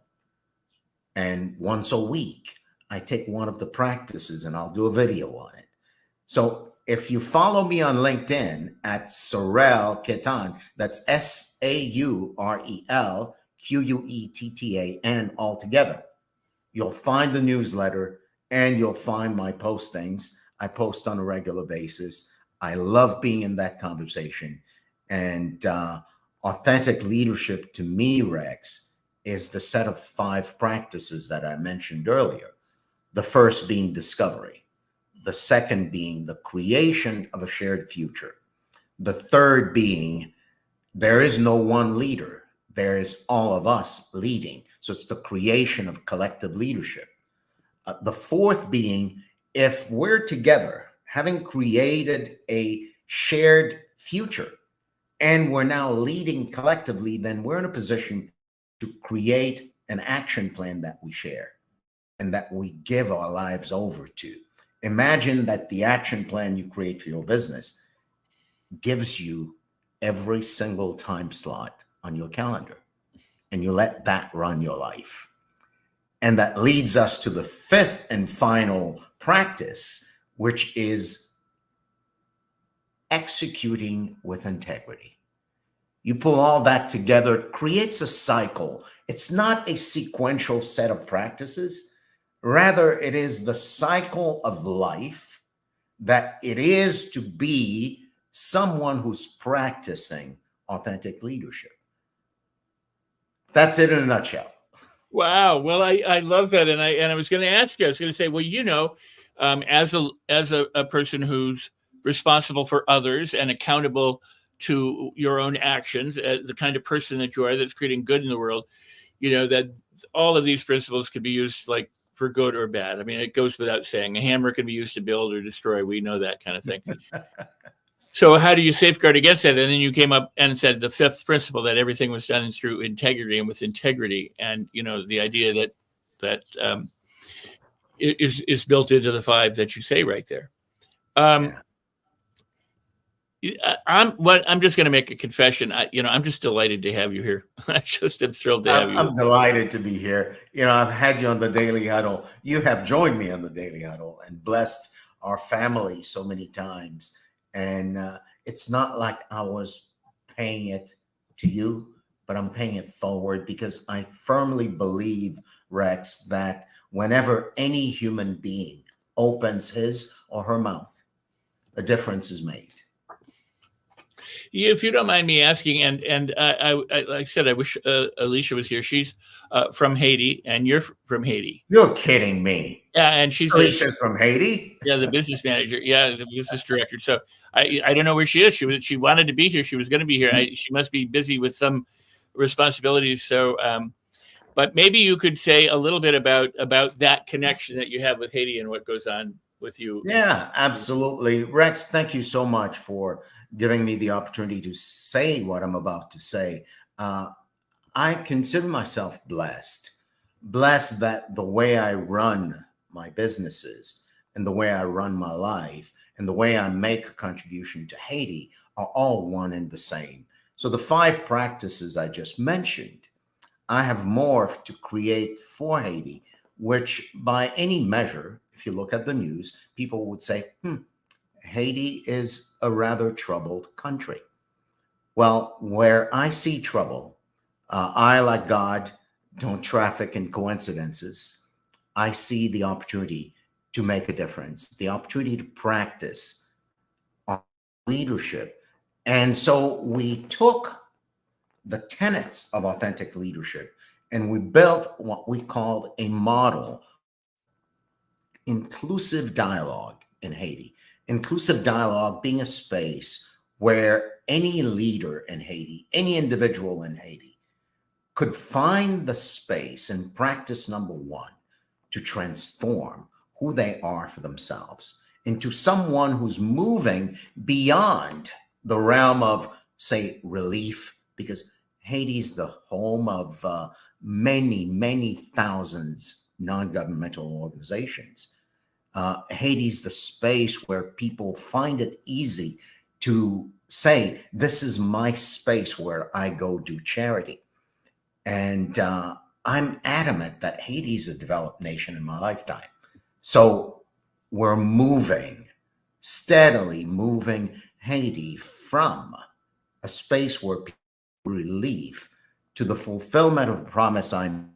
And once a week, I take one of the practices and I'll do a video on it. So if you follow me on LinkedIn at Saurel Ketan, that's SAUREL QUETTAN all together, you'll find the newsletter and you'll find my postings. I post on a regular basis. I love being in that conversation. And authentic leadership to me, Rex, is the set of 5 practices that I mentioned earlier. The first being discovery. The second being the creation of a shared future. The third being there is no one leader. There is all of us leading. So it's the creation of collective leadership. The fourth being, if we're together, having created a shared future, and we're now leading collectively, then we're in a position to create an action plan that we share. and that we give our lives over to. Imagine that the action plan you create for your business gives you every single time slot on your calendar, and you let that run your life. And that leads us to the fifth and final practice, which is executing with integrity. You pull all that together, it creates a cycle. It's not a sequential set of practices. Rather, it is the cycle of life that it is to be someone who's practicing authentic leadership. That's it in a nutshell. Wow. Well, I love that. And I was going to ask you, I was going to say, well, you know, as a person who's responsible for others and accountable to your own actions, the kind of person that you are that's creating good in the world, you know, that all of these principles could be used like for good or bad. I mean, it goes without saying. A hammer can be used to build or destroy. We know that kind of thing. So how do you safeguard against that? And then you came up and said the fifth principle, that everything was done through integrity and with integrity. And, you know, the idea that is built into the five that you say right there. I'm just going to make a confession. I'm just delighted to have you here. I just am thrilled to have you. I'm delighted to be here. You know, I've had you on the Daily Huddle. You have joined me on the Daily Huddle and blessed our family so many times. And it's not like I was paying it to you, but I'm paying it forward because I firmly believe, Rex, that whenever any human being opens his or her mouth, a difference is made. If you don't mind me asking, and I like I said, I wish Alicia was here. She's from Haiti, and you're from Haiti. You're kidding me. Yeah, and she's Alicia's from Haiti. Yeah, the business manager. Yeah, the business director. So I don't know where she is. She wanted to be here. She was going to be here. She must be busy with some responsibilities. So, but maybe you could say a little bit about that connection that you have with Haiti and what goes on with you. Yeah, absolutely. Rex, thank you so much for giving me the opportunity to say what I'm about to say. I consider myself blessed that the way I run my businesses and the way I run my life and the way I make a contribution to Haiti are all one and the same. So the five practices I just mentioned, I have morphed to create for Haiti, which by any measure, if you look at the news, people would say, Haiti is a rather troubled country. Well, where I see trouble, I, like God, don't traffic in coincidences. I see the opportunity to make a difference, the opportunity to practice on leadership. And so we took the tenets of authentic leadership and we built what we called a model, inclusive dialogue in Haiti. Inclusive dialogue being a space where any leader in Haiti, any individual in Haiti could find the space and practice number one to transform who they are for themselves into someone who's moving beyond the realm of, say, relief, because Haiti's the home of many, many thousands non-governmental organizations. Haiti's the space where people find it easy to say, this is my space where I go do charity. And I'm adamant that Haiti's a developed nation in my lifetime. So we're steadily moving Haiti from a space where people relief to the fulfillment of the promise I made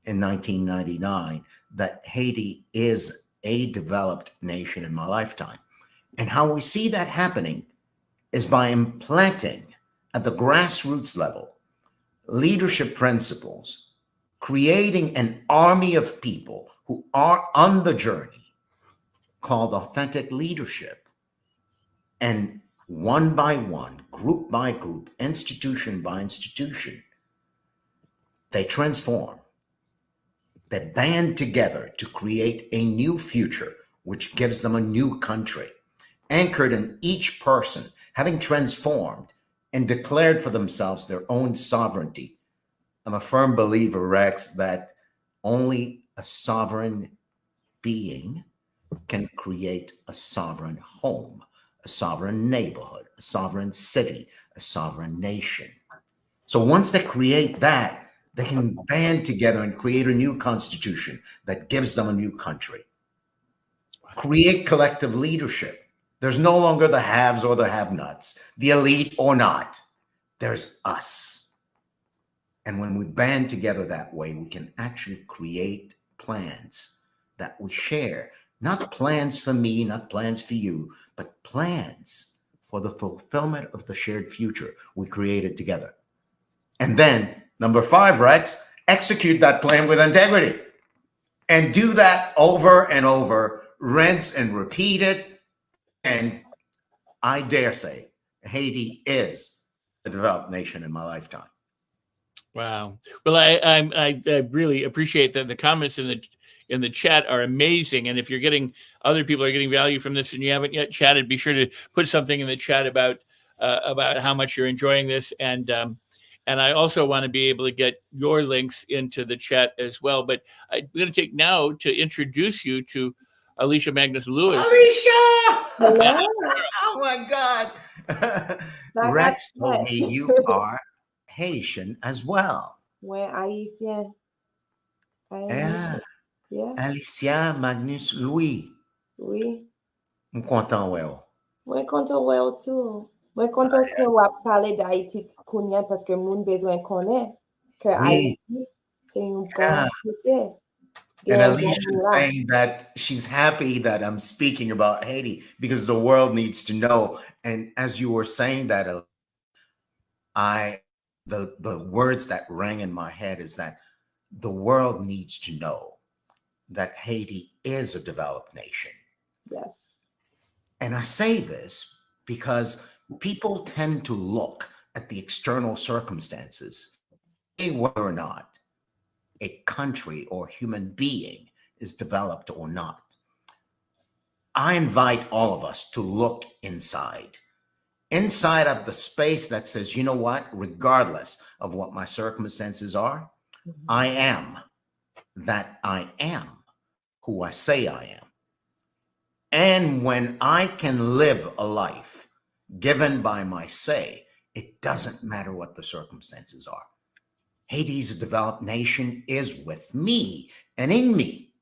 in 1999 that Haiti is a developed nation in my lifetime. And how we see that happening is by implanting at the grassroots level leadership principles, creating an army of people who are on the journey called authentic leadership. And one by one, group by group, institution by institution, they transform. They band together to create a new future, which gives them a new country, anchored in each person having transformed and declared for themselves their own sovereignty. I'm a firm believer, Rex, that only a sovereign being can create a sovereign home, a sovereign neighborhood, a sovereign city, a sovereign nation. So once they create that, they can band together and create a new constitution that gives them a new country. Create collective leadership. There's no longer the haves or the have-nots, the elite or not. There's us. And when we band together that way, we can actually create plans that we share. Not plans for me, not plans for you, but plans for the fulfillment of the shared future we created together. And then, number 5, Rex, execute that plan with integrity. And do that over and over, rinse and repeat it. And I dare say, Haiti is a developed nation in my lifetime. Wow. Well, I really appreciate that. The comments in the chat are amazing. And if you're getting, other people are getting value from this and you haven't yet chatted, be sure to put something in the chat about how much you're enjoying this. And I also want to be able to get your links into the chat as well. But I'm going to take now to introduce you to Alicia Magnus Lewis. Alicia! Yeah. Oh my God. Rex told me you are Haitian as well. Ouais, Haïtien. Yeah. Yeah. Alicia Magnus Louis. Oui. I'm content well. Moi content well too. Moi content que on parler d'Haïti kounya parce que moun besoin connaît que Oui. Haïti c'est un Yeah. bon côté. And Alicia's saying that she's happy that I'm speaking about Haiti because the world needs to know. And as you were saying that, the words that rang in my head is that the world needs to know that Haiti is a developed nation. Yes. And I say this because people tend to look at the external circumstances, whether or not a country or human being is developed or not. I invite all of us to look inside of the space that says, you know what, regardless of what my circumstances are, I am that I am who I say I am. And when I can live a life given by my say, it doesn't matter what the circumstances are. Haiti's a developed nation is with me and in me.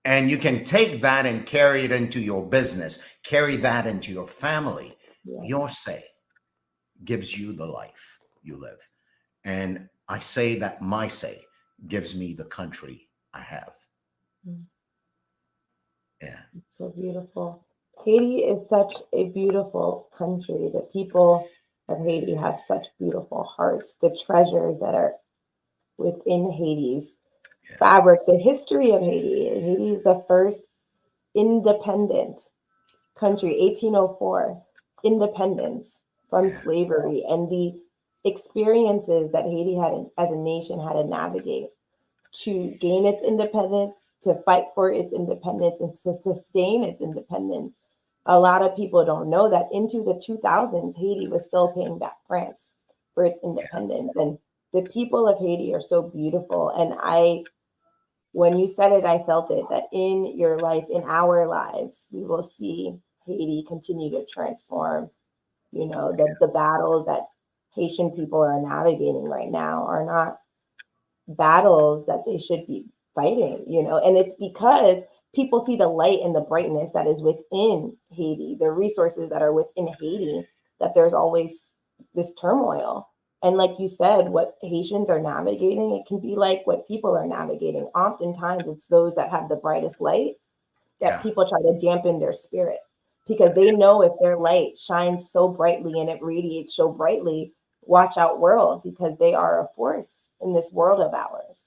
And you can take that and carry it into your business, carry that into your family. Yeah. Your say gives you the life you live. And I say that my say gives me the country I have. Yeah. It's so beautiful. Haiti is such a beautiful country. The people of Haiti have such beautiful hearts. The treasures that are within Haiti's fabric, the history of Haiti. Haiti is the first independent country, 1804, independence from slavery, and the experiences that Haiti had as a nation had to navigate to gain its independence, to fight for its independence, and to sustain its independence. A lot of people don't know that into the 2000s, Haiti was still paying back France for its independence. And the people of Haiti are so beautiful. And when you said it, I felt it, that in your life, in our lives, we will see Haiti continue to transform. You know, the battles that Haitian people are navigating right now are not battles that they should be fighting, you know, and it's because people see the light and the brightness that is within Haiti, the resources that are within Haiti, that there's always this turmoil. And like you said, what Haitians are navigating, it can be like what people are navigating. Oftentimes it's those that have the brightest light that people try to dampen their spirit, because they know if their light shines so brightly and it radiates so brightly, watch out world, because they are a force in this world of ours.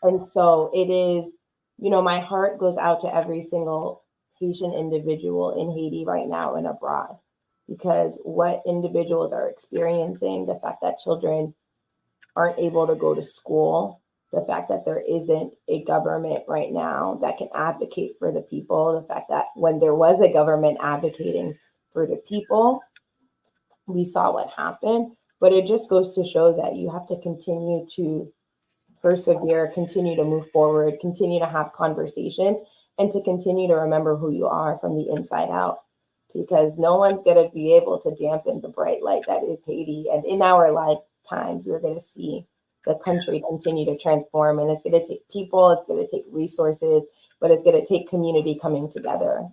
And so it is, you know, my heart goes out to every single Haitian individual in Haiti right now and abroad, because what individuals are experiencing, the fact that children aren't able to go to school, the fact that there isn't a government right now that can advocate for the people, the fact that when there was a government advocating for the people, we saw what happened. But it just goes to show that you have to continue to persevere, continue to move forward, continue to have conversations, and to continue to remember who you are from the inside out. Because no one's going to be able to dampen the bright light that is Haiti. And in our lifetimes, we're going to see the country continue to transform. And it's going to take people, it's going to take resources, but it's going to take community coming together.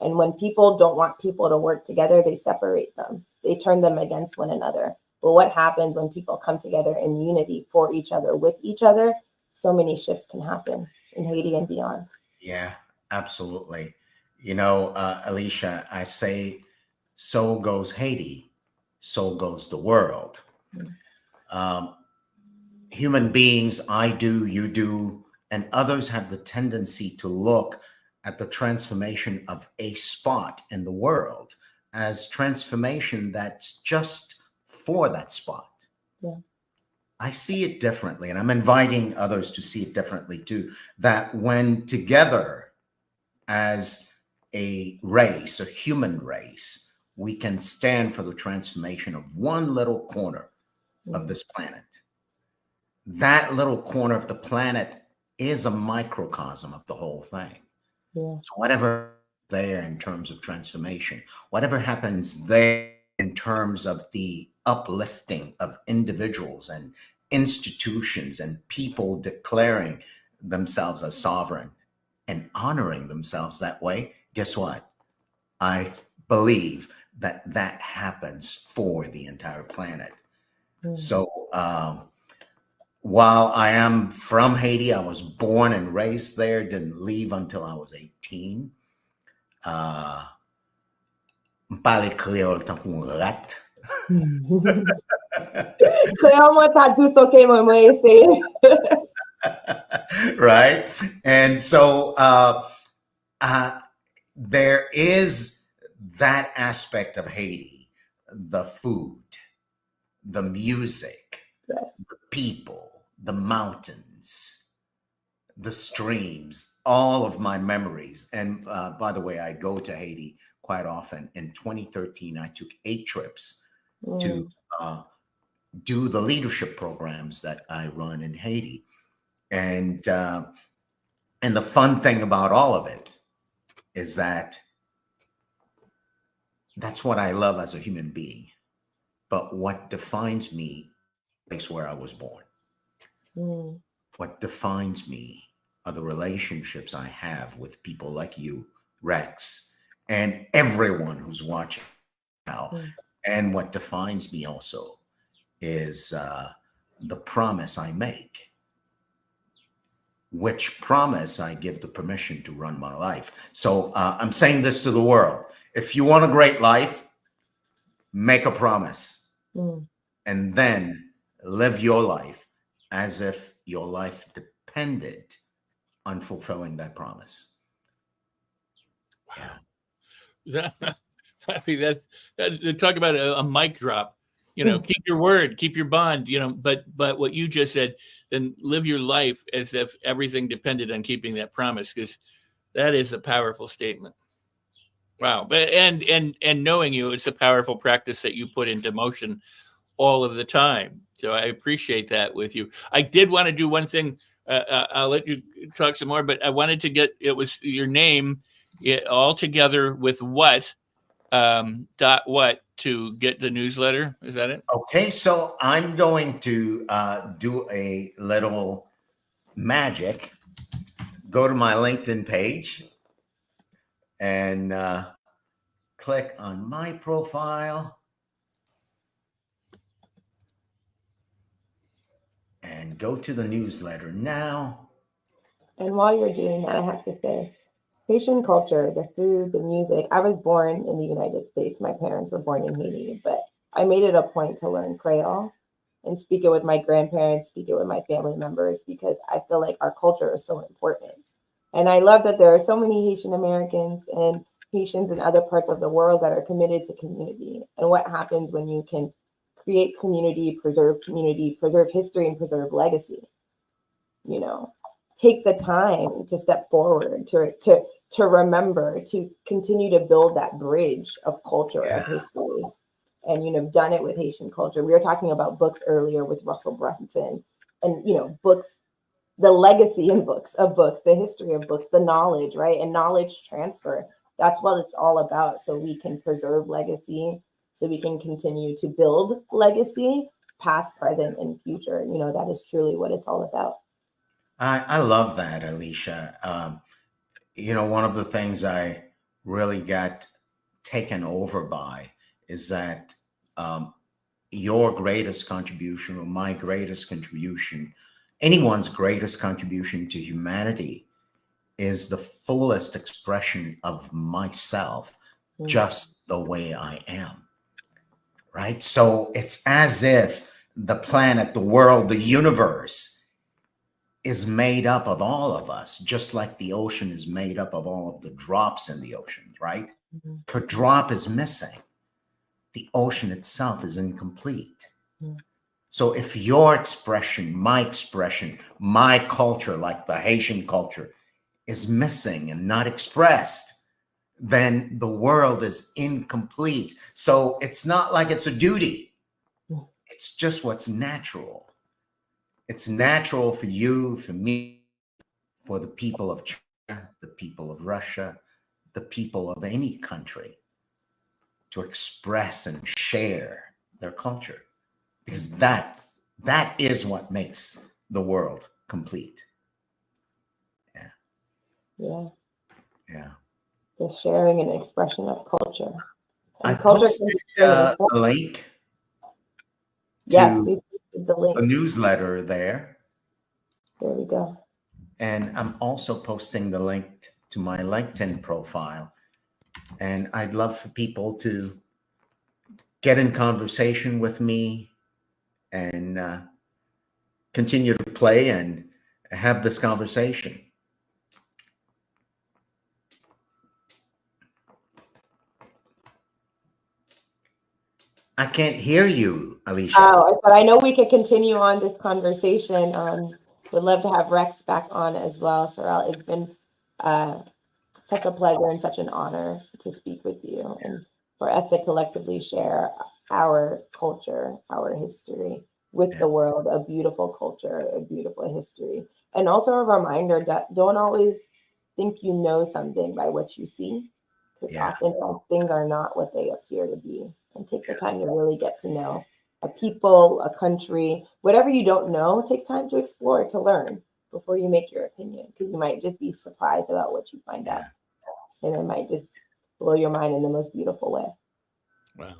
And when people don't want people to work together, they separate them. They turn them against one another. But what happens when people come together in unity for each other, with each other? So many shifts can happen in Haiti and beyond. Yeah, absolutely. You know, Alicia, I say, so goes Haiti, so goes the world. Human beings, I do, you do, and others have the tendency to look at the transformation of a spot in the world as transformation that's just for that spot. Yeah. I see it differently, and I'm inviting others to see it differently too, that when together as a race, a human race, we can stand for the transformation of one little corner of this planet. That little corner of the planet is a microcosm of the whole thing. Yeah. So whatever there in terms of transformation, whatever happens there in terms of the uplifting of individuals and institutions and people declaring themselves as sovereign and honoring themselves that way, guess what? I believe that that happens for the entire planet. So while I am from Haiti, I was born and raised there, didn't leave until I was 18. Parle créole tant qu'on rat. Right? And so there is that aspect of Haiti, the food, the music, the people, the mountains, the streams, all of my memories. And by the way, I go to Haiti quite often. In 2013, I took 8 trips to do the leadership programs that I run in Haiti. And the fun thing about all of it is that that's what I love as a human being. But what defines me is where I was born. What defines me are the relationships I have with people like you, Rex, and everyone who's watching now. And what defines me also is the promise I make, which promise I give the permission to run my life. So I'm saying this to the world. If you want a great life, make a promise and then live your life as if your life depended on fulfilling that promise. Yeah. I mean, that talk about a mic drop. You know, keep your word, keep your bond. You know, but what you just said, then live your life as if everything depended on keeping that promise, because that is a powerful statement. Wow. But and knowing you, it's a powerful practice that you put into motion all of the time. So I appreciate that with you. I did want to do one thing. I'll let you talk some more, but I wanted to get, it was your name all together with what to get the newsletter. Is that it? Okay, so I'm going to do a little magic. Go to my LinkedIn page and click on my profile. And go to the newsletter now. And while you're doing that, I have to say, Haitian culture, the food, the music. I was born in the United States. My parents were born in Haiti, but I made it a point to learn Creole and speak it with my grandparents, speak it with my family members, because I feel like our culture is so important. And I love that there are so many Haitian Americans and Haitians in other parts of the world that are committed to community. And what happens when you can create community, preserve history, and preserve legacy. You know, take the time to step forward, to remember, to continue to build that bridge of culture, of history. And, you know, done it with Haitian culture. We were talking about books earlier with Russell Brunson. And, you know, books the legacy in books, the history of books, the knowledge, right? And knowledge transfer. That's what it's all about. So we can preserve legacy, so we can continue to build legacy, past, present, and future. You know, that is truly what it's all about. I love that, Alicia. You know, one of the things I really got taken over by is that your greatest contribution, or my greatest contribution, anyone's greatest contribution to humanity, is the fullest expression of myself, just the way I am, right? So it's as if the planet, the world, the universe is made up of all of us, just like the ocean is made up of all of the drops in the ocean, right? If a drop is missing, the ocean itself is incomplete. So if your expression, my culture, like the Haitian culture, is missing and not expressed, then the world is incomplete. So it's not like it's a duty. It's just what's natural. It's natural for you, for me, for the people of China, the people of Russia, the people of any country, to express and share their culture, because that is what makes the world complete. Yeah. Yeah. The sharing and expression of culture. And I posted a link to the newsletter there. There we go. And I'm also posting the link to my LinkedIn profile. And I'd love for people to get in conversation with me and continue to play and have this conversation. I can't hear you, Alicia. Oh, but I know we could continue on this conversation. Would love to have Rex back on as well, Sorrel. It's been such a pleasure and such an honor to speak with you, and for us to collectively share our culture, our history with the world, a beautiful culture, a beautiful history. And also a reminder that don't always think you know something by what you see, because often things are not what they appear to be. And take the time to really get to know a people, a country, whatever you don't know, take time to explore, to learn before you make your opinion, because you might just be surprised about what you find out. And it might just blow your mind in the most beautiful way. Wow.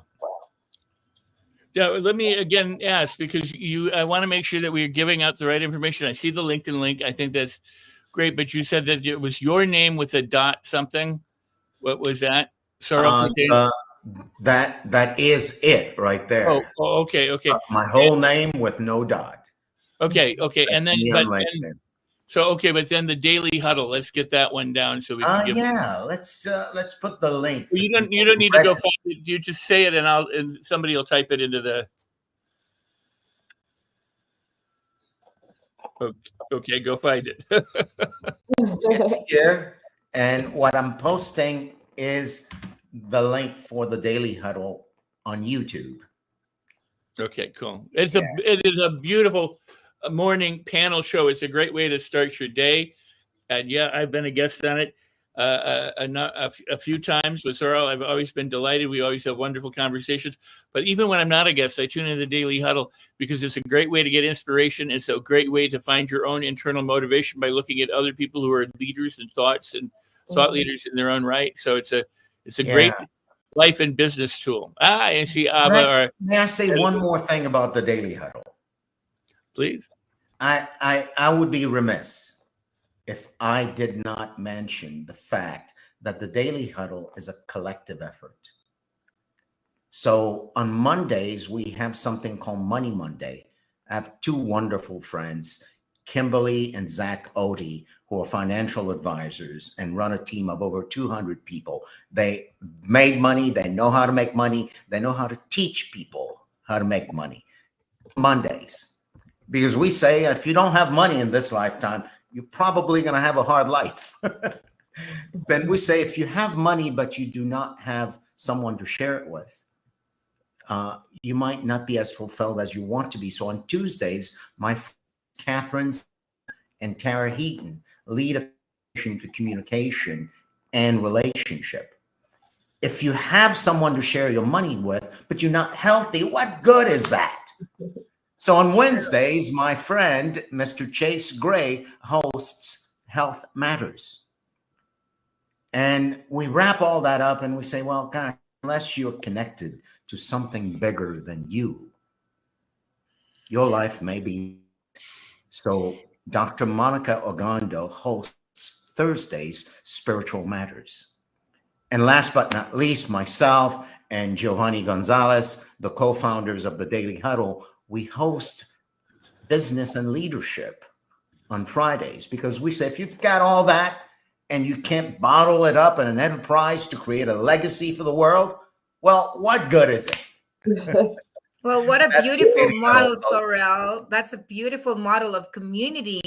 Yeah, let me again ask, because I want to make sure that we are giving out the right information. I see the LinkedIn link. I think that's great. But you said that it was your name with a dot something. What was that? Sorrel, that is it right there. Oh, okay. My whole name with no dot. Okay. That's And then, but then the Daily Huddle. Let's get that one down so we can give. Yeah, let's put the link. Well, you don't need to go find it. You just say it, and somebody will type it into the. Okay, go find it. It's here, and what I'm posting is the link for the Daily Huddle on YouTube. Okay, cool. It is a beautiful morning panel show. It's a great way to start your day. And yeah, I've been a guest on it a few times with Sorrel. I've always been delighted. We always have wonderful conversations. But even when I'm not a guest, I tune in the Daily Huddle because it's a great way to get inspiration. It's a great way to find your own internal motivation by looking at other people who are leaders and thought leaders in their own right. So it's a great life and business tool. I see. May I say one more thing about the Daily Huddle? Please. I would be remiss if I did not mention the fact that the Daily Huddle is a collective effort. So on Mondays, we have something called Money Monday. I have two wonderful friends, Kimberly and Zach Odie, who are financial advisors and run a team of over 200 people. They made money. They know how to make money. They know how to teach people how to make money. Mondays, because we say if you don't have money in this lifetime, you're probably going to have a hard life. Then we say if you have money, but you do not have someone to share it with, you might not be as fulfilled as you want to be. So on Tuesdays, my Catherine and Tara Heaton, lead for communication and relationship. If you have someone to share your money with, but you're not healthy, what good is that? So on Wednesdays, my friend, Mr. Chase Gray, hosts Health Matters. And we wrap all that up and we say, well, God, unless you're connected to something bigger than you, your life may be. So Dr. Monica Ogando hosts Thursdays, Spiritual Matters. And last but not least, myself and Giovanni Gonzalez, the co-founders of the Daily Huddle, we host Business and Leadership on Fridays, because we say if you've got all that and you can't bottle it up in an enterprise to create a legacy for the world, well, what good is it? Well, what a That's the beautiful way to model, go. Sorrel. That's a beautiful model of community.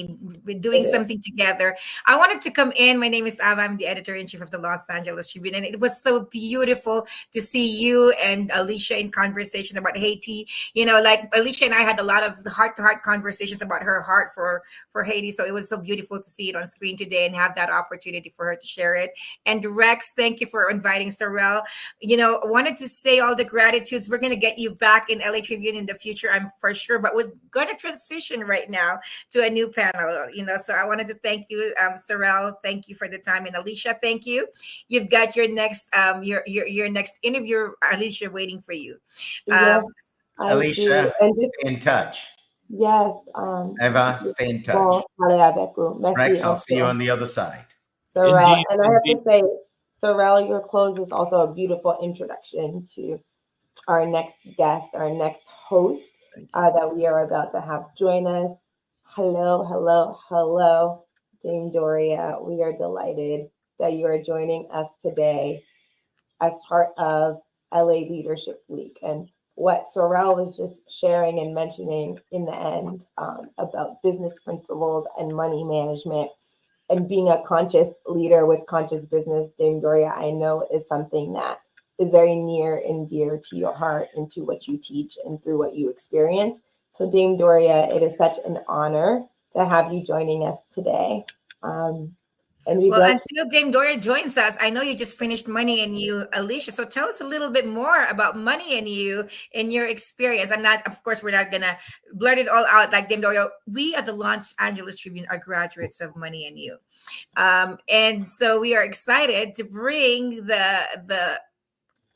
We're doing something together. I wanted to come in. My name is Ava. I'm the editor-in-chief of the Los Angeles Tribune. And it was so beautiful to see you and Alicia in conversation about Haiti. You know, like Alicia and I had a lot of heart-to-heart conversations about her heart for Haiti. So it was so beautiful to see it on screen today and have that opportunity for her to share it. And Rex, thank you for inviting Sorrel. You know, I wanted to say all the gratitudes. We're going to get you back in LA Tribune in the future, I'm for sure, but we're going to transition right now to a new panel, you know, so I wanted to thank you, Sorrel, thank you for the time, and Alicia, thank you. You've got your next your next interview, Alicia, waiting for you. Yes, Alicia, stay in touch. Yes. Eva, stay in touch. Bon, parler avec vous. Merci. Rex, I'll see you on the other side. Sorrel, Indeed, and I have indeed. to say, Sorrel, your close was also a beautiful introduction to our next guest, our next host that we are about to have join us. Hello, hello, hello, Dame Doria. We are delighted that you are joining us today as part of LA Leadership Week. And what Sorrel was just sharing and mentioning in the end about business principles and money management and being a conscious leader with conscious business, Dame Doria, I know is something that is very near and dear to your heart and to what you teach and through what you experience. So Dame Doria, it is such an honor to have you joining us today. And we'd well, like until Dame Doria joins us, I know you just finished Money and You, Alicia. So tell us a little bit more about Money and You and your experience. I'm not, of course, we're not going to blurt it all out like Dame Doria. We at the Los Angeles Tribune are graduates of Money and You. And so we are excited to bring the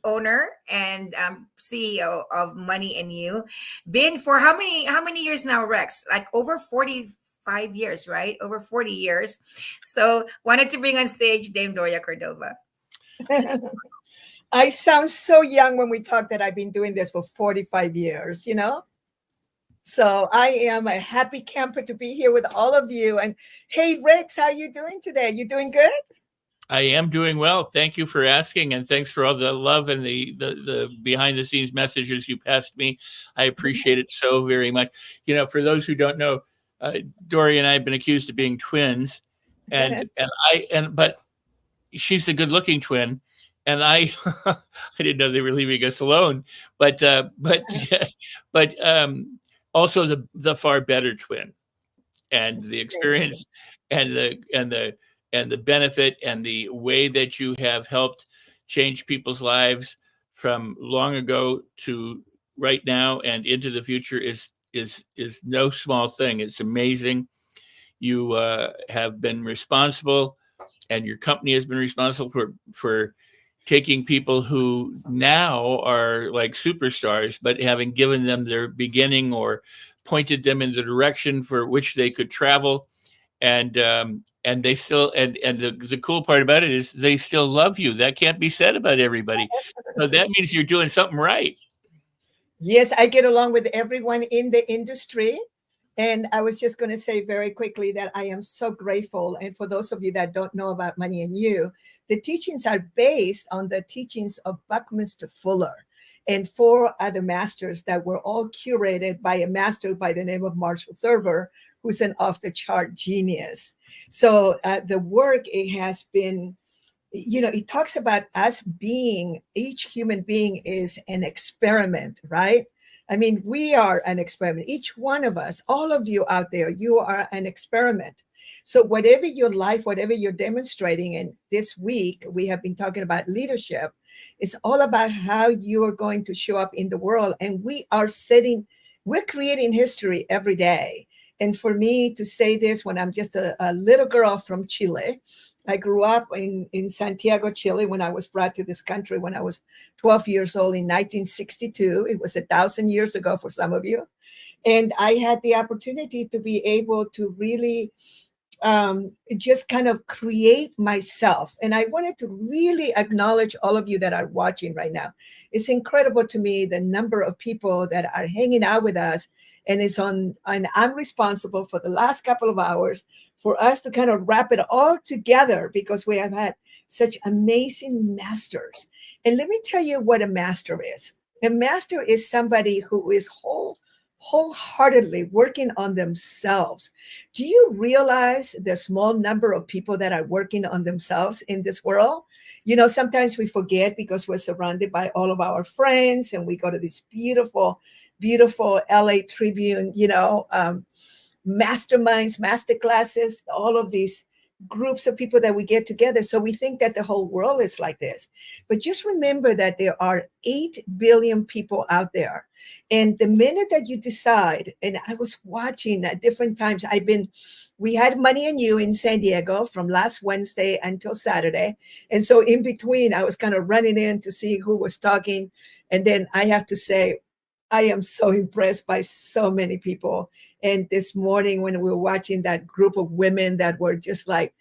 owner and CEO of Money and You. Been for how many years now, Rex? Like over 45 years, right? Over 40 years. So wanted to bring on stage Dame Doria Cordova. I sound so young when we talk that I've been doing this for 45 years, you know? So I am a happy camper to be here with all of you. And hey, Rex, how are you doing today? You doing good? I am doing well. Thank you for asking, and thanks for all the love and the behind the scenes messages you passed me. I appreciate it so very much. You know, for those who don't know, Doria and I have been accused of being twins, but she's the good looking twin, and I I didn't know they were leaving us alone, but also the far better twin, and the experience and the benefit and the way that you have helped change people's lives from long ago to right now and into the future is no small thing. It's amazing. You have been responsible, and your company has been responsible for taking people who now are like superstars, but having given them their beginning or pointed them in the direction for which they could travel. And they still, and the cool part about it is they still love you. That can't be said about everybody. So that means you're doing something right. Yes, I get along with everyone in the industry. And I was just going to say very quickly that I am so grateful. And for those of you that don't know about Money and You, the teachings are based on the teachings of Buckminster Fuller and 4 other masters that were all curated by a master by the name of Marshall Thurber, who's an off-the-chart genius. So the work, it has been, you know, it talks about us being, each human being is an experiment, right? I mean, we are an experiment. Each one of us, all of you out there, you are an experiment. So whatever your life, whatever you're demonstrating, and this week we have been talking about leadership, it's all about how you are going to show up in the world. And we're creating history every day. And for me to say this when I'm just a little girl from Chile, I grew up in Santiago, Chile, when I was brought to this country when I was 12 years old in 1962. It was 1,000 years ago for some of you. And I had the opportunity to be able to really just kind of create myself. And I wanted to really acknowledge all of you that are watching right now. It's incredible to me the number of people that are hanging out with us, and I'm responsible for the last couple of hours for us to kind of wrap it all together because we have had such amazing masters. And let me tell you what a master is. A master is somebody who is wholeheartedly working on themselves. Do you realize the small number of people that are working on themselves in this world? You know, sometimes we forget because we're surrounded by all of our friends and we go to this beautiful, beautiful LA Tribune, masterminds, master classes, all of these groups of people that we get together. So we think that the whole world is like this. But just remember that there are 8 billion people out there. And the minute that you decide, and I was watching at different times, we had Money and You in San Diego from last Wednesday until Saturday. And so in between, I was kind of running in to see who was talking. And then I have to say, I am so impressed by so many people. And this morning when we were watching that group of women that were just like,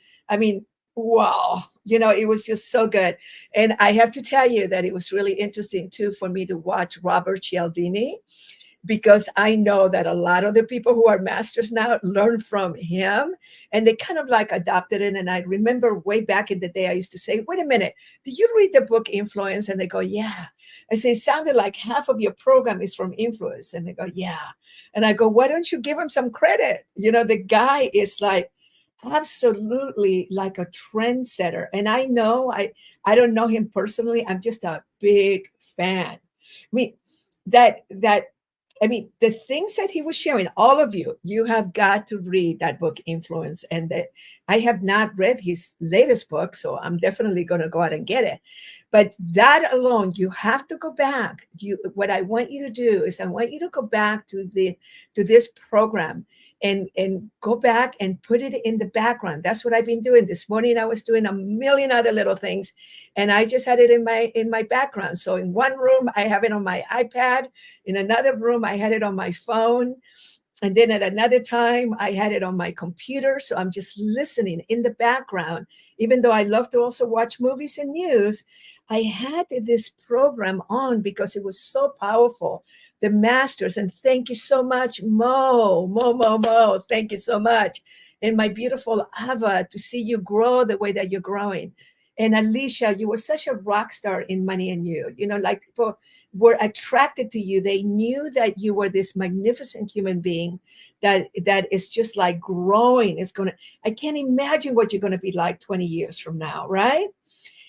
wow, it was just so good. And I have to tell you that it was really interesting too for me to watch Robert Cialdini, because I know that a lot of the people who are masters now learn from him and they kind of like adopted it. And I remember way back in the day, I used to say, wait a minute, did you read the book Influence? And they go, yeah. I say, it sounded like half of your program is from Influence. And they go, yeah. And I go, why don't you give him some credit? The guy is like, absolutely like a trendsetter. And I know, I don't know him personally. I'm just a big fan. The things that he was sharing, all of you have got to read that book, Influence. And I have not read his latest book, so I'm definitely going to go out and get it. But that alone, you have to go back. What I want you to do is I want you to go back to this program and go back and put it in the background. That's what I've been doing. This morning I was doing a million other little things, and I just had it in my background. So in one room I have it on my iPad, in another room I had it on my phone, and then at another time I had it on my computer. So I'm just listening in the background. Even though I love to also watch movies and news, I had this program on because it was so powerful. The masters, and thank you so much, Mo. Thank you so much. And my beautiful Ava, to see you grow the way that you're growing. And Alicia, you were such a rock star in Money and You. Like people were attracted to you. They knew that you were this magnificent human being that is just like growing. I can't imagine what you're going to be like 20 years from now, right?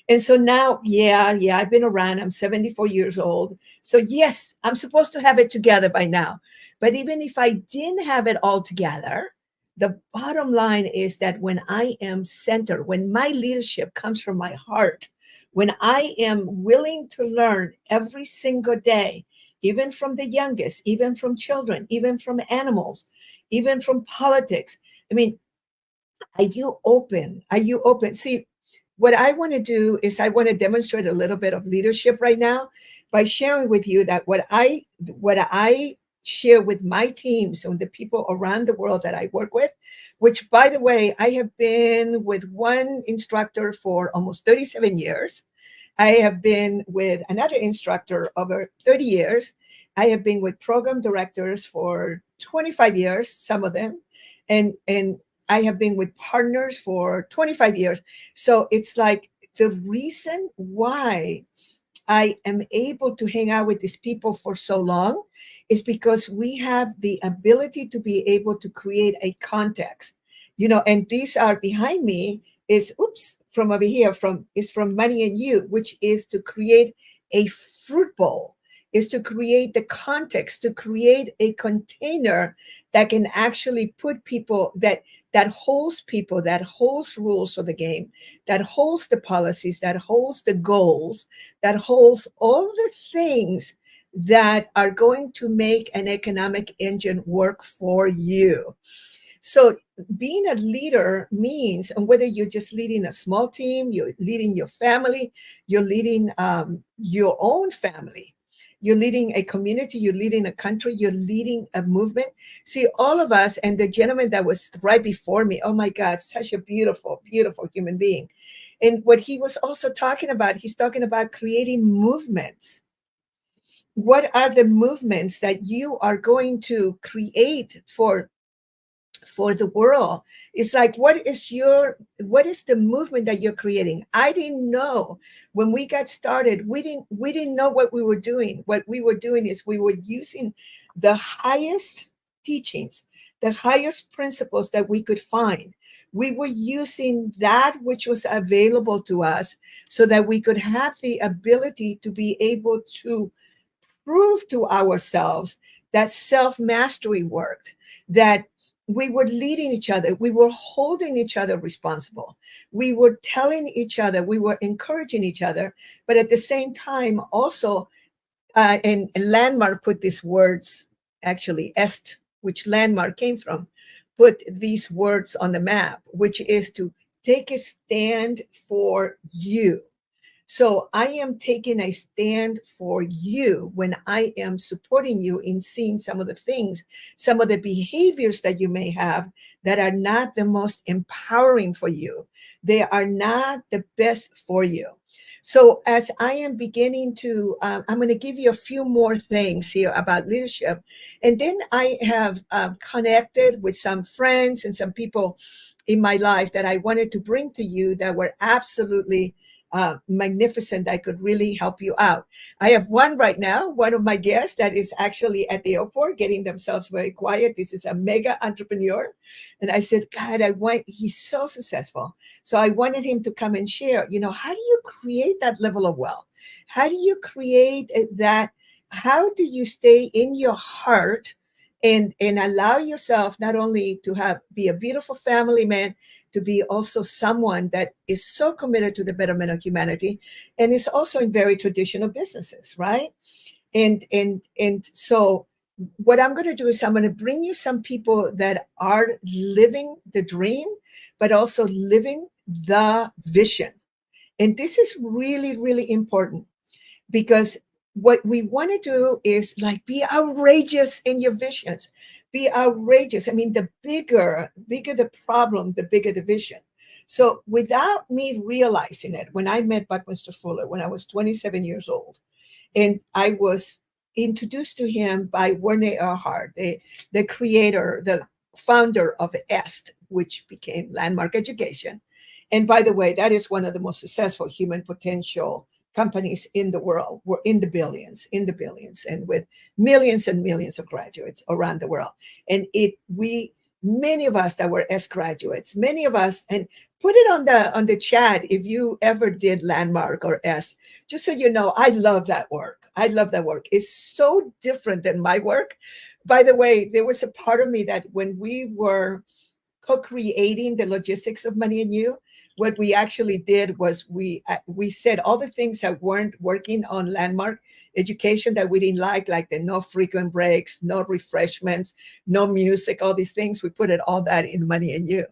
And so now, I've been around. I'm 74 years old. So yes, I'm supposed to have it together by now. But even if I didn't have it all together, the bottom line is that when I am centered, when my leadership comes from my heart, when I am willing to learn every single day, even from the youngest, even from children, even from animals, even from politics. Are you open? Are you open? See, what I want to do is I want to demonstrate a little bit of leadership right now by sharing with you that what I share with my teams and the people around the world that I work with, which, by the way, I have been with one instructor for almost 37 years. I have been with another instructor over 30 years. I have been with program directors for 25 years, some of them, and I have been with partners for 25 years. So it's like the reason why I am able to hang out with these people for so long is because we have the ability to be able to create a context, and these are behind me from over here, is from Money and You, which is to create a fruit bowl. is to create the context, to create a container that can actually put people, that holds people, that holds rules for the game, that holds the policies, that holds the goals, that holds all the things that are going to make an economic engine work for you. So being a leader means, and whether you're just leading a small team, you're leading your family, you're leading your own family, you're leading a community, you're leading a country, you're leading a movement. See, all of us, and the gentleman that was right before me, oh my God, such a beautiful, beautiful human being. And what he was also talking about, he's talking about creating movements. What are the movements that you are going to create for the world? It's like, what is the movement that you're creating? I didn't know when we got started, we didn't know what we were doing. What we were doing is we were using the highest teachings, the highest principles that we could find. We were using that which was available to us so that we could have the ability to be able to prove to ourselves that self-mastery worked, that we were leading each other, we were holding each other responsible, we were telling each other, we were encouraging each other, but at the same time also, and Landmark put these words, actually est, which Landmark came from, put these words on the map, which is to take a stand for you. So I am taking a stand for you when I am supporting you in seeing some of the things, some of the behaviors that you may have that are not the most empowering for you. They are not the best for you. So as I am beginning to, I'm going to give you a few more things here about leadership. And then I have connected with some friends and some people in my life that I wanted to bring to you that were absolutely magnificent, that could really help you out. I have one right now, one of my guests that is actually at the airport getting themselves very quiet. This is a mega entrepreneur. And I said, God, he's so successful. So I wanted him to come and share, how do you create that level of wealth? How do you create that? How do you stay in your heart and allow yourself not only to be a beautiful family man, to be also someone that is so committed to the betterment of humanity, and is also in very traditional businesses, right? And so what I'm going to do is I'm going to bring you some people that are living the dream, but also living the vision. And this is really, really important, because what we want to do is like be outrageous in your visions. Be outrageous. I mean, the bigger the problem, the bigger the vision. So without me realizing it, when I met Buckminster Fuller, when I was 27 years old, and I was introduced to him by Werner Erhard, the creator, the founder of EST, which became Landmark Education. And by the way, that is one of the most successful human potential companies in the world. We're in the billions, and with millions and millions of graduates around the world. And many of us that were S graduates, many of us, and put it on the chat if you ever did Landmark or S, just so you know, I love that work. I love that work. It's so different than my work. By the way, there was a part of me that when we were co-creating the logistics of Money and You, what we actually did was we said all the things that weren't working on Landmark Education that we didn't like the no frequent breaks, no refreshments, no music, all these things. We put all that in Money and You.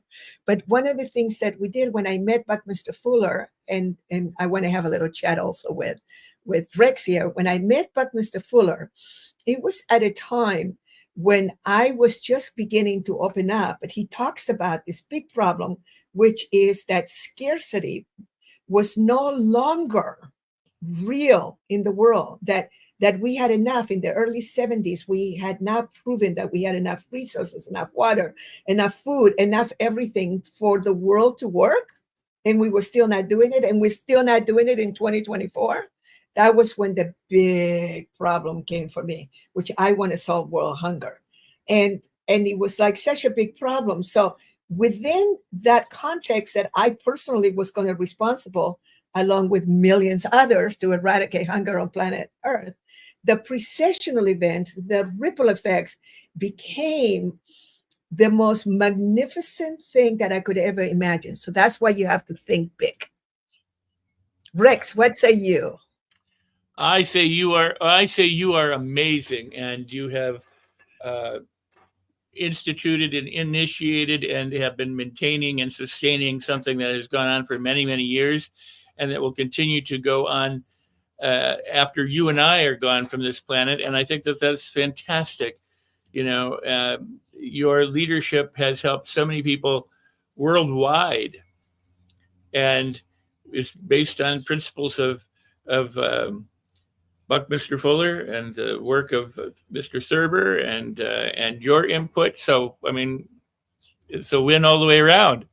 But one of the things that we did when I met Buckminster Fuller, and I want to have a little chat also with Rex here. When I met Buckminster Fuller, it was at a time when I was just beginning to open up, but he talks about this big problem, which is that scarcity was no longer real in the world, that we had enough. In the early 70s, we had not proven that we had enough resources, enough water, enough food, enough everything for the world to work. And we were still not doing it. And we're still not doing it in 2024. That was when the big problem came for me, which I want to solve world hunger. And it was like such a big problem. So within that context that I personally was going to be responsible along with millions others, to eradicate hunger on planet Earth. The precessional events, the ripple effects, became the most magnificent thing that I could ever imagine. So that's why you have to think big. Rex, what say you? I say you are amazing, and you have instituted and initiated and have been maintaining and sustaining something that has gone on for many, many years, and that will continue to go on after you and I are gone from this planet. And I think that that's fantastic. You know, your leadership has helped so many people worldwide, and is based on principles of Buckminster Fuller and the work of Mr. Thurber and your input. So, I mean, it's a win all the way around.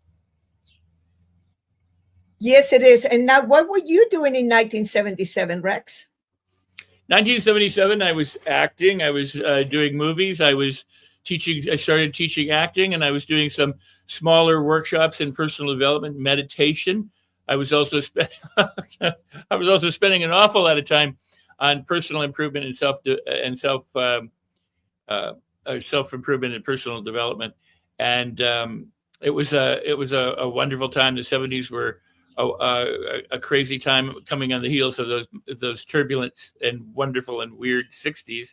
Yes, it is. And now, what were you doing in 1977, Rex? 1977, I was acting. I was doing movies. I was teaching. I started teaching acting, and I was doing some smaller workshops in personal development, meditation. I was also spending an awful lot of time on personal improvement and self improvement and personal development. And it was a wonderful time. The 70s were a crazy time, coming on the heels of those turbulent and wonderful and weird 60s.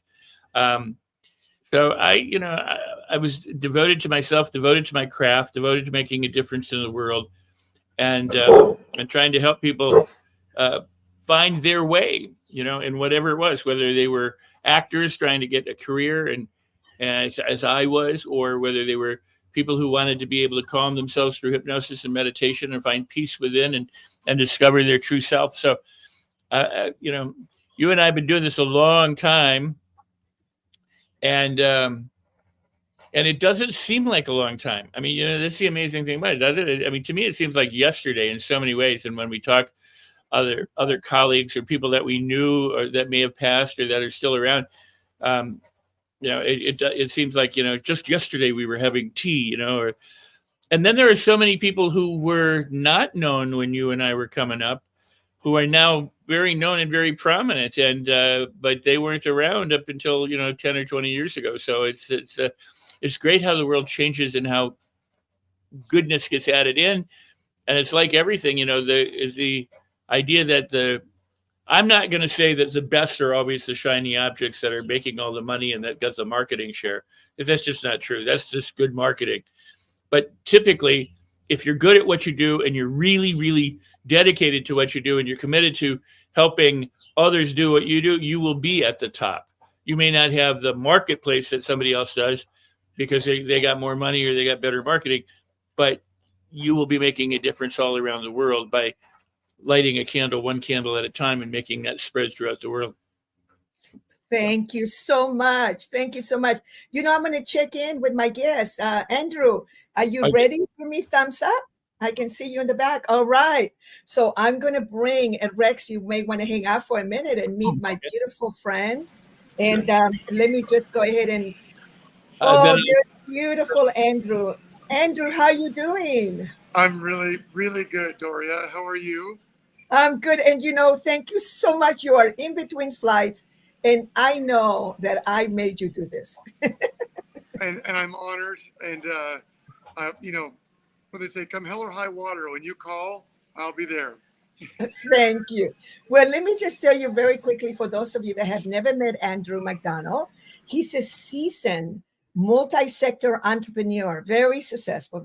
So I was devoted to myself, devoted to my craft, devoted to making a difference in the world, and trying to help people find their way, in whatever it was, whether they were actors trying to get a career, and as I was, or whether they were people who wanted to be able to calm themselves through hypnosis and meditation and find peace within and discover their true self. So, you and I have been doing this a long time, and it doesn't seem like a long time. I mean, that's the amazing thing about it, doesn't it? I mean, to me, it seems like yesterday in so many ways. And when we talk other colleagues or people that we knew or that may have passed or that are still around, it seems like, just yesterday we were having tea, and then there are so many people who were not known when you and I were coming up, who are now very known and very prominent, and but they weren't around up until 10 or 20 years ago. So it's great how the world changes and how goodness gets added in, and it's like everything. Is the idea that I'm not going to say that the best are always the shiny objects that are making all the money and that gets the marketing share, because that's just not true. That's just good marketing. But typically, if you're good at what you do and you're really, really dedicated to what you do and you're committed to helping others do what you do, you will be at the top. You may not have the marketplace that somebody else does because they got more money or they got better marketing, but you will be making a difference all around the world by lighting a candle, one candle at a time, and making that spread throughout the world. Thank you so much. Thank you so much. I'm going to check in with my guest. Andrew, are you ready? Give me thumbs up. I can see you in the back. All right. So I'm going to bring, and Rex, you may want to hang out for a minute and meet my beautiful friend. And let me just go ahead and, there's beautiful Andrew. Andrew, how are you doing? I'm really, really good, Doria. How are you? I'm good. And, thank you so much. You are in between flights. And I know that I made you do this. and I'm honored. And, what they say, come hell or high water. When you call, I'll be there. Thank you. Well, let me just tell you very quickly, for those of you that have never met Andrew McDonald, he's a seasoned multi-sector entrepreneur, very successful,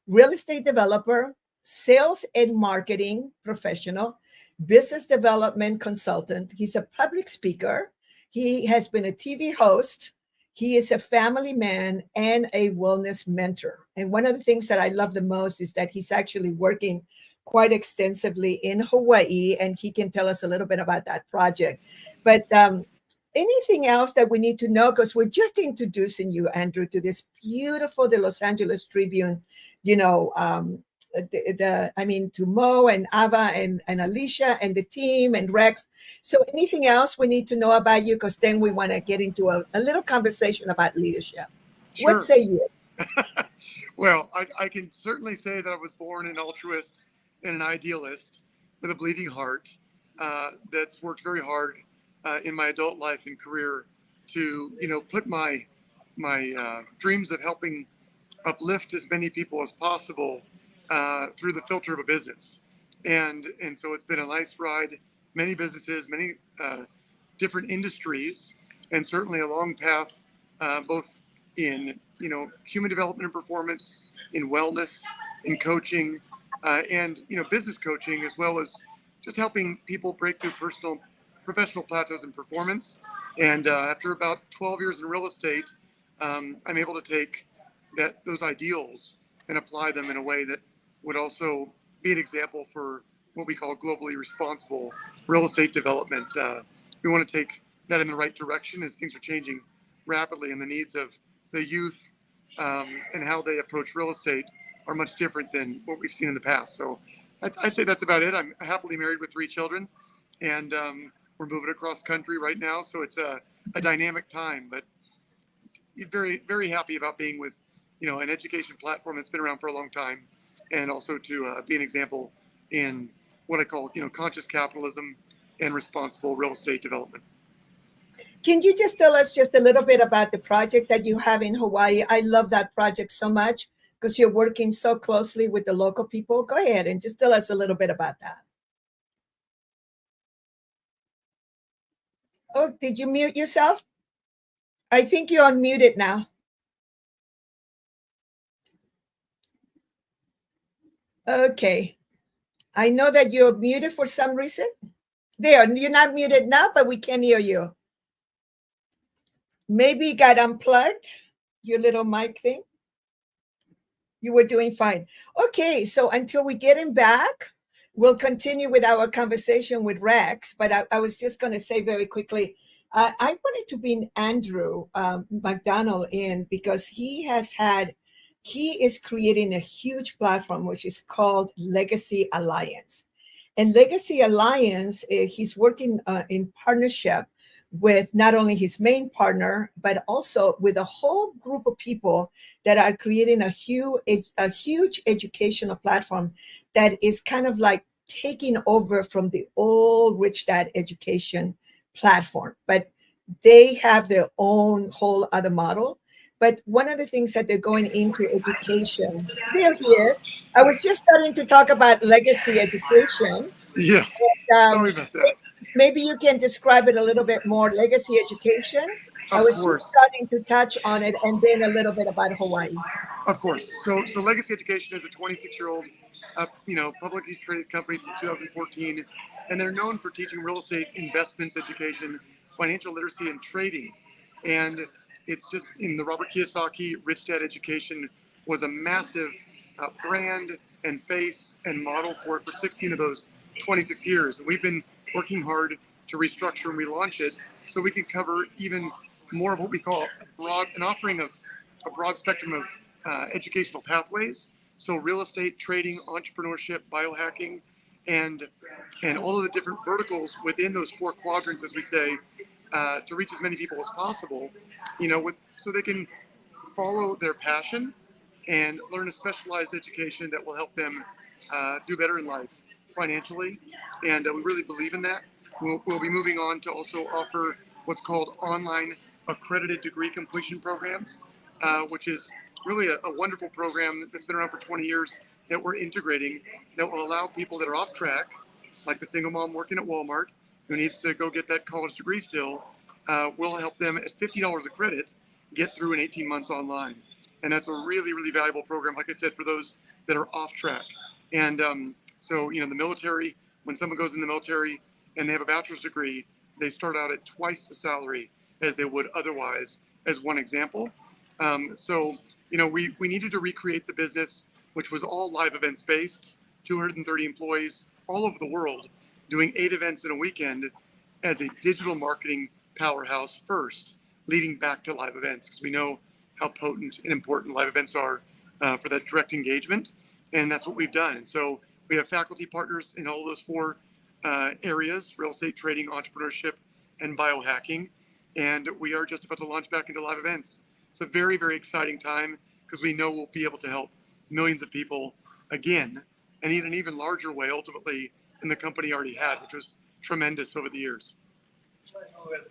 real estate developer, sales and marketing professional, business development consultant. He's a public speaker. He has been a TV host. He is a family man and a wellness mentor. And one of the things that I love the most is that he's actually working quite extensively in Hawaii, and he can tell us a little bit about that project. But anything else that we need to know, because we're just introducing you, Andrew, to this beautiful, the Los Angeles Tribune, to Mo and Ava and Alicia and the team and Rex. So anything else we need to know about you? Because then we want to get into a little conversation about leadership. Sure. What say you? Well, I can certainly say that I was born an altruist and an idealist. with a bleeding heart that's worked very hard in my adult life and career to, put my dreams of helping uplift as many people as possible through the filter of a business. And so it's been a nice ride, many businesses, many different industries, and certainly a long path, both in, human development and performance, in wellness, in coaching, and, business coaching, as well as just helping people break through professional plateaus in performance. And after about 12 years in real estate, I'm able to take those ideals and apply them in a way that would also be an example for what we call globally responsible real estate development. We want to take that in the right direction as things are changing rapidly, and the needs of the youth and how they approach real estate are much different than what we've seen in the past. So I'd say that's about it. I'm happily married with 3 children, and we're moving across country right now. So it's a dynamic time, but very, very happy about being with, an education platform that's been around for a long time, and also to be an example in what I call, conscious capitalism and responsible real estate development. Can you just tell us just a little bit about the project that you have in Hawaii? I love that project so much because you're working so closely with the local people. Go ahead and just tell us a little bit about that. Oh, did you mute yourself? I think you're unmuted now. Okay. I know that you're muted for some reason. There, you're not muted now, but we can hear you. Maybe you got unplugged, your little mic thing. You were doing fine. Okay, so until we get him back, we'll continue with our conversation with Rex. But I was just going to say very quickly, I wanted to bring Andrew McDonald in because he is creating a huge platform, which is called Legacy Alliance. And Legacy Alliance, he's working in partnership with not only his main partner, but also with a whole group of people that are creating a huge educational platform that is kind of like taking over from the old Rich Dad education platform. But they have their own whole other model. But one of the things that they're going into education, there he is. I was just starting to talk about legacy education. Yeah, And, sorry about that. maybe you can describe it a little bit more, legacy education. I was just starting to touch on it, and then a little bit about Hawaii. Of course. So Legacy Education is a 26-year-old, publicly traded company since 2014, and they're known for teaching real estate investments education, financial literacy, and trading. And it's just in the Robert Kiyosaki Rich Dad Education was a massive brand and face and model for it for 16 of those 26 years. And we've been working hard to restructure and relaunch it so we can cover even more of what we call an offering of a broad spectrum of educational pathways. So real estate, trading, entrepreneurship, biohacking, and all of the different verticals within those 4 quadrants, as we say, to reach as many people as possible, so they can follow their passion and learn a specialized education that will help them do better in life financially. And we really believe in that. We'll be moving on to also offer what's called online accredited degree completion programs, which is really a wonderful program that's been around for 20 years that we're integrating that will allow people that are off track, like the single mom working at Walmart who needs to go get that college degree still, we'll help them at $50 a credit get through in 18 months online. And that's a really, really valuable program, like I said, for those that are off track. And so, the military, when someone goes in the military and they have a bachelor's degree, they start out at twice the salary as they would otherwise, as one example. So, we needed to recreate the business, which was all live events based, 230 employees all over the world, doing 8 events in a weekend as a digital marketing powerhouse first, leading back to live events, because we know how potent and important live events are for that direct engagement. And that's what we've done. And so we have faculty partners in all those 4 areas: real estate, trading, entrepreneurship, and biohacking. And we are just about to launch back into live events. It's a very, very exciting time because we know we'll be able to help millions of people again, and in an even larger way, ultimately, than the company already had, which was tremendous over the years.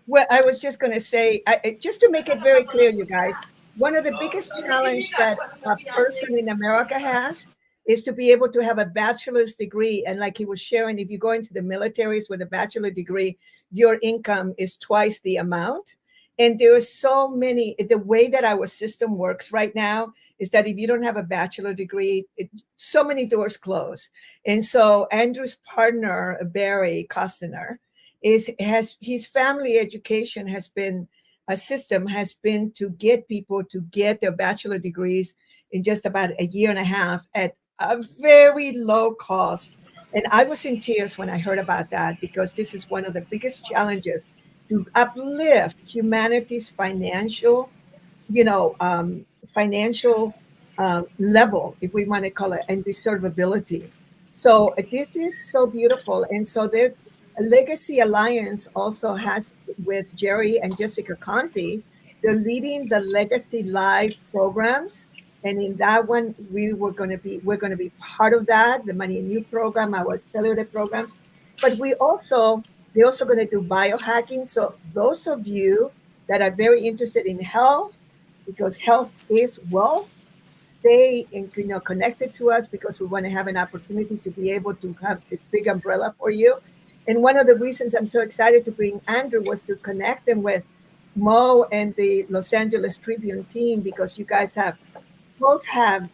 Well, I was just going to say, just to make it very clear, you guys, one of the biggest challenge that a person in America has is to be able to have a bachelor's degree. And like he was sharing, if you go into the militaries with a bachelor degree, your income is twice the amount. And there are so many, the way that our system works right now is that if you don't have a bachelor degree, so many doors close. And so Andrew's partner, Barry Costner, has his family education has been a system has been to get people to get their bachelor degrees in just about a year and a half at a very low cost. And I was in tears when I heard about that, because this is one of the biggest challenges to uplift humanity's financial, financial level, if we want to call it, and deservability. So this is so beautiful. And so there, Legacy Alliance also has, with Jerry and Jessica Conti, they're leading the Legacy Live programs. And in that one, we're going to be part of that, the Money and You program, our accelerated programs. But they're also going to do biohacking. So those of you that are very interested in health, because health is wealth, stay connected to us, because we want to have an opportunity to be able to have this big umbrella for you. And one of the reasons I'm so excited to bring Andrew was to connect him with Mo and the Los Angeles Tribune team, because you guys both have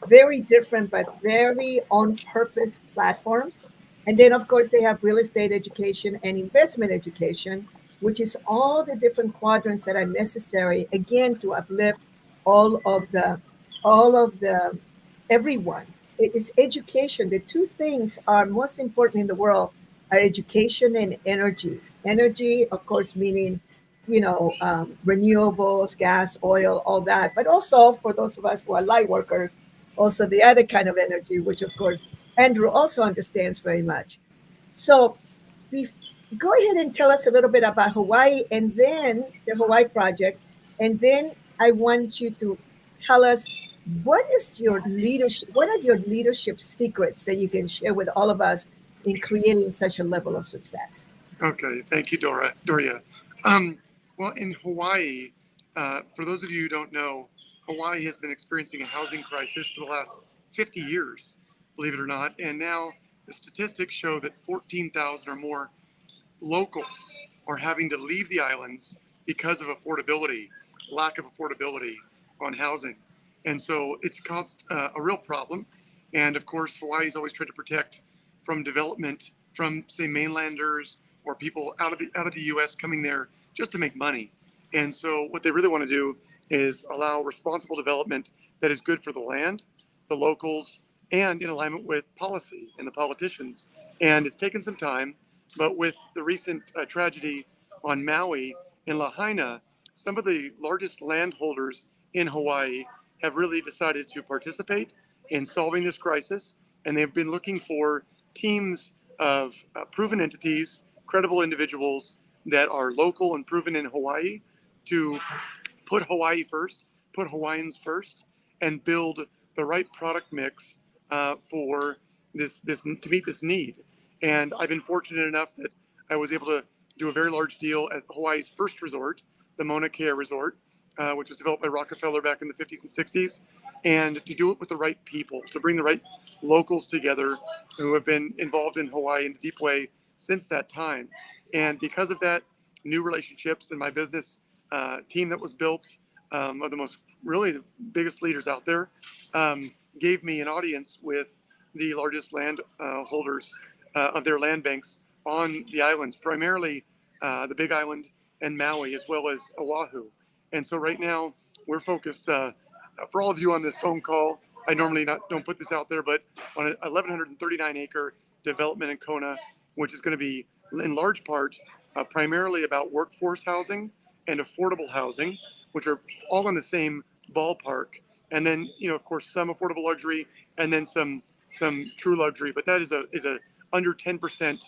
very different but very on purpose platforms. And then, of course, they have real estate education and investment education, which is all the different quadrants that are necessary, again, to uplift all of the everyone's. It's education. The two things are most important in the world are education and energy. Energy, of course, meaning renewables, gas, oil, all that. But also for those of us who are light workers, also the other kind of energy, which of course Andrew also understands very much. So go ahead and tell us a little bit about Hawaii, and then the Hawaii Project. And then I want you to tell us what are your leadership secrets that you can share with all of us in creating such a level of success? Okay, thank you, Doria. Well, in Hawaii, for those of you who don't know, Hawaii has been experiencing a housing crisis for the last 50 years, believe it or not. And now the statistics show that 14,000 or more locals are having to leave the islands because of lack of affordability on housing. And so it's caused a real problem. And of course, Hawaii's always tried to protect from development from, say, mainlanders or people out of the U.S. coming there just to make money. And so what they really want to do is allow responsible development that is good for the land, the locals, and in alignment with policy and the politicians. And it's taken some time, but with the recent tragedy on Maui in Lahaina, some of the largest landholders in Hawaii have really decided to participate in solving this crisis. And they've been looking for teams of proven entities, credible individuals that are local and proven in Hawaii to put Hawaii first, put Hawaiians first, and build the right product mix for this to meet this need. And I've been fortunate enough that I was able to do a very large deal at Hawaii's first resort, the Mauna Kea Resort, which was developed by Rockefeller back in the 50s and 60s, and to do it with the right people, to bring the right locals together who have been involved in Hawaii in a deep way since that time. And because of that, new relationships in my business team that was built, of the the biggest leaders out there, gave me an audience with the largest land holders of their land banks on the islands, primarily the Big Island and Maui, as well as Oahu. And so right now we're focused, for all of you on this phone call, I normally don't put this out there, but on an 1,139 acre development in Kona, which is going to be in large part primarily about workforce housing and affordable housing, which are all in the same ballpark. And then, of course, some affordable luxury and then some true luxury. But that is a under 10%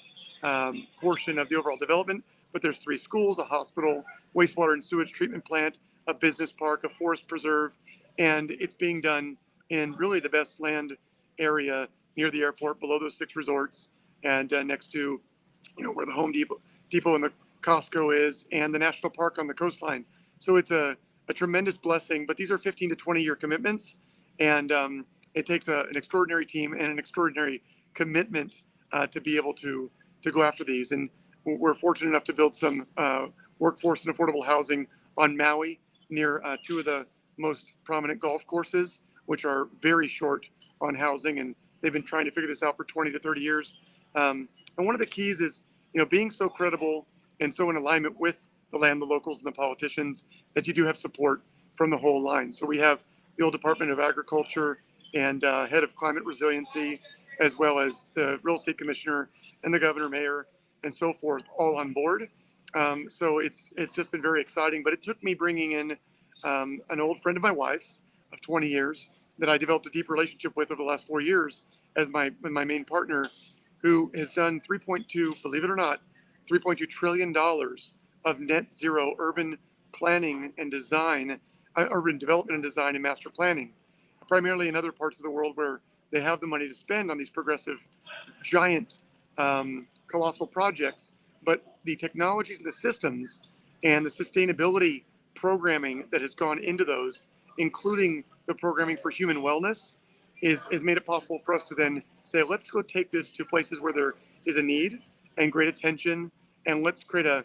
portion of the overall development. But there's 3 schools, a hospital, wastewater and sewage treatment plant, a business park, a forest preserve, and it's being done in really the best land area near the airport below those 6 resorts. and next to, where the Home Depot and the Costco is, and the national park on the coastline. So it's a tremendous blessing. But these are 15 to 20-year commitments, and it takes an extraordinary team and an extraordinary commitment to be able to go after these. And we're fortunate enough to build some workforce and affordable housing on Maui near two of the most prominent golf courses, which are very short on housing, and they've been trying to figure this out for 20 to 30 years. And one of the keys is, being so credible and so in alignment with the land, the locals, and the politicians, that you do have support from the whole line. So we have the old Department of Agriculture and head of climate resiliency, as well as the real estate commissioner and the governor, mayor, and so forth, all on board. So it's just been very exciting. But it took me bringing in an old friend of my wife's of 20 years that I developed a deep relationship with over the last 4 years as my main partner, who has done believe it or not, $3.2 trillion of net zero urban planning and design, urban development and design and master planning, primarily in other parts of the world where they have the money to spend on these progressive, giant, colossal projects. But the technologies and the systems and the sustainability programming that has gone into those, including the programming for human wellness, is made it possible for us to then say, let's go take this to places where there is a need and great attention, and let's create a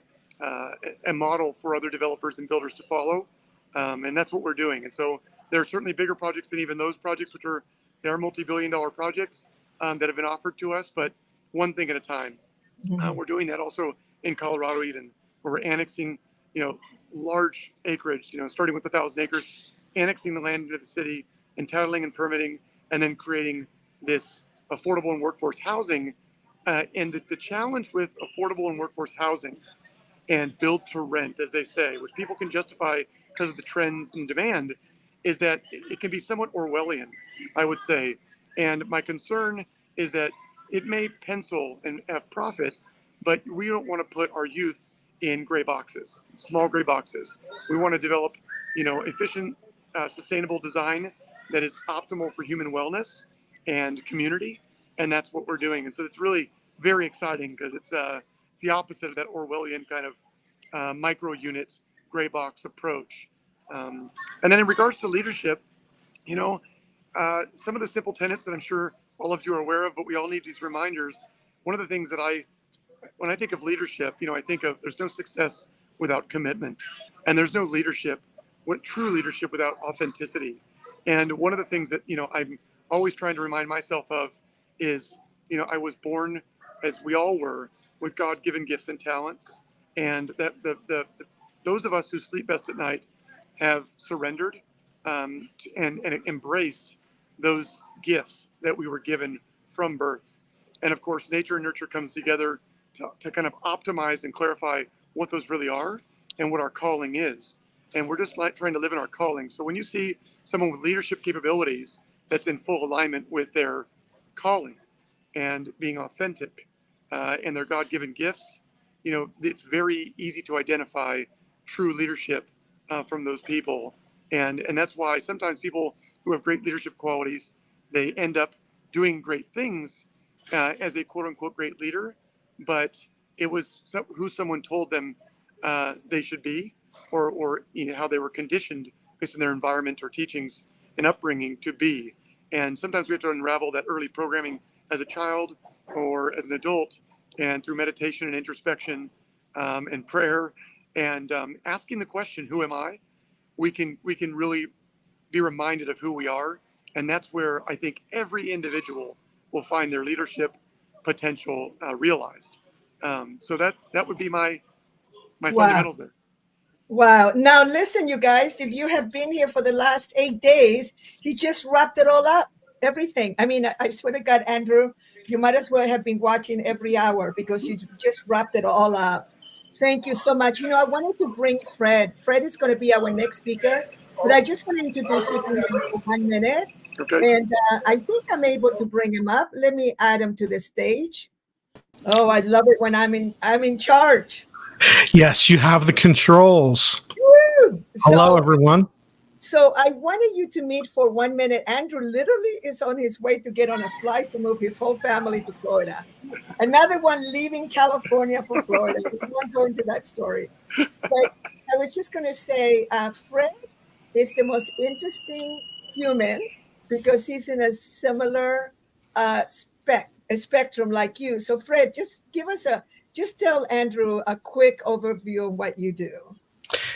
model for other developers and builders to follow. And that's what we're doing. And so there are certainly bigger projects than even those projects, they are multi-billion-dollar projects that have been offered to us, but one thing at a time. We're doing that also in Colorado, even, where we're annexing, large acreage, starting with 1,000 acres, annexing the land into the city, entitling and permitting, and then creating this affordable and workforce housing. And the challenge with affordable and workforce housing and build to rent, as they say, which people can justify because of the trends and demand, is that it can be somewhat Orwellian, I would say. And my concern is that it may pencil and have profit, but we don't want to put our youth in gray boxes, small gray boxes. We want to develop, efficient, sustainable design that is optimal for human wellness and community, and that's what we're doing. And so it's really very exciting because it's the opposite of that Orwellian kind of micro unit gray box approach. And then in regards to leadership, some of the simple tenets that I'm sure all of you are aware of, but we all need these reminders. One of the things that when I think of leadership, I think of there's no success without commitment, and there's no true leadership without authenticity. And one of the things that, I'm always trying to remind myself of is, I was born, as we all were, with God-given gifts and talents, and that those of us who sleep best at night have surrendered and embraced those gifts that we were given from birth. And of course, nature and nurture comes together to kind of optimize and clarify what those really are and what our calling is. And we're just trying to live in our calling. So when you see someone with leadership capabilities that's in full alignment with their calling and being authentic and their God-given gifts, it's very easy to identify true leadership from those people. And that's why sometimes people who have great leadership qualities, they end up doing great things as a quote-unquote great leader, but it was who someone told them they should be, or how they were conditioned based on their environment or teachings and upbringing to be. And sometimes we have to unravel that early programming as a child or as an adult, and through meditation and introspection and prayer and asking the question, who am I? We can really be reminded of who we are. And that's where I think every individual will find their leadership potential realized. So that would be my fundamentals there. Wow. Now listen, you guys, if you have been here for the last 8 days, he just wrapped it all up, everything. I mean, I swear to God, Andrew, you might as well have been watching every hour because you just wrapped it all up. Thank you so much. I wanted to bring Fred. Fred is going to be our next speaker, but I just want to introduce you to him for 1 minute. Okay. And I think I'm able to bring him up. Let me add him to the stage. Oh, I love it when I'm in charge. Yes, you have the controls. Woo! Hello, everyone. So I wanted you to meet for 1 minute. Andrew literally is on his way to get on a flight to move his whole family to Florida. Another one leaving California for Florida. We won't go into that story. But I was just going to say, Fred is the most interesting human because he's in a similar spectrum like you. So Fred, just tell Andrew a quick overview of what you do.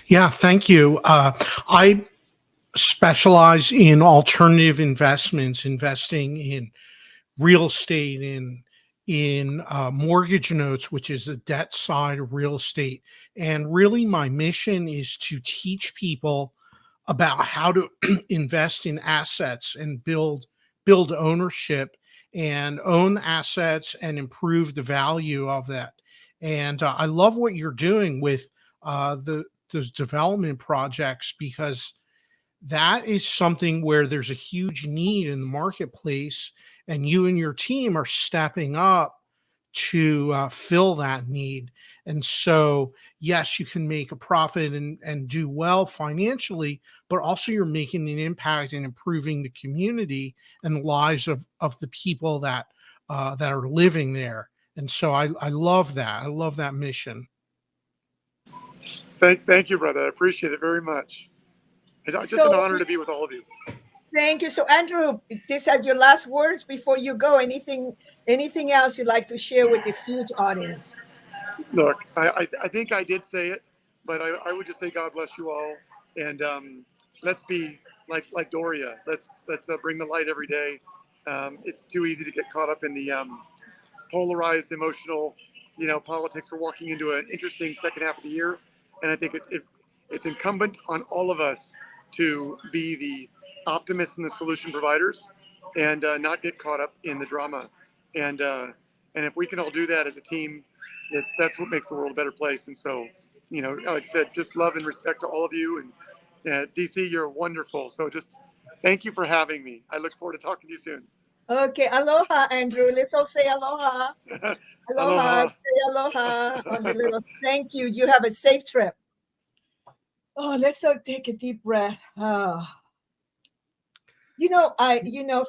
Yeah, thank you. I specialize in alternative investments, investing in real estate, in mortgage notes, which is the debt side of real estate. And really my mission is to teach people about how to invest in assets and build ownership and own assets and improve the value of that. And I love what you're doing with those development projects, because that is something where there's a huge need in the marketplace, and you and your team are stepping up to fill that need. And so, yes, you can make a profit and do well financially, but also you're making an impact and improving the community and the lives of the people that are living there. And so I love that. I love that mission. Thank you, brother. I appreciate it very much. It's just an honor to be with all of you. Thank you. So Andrew, these are your last words before you go. Anything else you'd like to share with this huge audience? Look, I think I did say it, but I would just say God bless you all, and let's be like Doria. Let's bring the light every day. It's too easy to get caught up in the polarized, emotional, politics. We're walking into an interesting second half of the year, and I think it's incumbent on all of us to be the optimists and the solution providers, and not get caught up in the drama. And if we can all do that as a team, that's what makes the world a better place. And so, like I said, just love and respect to all of you. And DC, you're wonderful. So just thank you for having me. I look forward to talking to you soon. Okay, aloha, Andrew. Let's all say aloha. Aloha. Say aloha on the little. Thank you. You have a safe trip. Oh, let's all take a deep breath. Oh.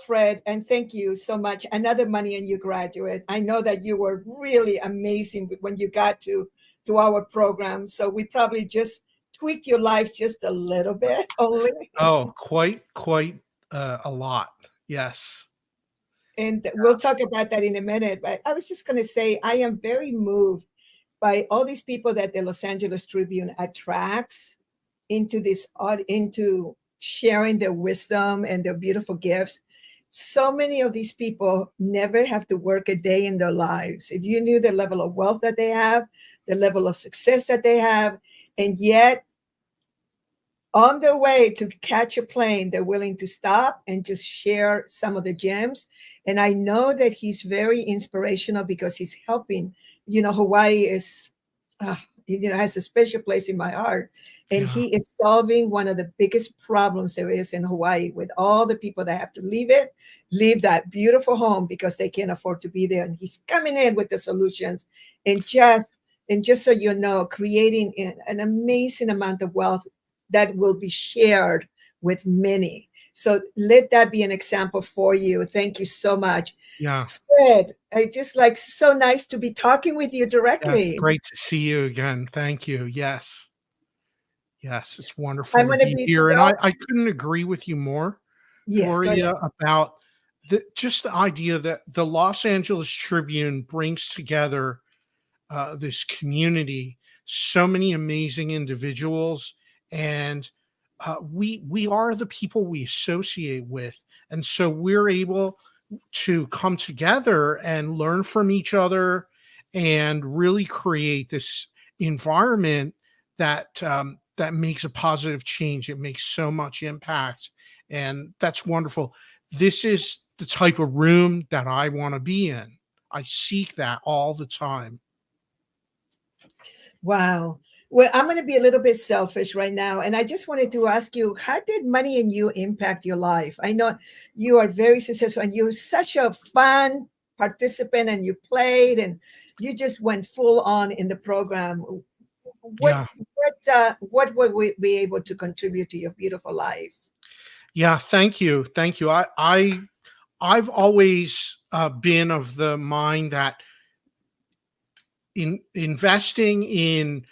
Fred, and thank you so much. Another Money and You graduate. I know that you were really amazing when you got to our program. So we probably just tweaked your life just a little bit only. Oh, quite a lot. Yes. And we'll talk about that in a minute. But I was just going to say, I am very moved by all these people that the Los Angeles Tribune attracts into sharing their wisdom and their beautiful gifts. So many of these people never have to work a day in their lives. If you knew the level of wealth that they have, the level of success that they have, and yet on their way to catch a plane, they're willing to stop and just share some of the gems. And I know that he's very inspirational because he's helping. Hawaii is, has a special place in my heart. And he is solving one of the biggest problems there is in Hawaii with all the people that have to leave that beautiful home because they can't afford to be there. And he's coming in with the solutions and just so you know, creating an amazing amount of wealth that will be shared with many. So let that be an example for you. Thank you so much. Yeah. Fred, so nice to be talking with you directly. Yeah, great to see you again. Thank you. Yes, it's wonderful to be here. And I couldn't agree with you more, Gloria, about just the idea that the Los Angeles Tribune brings together this community, so many amazing individuals, and we are the people we associate with. And so we're able to come together and learn from each other and really create this environment that makes a positive change. It makes so much impact, and that's wonderful. This is the type of room that I want to be in. I seek that all the time. Wow. Well, I'm going to be a little bit selfish right now. And I just wanted to ask you, how did Money and You impact your life? I know you are very successful and you're such a fun participant and you played and you just went full on in the program. what would we be able to contribute to your beautiful life? Yeah, thank you. Thank you. I've always been of the mind that in investing in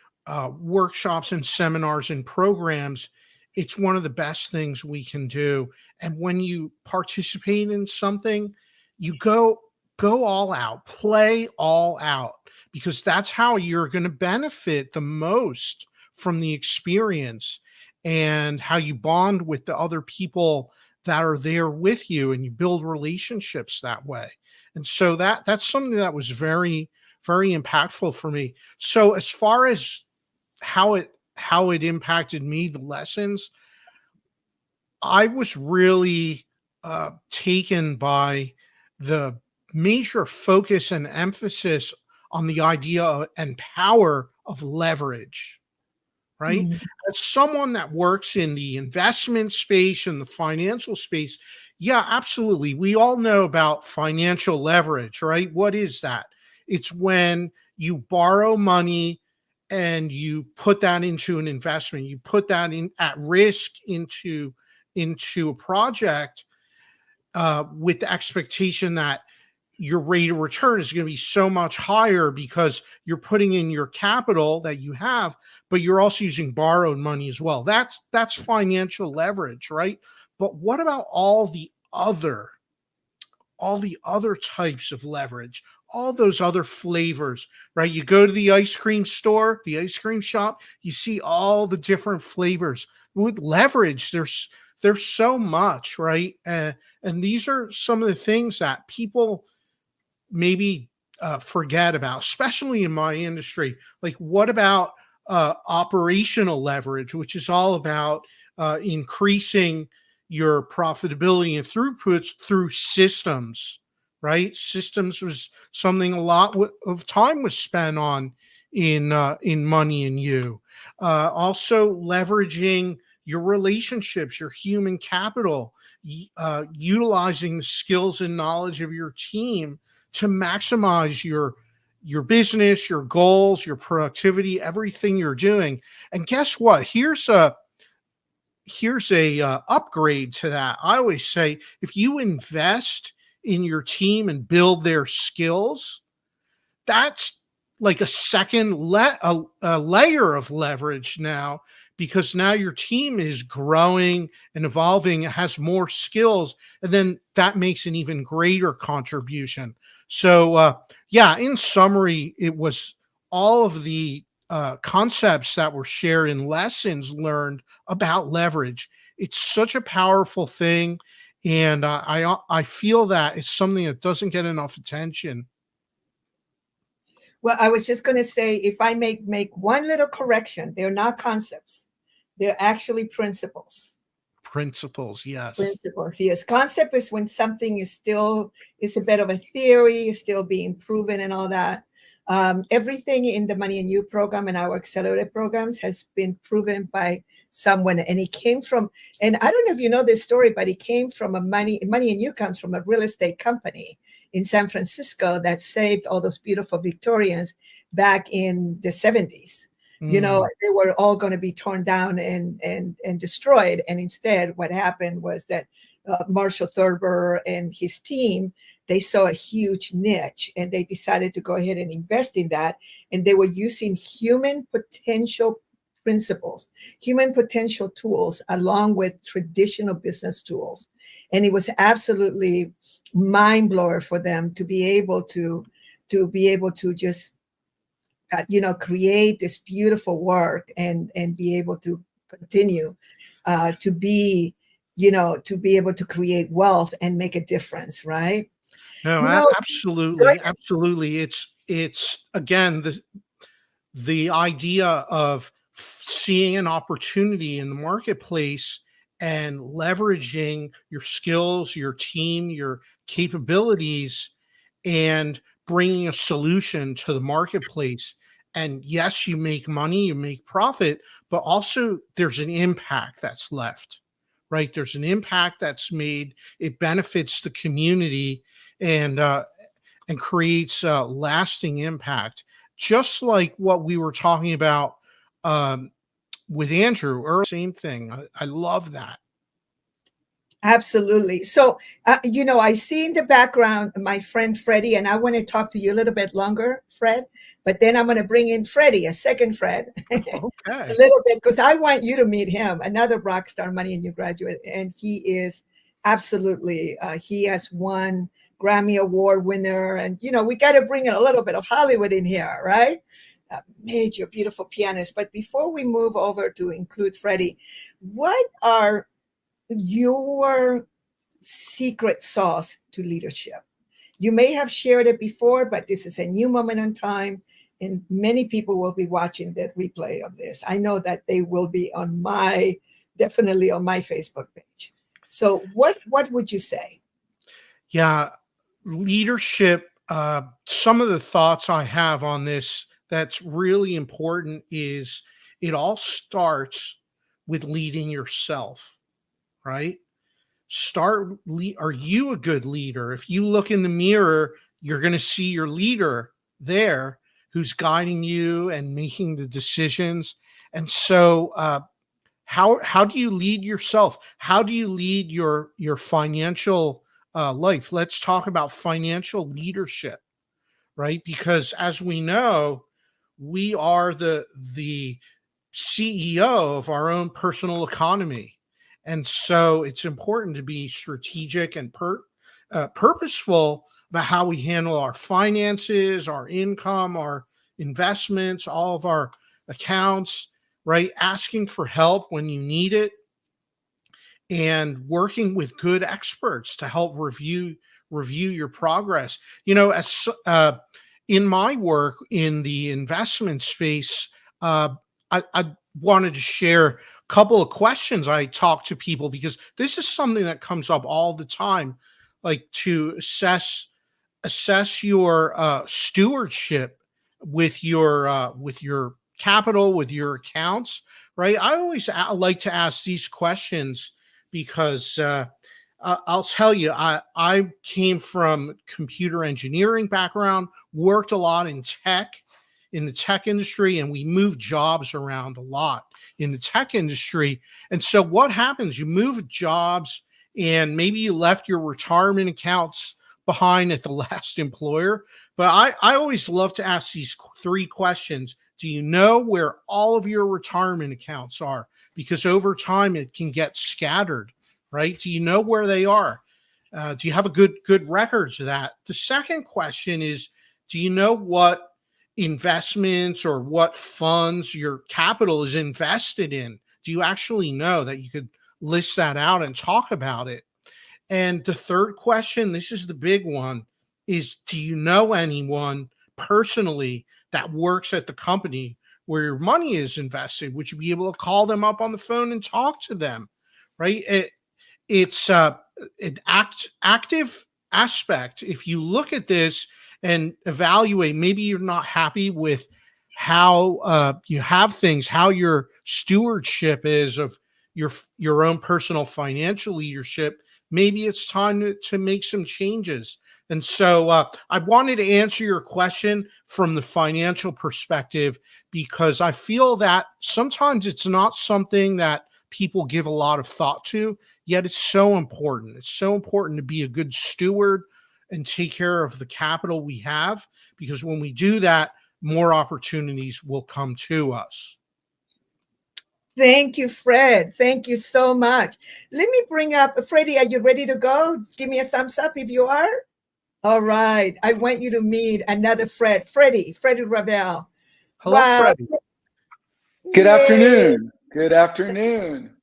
workshops and seminars and programs, it's one of the best things we can do. And when you participate in something, you go all out, play all out, because that's how you're going to benefit the most from the experience, and how you bond with the other people that are there with you, and you build relationships that way. And so that's something that was very, very impactful for me. So as far as how it impacted me, the lessons, I was really taken by the major focus and emphasis on the idea and power of leverage, right? Mm-hmm. As someone that works in the investment space and the financial space, yeah, absolutely. We all know about financial leverage, right? What is that? It's when you borrow money and you put that into an investment, you put that in at risk into a project with the expectation that your rate of return is going to be so much higher because you're putting in your capital that you have, but you're also using borrowed money as well. That's financial leverage, right? But what about all the other types of leverage, all those other flavors, right? You go to the ice cream store, the ice cream shop, you see all the different flavors. With leverage, there's so much, right? And these are some of the things that people maybe forget about, especially in my industry. Like, what about operational leverage, which is all about increasing your profitability and throughputs through systems, right? Systems was something a lot of time was spent on in Money and You. Also leveraging your relationships, your human capital, utilizing the skills and knowledge of your team to maximize your business, your goals, your productivity, everything you're doing. And guess what? Here's a upgrade to that. I always say, if you invest in your team and build their skills, that's like a second a layer of leverage now, because now your team is growing and evolving, it has more skills, and then that makes an even greater contribution. So yeah, in summary, it was all of the concepts that were shared in lessons learned about leverage. It's such a powerful thing, and I feel that it's something that doesn't get enough attention. Well, I was just going to say, if I make one little correction, they're not concepts. They're actually principles. Principles, yes. Principles, yes. Concept is when something is a bit of a theory, is still being proven and all that. Everything in the Money and You program and our accelerated programs has been proven by someone, and it came from, and I don't know if you know this story, but it came from Money and You comes from a real estate company in San Francisco that saved all those beautiful Victorians back in the 70s. You know, they were all going to be torn down and destroyed. And instead, what happened was that Marshall Thurber and his team, they saw a huge niche and they decided to go ahead and invest in that. And they were using human potential principles, human potential tools, along with traditional business tools. And it was absolutely mind blower for them to be able to just create this beautiful work and be able to continue to be able to create wealth and make a difference, right? No, absolutely. It's again the idea of seeing an opportunity in the marketplace and leveraging your skills, your team, your capabilities, and bringing a solution to the marketplace. And yes, you make money, you make profit, but also there's an impact that's left, right? There's an impact that's made. It benefits the community and creates a lasting impact. Just like what we were talking about with Andrew earlier, same thing. I love that. Absolutely. So, I see in the background my friend Freddie, and I want to talk to you a little bit longer, Fred, but then I'm going to bring in Freddie, a second Fred, Okay. a little bit, because I want you to meet him, another rock star Money and You graduate. And he is absolutely, he has won Grammy Award winner. And, we got to bring in a little bit of Hollywood in here, right? Major, beautiful pianist. But before we move over to include Freddie, what are your secret sauce to leadership? You may have shared it before, but this is a new moment in time, and many people will be watching the replay of this. I know that they will be definitely on my Facebook page. So what would you say? Yeah, leadership, some of the thoughts I have on this that's really important is it all starts with leading yourself. Right? Are you a good leader? If you look in the mirror, you're going to see your leader there who's guiding you and making the decisions. And so, how do you lead yourself? How do you lead your financial life? Let's talk about financial leadership, right? Because as we know, we are the CEO of our own personal economy. And so it's important to be strategic and purposeful about how we handle our finances, our income, our investments, all of our accounts, right? Asking for help when you need it and working with good experts to help review your progress. As in my work in the investment space, I wanted to share a couple of questions I talk to people, because this is something that comes up all the time, like to assess your stewardship with your capital, with your accounts, right? I always like to ask these questions because I'll tell you, I came from computer engineering background, worked a lot in the tech industry, and we moved jobs around a lot in the tech industry. And so what happens? You move jobs and maybe you left your retirement accounts behind at the last employer. But I always love to ask these three questions. Do you know where all of your retirement accounts are? Because over time it can get scattered, right? Do you know where they are? Do you have a good records of that? The second question is, do you know what investments or what funds your capital is invested in? Do you actually know that you could list that out and talk about it? And the third question, this is the big one, is do you know anyone personally that works at the company where your money is invested? Would you be able to call them up on the phone and talk to them, right? It's an active aspect. If you look at this and evaluate, maybe you're not happy with how you have things, how your stewardship is of your own personal financial leadership. Maybe it's time to make some changes. And so I wanted to answer your question from the financial perspective, because I feel that sometimes it's not something that people give a lot of thought to, yet it's so important. It's so important to be a good steward and take care of the capital we have, because when we do that, more opportunities will come to us. Thank you, Fred. Thank you so much. Let me bring up Freddie. Are you ready to go? Give me a thumbs up if you are. All right. I want you to meet another Freddie Ravel. Hello, wow. Freddie. Good afternoon. Good afternoon.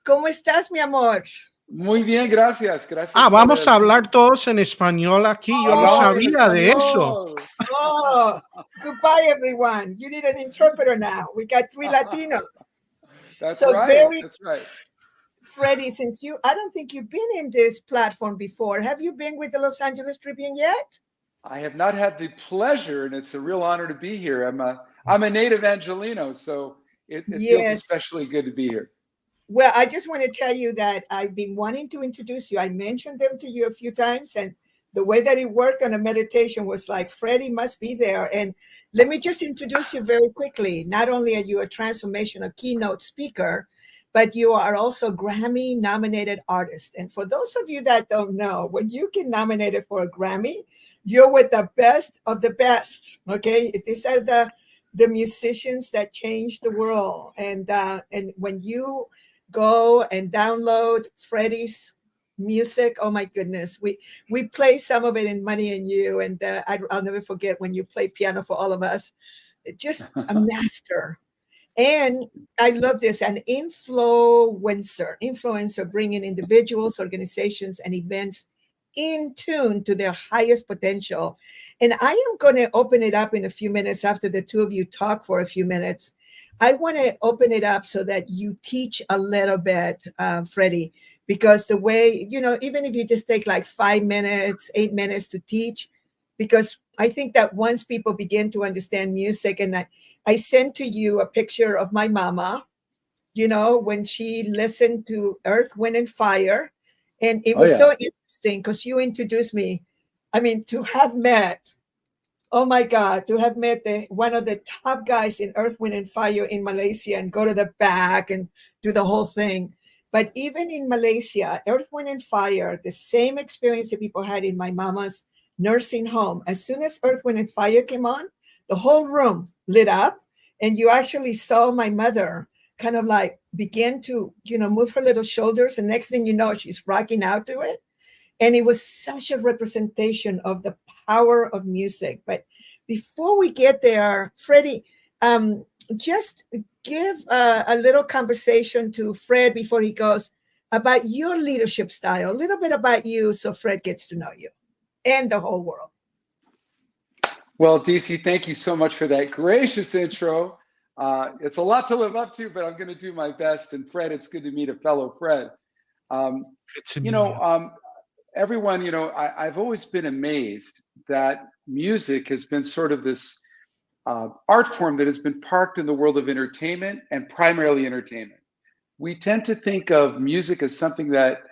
¿Cómo estás, mi amor? Muy bien, gracias. Vamos a hablar todos en español aquí. Yo no sabía de eso. Oh, goodbye, everyone. You need an interpreter now. We got 3 Latinos. That's right. That's right. Freddie, I don't think you've been in this platform before. Have you been with the Los Angeles Tribune yet? I have not had the pleasure, and it's a real honor to be here. I'm a native Angelino, so it feels especially good to be here. Well, I just want to tell you that I've been wanting to introduce you. I mentioned them to you a few times, and The way that he worked on a meditation was like, Freddie must be there. And let me just introduce you very quickly. Not only are you a transformational keynote speaker, but you are also Grammy nominated artist. And for those of you that don't know, when you get nominated for a Grammy, you're with the best of the best. Okay. These are the musicians that change the world. And when you go and download Freddie's music, oh my goodness, we play some of it in Money and You, and I'll never forget when you play piano for all of us. Just a master. And I love this, an influencer bringing individuals, organizations, and events in tune to their highest potential. And I am going to open it up in a few minutes after the two of you talk for a few minutes. I want to open it up so that you teach a little bit, Freddie, because the way, even if you just take like 5 minutes, 8 minutes to teach, because I think that once people begin to understand music, and I sent to you a picture of my mama, when she listened to Earth, Wind, and Fire. And it was so interesting because you introduced me. I mean, to have met, oh my God, to have met one of the top guys in Earth, Wind, and Fire in Malaysia and go to the back and do the whole thing. But even in Malaysia, Earth, Wind, and Fire, the same experience that people had in my mama's nursing home. As soon as Earth, Wind, and Fire came on, the whole room lit up. And you actually saw my mother kind of like begin to, move her little shoulders. And next thing you know, she's rocking out to it. And it was such a representation of the power of music. But before we get there, Freddie, just give a little conversation to Fred before he goes about your leadership style, a little bit about you so Fred gets to know you and the whole world. Well, DC, thank you so much for that gracious intro. It's a lot to live up to, but I'm going to do my best. And Fred, it's good to meet a fellow Fred. Everyone, I've always been amazed that music has been sort of this art form that has been parked in the world of entertainment and primarily entertainment. We tend to think of music as something that,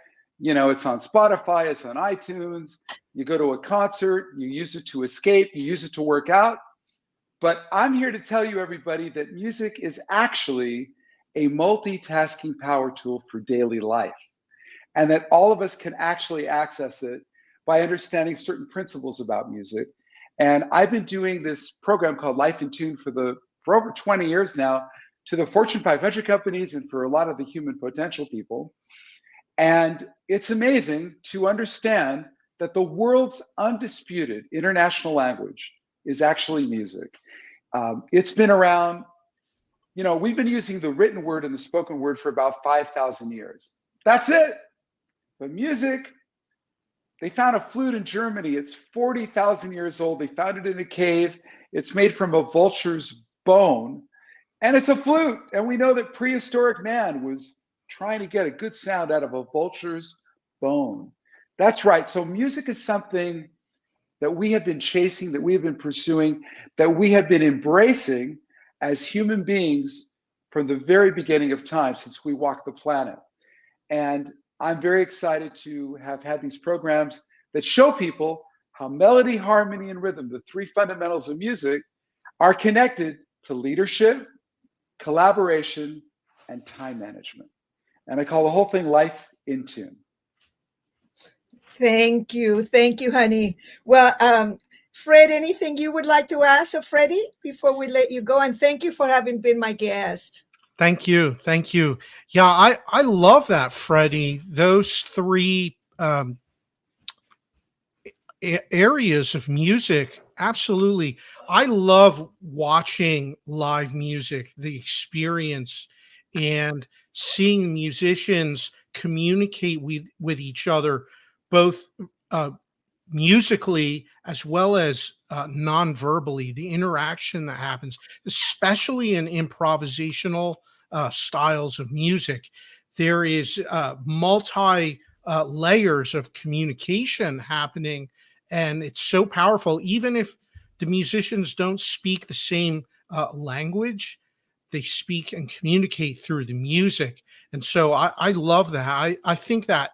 it's on Spotify, it's on iTunes, you go to a concert, you use it to escape, you use it to work out. But I'm here to tell you, everybody, that music is actually a multitasking power tool for daily life, and that all of us can actually access it by understanding certain principles about music. And I've been doing this program called Life in Tune for over 20 years now to the Fortune 500 companies and for a lot of the human potential people. And it's amazing to understand that the world's undisputed international language is actually music. It's been around, we've been using the written word and the spoken word for about 5,000 years. That's it. But music, they found a flute in Germany. It's 40,000 years old. They found it in a cave. It's made from a vulture's bone, and it's a flute. And we know that prehistoric man was trying to get a good sound out of a vulture's bone. That's right. So music is something that we have been chasing, that we have been pursuing, that we have been embracing as human beings from the very beginning of time, since we walked the planet. And I'm very excited to have had these programs that show people how melody, harmony, and rhythm, the three fundamentals of music, are connected to leadership, collaboration, and time management. And I call the whole thing Life in Tune. Thank you, honey. Well, Fred, anything you would like to ask of Freddie before we let you go? And thank you for having been my guest. Thank you. Yeah, I love that, Freddie. Those three areas of music, absolutely. I love watching live music, the experience, and seeing musicians communicate with each other, both musically as well as non-verbally, the interaction that happens, especially in improvisational styles of music. There is multi layers of communication happening, and it's so powerful. Even if the musicians don't speak the same language, they speak and communicate through the music. And so I love that. I think that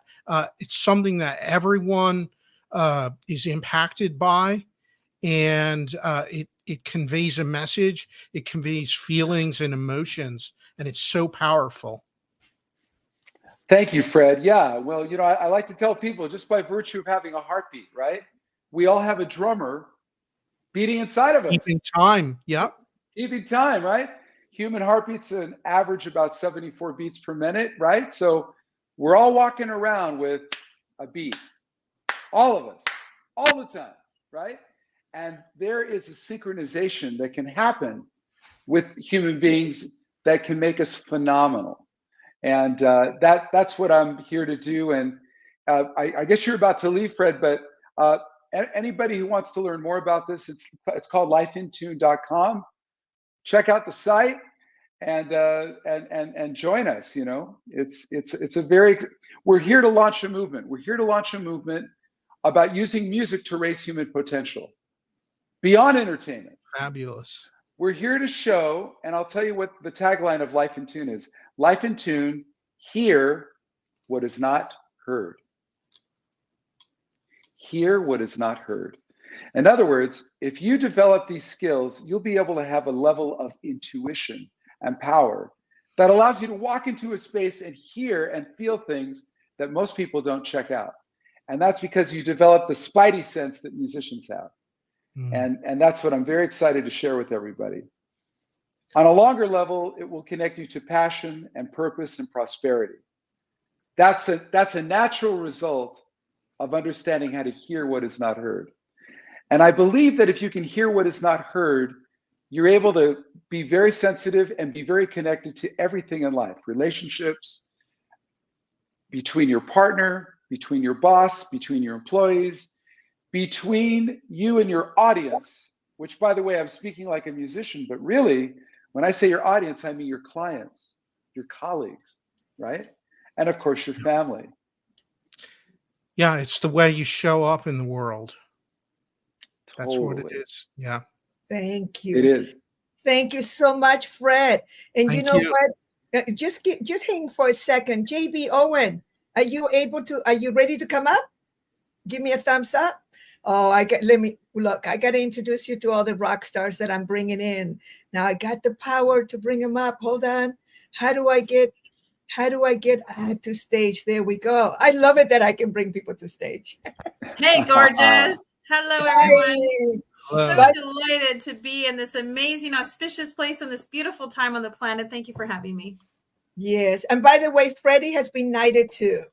it's something that everyone is impacted by, and it conveys a message. It conveys feelings and emotions, and it's so powerful. Thank you, Fred. Yeah, well, I like to tell people, just by virtue of having a heartbeat, right? We all have a drummer beating inside of us. Keeping time. Yep. Keeping time, right? Human heartbeat's an average about 74 beats per minute, right? So we're all walking around with a beat, all of us, all the time, right? And there is a synchronization that can happen with human beings that can make us phenomenal. And that's what I'm here to do. And I guess you're about to leave, Fred, but anybody who wants to learn more about this, it's called lifeintune.com. Check out the site and join us. It's a very, we're here to launch a movement. We're here to launch a movement about using music to raise human potential beyond entertainment. Fabulous. We're here to show, and I'll tell you what the tagline of Life in Tune is. Life in Tune, hear what is not heard. Hear what is not heard. In other words, if you develop these skills, you'll be able to have a level of intuition and power that allows you to walk into a space and hear and feel things that most people don't check out. And that's because you develop the spidey sense that musicians have. And that's what I'm very excited to share with everybody. On a longer level, it will connect you to passion and purpose and prosperity. That's a natural result of understanding how to hear what is not heard. And I believe that if you can hear what is not heard, you're able to be very sensitive and be very connected to everything in life, relationships, between your partner, between your boss, between your employees, between you and your audience, which, by the way, I'm speaking like a musician, but really, when I say your audience, I mean your clients, your colleagues, right? And of course, your family. Yeah, it's the way you show up in the world. That's Totally. what it is. Yeah. Thank you. It is. Thank you so much, Fred. And Thank you know you. what? Just hang for a second. JB Owen, are you ready to come up? Give me a thumbs up. Oh, I got to introduce you to all the rock stars that I'm bringing in. Now I got the power to bring them up. Hold on. How do I get to stage? There we go. I love it that I can bring people to stage. Hey, gorgeous. Hello, everyone. Hello. So delighted to be in this amazing, auspicious place in this beautiful time on the planet. Thank you for having me. Yes. And by the way, Freddie has been knighted too.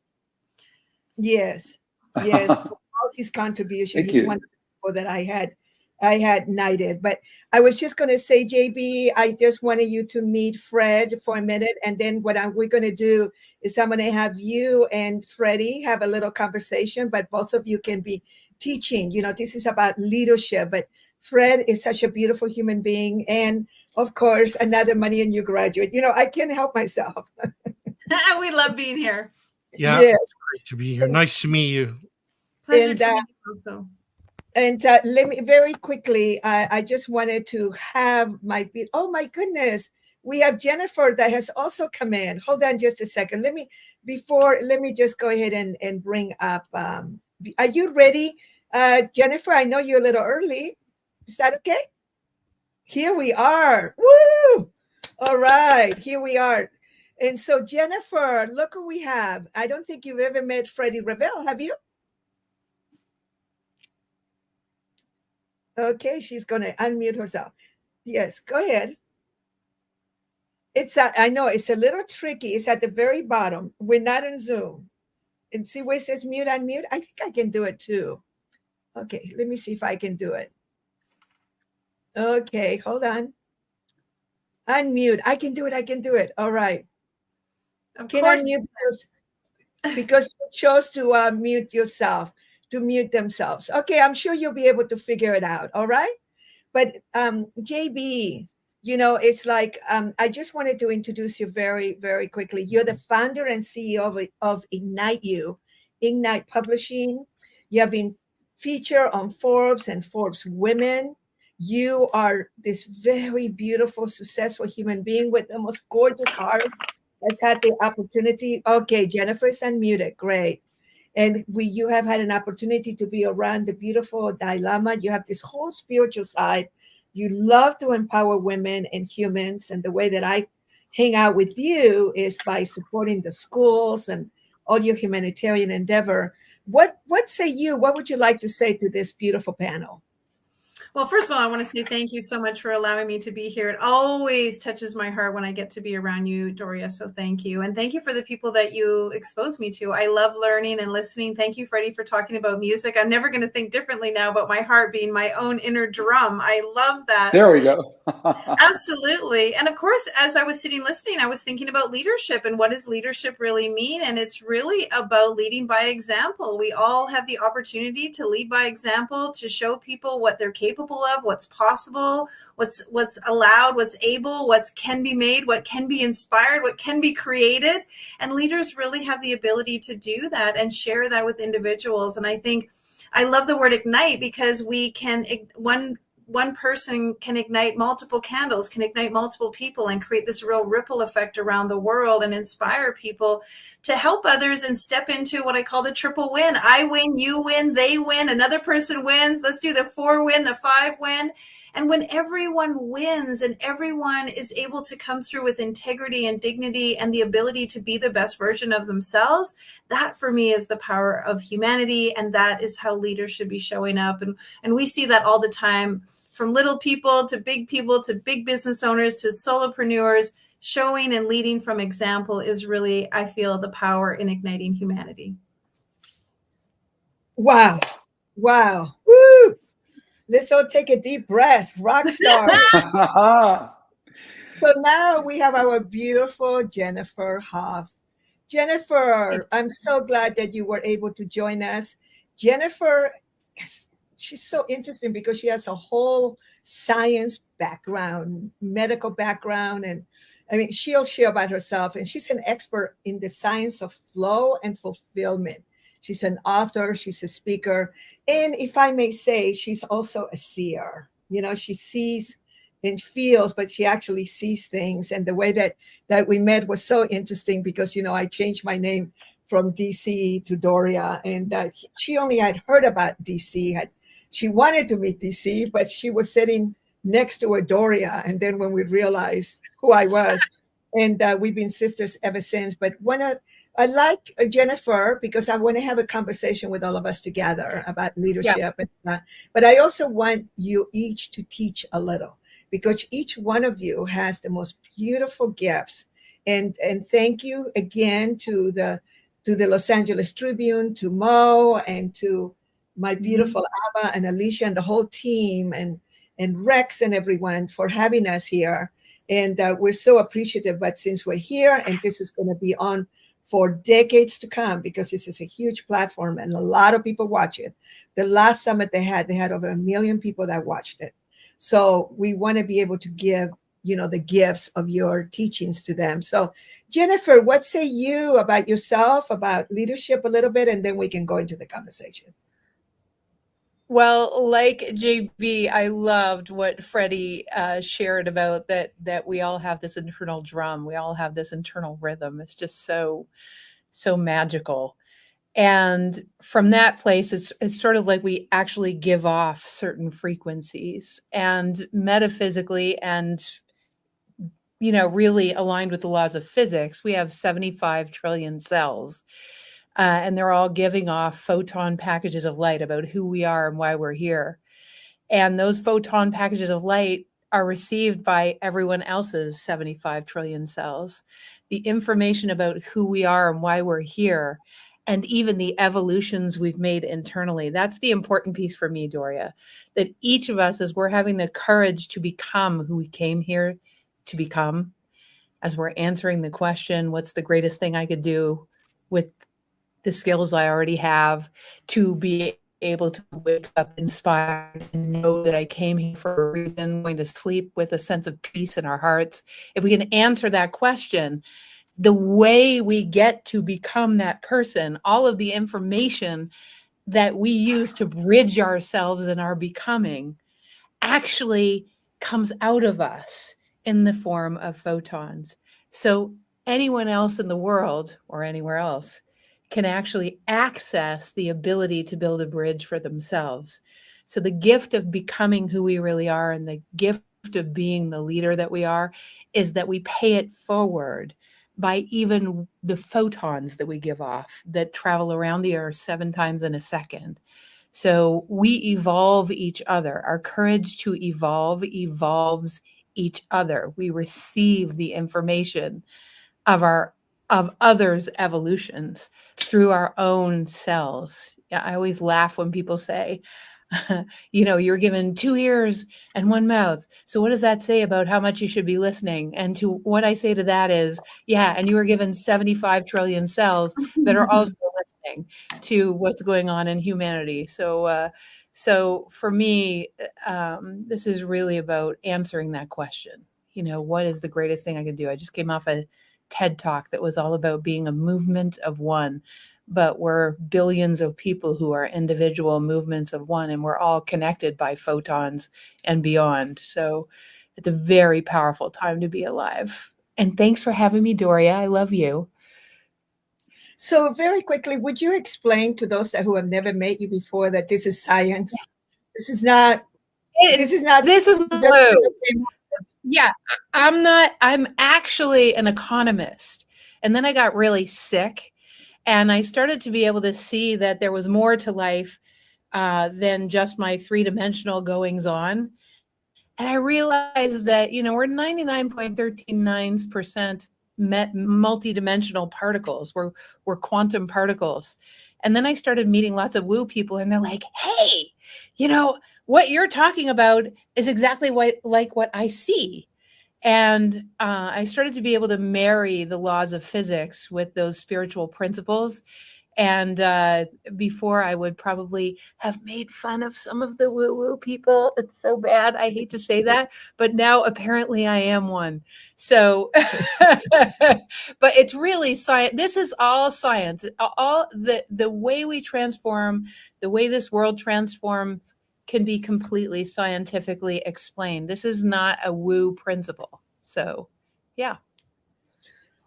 Yes. Yes. For all his contribution. He's one of the people that I had knighted. But I was just going to say, JB, I just wanted you to meet Fred for a minute. And then what we're going to do is I'm going to have you and Freddie have a little conversation, but both of you can be teaching. This is about leadership, but Fred is such a beautiful human being. And of course, another Money and You graduate. I can't help myself. We love being here. Yeah, Yes. It's great to be here. Nice to meet you. Pleasure to meet you also. And let me very quickly, I just wanted to have oh my goodness, we have Jennifer that has also come in. Hold on just a second. Let me just go ahead and bring up, are you ready? Jennifer, I know you're a little early. Is that okay? Here we are. Woo! All right, here we are. And so Jennifer, look who we have. I don't think you've ever met Freddie Ravel, have you? Okay, she's going to unmute herself. Yes, go ahead. I know it's a little tricky. It's at the very bottom. We're not in Zoom. And see where it says mute, unmute? I think I can do it too. Okay, let me see if I can do it. Okay, hold on. Unmute. I can do it. All right. Of can course. Unmute because you chose to mute yourself, to mute themselves. Okay, I'm sure you'll be able to figure it out. All right. But JB, it's like I just wanted to introduce you very, very quickly. You're the founder and CEO of Ignite Publishing. You have been featured on Forbes and Forbes Women. You are this very beautiful, successful human being with the most gorgeous heart that's had the opportunity. Okay, Jennifer's unmuted. Great. And you have had an opportunity to be around the beautiful Dalai Lama. You have this whole spiritual side. You love to empower women and humans. And the way that I hang out with you is by supporting the schools and all your humanitarian endeavor. What say you? What would you like to say to this beautiful panel? Well, first of all, I want to say thank you so much for allowing me to be here. It always touches my heart when I get to be around you, Doria. So thank you. And thank you for the people that you exposed me to. I love learning and listening. Thank you, Freddie, for talking about music. I'm never going to think differently now about my heart being my own inner drum. I love that. There we go. Absolutely. And of course, as I was sitting listening, I was thinking about leadership and what does leadership really mean? And it's really about leading by example. We all have the opportunity to lead by example, to show people what they're capable of, what's possible, what's allowed, what's able, what can be made, what can be inspired, what can be created. And leaders really have the ability to do that and share that with individuals. And I think I love the word ignite because we can, one person can ignite multiple candles, can ignite multiple people and create this real ripple effect around the world and inspire people to help others and step into what I call the triple win. I win, you win, they win, another person wins. Let's do the 4 win, the 5 win. And when everyone wins and everyone is able to come through with integrity and dignity and the ability to be the best version of themselves, that for me is the power of humanity. And that is how leaders should be showing up. And we see that all the time, from little people to big business owners to solopreneurs. Showing and leading from example is really, I feel, the power in igniting humanity. Wow. Wow. Woo. Let's all take a deep breath. Rock star. So now we have our beautiful Jennifer Hoff. Jennifer, I'm so glad that you were able to join us. Jennifer, she's so interesting because she has a whole science background, medical background, and I mean, she'll share about herself, and she's an expert in the science of flow and fulfillment. She's an author, she's a speaker, and if I may say, she's also a seer. You know, she sees and feels, but she actually sees things. And the way that we met was so interesting because, you know, I changed my name from DC to Doria, and she only had heard about DC. She wanted to meet DC, but she was sitting next to a Doria. And then when we realized who I was, and we've been sisters ever since. But I like Jennifer because I want to have a conversation with all of us together about leadership. Yeah. But I also want you each to teach a little because each one of you has the most beautiful gifts. And thank you again to the Los Angeles Tribune, to Mo, and to my beautiful Abba and Alicia and the whole team, and Rex and everyone for having us here. And we're so appreciative. But since we're here, and this is going to be on for decades to come, because this is a huge platform and a lot of people watch it. The last summit they had over 1 million people that watched it. So we want to be able to give, you know, the gifts of your teachings to them. So Jennifer, what say you about yourself, about leadership a little bit, and then we can go into the conversation. Well, like JB, I loved what Freddie shared about that we all have this internal drum. We all have this internal rhythm. It's just so magical. And from that place, it's sort of like we actually give off certain frequencies, and metaphysically and, you know, really aligned with the laws of physics, we have 75 trillion cells. And they're all giving off photon packages of light about who we are and why we're here. And those photon packages of light are received by everyone else's 75 trillion cells. The information about who we are and why we're here, and even the evolutions we've made internally. That's the important piece for me, Doria, that each of us, as we're having the courage to become who we came here to become, as we're answering the question, what's the greatest thing I could do with the skills I already have, to be able to wake up inspired and know that I came here for a reason, going to sleep with a sense of peace in our hearts. If we can answer that question, the way we get to become that person, all of the information that we use to bridge ourselves in our becoming actually comes out of us in the form of photons. So anyone else in the world or anywhere else can actually access the ability to build a bridge for themselves. So the gift of becoming who we really are and the gift of being the leader that we are is that we pay it forward by even the photons that we give off that travel around the earth 7 times in a second. So we evolve each other. Our courage to evolve evolves each other. We receive the information of others' evolutions through our own cells. Yeah, I always laugh when people say, you know, you're given 2 ears and 1 mouth. So what does that say about how much you should be listening? And to what I say to that is, yeah, and you were given 75 trillion cells that are also listening to what's going on in humanity. So, so for me, this is really about answering that question. You know, what is the greatest thing I can do? I just came off a TED Talk that was all about being a movement of one, but we're billions of people who are individual movements of one, and we're all connected by photons and beyond. So it's a very powerful time to be alive. And thanks for having me, Doria. I love you. So very quickly, would you explain to those who have never met you before that this is science? This is not. This is not. This is blue. Yeah, I'm actually an economist. And then I got really sick and I started to be able to see that there was more to life than just my 3-dimensional goings on. And I realized that, you know, we're 99.139% multidimensional particles. We're quantum particles. And then I started meeting lots of woo people and they're like, hey, you know, what you're talking about is exactly like what I see. And I started to be able to marry the laws of physics with those spiritual principles. And before I would probably have made fun of some of the woo-woo people. It's so bad. I hate to say that, but now apparently I am one. So, but it's really science. This is all science. All the way we transform, the way this world transforms can be completely scientifically explained. This is not a woo principle. So, yeah.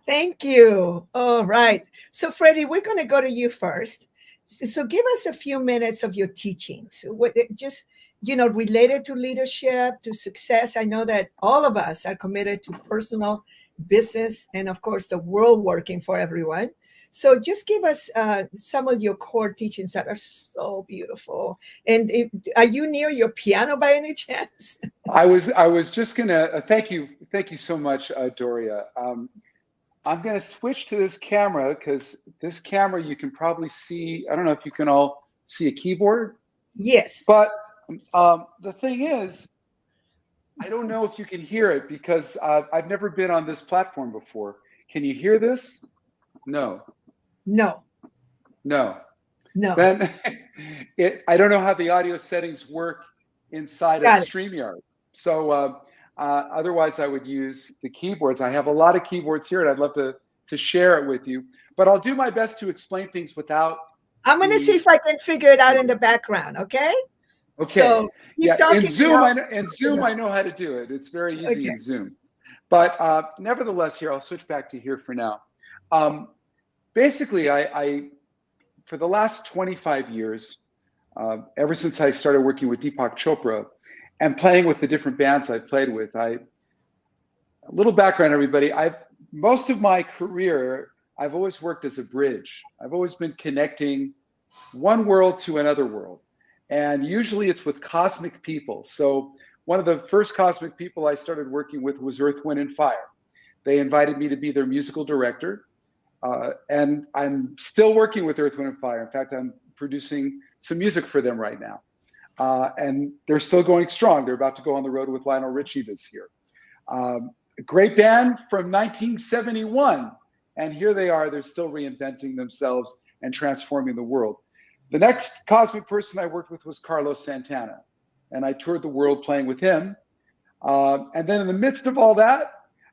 Thank you. All right. So, Freddie, we're going to go to you first. So, give us a few minutes of your teachings. Just, you know, related to leadership, to success. I know that all of us are committed to personal, business, and of course, the world working for everyone. So, just give us some of your core teachings that are so beautiful. And are you near your piano by any chance? I was just gonna thank you so much, Doria. I'm going to switch to this camera because this camera you can probably see. I don't know if you can all see a keyboard. Yes. But the thing is, I don't know if you can hear it because I've never been on this platform before. Can you hear this? No. No. No. No. Then I don't know how the audio settings work inside of StreamYard. So otherwise, I would use the keyboards. I have a lot of keyboards here, and I'd love to share it with you. But I'll do my best to explain things without. I'm going to see if I can figure it out in the background. Okay. Okay. So yeah. In Zoom, I know how to do it. It's very easy in Zoom. But nevertheless, here I'll switch back to here for now. Basically, I for the last 25 years, ever since I started working with Deepak Chopra. And playing with the different bands I've played with. A little background, everybody. Most of my career, I've always worked as a bridge. I've always been connecting one world to another world. And usually it's with cosmic people. So one of the first cosmic people I started working with was Earth, Wind, and Fire. They invited me to be their musical director. And I'm still working with Earth, Wind, and Fire. In fact, I'm producing some music for them right now. And they're still going strong. They're about to go on the road with Lionel Richie this year. A great band from 1971. And here they are. They're still reinventing themselves and transforming the world. The next cosmic person I worked with was Carlos Santana. And I toured the world playing with him. And then in the midst of all that,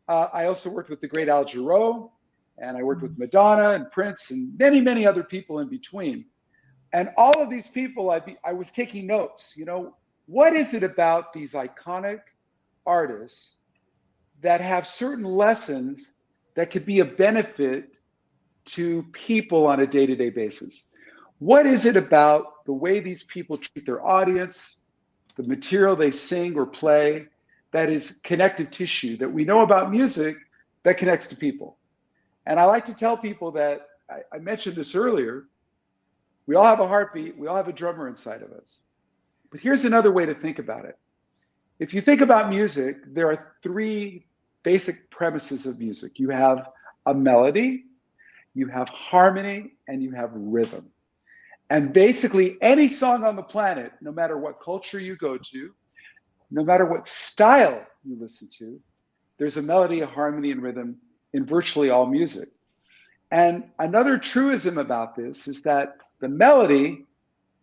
I also worked with the great Al Jarreau. And I worked with Madonna and Prince and many, many other people in between. And all of these people, I was taking notes, you know, what is it about these iconic artists that have certain lessons that could be a benefit to people on a day-to-day basis. What is it about the way these people treat their audience, the material they sing or play, that is connective tissue that we know about music that connects to people? And I like to tell people that, I mentioned this earlier, we all have a heartbeat, we all have a drummer inside of us. But here's another way to think about it. If you think about music, there are three basic premises of music. You have a melody, you have harmony, and you have rhythm. And basically any song on the planet, no matter what culture you go to, no matter what style you listen to, there's a melody, a harmony, and rhythm in virtually all music. And another truism about this is that the melody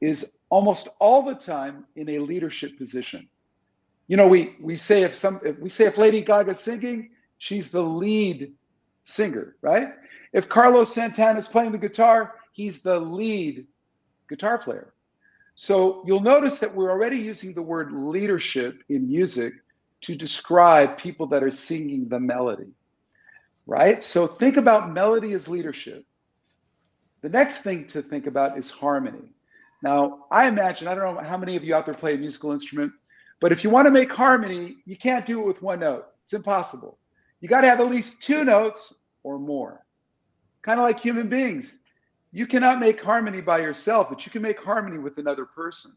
is almost all the time in a leadership position. You know, we say if Lady Gaga's singing, she's the lead singer, right? If Carlos Santana is playing the guitar, he's the lead guitar player. So you'll notice that we're already using the word leadership in music to describe people that are singing the melody, right? So think about melody as leadership. The next thing to think about is harmony. Now, I imagine, I don't know how many of you out there play a musical instrument, but if you want to make harmony, you can't do it with one note. It's impossible. You got to have at least two notes or more. Kind of like human beings. You cannot make harmony by yourself, but you can make harmony with another person.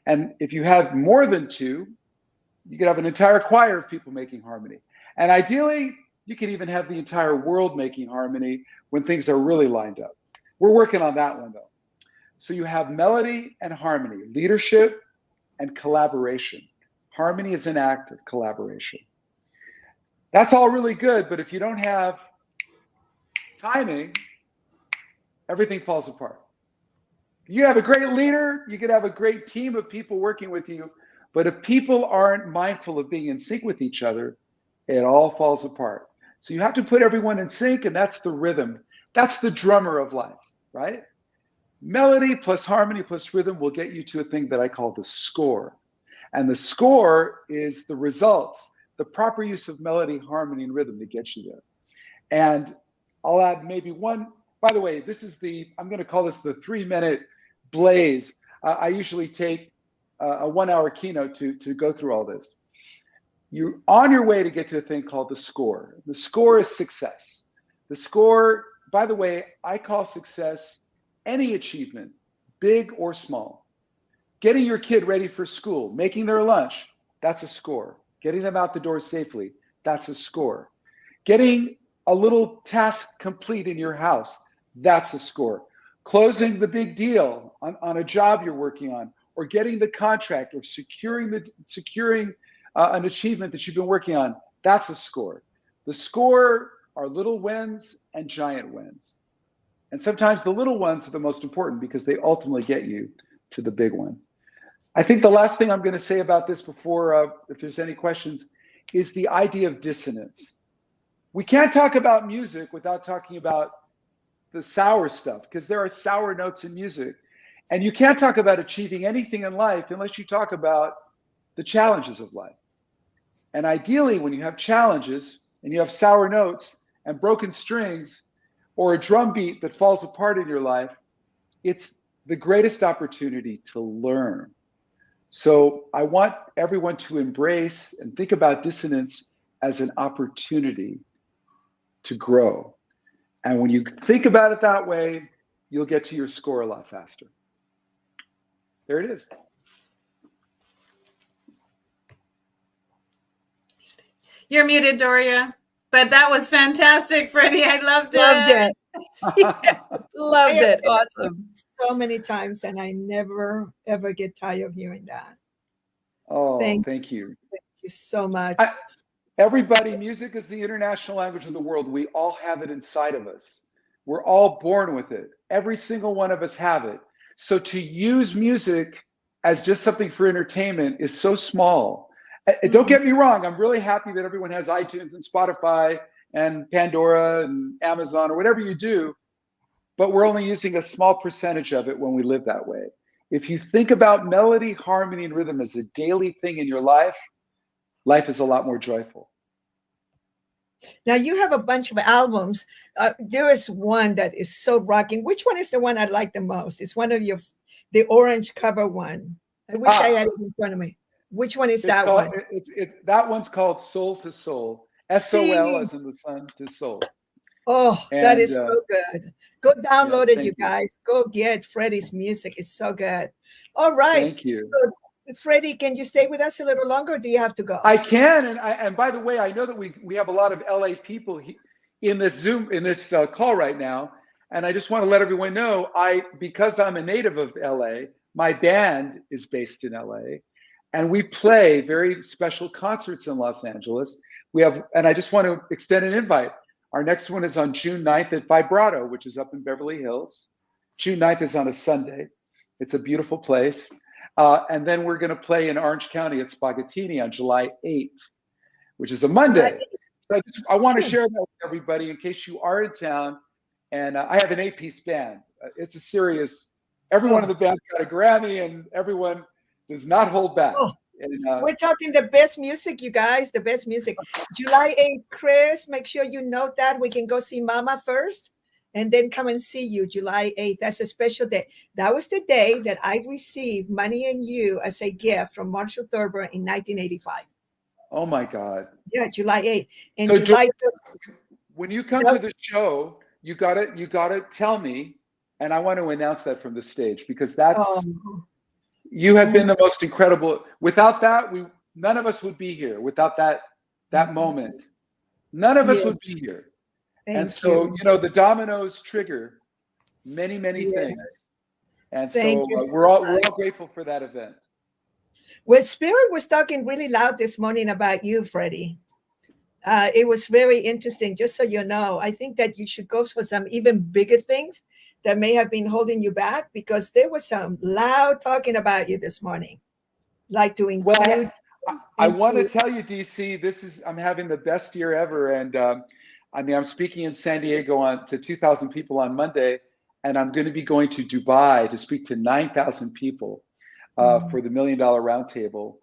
And if you have more than two, you could have an entire choir of people making harmony. And ideally, you can even have the entire world making harmony when things are really lined up. We're working on that one, though. So you have melody and harmony, leadership and collaboration. Harmony is an act of collaboration. That's all really good, but if you don't have timing, everything falls apart. You have a great leader, you could have a great team of people working with you, but if people aren't mindful of being in sync with each other, it all falls apart. So you have to put everyone in sync, and that's the rhythm. That's the drummer of life, right? Melody plus harmony plus rhythm will get you to a thing that I call the score. And the score is the results, the proper use of melody, harmony, and rhythm to get you there. And I'll add maybe one. By the way, I'm going to call this the 3-minute blaze. I usually take a 1-hour keynote to go through all this. You're on your way to get to a thing called the score. The score is success. The score, by the way, I call success any achievement, big or small. Getting your kid ready for school, making their lunch, that's a score. Getting them out the door safely, that's a score. Getting a little task complete in your house, that's a score. Closing the big deal on a job you're working on, or getting the contract, or securing an achievement that you've been working on, that's a score. The score are little wins and giant wins. And sometimes the little ones are the most important because they ultimately get you to the big one. I think the last thing I'm going to say about this before, if there's any questions, is the idea of dissonance. We can't talk about music without talking about the sour stuff, because there are sour notes in music. And you can't talk about achieving anything in life unless you talk about the challenges of life. And ideally, when you have challenges and you have sour notes and broken strings or a drum beat that falls apart in your life, it's the greatest opportunity to learn. So I want everyone to embrace and think about dissonance as an opportunity to grow. And when you think about it that way, you'll get to your score a lot faster. There it is. You're muted, Doria. But that was fantastic, Freddie. I loved it. Loved it. Awesome. So many times, and I never, ever get tired of hearing that. Oh, thank you. Thank you so much. Everybody, music is the international language of the world. We all have it inside of us. We're all born with it. Every single one of us have it. So to use music as just something for entertainment is so small. Don't get me wrong. I'm really happy that everyone has iTunes and Spotify and Pandora and Amazon or whatever you do, but we're only using a small percentage of it when we live that way. If you think about melody, harmony, and rhythm as a daily thing in your life, life is a lot more joyful. Now you have a bunch of albums. There is one that is so rocking. Which one is the one I like the most? It's one of the orange cover one. I wish I had it in front of me. Which one is that one? That one's called Soul to Soul. SOL as in the sun to soul. Oh, that is so good. Go download it, you guys. Go get Freddie's music. It's so good. All right. Thank you. So, Freddie, can you stay with us a little longer, or do you have to go? I can, and by the way, I know that we have a lot of LA people in this call right now, and I just want to let everyone know, because I'm a native of LA, my band is based in LA, and we play very special concerts in Los Angeles. And I just want to extend an invite. Our next one is on June 9th at Vibrato, which is up in Beverly Hills. June 9th is on a Sunday. It's a beautiful place. And then we're going to play in Orange County at Spaghettini on July 8th, which is a Monday. So I want to share that with everybody in case you are in town. And I have an 8-piece band. It's a serious, everyone in the band's got a Grammy, and everyone does not hold back. And, we're talking the best music, you guys, the best music. July 8th, Chris, make sure you note that. We can go see Mama first and then come and see you July 8th. That's a special day. That was the day that I received Money and You as a gift from Marshall Thurber in 1985. Oh my God. Yeah, July 8th. And so July when you come to the show, you gotta tell me, and I want to announce that from the stage, because that's you have been the most incredible. Without that, none of us would be here. Without that moment, none of us would be here. And so, the dominoes trigger many things. And so we're all grateful for that event. Well, Spirit was talking really loud this morning about you, Freddie. It was very interesting, just so you know. I think that you should go for some even bigger things that may have been holding you back, because there was some loud talking about you this morning. Like to include. I want to tell you, DC, I'm having the best year ever. And I'm speaking in San Diego to 2,000 people on Monday, and I'm going to be going to Dubai to speak to 9,000 people for the $1 Million Roundtable.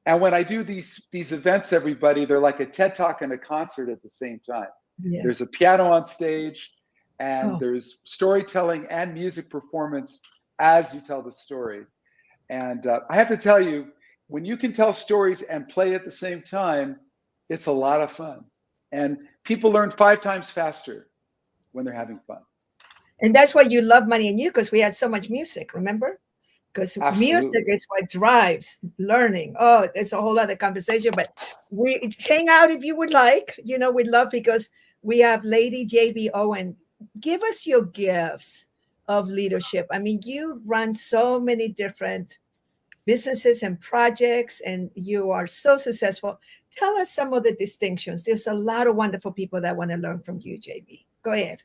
And when I do these events, everybody, they're like a TED Talk and a concert at the same time. Yes. There's a piano on stage, and there's storytelling and music performance as you tell the story. And I have to tell you, when you can tell stories and play at the same time, it's a lot of fun. And people learn 5 times faster when they're having fun. And that's why you love Money and You, because we had so much music, remember? Because music is what drives learning. Oh, there's a whole other conversation, but we hang out if you would like. We'd love, because we have Lady JB Owen. Give us your gifts of leadership. I mean, you run so many different businesses and projects, and you are so successful. Tell us some of the distinctions. There's a lot of wonderful people that want to learn from you, JB. Go ahead.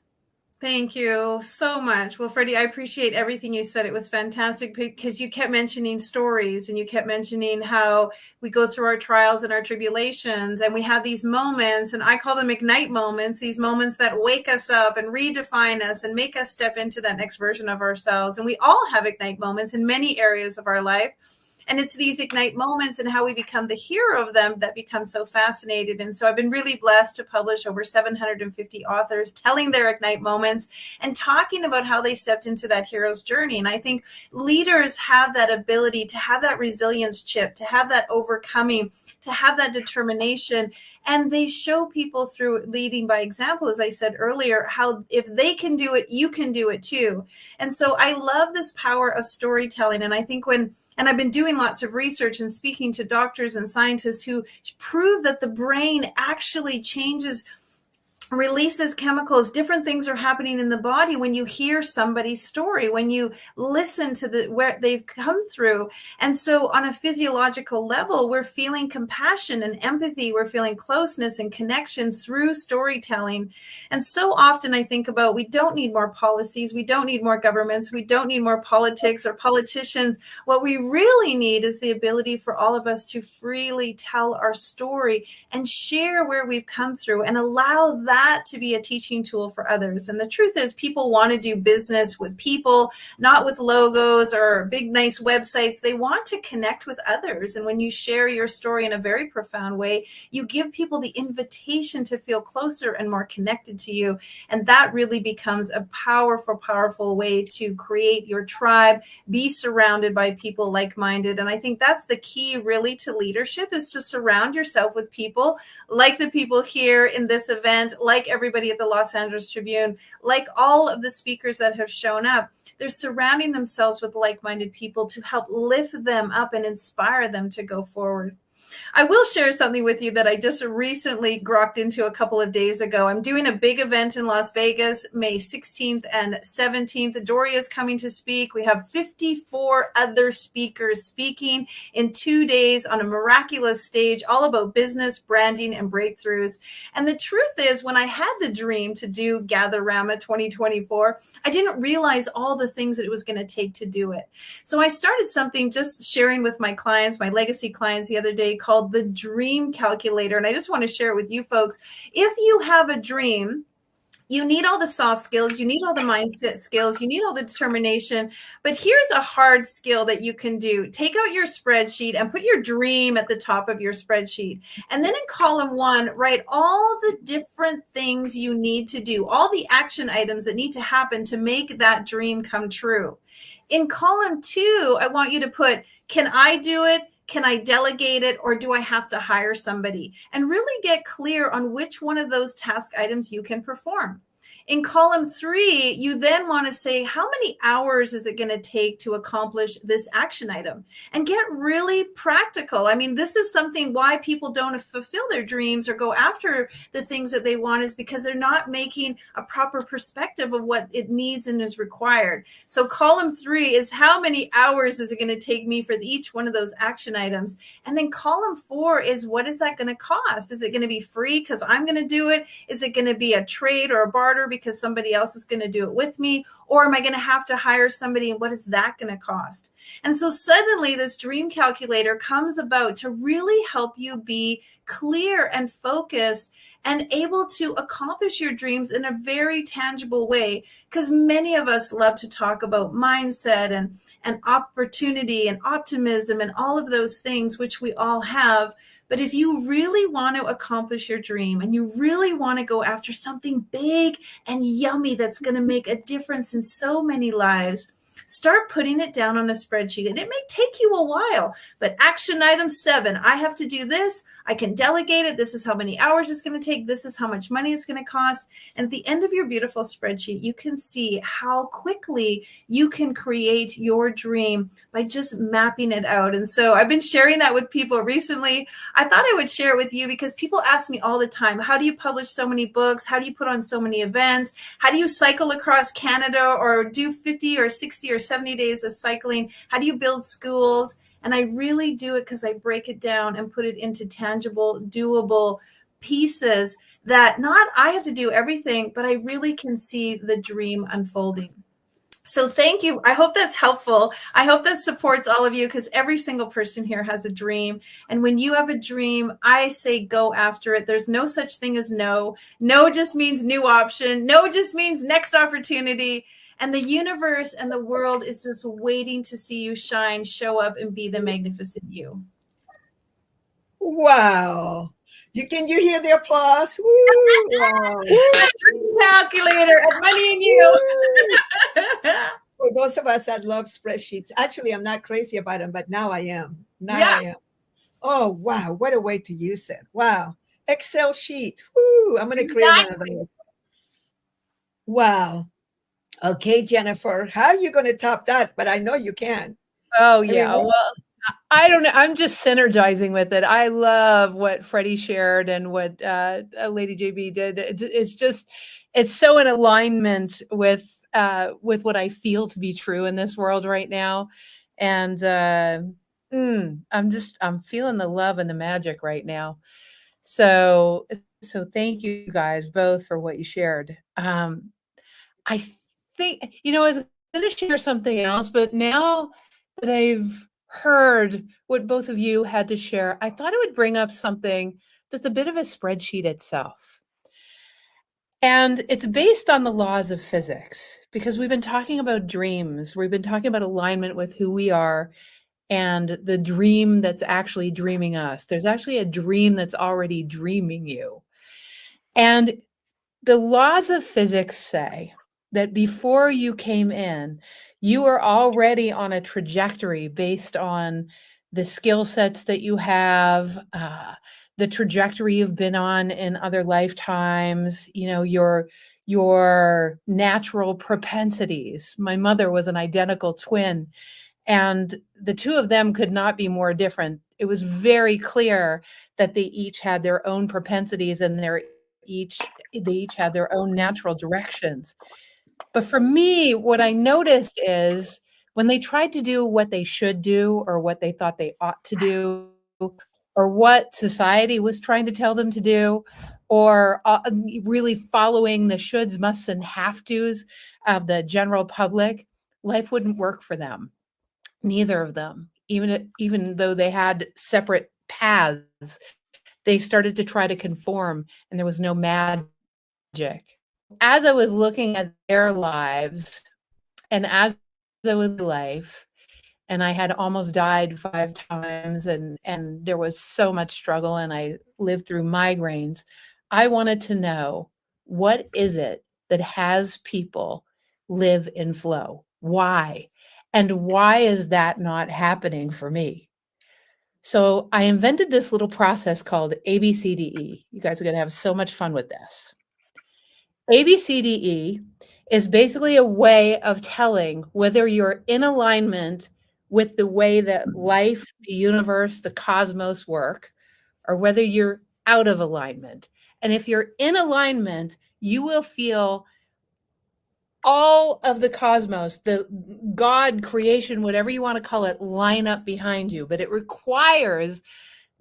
Thank you so much. Well, Freddie, I appreciate everything you said. It was fantastic, because you kept mentioning stories, and you kept mentioning how we go through our trials and our tribulations, and we have these moments, and I call them ignite moments, these moments that wake us up and redefine us and make us step into that next version of ourselves. And we all have ignite moments in many areas of our life. And it's these ignite moments and how we become the hero of them that become so fascinated. And so I've been really blessed to publish over 750 authors telling their ignite moments and talking about how they stepped into that hero's journey. And I think leaders have that ability to have that resilience chip, to have that overcoming, to have that determination. And they show people through leading by example, as I said earlier, how if they can do it, you can do it too. And so I love this power of storytelling. And I think and I've been doing lots of research and speaking to doctors and scientists who prove that the brain actually releases chemicals. Different things are happening in the body when you hear somebody's story, when you listen to where they've come through. And so on a physiological level, we're feeling compassion and empathy. We're feeling closeness and connection through storytelling. And so often I think about, we don't need more policies. We don't need more governments. We don't need more politics or politicians. What we really need is the ability for all of us to freely tell our story and share where we've come through, and allow that that to be a teaching tool for others. And the truth is, people want to do business with people, not with logos or big, nice websites. They want to connect with others. And when you share your story in a very profound way, you give people the invitation to feel closer and more connected to you. And that really becomes a powerful, powerful way to create your tribe, be surrounded by people like-minded. And I think that's the key really to leadership, is to surround yourself with people like the people here in this event, like everybody at the Los Angeles Tribune, like all of the speakers that have shown up. They're surrounding themselves with like-minded people to help lift them up and inspire them to go forward. I will share something with you that I just recently grokked into a couple of days ago. I'm doing a big event in Las Vegas, May 16th and 17th. Doria is coming to speak. We have 54 other speakers speaking in 2 days on a miraculous stage, all about business, branding, and breakthroughs. And the truth is, when I had the dream to do Gatherama 2024, I didn't realize all the things that it was going to take to do it. So I started something, just sharing with my clients, my legacy clients, the other day, called the Dream Calculator. And I just want to share it with you folks. If you have a dream, you need all the soft skills, you need all the mindset skills, you need all the determination. But here's a hard skill that you can do. Take out your spreadsheet and put your dream at the top of your spreadsheet. And then in column 1, write all the different things you need to do, all the action items that need to happen to make that dream come true. In column 2, I want you to put, can I do it? Can I delegate it, or do I have to hire somebody? And really get clear on which one of those task items you can perform. In column 3, you then want to say, how many hours is it going to take to accomplish this action item? And get really practical. I mean, this is something why people don't fulfill their dreams or go after the things that they want, is because they're not making a proper perspective of what it needs and is required. So column 3 is, how many hours is it going to take me for each one of those action items? And then column 4 is, what is that going to cost? Is it going to be free because I'm going to do it? Is it going to be a trade or a barter because somebody else is going to do it with me? Or am I going to have to hire somebody, and what is that going to cost? And so suddenly this dream calculator comes about to really help you be clear and focused and able to accomplish your dreams in a very tangible way. Because many of us love to talk about mindset and opportunity and optimism and all of those things, which we all have. But if you really want to accomplish your dream, and you really want to go after something big and yummy that's going to make a difference in so many lives, start putting it down on a spreadsheet. And it may take you a while, but action item 7, I have to do this. I can delegate it. This is how many hours it's going to take. This is how much money it's going to cost. And at the end of your beautiful spreadsheet, you can see how quickly you can create your dream by just mapping it out. And so I've been sharing that with people recently. I thought I would share it with you because people ask me all the time, how do you publish so many books? How do you put on so many events? How do you cycle across Canada or do 50 or 60 or 70 days of cycling? How do you build schools? And I really do it because I break it down and put it into tangible, doable pieces that not I have to do everything, but I really can see the dream unfolding. So thank you. I hope that's helpful. I hope that supports all of you, because every single person here has a dream. And when you have a dream, I say go after it. There's no such thing as no. No just means new option. No just means next opportunity. And the universe and the world is just waiting to see you shine, show up, and be the magnificent you. Wow. Can you hear the applause? Woo, wow. The dream calculator and money in you. For those of us that love spreadsheets, actually, I'm not crazy about them, but now I am. I am. Oh, wow. What a way to use it. Wow. Excel sheet. Woo, I'm going to create one of those. Wow. Okay, Jennifer, how are you going to top that? But I know you can. Oh, yeah. Well, I don't know. I'm just synergizing with it. I love what Freddie shared and what Lady JB did. It's just, it's so in alignment with what I feel to be true in this world right now. And I'm feeling the love and the magic right now. So thank you guys both for what you shared. I think, I was going to share something else, but now that I've heard what both of you had to share, I thought it would bring up something that's a bit of a spreadsheet itself. And it's based on the laws of physics, because we've been talking about dreams. We've been talking about alignment with who we are and the dream that's actually dreaming us. There's actually a dream that's already dreaming you. And the laws of physics say that before you came in, you are already on a trajectory based on the skill sets that you have, the trajectory you've been on in other lifetimes, you know, your natural propensities. My mother was an identical twin, and the two of them could not be more different. It was very clear that they each had their own propensities, and they each had their own natural directions. But for me, what I noticed is when they tried to do what they should do, or what they thought they ought to do, or what society was trying to tell them to do, or really following the shoulds, musts, and have tos of the general public, life wouldn't work for them. Neither of them, even though they had separate paths, they started to try to conform, and there was no magic. As I was looking at their lives, and as I was in life, and I had almost died 5 times, and there was so much struggle, and I lived through migraines, I wanted to know, what is it that has people live in flow? Why? And why is that not happening for me? So I invented this little process called ABCDE. You guys are going to have so much fun with this. ABCDE is basically a way of telling whether you're in alignment with the way that life, the universe, the cosmos work, or whether you're out of alignment. And if you're in alignment, you will feel all of the cosmos, the God creation, whatever you want to call it, line up behind you. But it requires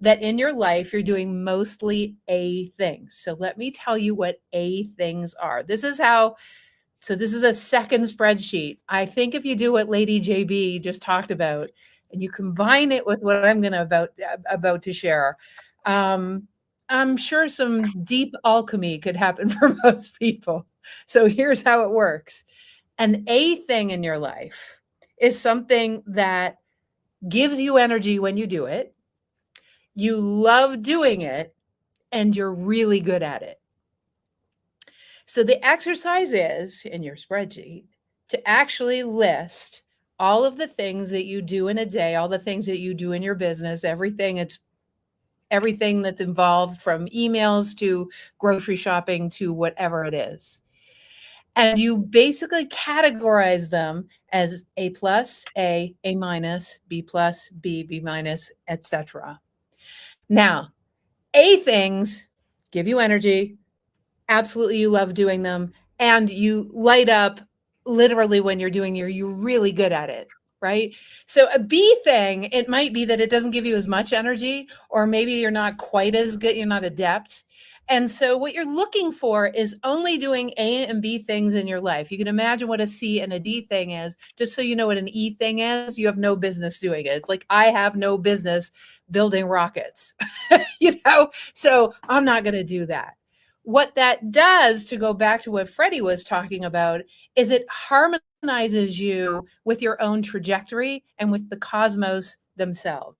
that in your life, you're doing mostly A things. So let me tell you what A things are. This is a second spreadsheet. I think if you do what Lady JB just talked about, and you combine it with what I'm going to about to share, I'm sure some deep alchemy could happen for most people. So here's how it works. An A thing in your life is something that gives you energy when you do it. You love doing it, and you're really good at it. So the exercise is, in your spreadsheet, to actually list all of the things that you do in a day, all the things that you do in your business, everything that's involved, from emails to grocery shopping to whatever it is. And you basically categorize them as A plus, A minus, B plus, B minus, etc. Now, A things give you energy. Absolutely, you love doing them, and you light up literally when you're doing you're really good at it, right? So a B thing, it might be that it doesn't give you as much energy, or maybe you're not quite as good, you're not adept. And so what you're looking for is only doing A and B things in your life. You can imagine what a C and a D thing is. Just so you know what an E thing is, you have no business doing it. It's like, I have no business building rockets, so I'm not going to do that. What that does, to go back to what Freddie was talking about, is it harmonizes you with your own trajectory and with the cosmos themselves.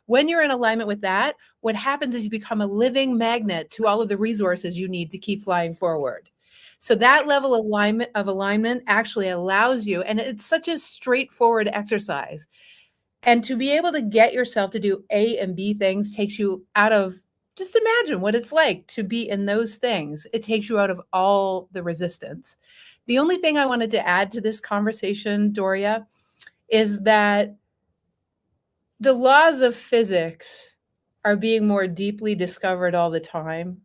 When you're in alignment with that, what happens is you become a living magnet to all of the resources you need to keep flying forward. So that level of alignment actually allows you, and it's such a straightforward exercise. And to be able to get yourself to do A and B things takes you out of, just imagine what it's like to be in those things. It takes you out of all the resistance. The only thing I wanted to add to this conversation, Doria, is that the laws of physics are being more deeply discovered all the time.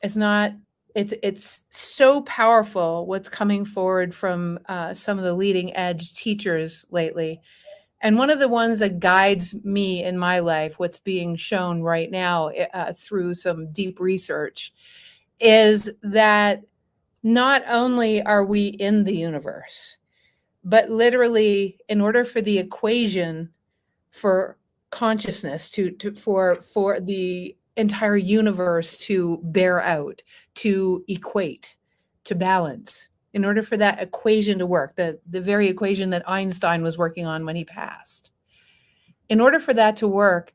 It's so powerful what's coming forward from some of the leading edge teachers lately. And one of the ones that guides me in my life, what's being shown right now through some deep research, is that not only are we in the universe, but literally, in order for the equation for consciousness for the entire universe to bear out, to equate, to balance. In order for that equation to work, the very equation that Einstein was working on when he passed, in order for that to work,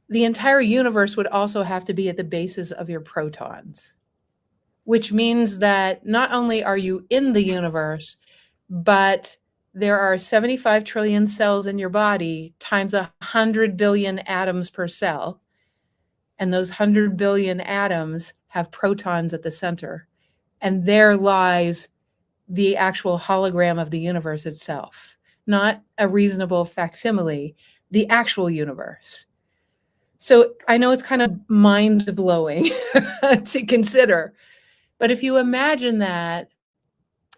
the entire universe would also have to be at the basis of your protons, which means that not only are you in the universe, but there are 75 trillion cells in your body times 100 billion atoms per cell. And those 100 billion atoms have protons at the center. And there lies the actual hologram of the universe itself, not a reasonable facsimile, the actual universe. So I know it's kind of mind-blowing to consider, but if you imagine that,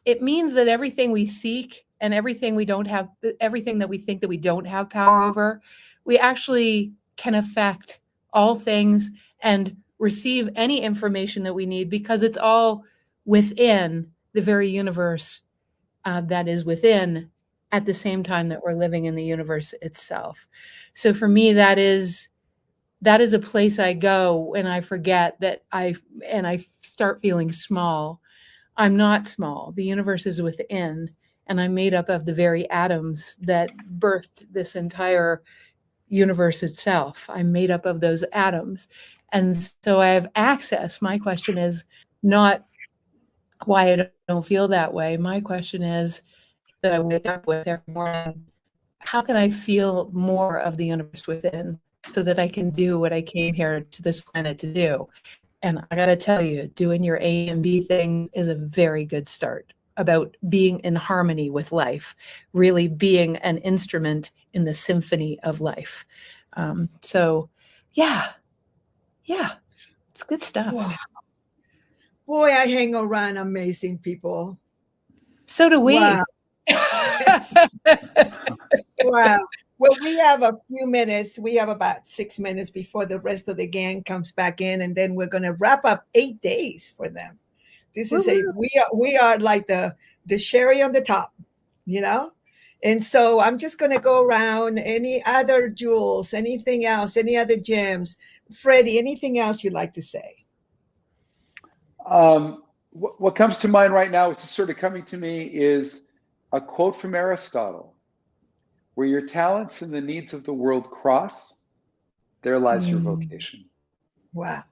it means that everything we seek and everything we don't have, everything that we think that we don't have power over, we actually can affect all things and receive any information that we need, because it's all within the very universe that is within at the same time that we're living in the universe itself. So for me, that is a place I go when I forget that I start feeling small. I'm not small. The universe is within, and I'm made up of the very atoms that birthed this entire universe itself. I'm made up of those atoms. And so I have access. My question is not why I don't feel that way. My question is that I wake up with every morning, how can I feel more of the universe within so that I can do what I came here to this planet to do? And I got to tell you, doing your A and B thing is a very good start about being in harmony with life, really being an instrument in the symphony of life. So, yeah, it's good stuff. Wow. Boy, I hang around amazing people. So do we. Wow. Wow. Well, we have a few minutes. We have about 6 minutes before the rest of the gang comes back in, and then we're going to wrap up 8 days for them. This is we are like the cherry on the top, you know? And so I'm just going to go around. Any other jewels, anything else, any other gems? Freddie, anything else you'd like to say? What comes to mind right now, is sort of coming to me, is a quote from Aristotle: where your talents and the needs of the world cross, there lies your vocation. Wow.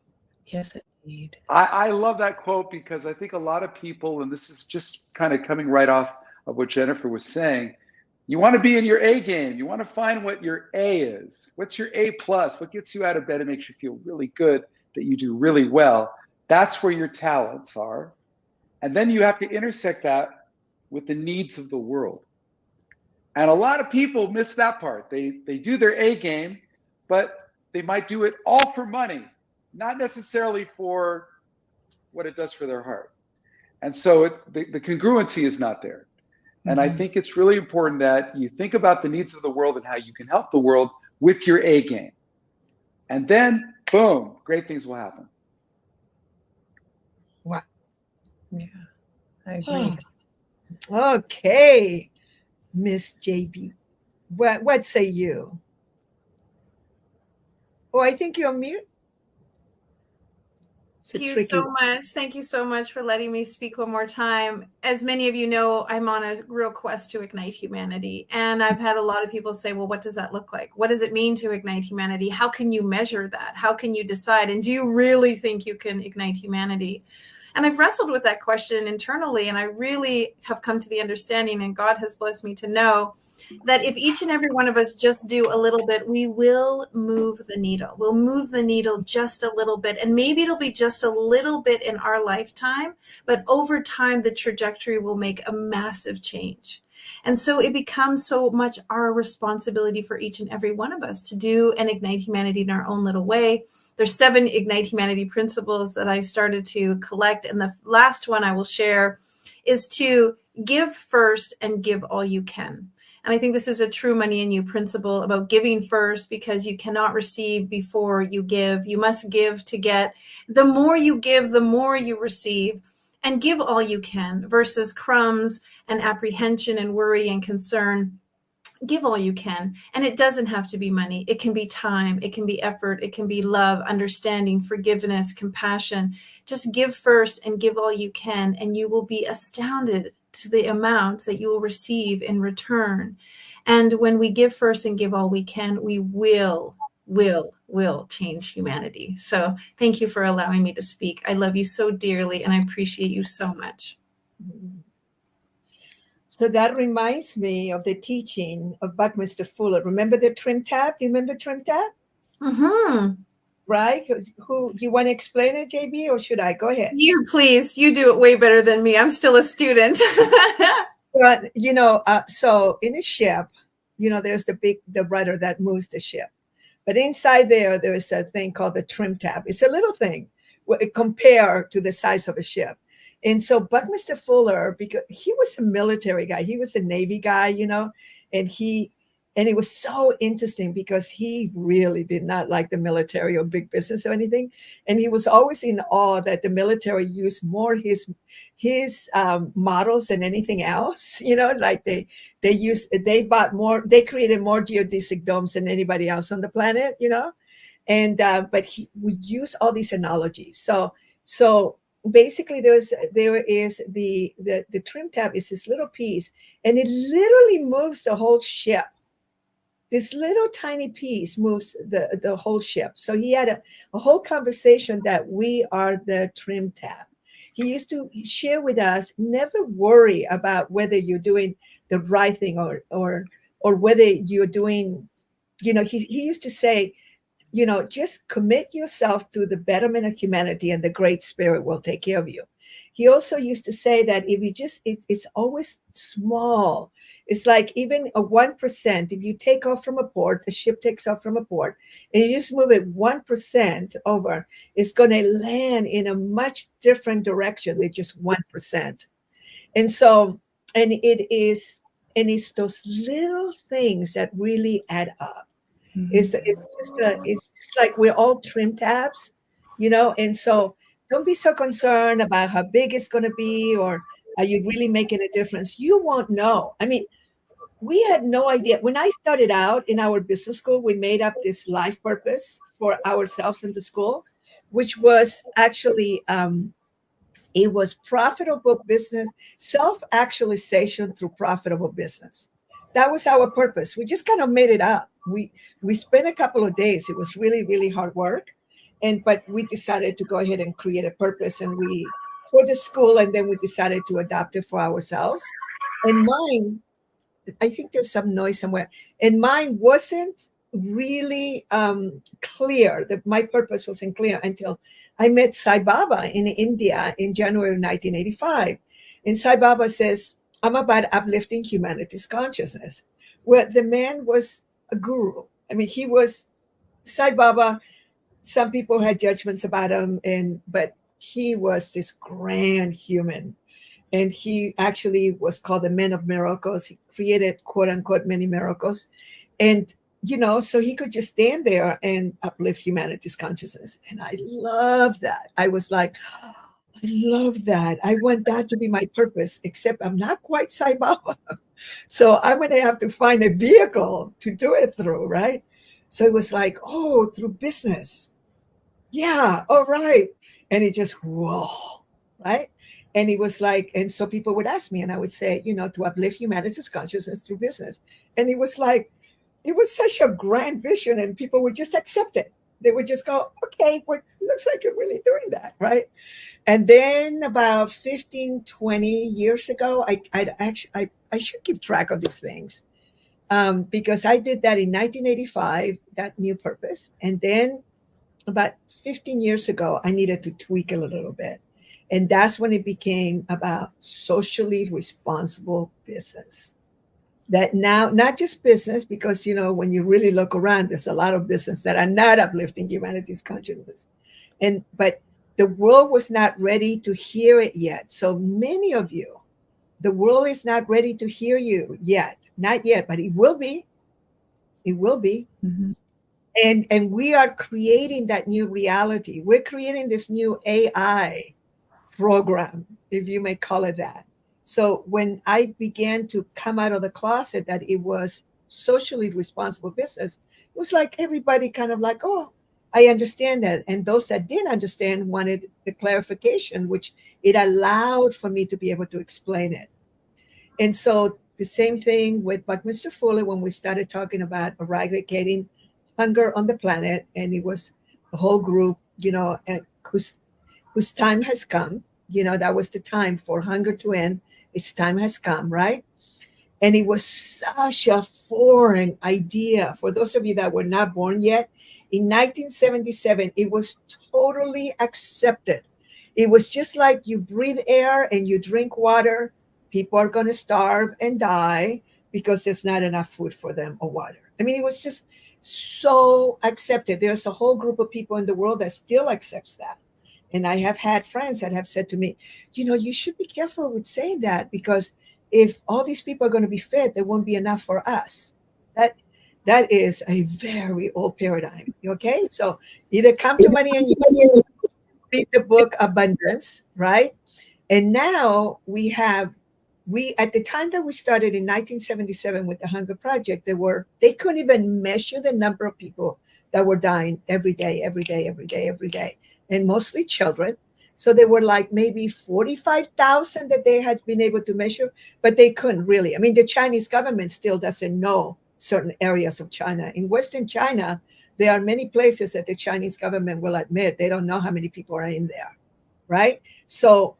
Yes, indeed. I love that quote, because I think a lot of people, and this is just kind of coming right off of what Jennifer was saying, you want to be in your A game. You want to find what your A is. What's your A plus? What gets you out of bed and makes you feel really good, that you do really well? That's where your talents are. And then you have to intersect that with the needs of the world. And a lot of people miss that part. They do their A game, but they might do it all for money, not necessarily for what it does for their heart. And so the congruency is not there. And I think it's really important that you think about the needs of the world and how you can help the world with your A game. And then, boom, great things will happen. Wow. Yeah, I agree. Okay, Miss JB, what say you? Oh, I think you're on mute. Thank you so much. Thank you so much for letting me speak one more time. As many of you know, I'm on a real quest to ignite humanity. And I've had a lot of people say, well, what does that look like? What does it mean to ignite humanity? How can you measure that? How can you decide? And do you really think you can ignite humanity? And I've wrestled with that question internally, and I really have come to the understanding, and God has blessed me to know, that if each and every one of us just do a little bit, we will move the needle. We'll move the needle just a little bit. And maybe it'll be just a little bit in our lifetime, but over time, the trajectory will make a massive change. And so it becomes so much our responsibility for each and every one of us to do and ignite humanity in our own little way. There's 7 Ignite Humanity principles that I've started to collect. And the last one I will share is to give first and give all you can. And I think this is a true money in you principle about giving first, because you cannot receive before you give. You must give to get. The more you give, the more you receive. And give all you can versus crumbs and apprehension and worry and concern. give all you can. And it doesn't have to be money. It can be time. It can be effort. It can be love, understanding, forgiveness, compassion. Just give first and give all you can, and you will be astounded to the amount that you will receive in return. And when we give first and give all we can, we will change humanity. So thank you for allowing me to speak. I love you so dearly, and I appreciate you so much. So that reminds me of the teaching of Buckminster Fuller. Remember the trim tab? Do you remember trim tab? Mm-hmm. Right? Who you want to explain it, JB, or should I? Go ahead. You please. You do it way better than me. I'm still a student. But so in a ship, there's the rudder that moves the ship. But inside there is a thing called the trim tab. It's a little thing compared to the size of a ship. And so Buckminster Fuller, because he was a military guy, he was a Navy guy, and it was so interesting because he really did not like the military or big business or anything. And he was always in awe that the military used more his models than anything else. Like they bought more, they created more geodesic domes than anybody else on the planet, and but we use all these analogies. So basically there is the trim tab is this little piece, and it literally moves the whole ship. This little tiny piece moves the whole ship. So he had a whole conversation that we are the trim tab. He used to share with us, never worry about whether you're doing the right thing or whether you're doing, he used to say, just commit yourself to the betterment of humanity and the Great Spirit will take care of you. He also used to say that if you it's always small. It's like even a 1%, if you take off from a port, the ship takes off from a port, and you just move it 1% over, it's going to land in a much different direction than just 1%. And so, it's those little things that really add up. It's just like we're all trim tabs, and so don't be so concerned about how big it's going to be or are you really making a difference. You won't know. I mean, we had no idea. When I started out in our business school, we made up this life purpose for ourselves in the school, which was actually it was profitable business, self-actualization through profitable business. That was our purpose. We just kind of made it up. We spent a couple of days. It was really, really hard work. But we decided to go ahead and create a purpose for the school, and then we decided to adopt it for ourselves. And mine, I think there's some noise somewhere, and mine wasn't really clear. That my purpose wasn't clear until I met Sai Baba in India in January of 1985. And Sai Baba says, I'm about uplifting humanity's consciousness. Well, the man was a guru. I mean, he was Sai Baba. Some people had judgments about him, but he was this grand human. And he actually was called the Man of Miracles. He created, quote unquote, many miracles. And, so he could just stand there and uplift humanity's consciousness. And I love that. I was like, I love that. I want that to be my purpose, except I'm not quite Sai Baba. So I'm going to have to find a vehicle to do it through, right? So it was like, oh, through business. Yeah, all right. And it just, whoa, right? And it was like, and so people would ask me, and I would say, to uplift humanity's consciousness through business. And it was like, it was such a grand vision, and people would just accept it. They would just go, okay, well, it looks like you're really doing that, right? And then about 15, 20 years ago, I should keep track of these things because I did that in 1985, that new purpose. And then about 15 years ago, I needed to tweak it a little bit. And that's when it became about socially responsible business. That now, not just business, because, when you really look around, there's a lot of business that are not uplifting humanity's consciousness. But the world was not ready to hear it yet. So many of you, the world is not ready to hear you yet. Not yet, but it will be. It will be. Mm-hmm. And we are creating that new reality. We're creating this new AI program, if you may call it that. So when I began to come out of the closet that it was socially responsible business, it was like everybody kind of like, oh, I understand that. And those that didn't understand wanted the clarification, which it allowed for me to be able to explain it. And so the same thing with Buckminster Fuller when we started talking about eradicating hunger on the planet, and it was the whole group, whose time has come. That was the time for hunger to end. Its time has come, right? And it was such a foreign idea for those of you that were not born yet. In 1977, it was totally accepted. It was just like you breathe air and you drink water. People are going to starve and die because there's not enough food for them or water. I mean, it was just so accepted. There's a whole group of people in the world that still accepts that. And I have had friends that have said to me, you should be careful with saying that, because if all these people are going to be fed, there won't be enough for us. That is a very old paradigm. Okay, so either come to money and you read the book Abundance, right? And now we at the time that we started in 1977 with the Hunger Project, they couldn't even measure the number of people that were dying every day, and mostly children. So they were like maybe 45,000 that they had been able to measure, but they couldn't really. I mean, the Chinese government still doesn't know certain areas of China. In Western China, there are many places that the Chinese government will admit they don't know how many people are in there, right? So,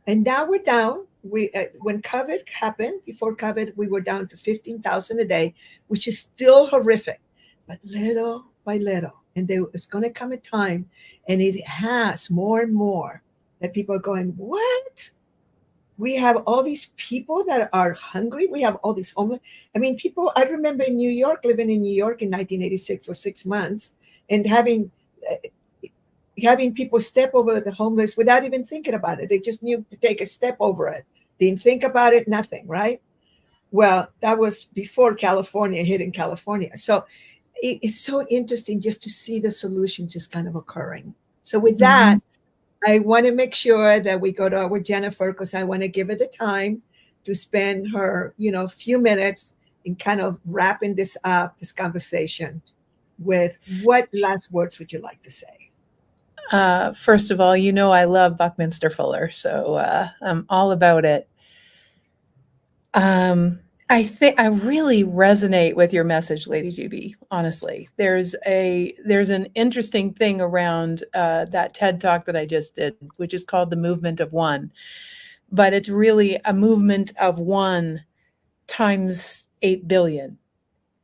and now we're down. When COVID happened, before COVID, we were down to 15,000 a day, which is still horrific, but little by little. And there is going to come a time, and it has more and more, that people are going, what? We have all these people that are hungry. We have all these homeless. I mean, I remember in New York, living in New York in 1986 for 6 months, and having people step over the homeless without even thinking about it. They just knew to take a step over it. Didn't think about it, nothing, right? Well, that was before California hit in California. So it's so interesting just to see the solution just kind of occurring. So with that, I want to make sure that we go to our Jennifer, because I want to give her the time to spend her, few minutes in kind of wrapping this up, this conversation, with what last words would you like to say? First of all, I love Buckminster Fuller, so I'm all about it. I think I really resonate with your message, Lady GB. Honestly, there's an interesting thing around that TED Talk that I just did, which is called the movement of one, but it's really a movement of one times 8 billion.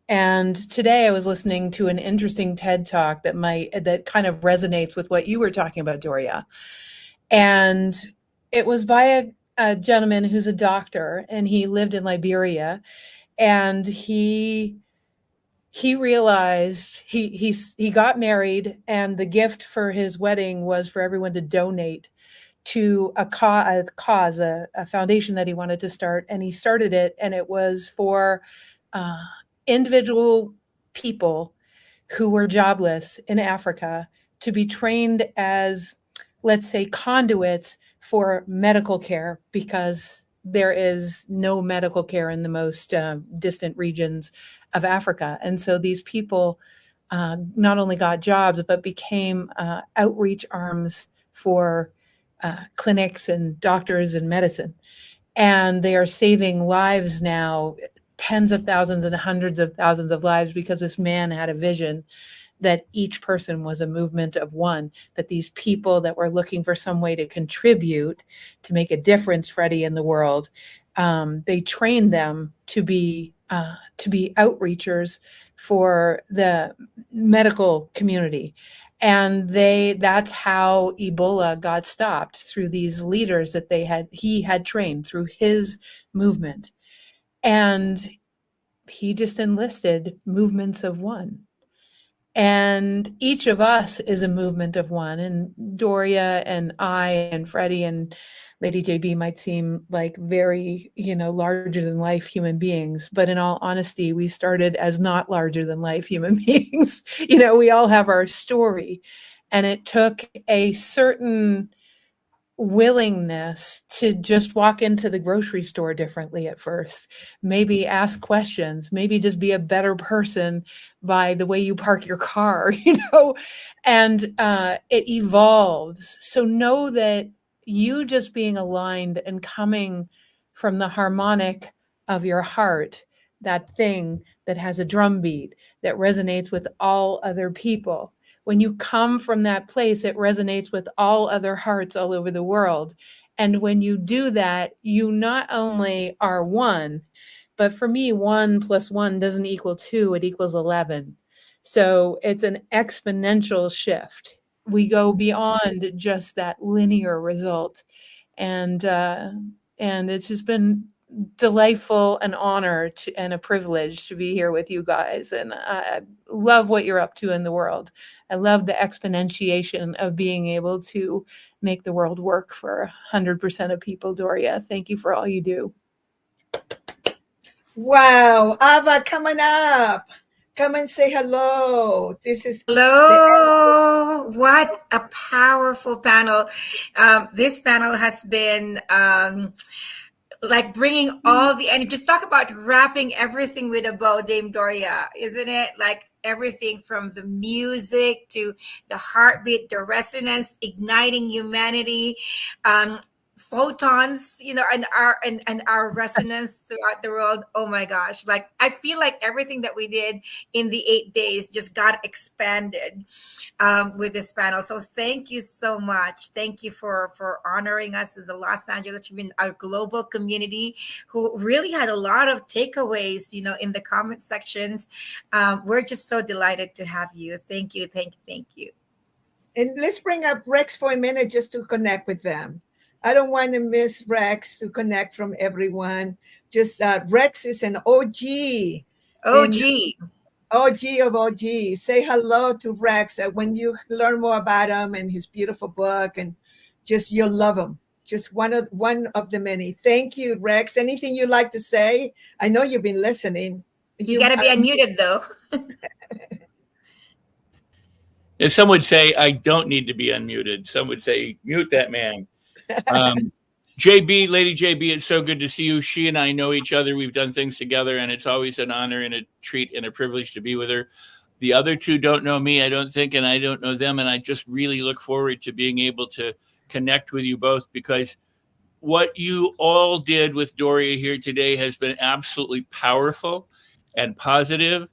And today I was listening to an interesting TED Talk that kind of resonates with what you were talking about, Doria. And it was by a gentleman who's a doctor, and he lived in Liberia, and he realized he got married, and the gift for his wedding was for everyone to donate to a foundation that he wanted to start. And he started it, and it was for individual people who were jobless in Africa to be trained as, let's say, conduits for medical care, because there is no medical care in the most distant regions of Africa. And so these people not only got jobs, but became outreach arms for clinics and doctors and medicine. And they are saving lives now, tens of thousands and hundreds of thousands of lives, because this man had a vision that each person was a movement of one, that these people that were looking for some way to contribute, to make a difference, Freddie, in the world, they trained them to be outreachers for the medical community. And that's how Ebola got stopped, through these leaders that he had trained through his movement. And he just enlisted movements of one. And each of us is a movement of one. And Doria and I and Freddie and Lady JB might seem like very, larger than life human beings. But in all honesty, we started as not larger than life human beings. We all have our story. And it took a certain willingness to just walk into the grocery store differently at first, maybe ask questions, maybe just be a better person by the way you park your car, and it evolves. So know that you just being aligned and coming from the harmonic of your heart, that thing that has a drum beat that resonates with all other people. When you come from that place, it resonates with all other hearts all over the world. And when you do that, you not only are one, but for me, 1 + 1 doesn't equal 2, it equals 11. So it's an exponential shift. We go beyond just that linear result. And it's just been delightful, an honor and a privilege to be here with you guys. And I love what you're up to in the world. I love the exponentiation of being able to make the world work for 100% of people. Doria, thank you for all you do. Wow, Ava coming up. Come and say hello. This is hello. What a powerful panel. This panel has been like bringing all the energy. Just talk about wrapping everything with a bow, Dame Doria, isn't it? Like everything from the music to the heartbeat, the resonance, igniting humanity, photons, and our resonance throughout the world. Oh my gosh. Like, I feel like everything that we did in the 8 days just got expanded with this panel. So thank you so much. Thank you for honoring us in the Los Angeles Tribune, our global community who really had a lot of takeaways, in the comment sections. We're just so delighted to have you. Thank you. Thank you. Thank you. And let's bring up Rex for a minute just to connect with them. I don't want to miss Rex to connect from everyone. Just Rex is an OG. OG of OG. Say hello to Rex when you learn more about him and his beautiful book, and just you'll love him. Just one of the many. Thank you, Rex. Anything you'd like to say? I know you've been listening. You got to be unmuted, though. If some would say, I don't need to be unmuted. Some would say, mute that man. JB, Lady JB, it's so good to see you. She and I know each other. We've done things together, and it's always an honor and a treat and a privilege to be with her. The other two don't know me, I don't think, and I don't know them. And I just really look forward to being able to connect with you both, because what you all did with Doria here today has been absolutely powerful and positive.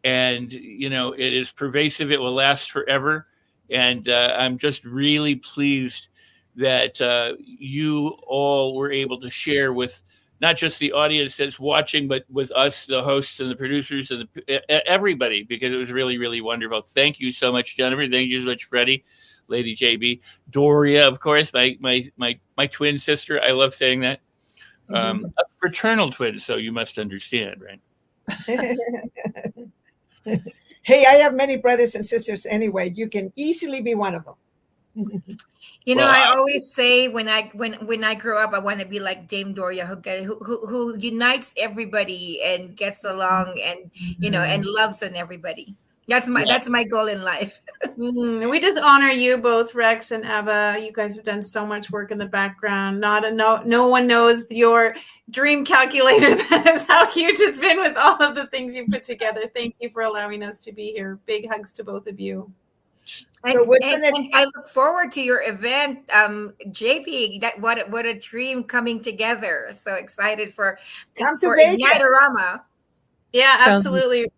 And, it is pervasive. It will last forever. And I'm just really pleased that you all were able to share with not just the audience that's watching, but with us, the hosts and the producers and everybody, because it was really, really wonderful. Thank you so much, Jennifer. Thank you so much, Freddie, Lady JB, Doria, of course, my twin sister. I love saying that. A fraternal twin, so you must understand, right? Hey, I have many brothers and sisters anyway. You can easily be one of them. I always say when I grow up, I want to be like Dame Doria, who unites everybody and gets along and and loves on everybody. That's my goal in life. We just honor you both, Rex and Eva. You guys have done so much work in the background. No one knows your dream calculator. That is how huge it's been with all of the things you put together. Thank you for allowing us to be here. Big hugs to both of you. And I look forward to your event, JP. What a dream coming together! So excited for Ignite-orama. Yeah, absolutely.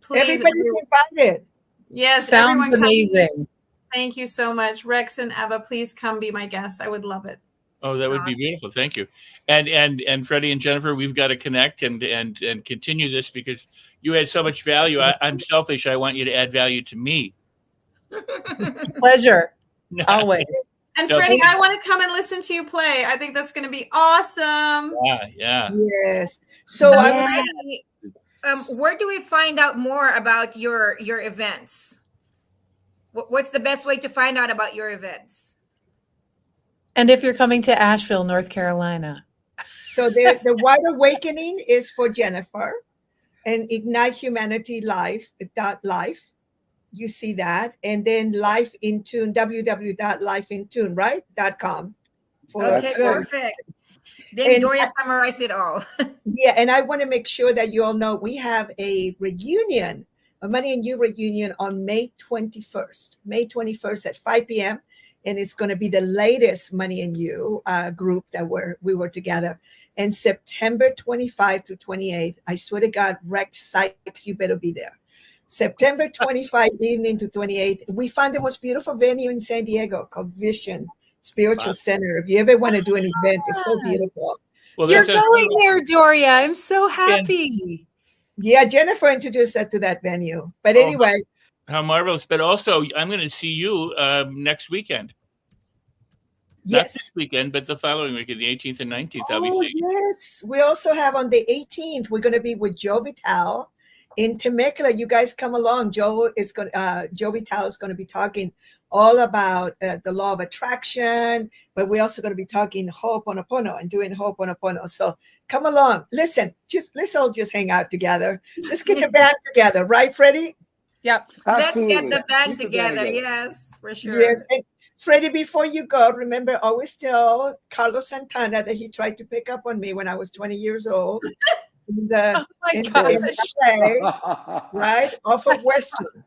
Please, everybody's invited. Yes, sounds everyone amazing. Thank you so much, Rex and Eva. Please come be my guest. I would love it. Oh, that would be beautiful. Thank you. And Freddie and Jennifer, we've got to connect and continue this, because you add so much value. I'm selfish. I want you to add value to me. Pleasure. Always. And Freddie, I want to come and listen to you play. I think that's going to be awesome. Yeah. Yes. So where do we find out more about your events? What's the best way to find out about your events? And if you're coming to Asheville, North Carolina. So the Wide Awakening is for Jennifer, and Ignite Humanity Life. You see that. And then Life in Tune, www.lifeintune, right? .com. Okay, perfect. Then Doria summarized it all. Yeah, and I want to make sure that you all know we have a reunion, a Money and You reunion on May 21st. May 21st at 5 p.m. And it's going to be the latest Money and You group that we were together. And September 25 to 28th, I swear to God, Rex Sykes, you better be there. September 25 evening to 28th, we found the most beautiful venue in San Diego called Vision Spiritual Center. If you ever want to do an event, it's so beautiful. Well, you're going there, Doria. I'm so happy. Yeah, Jennifer introduced us to that venue. But anyway. How marvelous. But also, I'm going to see you next weekend. Yes. Not this weekend, but the following weekend, the 18th and 19th, I'll be Oh, seeing. yes. We also have on the 18th, we're going to be with Joe Vitale in Temecula. You guys come along. Joe Vitale is going to be talking all about the law of attraction, but we're also going to be talking Ho'oponopono and doing Ho'oponopono. So come along. Listen, let's all just hang out together. Let's get the band together, right, Freddie? Yep. Absolutely. Let's get the band together. Yes, for sure. Yes. And Freddie, before you go, remember, always tell Carlos Santana that he tried to pick up on me when I was 20 years old. In the right off of Western.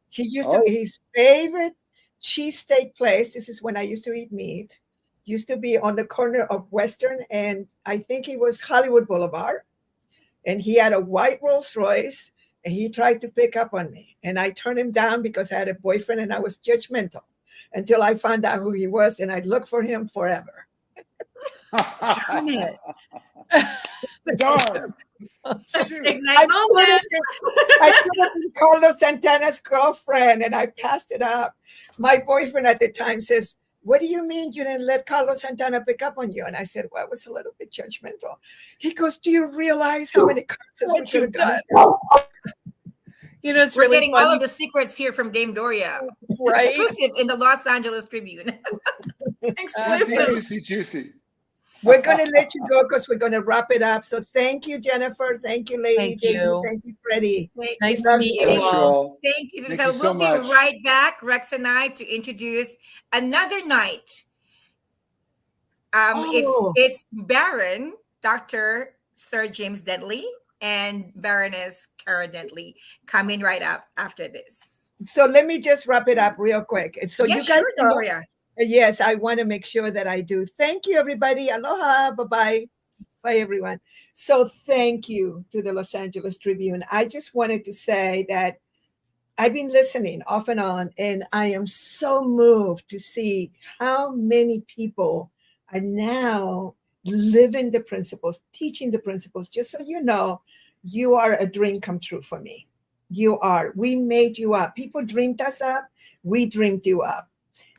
He used to his favorite cheesesteak place. This is when I used to eat meat. Used to be on the corner of Western and I think it was Hollywood Boulevard. And he had a white Rolls Royce and he tried to pick up on me. And I turned him down because I had a boyfriend and I was judgmental until I found out who he was and I'd look for him forever. Darn it. Darn. I could have been Carlos Santana's girlfriend and I passed it up. My boyfriend at the time says, "What do you mean you didn't let Carlos Santana pick up on you?" And I said, "Well, I was a little bit judgmental." He goes, "Do you realize how many concerts we could have done?" You know, it's We're really getting funny. all of the secrets here from Game Doria. Right? Exclusive in the Los Angeles Tribune. Juicy, juicy. We're going to let you go because we're going to wrap it up. So thank you, Jennifer. Thank you, Lady Thank JD. you. Thank you, Freddie. Nice to meet you all. Thank you. Thank So you so we'll much. be right back, Rex and I, to introduce another night. It's Baron, Dr. Sir James Dentley, and Baroness Cara Dentley coming right up after this. So let me just wrap it up real quick. So Yes, you guys sure, know, Doria. yes, I want to make sure that I do. Thank you, everybody. Aloha. Bye-bye. Bye, everyone. So thank you to the Los Angeles Tribune. I just wanted to say that I've been listening off and on, and I am so moved to see how many people are now living the principles, teaching the principles. Just so you know, you are a dream come true for me. You are. We made you up. People dreamed us up. We dreamed you up.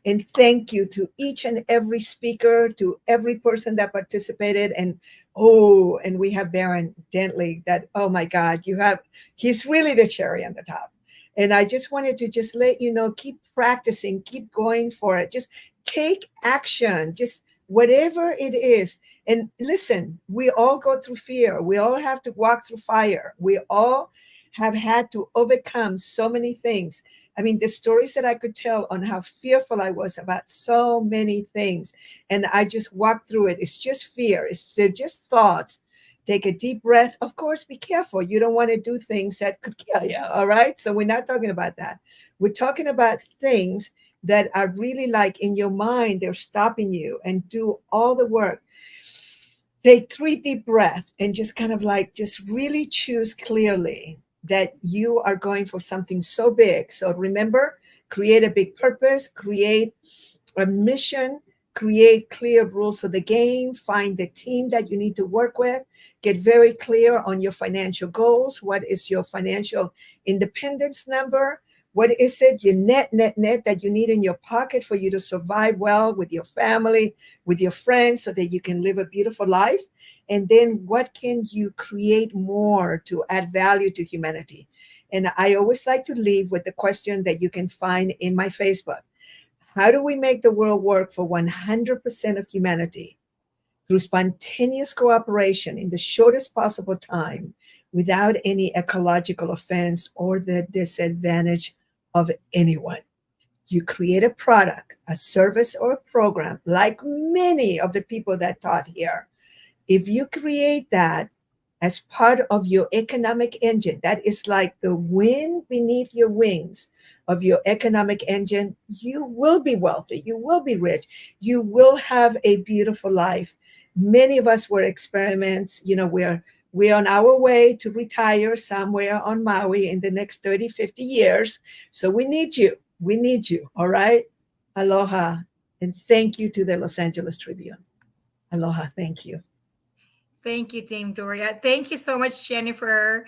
And thank you to each and every speaker, to every person that participated. And we have Baron Dentley that, oh my God, he's really the cherry on the top. And I just wanted to just let you know, keep practicing, keep going for it. Just take action, just whatever it is. And listen, we all go through fear. We all have to walk through fire. We all have had to overcome so many things. I mean, the stories that I could tell on how fearful I was about so many things. And I just walked through it. It's just fear. They're just thoughts. Take a deep breath. Of course, be careful. You don't want to do things that could kill you. All right. So we're not talking about that. We're talking about things that are really like in your mind, they're stopping you, and do all the work. Take 3 deep breaths and just kind of like, just really choose clearly that you are going for something so big. So remember, create a big purpose, create a mission, create clear rules of the game, find the team that you need to work with, get very clear on your financial goals. What is your financial independence number? What is it, your net that you need in your pocket for you to survive well with your family, with your friends, so that you can live a beautiful life? And then what can you create more to add value to humanity? And I always like to leave with the question that you can find in my Facebook. How do we make the world work for 100% of humanity through spontaneous cooperation in the shortest possible time without any ecological offense or the disadvantage of anyone? You create a product, a service, or a program, like many of the people that taught here. If you create that as part of your economic engine, that is like the wind beneath your wings of your economic engine, you will be wealthy, you will be rich, you will have a beautiful life. Many of us were experiments, we're on our way to retire somewhere on Maui in the next 30, 50 years. So we need you. We need you. All right. Aloha. And thank you to the Los Angeles Tribune. Aloha. Thank you. Thank you, Dame Doria. Thank you so much, Jennifer.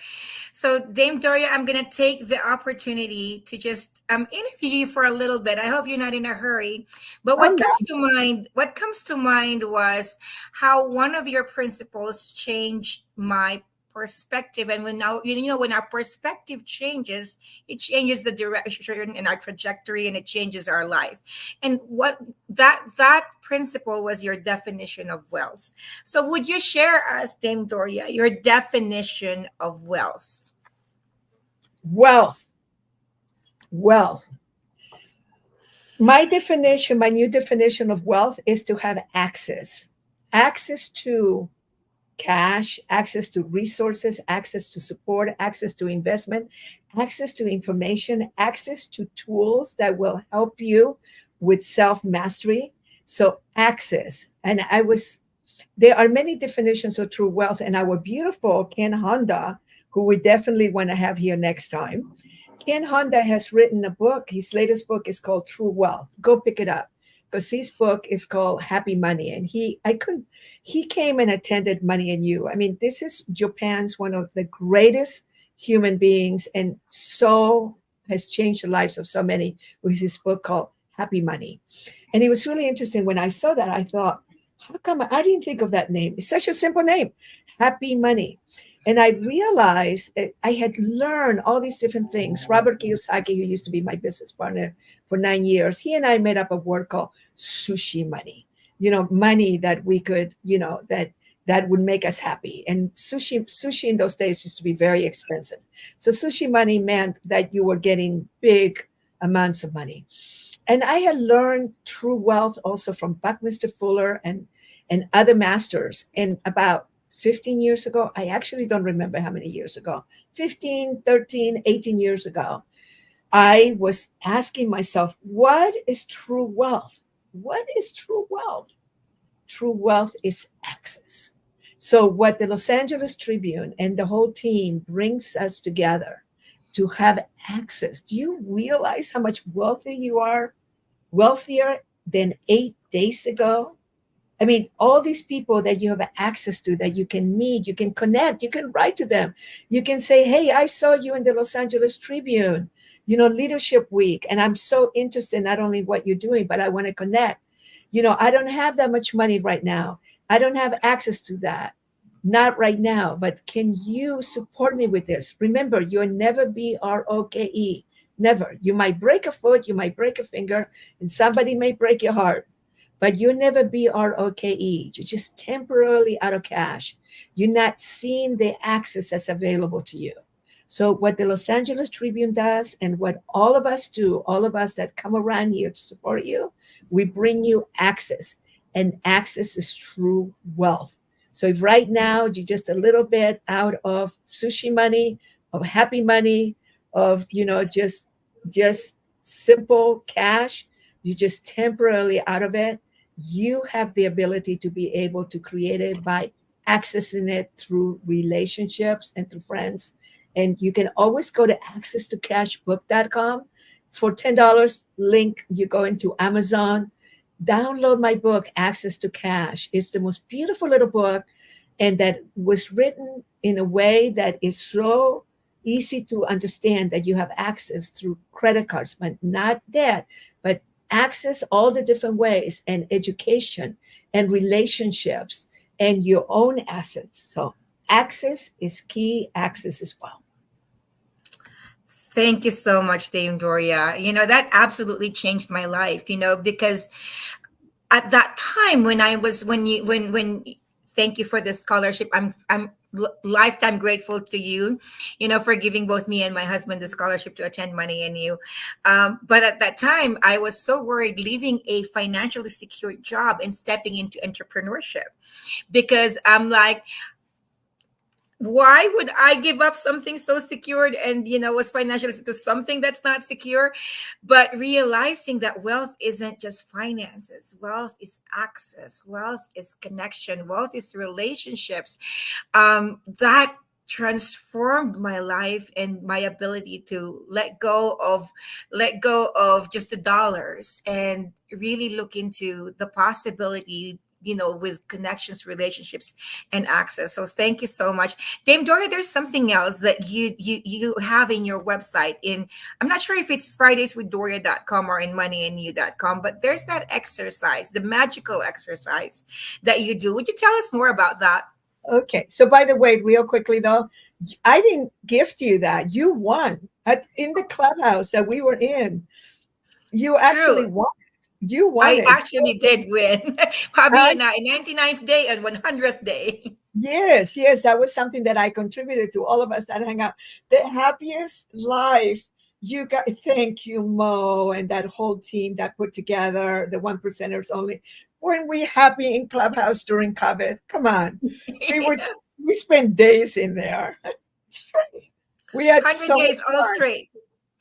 So, Dame Doria, I'm going to take the opportunity to just interview you for a little bit. I hope you're not in a hurry. But what comes to mind was how one of your principles changed my perspective. And when our perspective changes, it changes the direction and our trajectory, and it changes our life. And what that principle was your definition of wealth. So would you share us, Dame Doria, your definition of wealth? Wealth. My new definition of wealth is to have access to cash, access to resources, access to support, access to investment, access to information, access to tools that will help you with self-mastery. So access. And there are many definitions of true wealth, and our beautiful Ken Honda, who we definitely want to have here next time. Ken Honda has written a book. His latest book is called True Wealth. Go pick it up, because his book is called Happy Money. And he came and attended Money and You. I mean, this is Japan's one of the greatest human beings, and so has changed the lives of so many with his book called Happy Money. And it was really interesting. When I saw that, I thought, how come I didn't think of that name? It's such a simple name, Happy Money. And I realized that I had learned all these different things. Robert Kiyosaki, who used to be my business partner for 9 years, he and I made up a word called sushi money. Money that we could, that would make us happy. And sushi in those days used to be very expensive. So sushi money meant that you were getting big amounts of money. And I had learned true wealth also from Buckminster Fuller and other masters. And about 15 years ago, I actually don't remember how many years ago, 15, 13, 18 years ago, I was asking myself, what is true wealth? What is true wealth? True wealth is access. So what the Los Angeles Tribune and the whole team brings us together to have access. Do you realize how much wealthier you are? Wealthier than 8 days ago? I mean, all these people that you have access to, that you can meet, you can connect, you can write to them. You can say, hey, I saw you in the Los Angeles Tribune, Leadership Week. And I'm so interested not only what you're doing, but I want to connect. I don't have that much money right now. I don't have access to that. Not right now, but can you support me with this? Remember, you'll never be ROKE. Never. You might break a foot, you might break a finger, and somebody may break your heart. But you'll never be ROKE. You're just temporarily out of cash. You're not seeing the access that's available to you. So what the Los Angeles Tribune does, and what all of us do, all of us that come around here to support you, we bring you access. And access is true wealth. So if right now you're just a little bit out of sushi money, of happy money, of, just simple cash, you're just temporarily out of it, you have the ability to be able to create it by accessing it through relationships and through friends. And you can always go to accesstocashbook.com for $10. Link, you go into Amazon, download my book, Access to Cash. It's the most beautiful little book, and that was written in a way that is so easy to understand, that you have access through credit cards, but not debt, but access all the different ways, and education and relationships and your own assets. So access is key. Access is well. Thank you so much, Dame Doria. That absolutely changed my life, because at that time when thank you for this scholarship. I'm lifetime grateful to you, for giving both me and my husband the scholarship to attend Money and You. But at that time, I was so worried leaving a financially secure job and stepping into entrepreneurship, because I'm like, why would I give up something so secured and, was financially to something that's not secure? But realizing that wealth isn't just finances. Wealth is access. Wealth is connection. Wealth is relationships. That transformed my life and my ability to let go of just the dollars and really look into the possibility, with connections, relationships, and access. So thank you so much. Dame Doria, there's something else that you have in your website. I'm not sure if it's fridayswithdoria.com or in moneyandyou.com, but there's that exercise, the magical exercise that you do. Would you tell us more about that? Okay. So by the way, real quickly though, I didn't gift you that. You won in the clubhouse that we were in. You actually won. You won I it. actually did win. Probably in 99th day and 100th day. Yes, that was something that I contributed to all of us that hang out. The happiest life. You got, thank you, Mo, and that whole team that put together the 1%ers only. Weren't we happy in Clubhouse during COVID? Come on. We spent days in there. Straight. We had 100 so days much all fun. straight.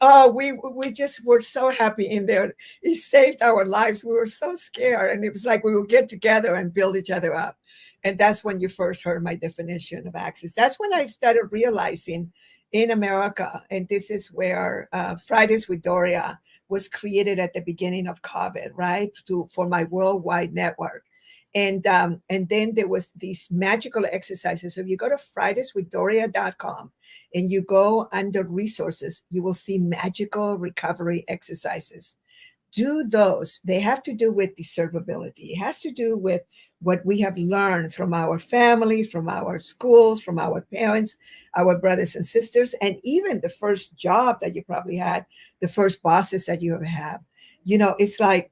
Oh, we just were so happy in there. It saved our lives. We were so scared. And it was like we would get together and build each other up. And that's when you first heard my definition of access. That's when I started realizing in America, and this is where Fridays with Doria was created at the beginning of COVID, right? For my worldwide network. And then there was these magical exercises. So if you go to fridayswithdoria.com and you go under resources, you will see magical recovery exercises. Do those. They have to do with deservability. It has to do with what we have learned from our families, from our schools, from our parents, our brothers and sisters, and even the first job that you probably had, the first bosses that you have had. It's like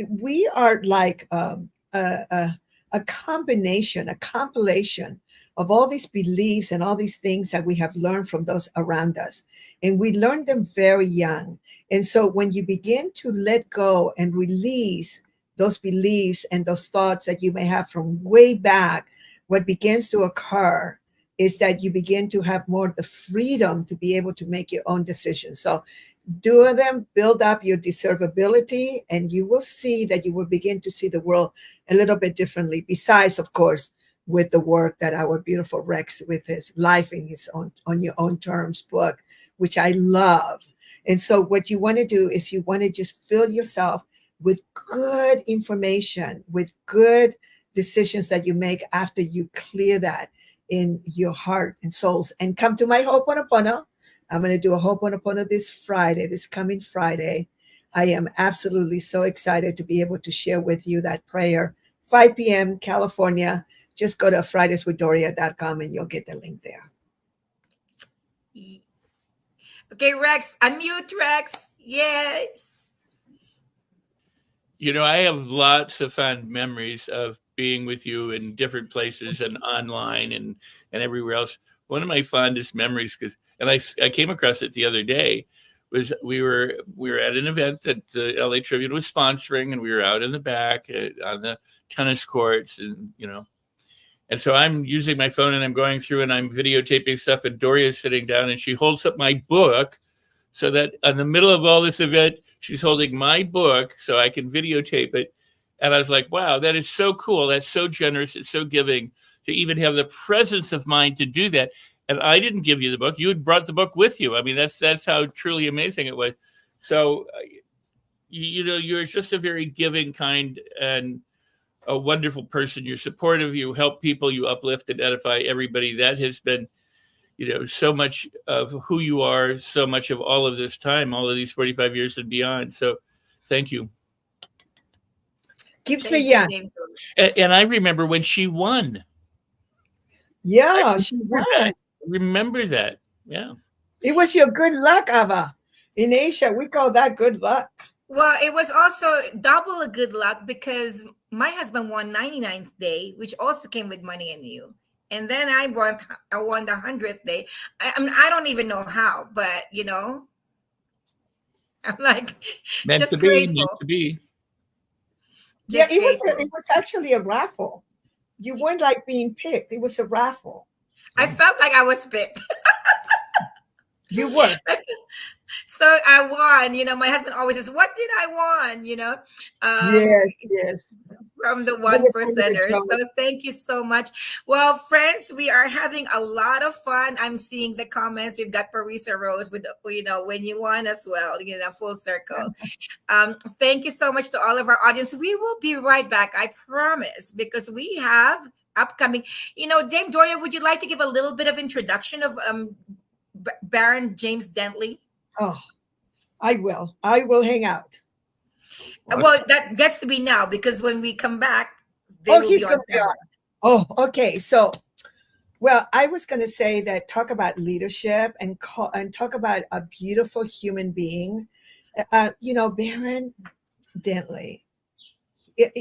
we are like a combination, a compilation of all these beliefs and all these things that we have learned from those around us. And we learned them very young. And so when you begin to let go and release those beliefs and those thoughts that you may have from way back, what begins to occur is that you begin to have more of the freedom to be able to make your own decisions. So do them, build up your deservability, and you will see that you will begin to see the world a little bit differently. Besides, of course, with the work that our beautiful Rex with his Life in His Own on Your Own Terms book, which I love. And so what you want to do is you want to just fill yourself with good information, with good decisions that you make after you clear that in your heart and souls. And come to my Ho'oponopono. I'm going to do a Ho'oponopono this coming Friday. I am absolutely so excited to be able to share with you that prayer. 5 p.m. California. Just go to fridayswithdoria.com and you'll get the link there. Okay, Rex, unmute Rex. Yay. I have lots of fond memories of being with you in different places and online and everywhere else. One of my fondest memories, and I came across it the other day, was we were at an event that the LA Tribune was sponsoring, and we were out in the back on the tennis courts, and so I'm using my phone and I'm going through and I'm videotaping stuff, and Doria's sitting down and she holds up my book so that in the middle of all this event, she's holding my book so I can videotape it. And I was like, wow, that is so cool. That's so generous. It's so giving to even have the presence of mind to do that. And I didn't give you the book. You had brought the book with you. I mean, that's how truly amazing it was. So, you're just a very giving, kind, and a wonderful person. You're supportive. You help people. You uplift and edify everybody. That has been, so much of who you are, so much of all of this time, all of these 45 years and beyond. So thank you. Keeps me young. And I remember when she won. Yeah, she won. Remember that. Yeah. It was your good luck, Ava. In Asia, we call that good luck. Well, it was also double a good luck because my husband won 99th day, which also came with money and you. And then I won the 100th day. I don't even know how, but you know, I'm like Meant just to be, grateful. meant to be. Yeah, Just grateful. it was actually a raffle. You weren't like being picked. It was a raffle. I felt like I was picked. You were. So I won. You know, my husband always says, "What did I won?" You know. Yes. From the That was one of the 1%ers. jokes. So thank you so much. Well, friends, we are having a lot of fun. I'm seeing the comments. We've got Parisa Rose with, you know, when you won as well, you know, full circle. Thank you so much to all of our audience. We will be right back, I promise, because we have upcoming, you know, Dame Doria, would you like to give a little bit of introduction of Baron James Dentley? Oh, I will hang out. Well, that gets to be now, because when we come back, they will he's be on going to be on. Oh, okay. So, well, I was going to say that talk about leadership and talk about a beautiful human being. You know, Baron Dentley.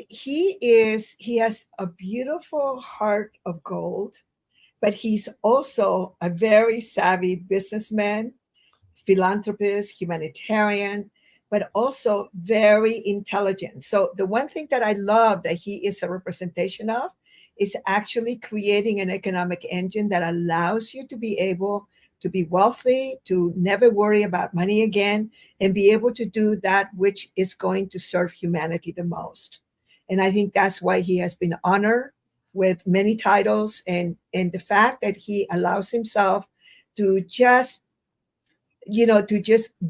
He has a beautiful heart of gold, but he's also a very savvy businessman, philanthropist, humanitarian, but also very intelligent. So the one thing that I love that he is a representation of is actually creating an economic engine that allows you to be able to be wealthy, to never worry about money again, and be able to do that which is going to serve humanity the most. And I think that's why he has been honored with many titles, and the fact that he allows himself to just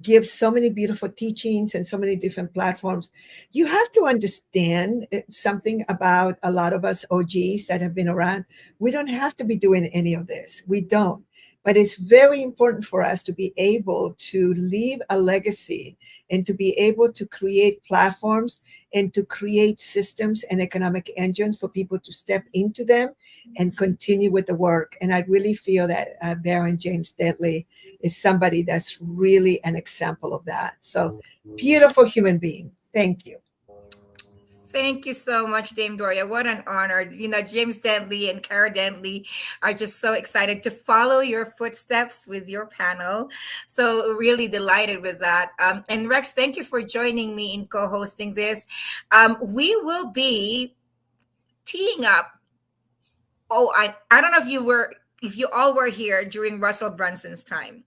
give so many beautiful teachings and so many different platforms. You have to understand something about a lot of us OGs that have been around. We don't have to be doing any of this. We don't. But it's very important for us to be able to leave a legacy and to be able to create platforms and to create systems and economic engines for people to step into them and continue with the work. And I really feel that Baron James Dentley is somebody that's really an example of that. So beautiful human being. Thank you. Thank you so much, Dame Doria. What an honor. You know, James Dentley and Cara Dentley are just so excited to follow your footsteps with your panel. So really delighted with that. And Rex, thank you for joining me in co-hosting this. We will be teeing up. Oh, I don't know if you all were here during Russell Brunson's time,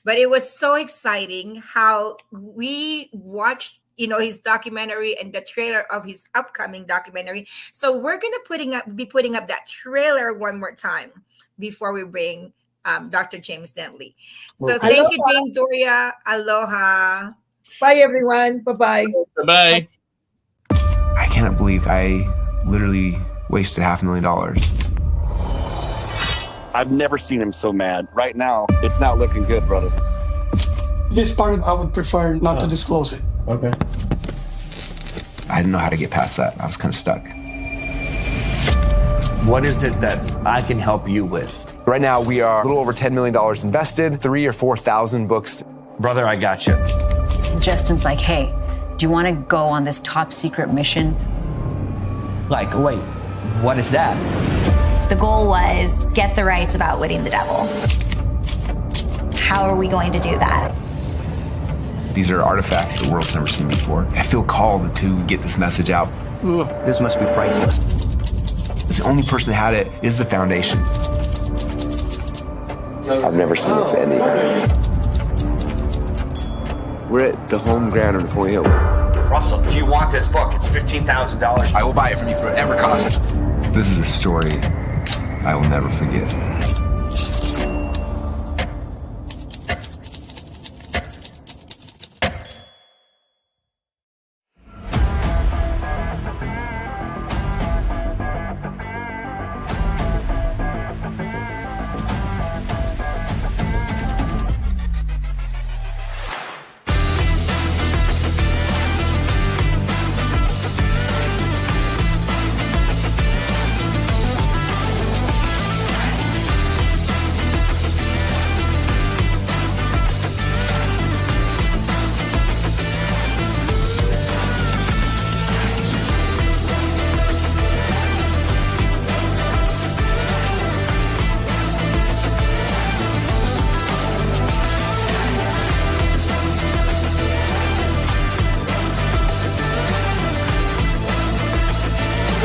but it was so exciting how we watched, you know, his documentary and the trailer of his upcoming documentary. So we're going to be putting up that trailer one more time before we bring Dr. James Dentley. So thank you, Dame Doria. Aloha. Bye, everyone. Bye-bye. Bye-bye. I cannot believe I literally wasted $500,000. I've never seen him so mad. Right now, it's not looking good, brother. This part, I would prefer not to disclose it. Okay. I didn't know how to get past that. I was kind of stuck. What is it that I can help you with? Right now, we are a little over $10 million invested, 3,000 or 4,000 books. Brother, I got you. Justin's like, hey, do you want to go on this top secret mission? Like, wait, what is that? The goal was get the rights about winning the devil. How are we going to do that? These are artifacts the world's never seen before. I feel called to get this message out. This must be priceless. The only person that had it is the foundation. I've never seen this ending. We're at the home ground of Napoleon Hill. Russell, if you want this book, it's $15,000. I will buy it from you for whatever cost. This is a story I will never forget.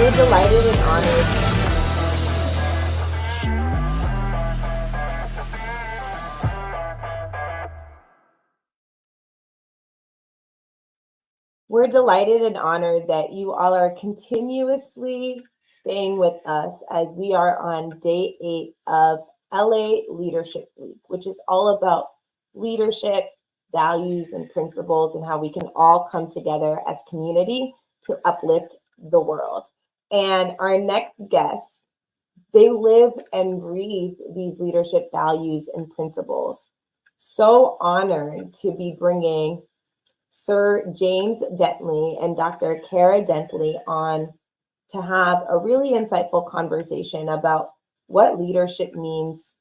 We're delighted and honored. We're delighted and honored that you all are continuously staying with us as we are on day 8 of LA Leadership Week, which is all about leadership, values, and principles, and how we can all come together as community to uplift the world. And our next guests, they live and breathe these leadership values and principles. So honored to be bringing Sir James Dentley and Dr. Kara Dentley on to have a really insightful conversation about what leadership means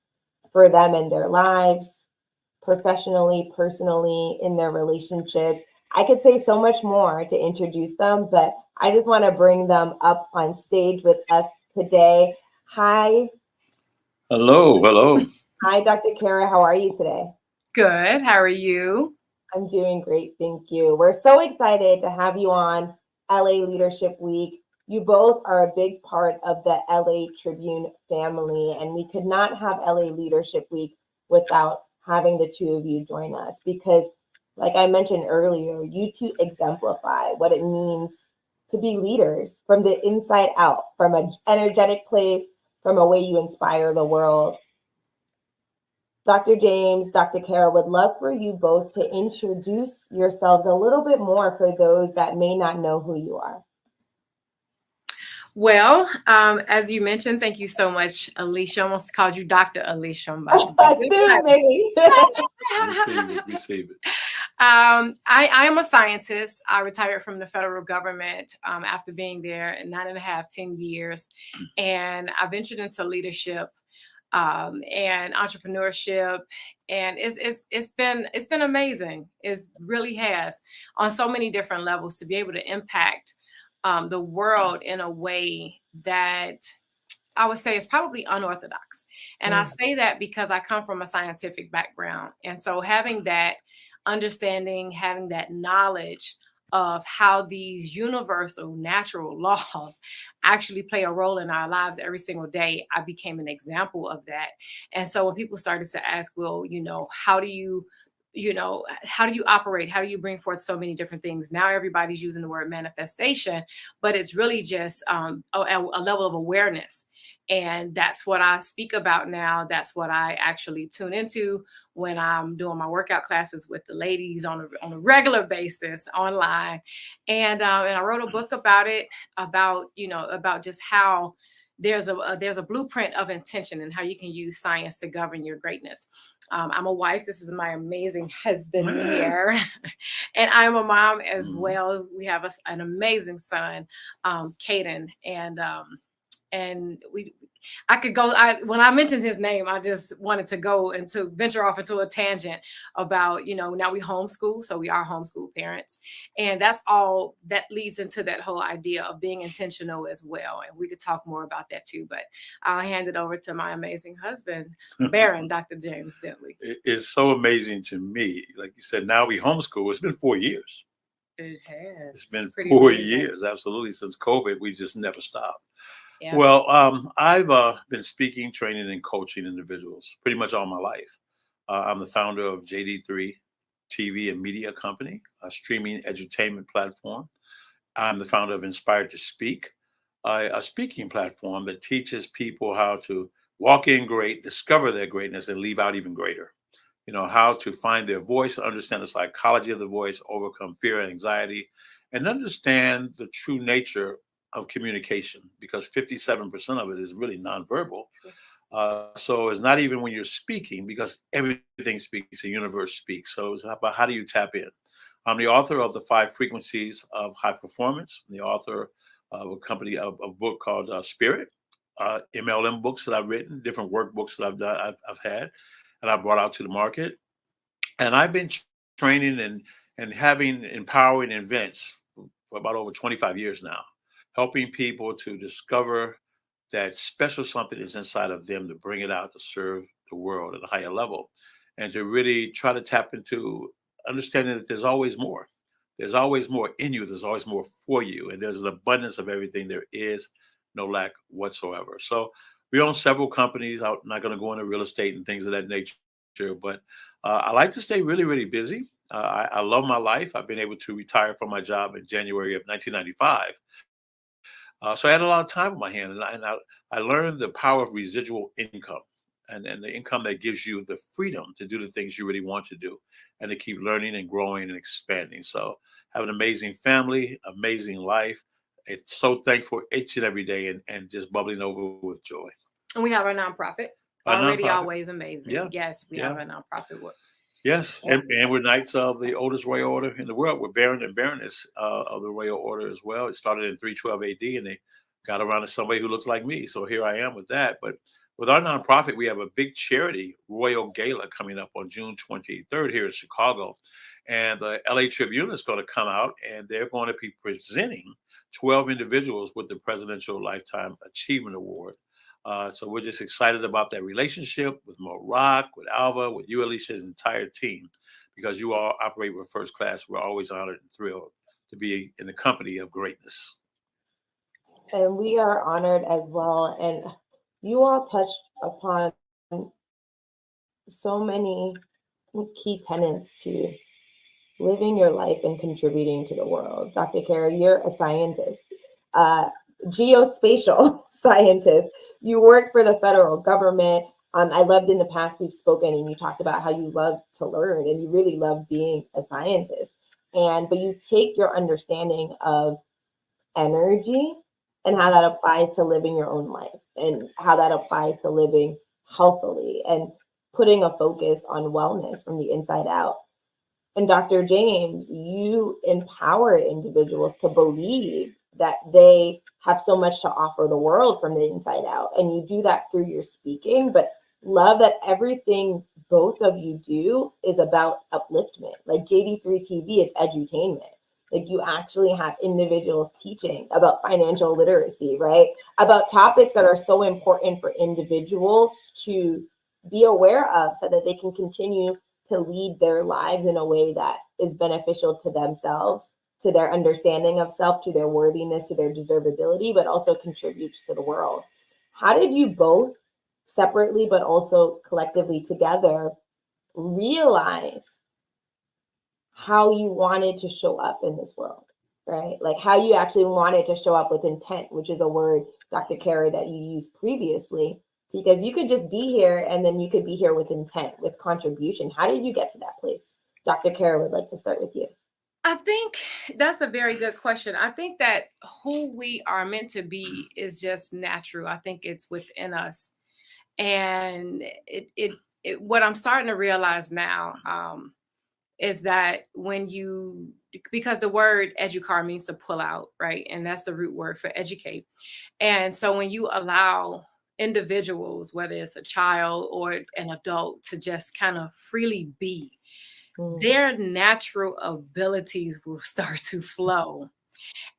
for them in their lives, professionally, personally, in their relationships. I could say so much more to introduce them, but I just want to bring them up on stage with us today. Hi. Hello, hello. Hi, Dr. Kara. How are you today? Good. How are you? I'm doing great, thank you. We're so excited to have you on LA Leadership Week. You both are a big part of the LA Tribune family, and we could not have LA Leadership Week without having the two of you join us because, like I mentioned earlier, you two exemplify what it means to be leaders from the inside out, from an energetic place, from a way you inspire the world. Dr. James, Dr. Kara, would love for you both to introduce yourselves a little bit more for those that may not know who you are. Well, as you mentioned, thank you so much, Alicia. I almost called you Dr. Alicia. Maybe. Receive it. I am a scientist. I retired from the federal government after being there 9.5, 10 years. And I ventured into leadership and entrepreneurship, and it's been amazing. It really has, on so many different levels, to be able to impact the world in a way that I would say is probably unorthodox. And I say that because I come from a scientific background, and so having that understanding, having that knowledge of how these universal natural laws actually play a role in our lives every single day, I became an example of that. And so when people started to ask, well, how do you operate? How do you bring forth so many different things? Now everybody's using the word manifestation, but it's really just a level of awareness. And that's what I speak about now. That's what I actually tune into when I'm doing my workout classes with the ladies on a regular basis online. And I wrote a book about it, about just how there's a blueprint of intention and how you can use science to govern your greatness. I'm a wife. This is my amazing husband here. And I'm a mom as well. We have an amazing son, Caden. And I could go, when I mentioned his name, I just wanted to go and to venture off into a tangent about, now we homeschool. So we are homeschool parents. And that's all that leads into that whole idea of being intentional as well. And we could talk more about that too, but I'll hand it over to my amazing husband, Baron, Dr. James Dentley. It's so amazing to me. Like you said, now we homeschool. It's been 4 years. It has. It's been 4 years. Absolutely. Since COVID, we just never stopped. Yeah. Well, I've been speaking, training, and coaching individuals pretty much all my life. I'm the founder of JD3 TV and Media Company, a streaming edutainment platform. I'm the founder of Inspired to Speak, a speaking platform that teaches people how to walk in great, discover their greatness, and leave out even greater. How to find their voice, understand the psychology of the voice, overcome fear and anxiety, and understand the true nature of communication, because 57% of it is really nonverbal. So it's not even when you're speaking, because everything speaks, the universe speaks. So it's about how do you tap in? I'm the author of the 5 frequencies of high performance. I'm the author of a book called Spirit, MLM books that I've written, different workbooks that I've done, I've had, and I brought out to the market. And I've been training and having empowering events for about over 25 years now, helping people to discover that special something is inside of them, to bring it out to serve the world at a higher level, and to really try to tap into understanding that there's always more. there's always more in you. There's always more for you. And there's an abundance of everything. There is no lack whatsoever. So we own several companies. I'm not going to go into real estate and things of that nature, but I like to stay really, really busy. I love my life. I've been able to retire from my job in January of 1995. So I had a lot of time on my hand, and I learned the power of residual income and the income that gives you the freedom to do the things you really want to do and to keep learning and growing and expanding. So have an amazing family, amazing life. It's so thankful each and every day and just bubbling over with joy. And we have our nonprofit. Always amazing. Yeah. Yes, we have a nonprofit work. Yes, and we're Knights of the oldest royal order in the world. We're Baron and Baroness of the royal order as well. It started in 312 AD, and they got around to somebody who looks like me. So here I am with that. But with our nonprofit, we have a big charity royal gala coming up on June 23rd here in Chicago. And the LA Tribune is going to come out, and they're going to be presenting 12 individuals with the Presidential Lifetime Achievement Award. So we're just excited about that relationship with Maroc, with Alva, with you, Alicia's entire team, because you all operate with first class. We're always honored and thrilled to be in the company of greatness. And we are honored as well. And you all touched upon so many key tenets to living your life and contributing to the world. Dr. Kara, you're a scientist. Geospatial scientist. You work for the federal government. I loved in the past we've spoken and you talked about how you love to learn and you really love being a scientist. But you take your understanding of energy and how that applies to living your own life and how that applies to living healthily and putting a focus on wellness from the inside out. And Dr. James, you empower individuals to believe that they have so much to offer the world from the inside out. And you do that through your speaking, but love that everything both of you do is about upliftment. Like JD3 TV, it's edutainment. Like you actually have individuals teaching about financial literacy, right? About topics that are so important for individuals to be aware of so that they can continue to lead their lives in a way that is beneficial to themselves, to their understanding of self, to their worthiness, to their deservability, but also contributes to the world. How did you both separately, but also collectively together, realize how you wanted to show up in this world, right? Like how you actually wanted to show up with intent, which is a word, Dr. Kara, that you used previously, because you could just be here and then you could be here with intent, with contribution. How did you get to that place? Dr. Kara, would like to start with you. I think that's a very good question. I think that who we are meant to be is just natural. I think it's within us. And what I'm starting to realize now is that because the word educar means to pull out, right? And that's the root word for educate. And so when you allow individuals, whether it's a child or an adult, to just kind of freely be, their natural abilities will start to flow.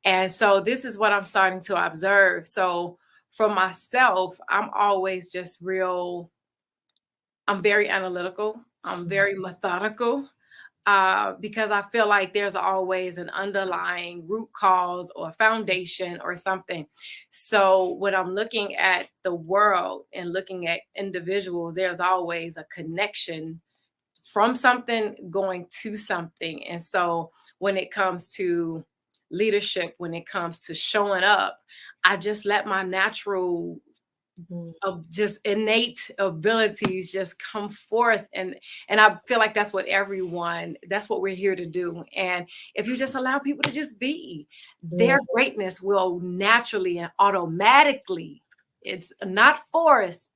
And so this is what I'm starting to observe. So for myself, I'm always just I'm very analytical. I'm very methodical because I feel like there's always an underlying root cause or foundation or something. So when I'm looking at the world and looking at individuals, there's always a connection from something going to something. And so when it comes to leadership, when it comes to showing up, I just let my natural of just innate abilities just come forth. And I feel like that's what we're here to do. And if you just allow people to just be, their greatness will naturally and automatically, it's not forced,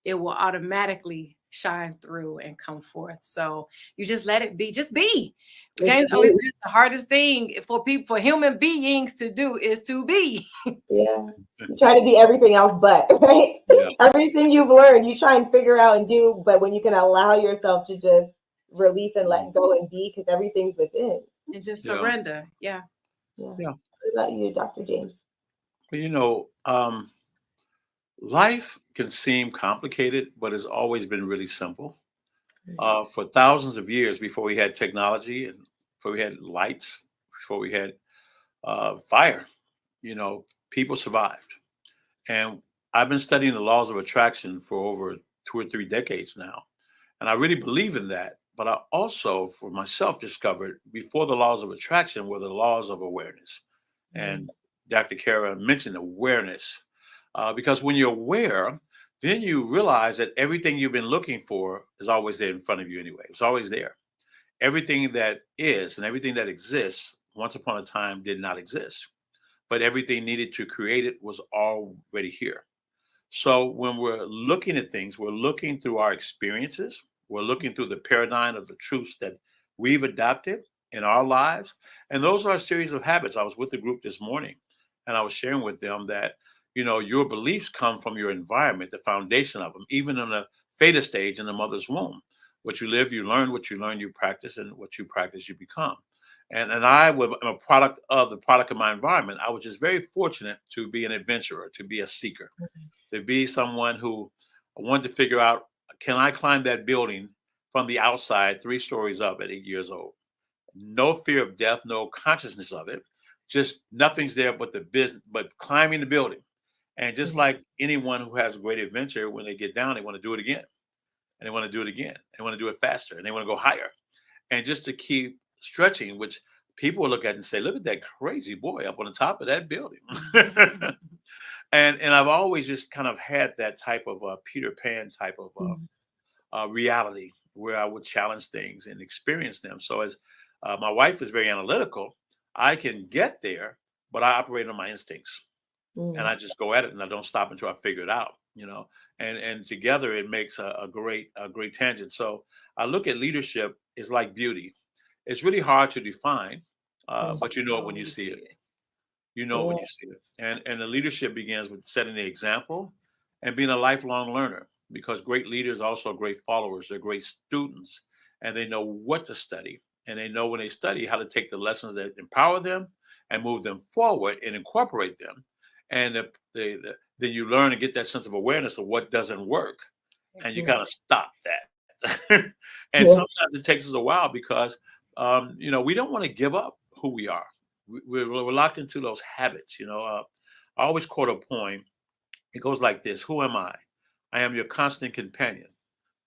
it will automatically shine through and come forth. So you just let it be, just be. James always says the hardest thing for human beings to do is to be. Yeah. You try to be everything else but, right? Yeah. Everything you've learned, you try and figure out and do, but when you can allow yourself to just release and let go and be, because everything's within. And just surrender. Yeah. What about you, Dr. James? Well, life can seem complicated, but it's always been really simple. For thousands of years before we had technology and before we had lights, before we had fire, people survived. And I've been studying the laws of attraction for over 2 or 3 decades now. And I really believe in that. But I also, for myself, discovered before the laws of attraction were the laws of awareness. And Dr. Kara mentioned awareness. Because when you're aware, then you realize that everything you've been looking for is always there in front of you anyway. It's always there. Everything that is and everything that exists once upon a time did not exist. But everything needed to create it was already here. So when we're looking at things, we're looking through our experiences. We're looking through the paradigm of the truths that we've adopted in our lives. And those are a series of habits. I was with a group this morning, and I was sharing with them that, your beliefs come from your environment, the foundation of them, even in the theta stage in the mother's womb. What you live, you learn. What you learn, you practice. And what you practice, you become. And I am a product of my environment. I was just very fortunate to be an adventurer, to be a seeker, to be someone who wanted to figure out, can I climb that building from the outside 3 stories up at 8 years old? No fear of death, no consciousness of it. Just nothing's there but but climbing the building. And just like anyone who has a great adventure, when they get down, they want to do it again. And they want to do it again. They want to do it faster. And they want to go higher. And just to keep stretching, which people will look at and say, look at that crazy boy up on the top of that building. And I've always just kind of had that type of Peter Pan type of reality where I would challenge things and experience them. So as my wife is very analytical, I can get there, but I operate on my instincts. And I just go at it and I don't stop until I figure it out, and together it makes a great tangent. So I look at leadership is like beauty. It's really hard to define, but you know it when you see it. You know when you see it. And the leadership begins with setting the example and being a lifelong learner, because great leaders are also great followers. They're great students, and they know what to study. And they know when they study how to take the lessons that empower them and move them forward and incorporate them. And then you learn and get that sense of awareness of what doesn't work. And you kind of stop that. And sometimes it takes us a while because, we don't want to give up who we are. We're locked into those habits. I always quote a poem. It goes like this: who am I? I am your constant companion.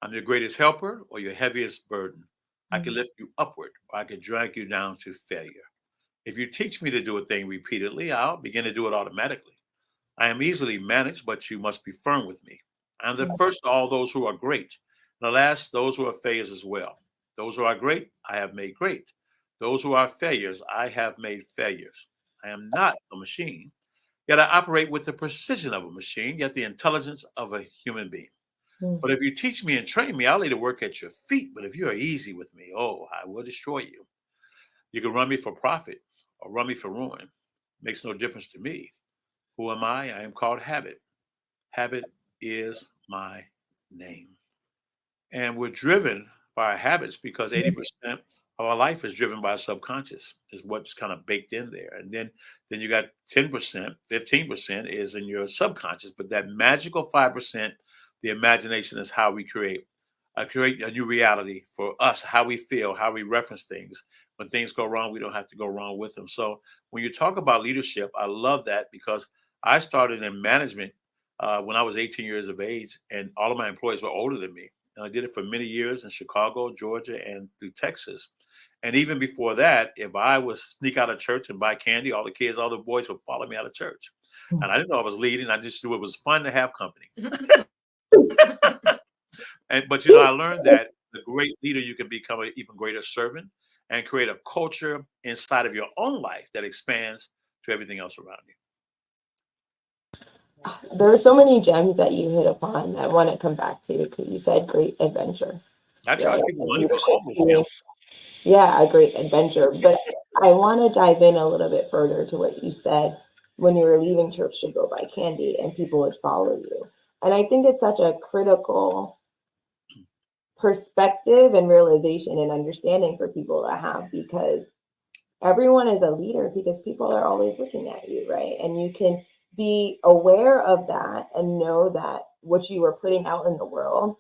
I'm your greatest helper or your heaviest burden. I can lift you upward or I can drag you down to failure. If you teach me to do a thing repeatedly, I'll begin to do it automatically. I am easily managed, but you must be firm with me. I'm the first to all those who are great. And the last, those who are failures as well. Those who are great, I have made great. Those who are failures, I have made failures. I am not a machine, yet I operate with the precision of a machine, yet the intelligence of a human being. But if you teach me and train me, I'll lay the work at your feet. But if you are easy with me, I will destroy you. You can run me for profit or run me for ruin. Makes no difference to me. Who am I? I am called Habit. Habit is my name. And we're driven by our habits because 80% of our life is driven by our subconscious, is what's kind of baked in there. And then you got 10%, 15% is in your subconscious, but that magical 5%, the imagination, is how we create a new reality for us, how we feel, how we reference things. When things go wrong, we don't have to go wrong with them. So when you talk about leadership, I love that because I started in management when I was 18 years of age, and all of my employees were older than me. And I did it for many years in Chicago, Georgia, and through Texas. And even before that, if I was sneak out of church and buy candy, all the boys would follow me out of church. And I didn't know I was leading. I just knew it was fun to have company. But I learned that the great leader, you can become an even greater servant and create a culture inside of your own life that expands to everything else around you. There are so many gems that you hit upon that I want to come back to, because you said great adventure. I charge people money for almost. Yeah, a great adventure. But I want to dive in a little bit further to what you said when you were leaving church to go buy candy and people would follow you. And I think it's such a critical perspective and realization and understanding for people to have, because everyone is a leader because people are always looking at you, right? And you can be aware of that and know that what you are putting out in the world,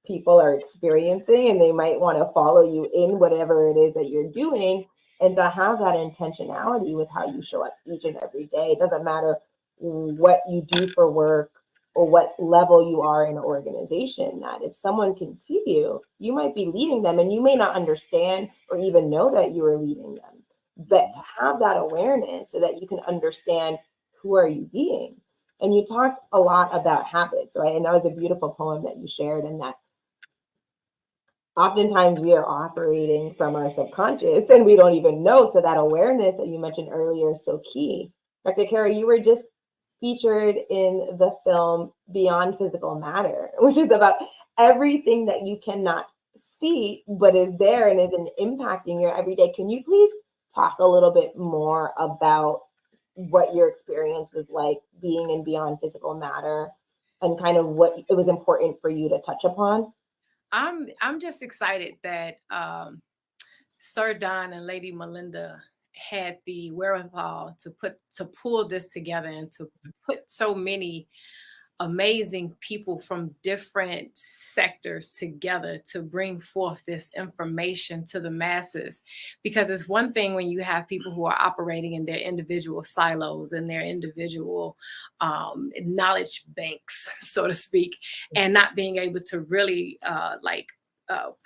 people are experiencing, and they might want to follow you in whatever it is that you're doing. and to have that intentionality with how you show up each and every day. It doesn't matter what you do for work or what level you are in an organization, that if someone can see you, you might be leading them and you may not understand or even know that you are leading them. But to have that awareness so that you can understand who are you being. And you talked a lot about habits, right? And that was a beautiful poem that you shared, and that oftentimes we are operating from our subconscious and we don't even know. So that awareness that you mentioned earlier is so key. Dr. Kara, you were just featured in the film Beyond Physical Matter, which is about everything that you cannot see, but is there and is impacting your everyday. Can you please talk a little bit more about what your experience was like being in Beyond Physical Matter and kind of what it was important for you to touch upon? I'm just excited that Sir Don and Lady Melinda had the wherewithal to pull this together and to put so many amazing people from different sectors together to bring forth this information to the masses. Because it's one thing when you have people who are operating in their individual silos and their individual knowledge banks, so to speak, and not being able to really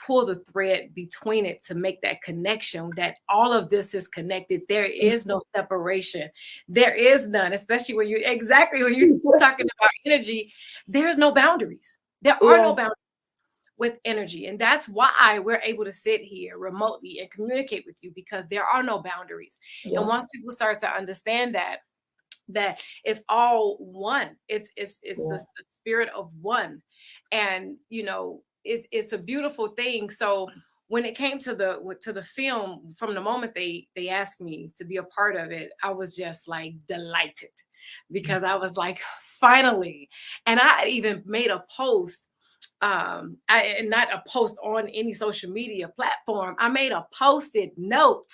pull the thread between it to make that connection, that all of this is connected. There is no separation. There is none, especially when you're talking about energy. There's no boundaries. There are no boundaries with energy. And that's why we're able to sit here remotely and communicate with you, because there are no boundaries. Yeah. And once people start to understand that it's all one, it's the spirit of one. And, it's a beautiful thing. So when it came to the film, from the moment they asked me to be a part of it, I was just like delighted, because I was like, finally. And I even made a post, not a post on any social media platform. I made a Post-it note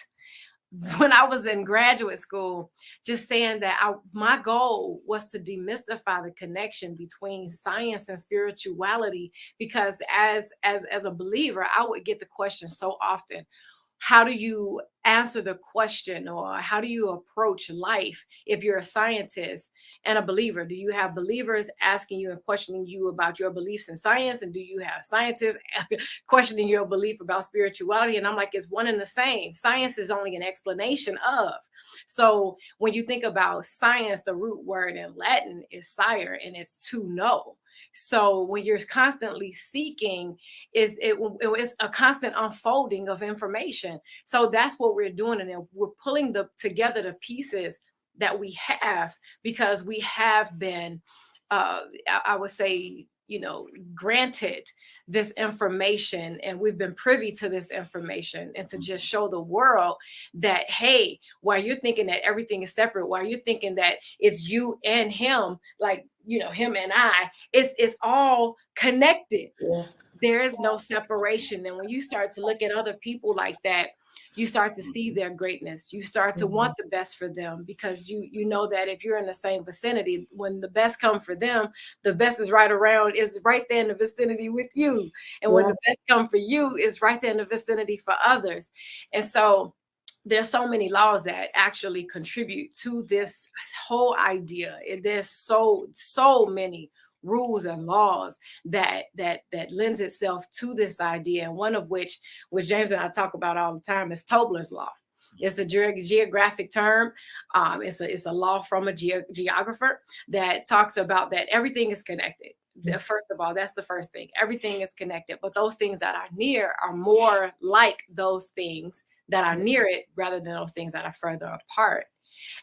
when I was in graduate school, just saying that my goal was to demystify the connection between science and spirituality, because as a believer, I would get the question so often: how do you answer the question, or how do you approach life if you're a scientist and a believer? Do you have believers asking you and questioning you about your beliefs in science? And do you have scientists questioning your belief about spirituality? And I'm like, it's one and the same. Science is only an explanation of. So when you think about science, the root word in Latin is sire, and it's to know. So when you're constantly seeking, it's a constant unfolding of information. So that's what we're doing. And we're pulling together the pieces that we have, because we have been, I would say, granted this information, and we've been privy to this information, and to just show the world that, hey, while you're thinking that everything is separate, while you're thinking that it's you and him, like, him and I, it's all connected. Yeah. There is no separation. And when you start to look at other people like that, you start to see their greatness. You start to want the best for them, because you know that if you're in the same vicinity, when the best come for them, the best is right there in the vicinity with you. And when the best come for you, is right there in the vicinity for others. And so there's so many laws that actually contribute to this whole idea. There's so many rules and laws that lends itself to this idea. And one of which James and I talk about all the time is Tobler's law. It's a geographic term. It's a law from a geographer that talks about that everything is connected. First of all, that's the first thing. Everything is connected, but those things that are near are more like those things that are near it, rather than those things that are further apart.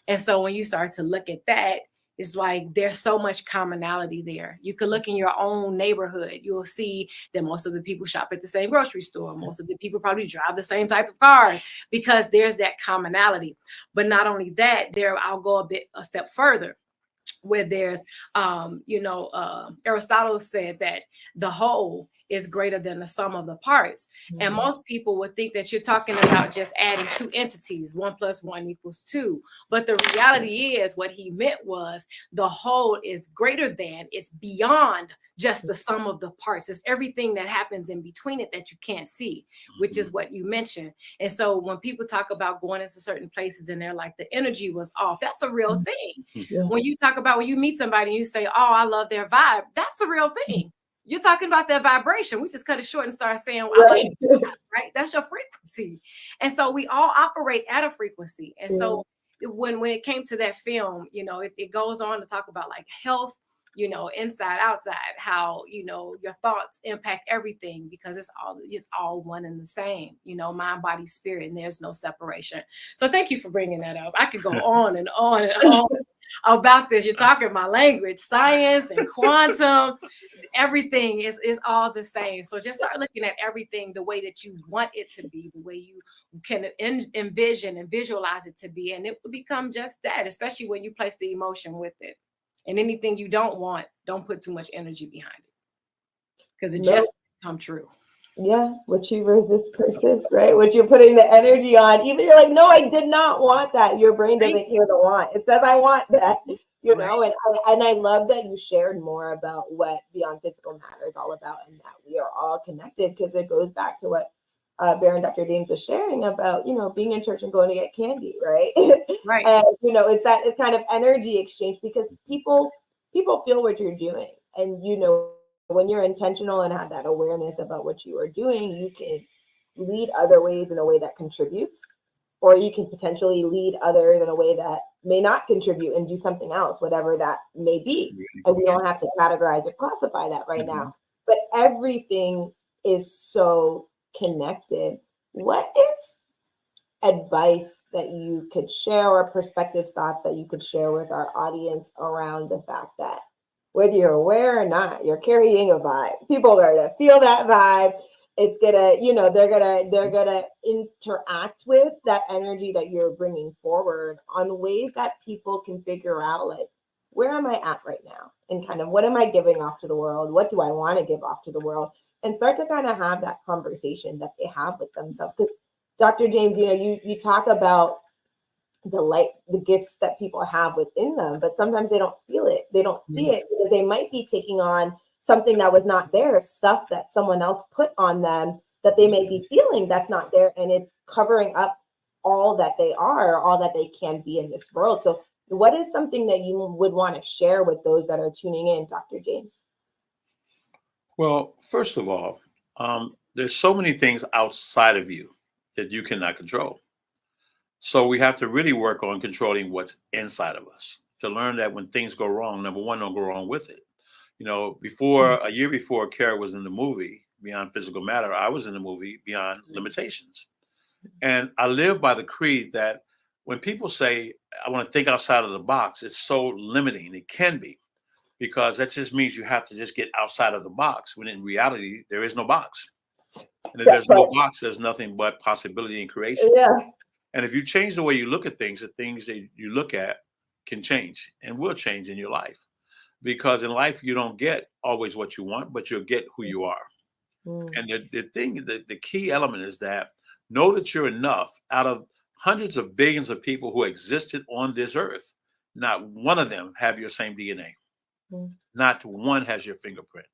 And so when you start to look at that, it's like there's so much commonality there. You can look in your own neighborhood. You'll see that most of the people shop at the same grocery store. Most of the people probably drive the same type of cars, because there's that commonality. But not only that, I'll go a step further, where there's, Aristotle said that the whole is greater than the sum of the parts. And most people would think that you're talking about just adding two entities, 1 + 1 = 2. But the reality is what he meant was the whole is greater than, it's beyond just the sum of the parts. It's everything that happens in between it that you can't see, which is what you mentioned. And so when people talk about going into certain places and they're like, the energy was off, that's a real thing. When you talk about, when you meet somebody and you say, oh, I love their vibe, that's a real thing. You're talking about their vibration. We just cut it short and start saying, well, I like your vibe, right? That's your frequency. And so we all operate at a frequency. And so when it came to that film, you know, it goes on to talk about like health, you know, inside, outside, how, you know, your thoughts impact everything, because it's all one and the same, you know, mind, body, spirit, and there's no separation. So thank you for bringing that up. I could go on and on and on about this. You're talking my language, science and quantum, everything is all the same. So just start looking at everything the way that you want it to be, the way you can envision and visualize it to be. And it will become just that, especially when you place the emotion with it. And anything you don't want, don't put too much energy behind it, because it just come true. Yeah, what you resist persists, right? What you're putting the energy on, even you're like, no, I did not want that. Your brain doesn't hear the want. It says, I want that, you know. And I love that you shared more about what Beyond Physical Matter is all about, and that we are all connected, because it goes back to what Baron Dr. James was sharing about, you know, being in church and going to get candy, right? Right. And, you know, it's kind of energy exchange, because people feel what you're doing. And, you know, when you're intentional and have that awareness about what you are doing, you can lead other ways in a way that contributes, or you can potentially lead others in a way that may not contribute and do something else, whatever that may be. And we don't have to categorize or classify that right now, but everything is so connected. What is advice that you could share, or perspective thoughts that you could share with our audience around the fact that whether you're aware or not, you're carrying a vibe? People are gonna feel that vibe. It's gonna, you know, they're gonna interact with that energy that you're bringing forward on ways that people can figure out, like, where am I at right now? And kind of, what am I giving off to the world? What do I want to give off to the world? And start to kind of have that conversation that they have with themselves. Because Dr. James, you know, you talk about the light, the gifts that people have within them, but sometimes they don't feel it. They don't see it, because they might be taking on something that was not there, stuff that someone else put on them that they may be feeling that's not there. And it's covering up all that they are, all that they can be in this world. So what is something that you would want to share with those that are tuning in, Dr. James? Well, first of all, there's so many things outside of you that you cannot control. So we have to really work on controlling what's inside of us, to learn that when things go wrong, number one, don't go wrong with it. You know, a year before Kara was in the movie Beyond Physical Matter, I was in the movie Beyond Limitations. And I live by the creed that when people say, I want to think outside of the box, it's so limiting. It can be, because that just means you have to just get outside of the box, when in reality, there is no box. And if there's no box, there's nothing but possibility and creation. Yeah. And if you change the way you look at things, the things that you look at can change and will change in your life. Because in life, you don't get always what you want, but you'll get who you are. And the key element is that know that you're enough. Out of hundreds of billions of people who existed on this earth, not one of them have your same DNA. Not one has your fingerprint.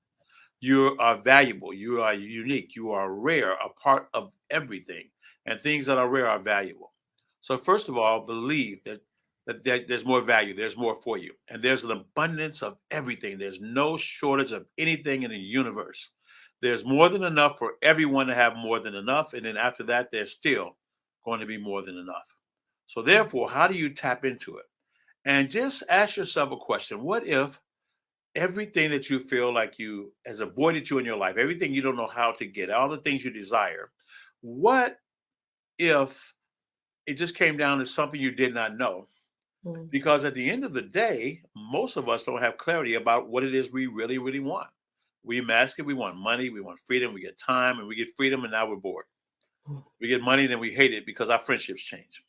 You are valuable. You are unique. You are rare, a part of everything. And things that are rare are valuable. So first of all, believe that there's more value. There's more for you. And there's an abundance of everything. There's no shortage of anything in the universe. There's more than enough for everyone to have more than enough. And then after that, there's still going to be more than enough. So therefore, how do you tap into it? And just ask yourself a question. What if everything that you feel like you has avoided you in your life, everything you don't know how to get, all the things you desire, what if it just came down to something you did not know? Because at the end of the day, most of us don't have clarity about what it is we really, really want. We mask it. We want money. We want freedom. We get time, and we get freedom, and now we're bored. We get money, and then we hate it because our friendships change.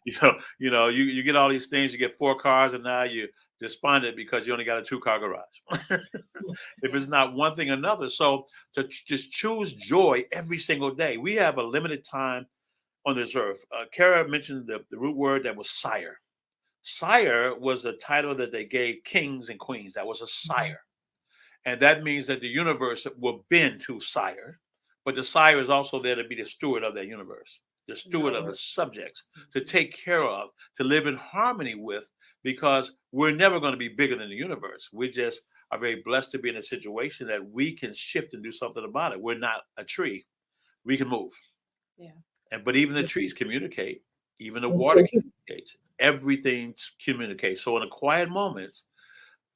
You get all these things. You get 4 cars, and now you despondent because you only got a 2-car garage. If it's not one thing or another. So to just choose joy every single day. We have a limited time on this earth. Kara mentioned the root word that was sire. Sire was the title that they gave kings and queens. That was a sire. And that means that the universe will bend to sire. But the sire is also there to be the steward of that universe, the steward of the subjects, to take care of, to live in harmony with, because we're never going to be bigger than the universe. We just are very blessed to be in a situation that we can shift and do something about it. We're not a tree. We can move. Yeah. But even the trees communicate. Even the water communicates. Everything communicates. So in the quiet moments,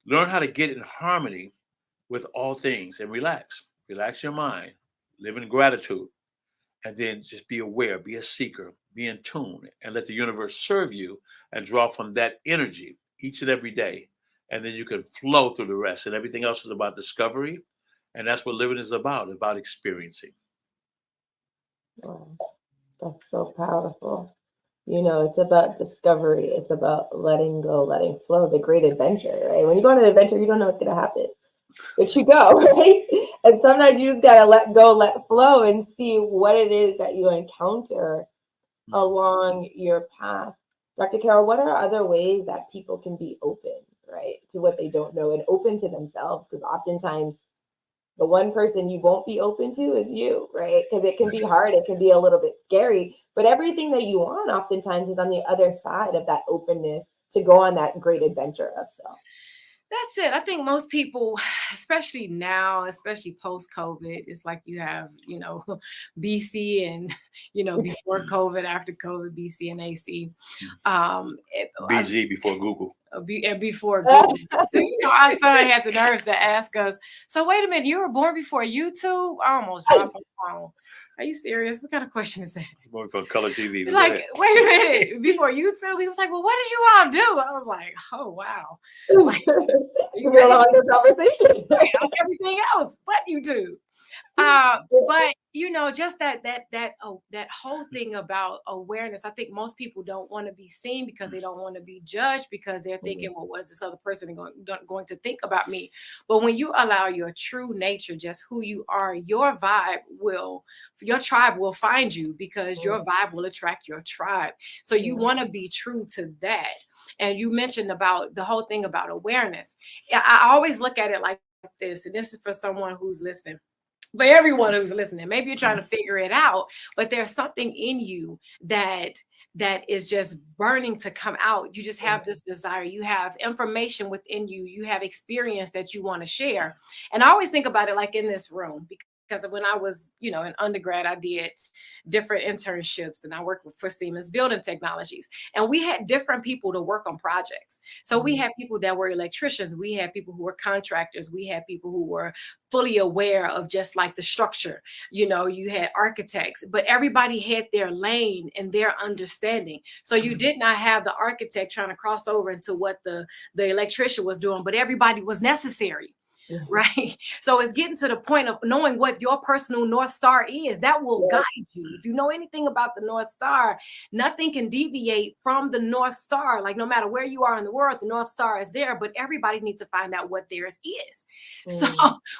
learn how to get in harmony with all things and relax. Relax your mind. Live in gratitude. And then just be aware. Be a seeker. Be in tune. And let the universe serve you and draw from that energy each and every day. And then you can flow through the rest. And everything else is about discovery. And that's what living is about experiencing. Wow. That's so powerful. You know, it's about discovery. It's about letting go, letting flow, the great adventure, right? When you go on an adventure, you don't know what's going to happen, but you go, right? And sometimes you just got to let go, let flow, and see what it is that you encounter along your path. Dr. Carol, what are other ways that people can be open, right, to what they don't know and open to themselves? Because oftentimes the one person you won't be open to is you, right? Because it can be hard. It can be a little bit scary, but everything that you want oftentimes is on the other side of that openness to go on that great adventure of self. That's it. I think most people, especially now, especially post-COVID, it's like you have, you know, BC and, you know, before COVID, after COVID, BC and AC. BG before Google. Before Google. You know, our son had the nerve to ask us, so wait a minute, you were born before YouTube? I almost dropped my phone. Are you serious? What kind of question is that? Born for color TV. Like, wait a minute, before YouTube? He was like, well, what did you all do? I was like, oh, wow. Like, you be a longer conversation. Everything else but YouTube. But you know, just that whole thing about awareness. I think most people don't want to be seen because they don't want to be judged, because they're thinking, well, what's this other person going to think about me? But when you allow your true nature, just who you are, your tribe will find you, because your vibe will attract your tribe. So you want to be true to that. And you mentioned about the whole thing about awareness. I always look at it like this, and this is for someone who's listening. For everyone who's listening, maybe you're trying to figure it out, but there's something in you that is just burning to come out. You just have this desire. You have information within you. You have experience that you want to share. And I always think about it like in this room, because when I was, you know, in undergrad, I did different internships, and I worked for Siemens Building Technologies, and we had different people to work on projects. So we had people that were electricians, we had people who were contractors, we had people who were fully aware of just like the structure, you know, you had architects, but everybody had their lane and their understanding. So you did not have the architect trying to cross over into what the electrician was doing, but everybody was necessary. Right. So it's getting to the point of knowing what your personal North Star is. That will guide you. If you know anything about the North Star, nothing can deviate from the North Star. Like, no matter where you are in the world, the North Star is there, but everybody needs to find out what theirs is. So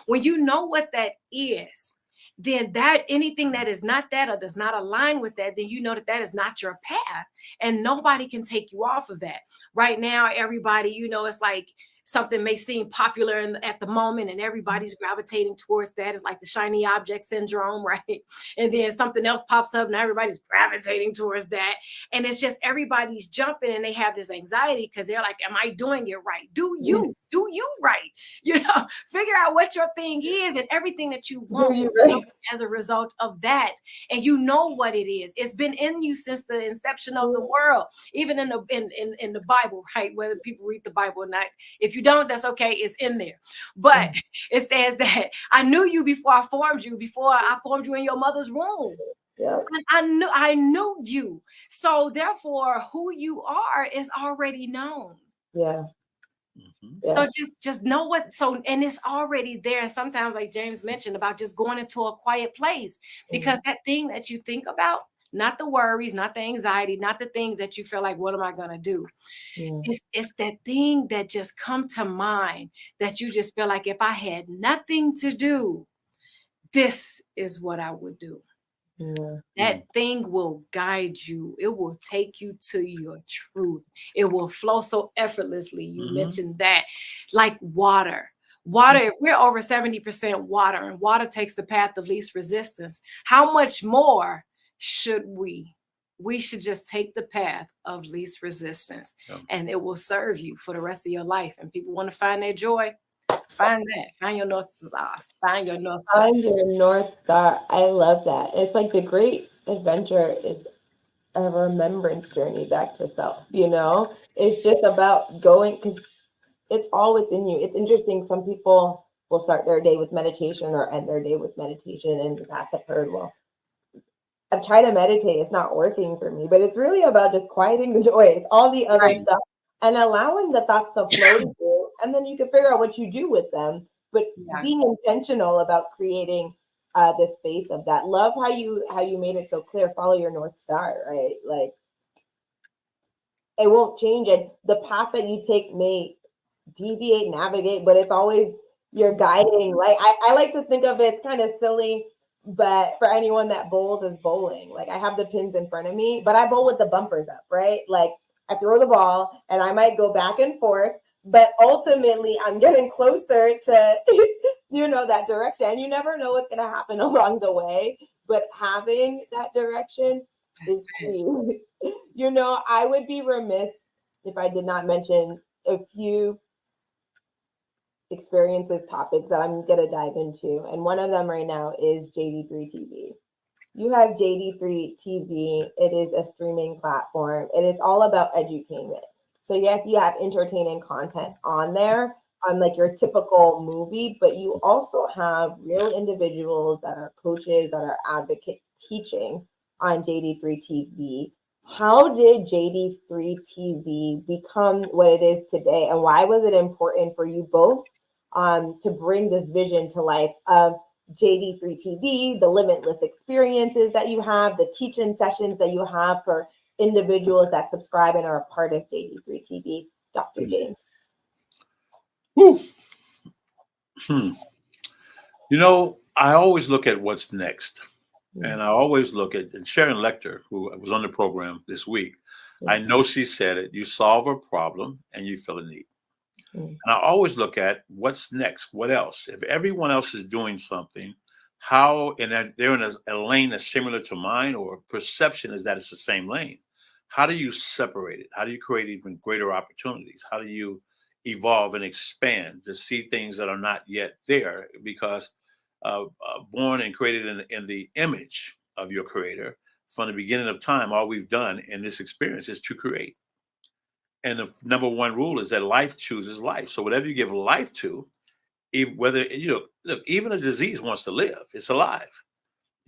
when you know what that is, then that anything that is not that or does not align with that, then you know that is not your path, and nobody can take you off of that. Right now, everybody, you know, it's like something may seem popular at the moment and everybody's gravitating towards that. It's like the shiny object syndrome, right? And then something else pops up and everybody's gravitating towards that. And it's just everybody's jumping and they have this anxiety because they're like, am I doing it right? Do you right? You know, figure out what your thing is and everything that you want as a result of that. And you know what it is. It's been in you since the inception of the world, even in the Bible, right? Whether people read the Bible or not. If you don't, that's okay. It's in there. But it says that I knew you before I formed you in your mother's womb. Yeah. I knew you. So therefore, who you are is already known. Yeah. So just know what, and it's already there. And sometimes, like James mentioned about just going into a quiet place, because that thing that you think about, not the worries, not the anxiety, not the things that you feel like, what am I going to do? It's that thing that just come to mind that you just feel like, if I had nothing to do, this is what I would do. That thing will guide you. It will take you to your truth. It will flow so effortlessly. You mentioned that, like water. Water, if we're over 70% water, and water takes the path of least resistance, how much more should we? We should just take the path of least resistance, and it will serve you for the rest of your life. And people want to find their joy. Find that. Find your North Star. Find your North Star. Find your North Star. I love that. It's like the great adventure is a remembrance journey back to self. You know, it's just about going, because it's all within you. It's interesting. Some people will start their day with meditation or end their day with meditation. And in the past, I've heard, well, I've tried to meditate. It's not working for me. But it's really about just quieting the noise, all the other stuff, and allowing the thoughts to flow to you. And then you can figure out what you do with them. But being intentional about creating this space of that. Love how you made it so clear. Follow your North Star, right? Like, it won't change it. The path that you take may deviate, navigate, but it's always your guiding. Like, I like to think of it, it's kind of silly, but for anyone that bowls is bowling. Like, I have the pins in front of me, but I bowl with the bumpers up, right? Like, I throw the ball and I might go back and forth, but ultimately I'm getting closer to, you know, that direction. And you never know what's going to happen along the way, but having that direction is key. You know, I would be remiss if I did not mention a few experiences, topics that I'm going to dive into. And one of them right now is JD3 TV. You have JD3 TV. It is a streaming platform. It is all about edutainment. So yes, you have entertaining content on there, like your typical movie, but you also have real individuals that are coaches, that are advocates teaching on JD3 TV. How did JD3 TV become what it is today? And why was it important for you both to bring this vision to life of JD3 TV, the limitless experiences that you have, the teaching sessions that you have for individuals that subscribe and are a part of JD3 TV? Dr. James. You know, I always look at what's next. And I always look at, and Sharon Lecter, who was on the program this week, I know she said it, you solve a problem and you fill a need. And I always look at what's next, what else? If everyone else is doing something, how, and they're in a lane that's similar to mine, or perception is that it's the same lane. How do you separate it? How do you create even greater opportunities? How do you evolve and expand to see things that are not yet there? Because born and created in the image of your creator, from the beginning of time, all we've done in this experience is to create. And the number one rule is that life chooses life. So whatever you give life to, whether, you know, look, even a disease wants to live, it's alive.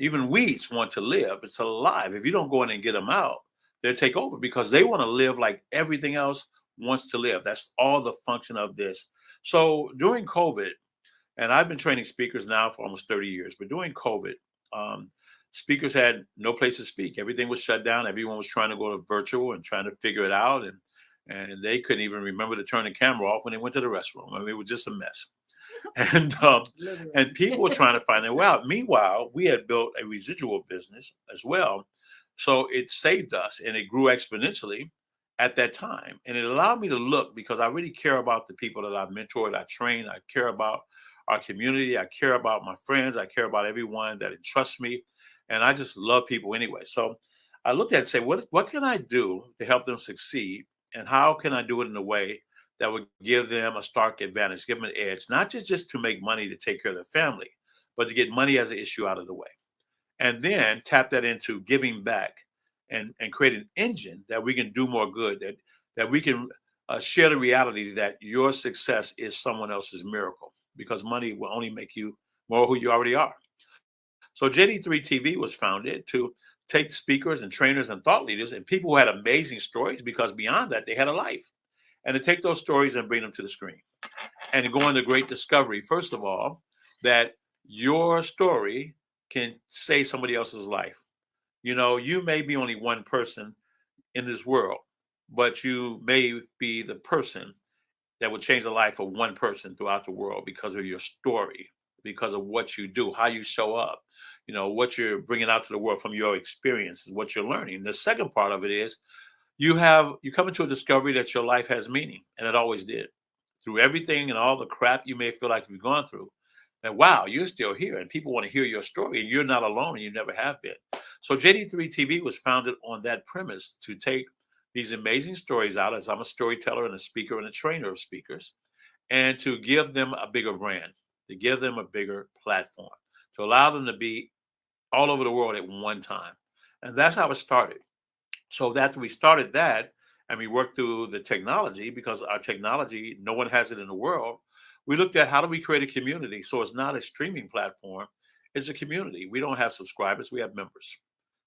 Even weeds want to live, it's alive. If you don't go in and get them out, they'll take over, because they want to live like everything else wants to live. That's all the function of this. So during COVID, and I've been training speakers now for almost 30 years, but during COVID, speakers had no place to speak. Everything was shut down. Everyone was trying to go to virtual and trying to figure it out. And they couldn't even remember to turn the camera off when they went to the restroom. I mean, it was just a mess. And people were trying to find their way out. Meanwhile, we had built a residual business as well. So it saved us, and it grew exponentially at that time. And it allowed me to look, because I really care about the people that I've mentored, I train, I care about our community, I care about my friends, I care about everyone that entrusts me. And I just love people anyway. So I looked at it and said, what can I do to help them succeed? And how can I do it in a way that would give them a stark advantage, give them an edge, not just to make money to take care of their family, but to get money as an issue out of the way. And then tap that into giving back and create an engine that we can do more good, that we can share the reality that your success is someone else's miracle, because money will only make you more who you already are. So JD3 TV was founded to take speakers and trainers and thought leaders and people who had amazing stories, because beyond that, they had a life, and to take those stories and bring them to the screen and to go into great discovery. First of all, that your story can save somebody else's life. You know, you may be only one person in this world, but you may be the person that will change the life of one person throughout the world because of your story, because of what you do, how you show up, you know, what you're bringing out to the world from your experiences, what you're learning. The second part of it is you come into a discovery that your life has meaning, and it always did. Through everything and all the crap you may feel like you've gone through, and wow, you're still here, and people want to hear your story, and you're not alone, and you never have been. So JD3 TV was founded on that premise to take these amazing stories out, as I'm a storyteller and a speaker and a trainer of speakers, and to give them a bigger brand, to give them a bigger platform, to allow them to be all over the world at one time. And that's how it started. So that we started that, and we worked through the technology, because our technology, no one has it in the world. We looked at how do we create a community. So it's not a streaming platform, it's a community. We don't have subscribers, we have members.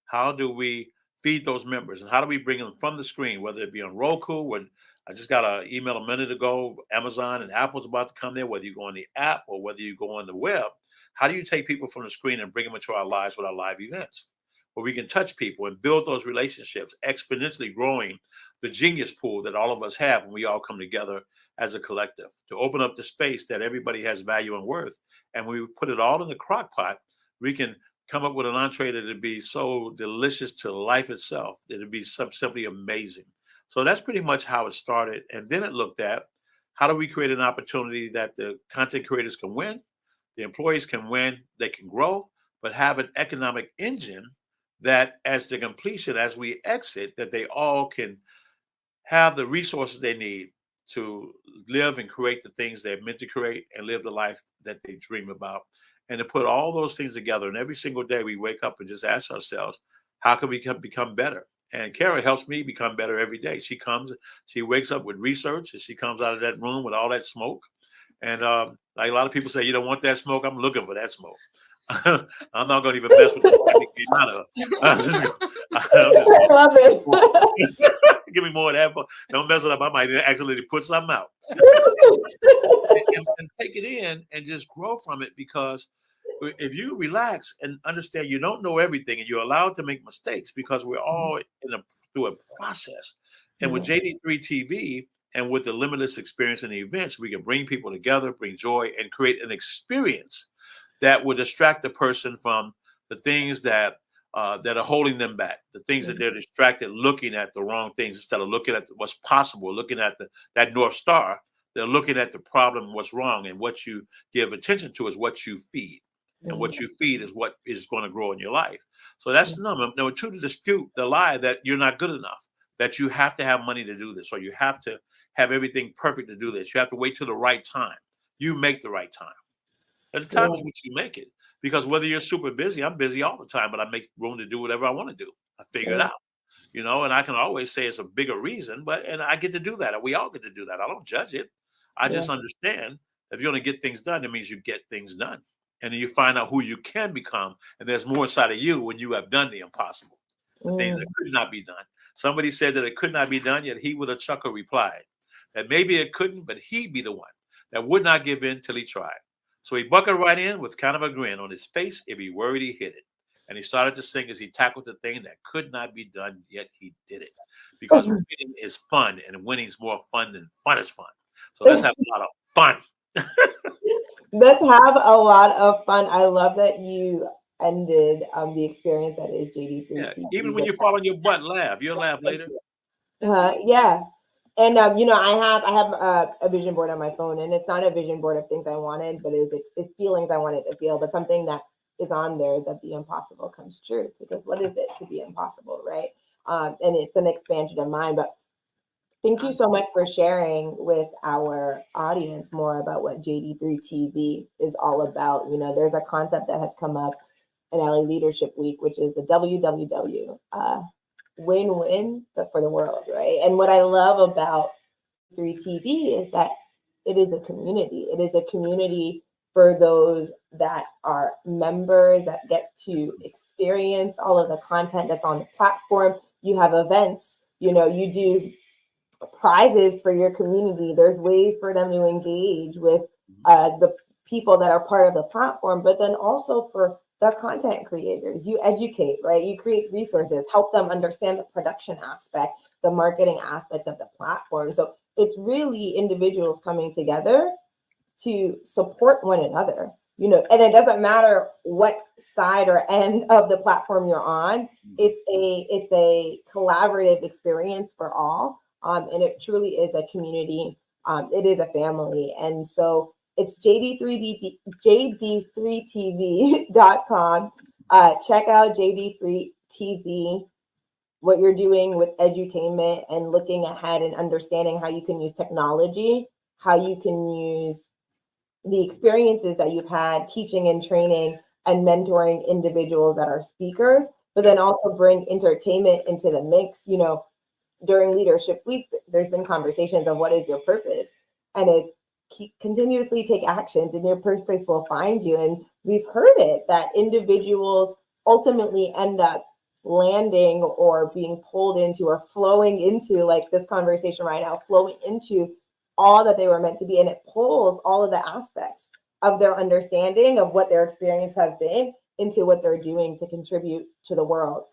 How do we feed those members, and how do we bring them from the screen, whether it be on Roku, when I just got an email a minute ago, Amazon and Apple's about to come there, whether you go on the app or whether you go on the web. How do you take people from the screen and bring them into our lives with our live events, where we can touch people and build those relationships, exponentially growing the genius pool that all of us have when we all come together as a collective, to open up the space that everybody has value and worth. And when we put it all in the crock pot, we can come up with an entree that would be so delicious to life itself, that it'd be simply amazing. So that's pretty much how it started. And then it looked at, how do we create an opportunity that the content creators can win, the employees can win, they can grow, but have an economic engine that as the completion, as we exit, that they all can have the resources they need to live and create the things they're meant to create and live the life that they dream about. And to put all those things together. And every single day we wake up and just ask ourselves, how can we become better? And Kara helps me become better every day. She comes, she wakes up with research, and she comes out of that room with all that smoke. And like a lot of people say, you don't want that smoke. I'm looking for that smoke. I'm not going to even mess with it. I love it. Give me more of that. Don't mess it up. I might actually put something out. and take it in and just grow from it, because if you relax and understand you don't know everything, and you're allowed to make mistakes, because we're all through a process. And with JD3 TV and with the limitless experience and the events, we can bring people together, bring joy, and create an experience that will distract the person from the things that are holding them back, the things that they're distracted looking at the wrong things instead of looking at what's possible, looking at that North Star. They're looking at the problem, what's wrong, and what you give attention to is what you feed. And what you feed is what is going to grow in your life. So that's number two, to dispute the lie that you're not good enough, that you have to have money to do this, or you have to have everything perfect to do this. You have to wait till the right time. You make the right time. At the time is what you make it. Because whether you're super busy, I'm busy all the time, but I make room to do whatever I want to do. I figure it out, you know, and I can always say it's a bigger reason, and I get to do that. And we all get to do that. I don't judge it. I just understand if you're going to get things done, it means you get things done. And then you find out who you can become. And there's more inside of you when you have done the impossible, the things that could not be done. Somebody said that it could not be done, yet he with a chuckle replied that maybe it couldn't, but he'd be the one that would not give in till he tried. So he buckled right in with kind of a grin on his face if he worried he hit it. And he started to sing as he tackled the thing that could not be done, yet he did it. Because winning is fun, and winning is more fun than fun is fun. So let's have a lot of fun. Let's have a lot of fun. I love that you ended the experience that is JD3 TV. Even when you fall on your butt, laugh. You'll laugh later. Yeah. And you know, I have a vision board on my phone, and it's not a vision board of things I wanted, but it's feelings I wanted to feel. But something that is on there is that the impossible comes true. Because what is it to be impossible, right? And it's an expansion of mine. But thank you so much for sharing with our audience more about what JD3 TV is all about. You know, there's a concept that has come up in LA Leadership Week, which is the WWW. Win-win, but for the world, right? And what I love about 3TV is that it is a community. It is a community for those that are members that get to experience all of the content that's on the platform. You have events, you know, you do prizes for your community. There's ways for them to engage with the people that are part of the platform, but then also for the content creators. You educate, right? You create resources, help them understand the production aspect, the marketing aspects of the platform. So it's really individuals coming together to support one another, you know, and it doesn't matter what side or end of the platform you're on. It's a collaborative experience for all. And it truly is a community. It is a family. And so it's jd3tv.com. Check out JD3TV, what you're doing with edutainment and looking ahead and understanding how you can use technology, how you can use the experiences that you've had teaching and training and mentoring individuals that are speakers, but then also bring entertainment into the mix. You know, during Leadership Week, there's been conversations of what is your purpose, and it's continuously take actions and your purpose will find you. And we've heard it that individuals ultimately end up landing or being pulled into or flowing into, like this conversation right now, flowing into all that they were meant to be. And it pulls all of the aspects of their understanding of what their experience has been into what they're doing to contribute to the world.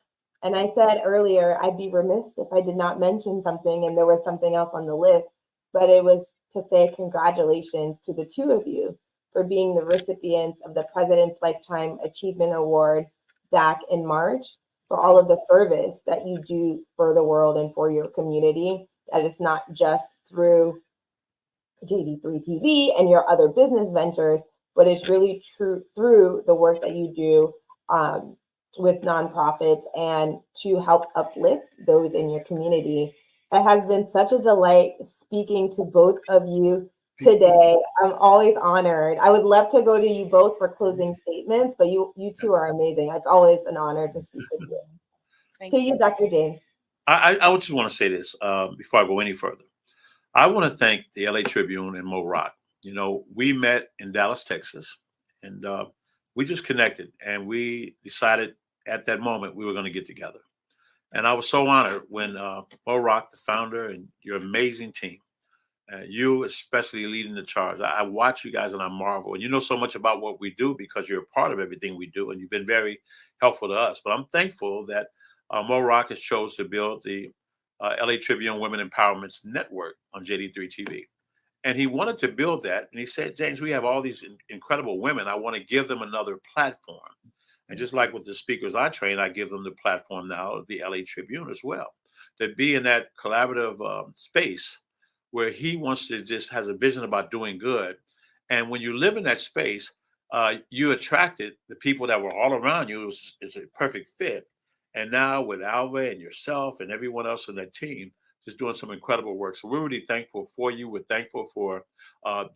And I said earlier, I'd be remiss if I did not mention something, and there was something else on the list, but it was to say congratulations to the two of you for being the recipients of the President's Lifetime Achievement Award back in March, for all of the service that you do for the world and for your community. That is not just through JD3 TV and your other business ventures, but it's really true through the work that you do with nonprofits and to help uplift those in your community. It has been such a delight speaking to both of you today. I'm always honored. I would love to go to you both for closing statements, but you two are amazing. It's always an honor to speak with you. To you, Dr. James. I would just want to say this before I go any further. I want to thank the LA Tribune and Mo Rock. You know, we met in Dallas, Texas, and we just connected, and we decided at that moment we were going to get together. And I was so honored when Mo Rock, the founder, and your amazing team, you especially leading the charge. I watch you guys and I marvel. And you know so much about what we do because you're a part of everything we do, and you've been very helpful to us. But I'm thankful that Mo Rock has chose to build the LA Tribune Women Empowerment Network on JD3 TV. And he wanted to build that. And he said, James, we have all these incredible women. I want to give them another platform. And just like with the speakers I train, I give them the platform now of the LA Tribune as well. To be in that collaborative space where he wants to just has a vision about doing good. And when you live in that space, you attracted the people that were all around you. It's a perfect fit. And now with Alva and yourself and everyone else on that team, just doing some incredible work. So we're really thankful for you. We're thankful for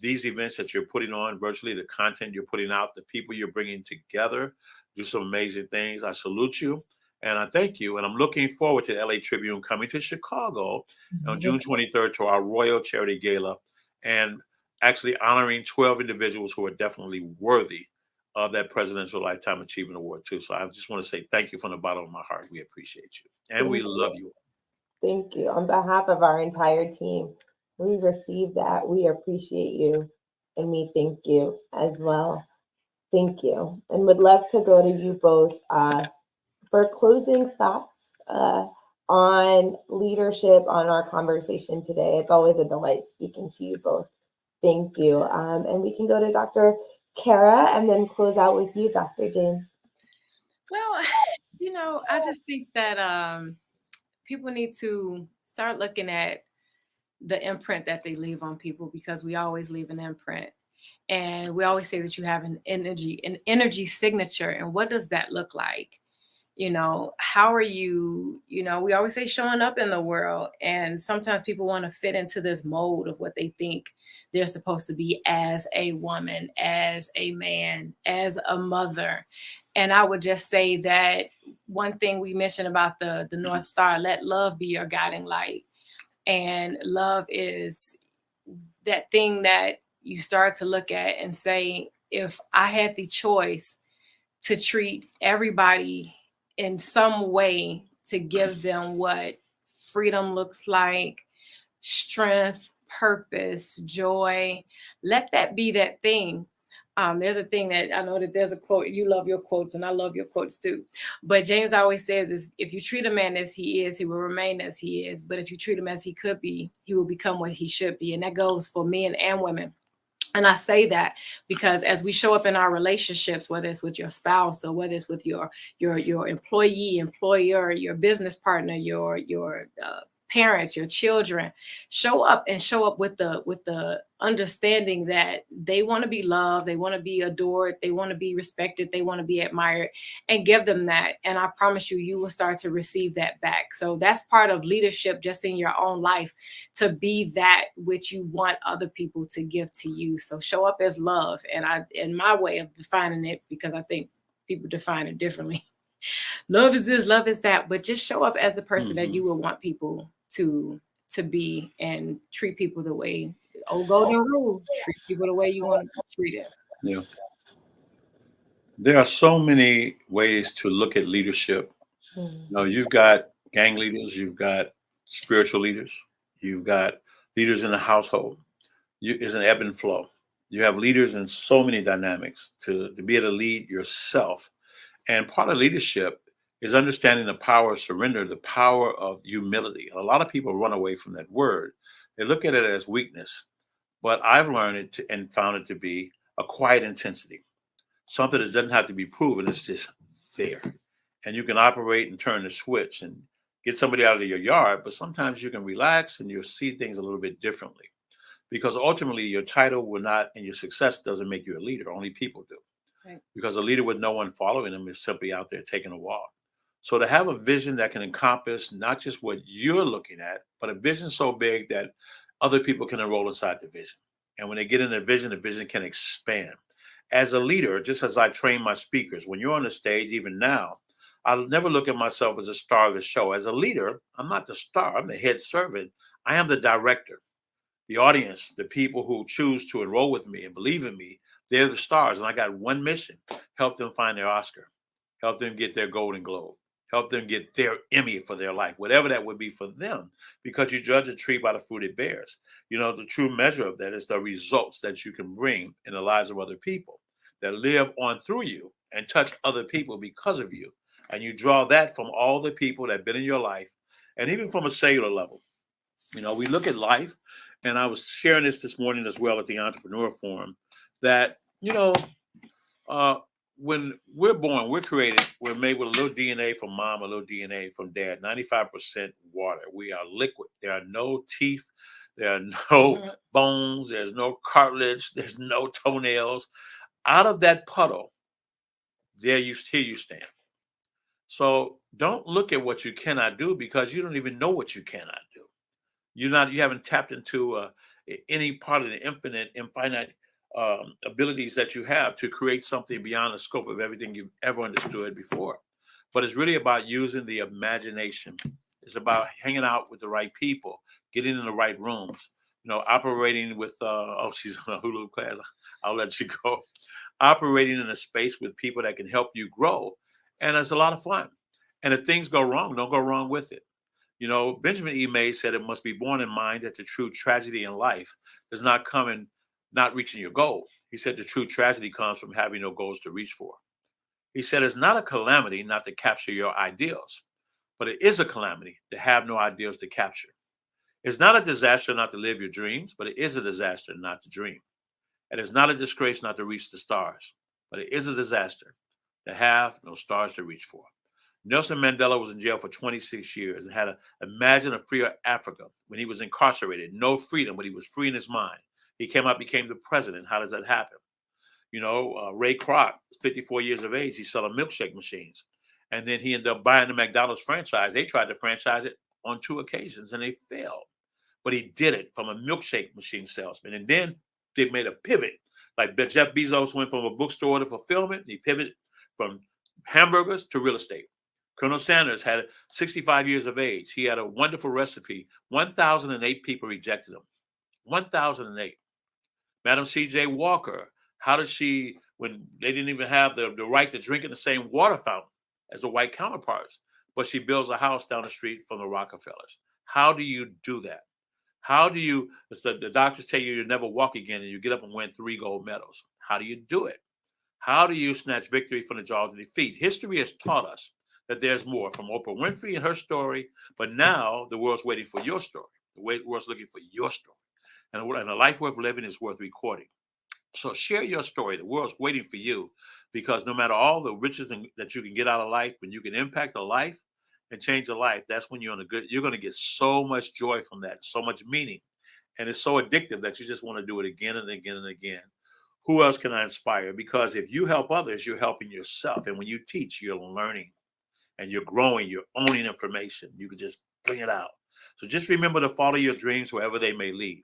these events that you're putting on virtually, the content you're putting out, the people you're bringing together, do some amazing things. I salute you and I thank you. And I'm looking forward to the LA Tribune coming to Chicago on June 23rd to our Royal Charity Gala and actually honoring 12 individuals who are definitely worthy of that Presidential Lifetime Achievement Award too. So I just want to say thank you from the bottom of my heart. We appreciate you and we love you. Thank you. On behalf of our entire team, we received that. We appreciate you and we thank you as well. Thank you. And would love to go to you both for closing thoughts on leadership, on our conversation today. It's always a delight speaking to you both. Thank you. And we can go to Dr. Kara and then close out with you, Dr. James. Well, you know, I just think that people need to start looking at the imprint that they leave on people, because we always leave an imprint. And we always say that you have an energy signature. And what does that look like? You know, how are you, you know, we always say showing up in the world. And sometimes people want to fit into this mold of what they think they're supposed to be as a woman, as a man, as a mother. And I would just say that one thing we mentioned about the North Star, let love be your guiding light. And love is that thing that you start to look at and say, if I had the choice to treat everybody in some way to give them what freedom looks like, strength, purpose, joy, let that be that thing. There's a thing that I know that there's a quote, you love your quotes and I love your quotes too. But James always says is if you treat a man as he is, he will remain as he is. But if you treat him as he could be, he will become what he should be. And that goes for men and women. And I say that because as we show up in our relationships, whether it's with your spouse or whether it's with your employee, employer, your business partner, your parents, your children, show up with the understanding that they want to be loved, they want to be adored, they want to be respected, they want to be admired, and give them that. And I promise you, you will start to receive that back. So that's part of leadership just in your own life, to be that which you want other people to give to you. So show up as love. And in my way of defining it, because I think people define it differently. Love is this, love is that, but just show up as the person that you would want people to be, and treat people the way, golden rule, treat people the way you want to be treated. Yeah. There are so many ways to look at leadership. You know, you've got gang leaders, you've got spiritual leaders, you've got leaders in the household. It's an ebb and flow. You have leaders in so many dynamics to be able to lead yourself. And part of leadership is understanding the power of surrender, the power of humility. And a lot of people run away from that word. They look at it as weakness. But I've learned it and found it to be a quiet intensity, something that doesn't have to be proven. It's just there. And you can operate and turn the switch and get somebody out of your yard. But sometimes you can relax and you'll see things a little bit differently. Because ultimately, your title will not, and your success doesn't make you a leader. Only people do. Right. Because a leader with no one following them is simply out there taking a walk. So to have a vision that can encompass not just what you're looking at, but a vision so big that other people can enroll inside the vision. And when they get in the vision can expand. As a leader, just as I train my speakers, when you're on the stage, even now, I'll never look at myself as a star of the show. As a leader, I'm not the star. I'm the head servant. I am the director. The audience, the people who choose to enroll with me and believe in me, they're the stars. And I got one mission: help them find their Oscar, help them get their Golden Globe, help them get their Emmy for their life, whatever that would be for them, because you judge a tree by the fruit it bears. You know, the true measure of that is the results that you can bring in the lives of other people that live on through you and touch other people because of you. And you draw that from all the people that have been in your life, and even from a cellular level. You know, we look at life, and I was sharing this morning as well at the Entrepreneur Forum, that, you know, when we're born, we're created, we're made with a little DNA from mom, a little DNA from dad, 95% water. We are liquid. There are no teeth. There are no bones. There's no cartilage. There's no toenails. Out of that puddle, here you stand. So don't look at what you cannot do, because you don't even know what you cannot do. You haven't tapped into any part of the infinite, abilities that you have to create something beyond the scope of everything you've ever understood before. But it's really about using the imagination. It's about hanging out with the right people, getting in the right rooms, you know, operating with, she's on a Hulu class, I'll let you go. Operating in a space with people that can help you grow. And it's a lot of fun. And if things go wrong, don't go wrong with it. You know, Benjamin E. Mays said it must be borne in mind that the true tragedy in life does not come in not reaching your goal. He said the true tragedy comes from having no goals to reach for. He said it's not a calamity not to capture your ideals, but it is a calamity to have no ideals to capture. It's not a disaster not to live your dreams, but it is a disaster not to dream. And it's not a disgrace not to reach the stars, but it is a disaster to have no stars to reach for. Nelson Mandela was in jail for 26 years and had imagine a freer Africa when he was incarcerated. No freedom, but he was free in his mind. He came out, became the president. How does that happen? You know, Ray Kroc, 54 years of age, he's selling milkshake machines. And then he ended up buying the McDonald's franchise. They tried to franchise it on 2 occasions and they failed. But he did it from a milkshake machine salesman. And then they made a pivot. Like Jeff Bezos went from a bookstore to fulfillment. He pivoted from hamburgers to real estate. Colonel Sanders had 65 years of age. He had a wonderful recipe. 1,008 people rejected him. 1,008. Madam C.J. Walker, how did she, when they didn't even have the right to drink in the same water fountain as the white counterparts, but she builds a house down the street from the Rockefellers. How do you do that? How do you, the doctors tell you you'll never walk again and you get up and win 3 gold medals. How do you do it? How do you snatch victory from the jaws of defeat? History has taught us that there's more, from Oprah Winfrey and her story, but now the world's waiting for your story. The world's looking for your story. And a life worth living is worth recording. So share your story. The world's waiting for you, because no matter all the riches that you can get out of life, when you can impact a life and change a life, that's when you're going to get so much joy from that, so much meaning. And it's so addictive that you just want to do it again and again and again. Who else can I inspire? Because if you help others, you're helping yourself. And when you teach, you're learning and you're growing, you're owning information. You can just bring it out. So just remember to follow your dreams wherever they may lead.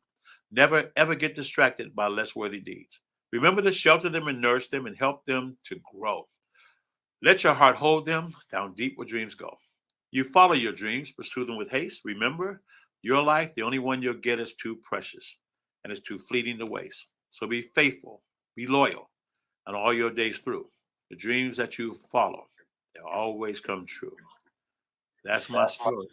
Never, ever get distracted by less worthy deeds. Remember to shelter them and nourish them and help them to grow. Let your heart hold them down deep where dreams go. You follow your dreams, pursue them with haste. Remember, your life, the only one you'll get, is too precious and it's too fleeting to waste. So be faithful, be loyal, and all your days through. The dreams that you follow, they'll always come true. That's my story.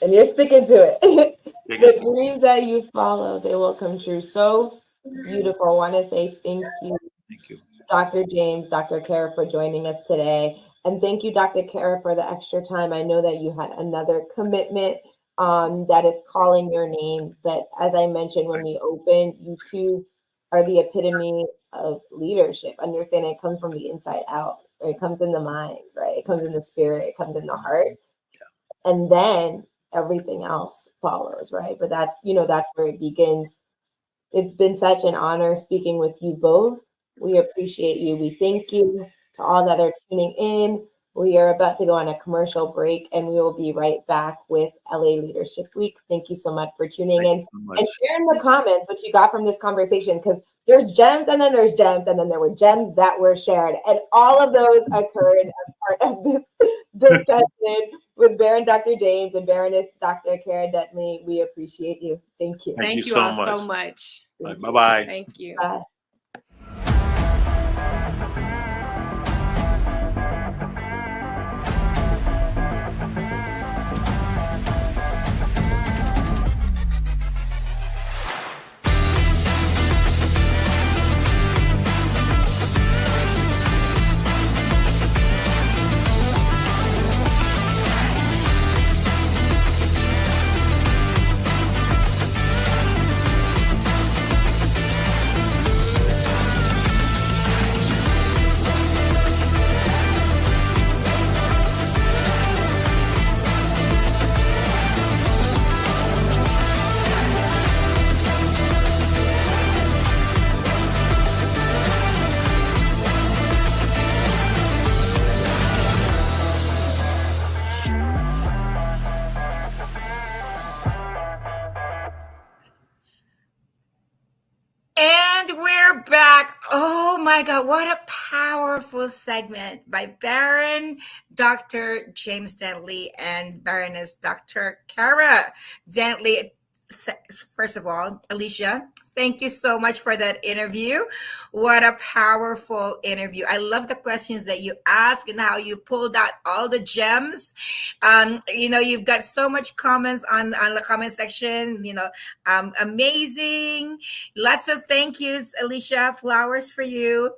And you're sticking to it. The dreams that you follow, they will come true. So beautiful. I want to say thank you, Dr. James, Dr. Kara, for joining us today. And thank you, Dr. Kara, for the extra time. I know that you had another commitment that is calling your name. But as I mentioned when we opened, you two are the epitome of leadership. Understand it comes from the inside out. Right? It comes in the mind, right? It comes in the spirit. It comes in the heart. And then everything else follows, right? But that's, that's where it begins. It's been such an honor speaking with you both. We appreciate you. We thank you to all that are tuning in. We are about to go on a commercial break and we will be right back with LA Leadership Week. Thank you so much for tuning in. And share in the comments what you got from this conversation, because there's gems and then there's gems and then there were gems that were shared. And all of those occurred as part of this discussion with Baron Dr. James and Baroness Dr. Kara Dentley. We appreciate you. Thank you. Thank you all so much. Bye-bye. Thank you. Bye. And we're back. Oh my God, what a powerful segment by Baron Dr. James Dentley and Baroness Dr. Kara Dentley. First of all, Alicia, thank you so much for that interview. What a powerful interview. I love the questions that you asked and how you pulled out all the gems. You've got so much comments on the comment section, amazing. Lots of thank yous, Alicia. Flowers for you.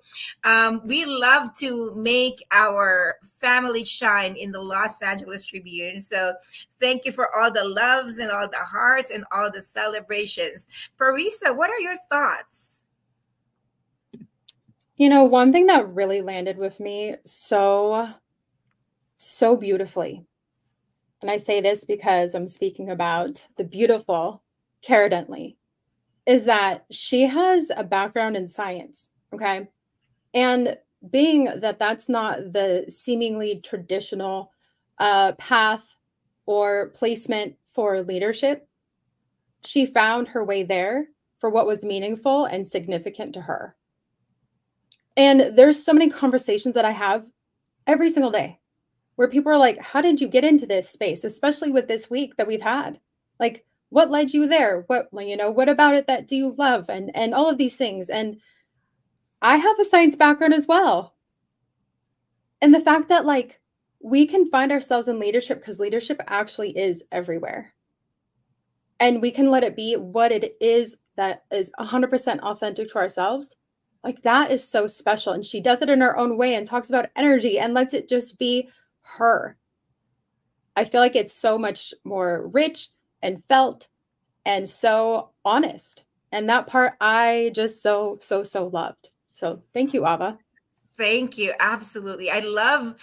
We love to make our family shine in the Los Angeles Tribune. So thank you for all the loves and all the hearts and all the celebrations. Parisa, what are your thoughts? One thing that really landed with me so beautifully, and I say this because I'm speaking about the beautiful Kara Dentley, is that she has a background in science, okay? And being that that's not the seemingly traditional path or placement for leadership, she found her way there for what was meaningful and significant to her. And there's so many conversations that I have every single day where people are like, how did you get into this space? Especially with this week that we've had. Like, what led you there? What about it that do you love? And all of these things. And I have a science background as well. And the fact that we can find ourselves in leadership because leadership actually is everywhere. And we can let it be what it is that is 100% authentic to ourselves Like, that is so special. And she does it in her own way and talks about energy and lets it just be her. I feel like it's so much more rich and felt and so honest. And that part I just so loved. So thank you, Ava. Thank you. Absolutely. I love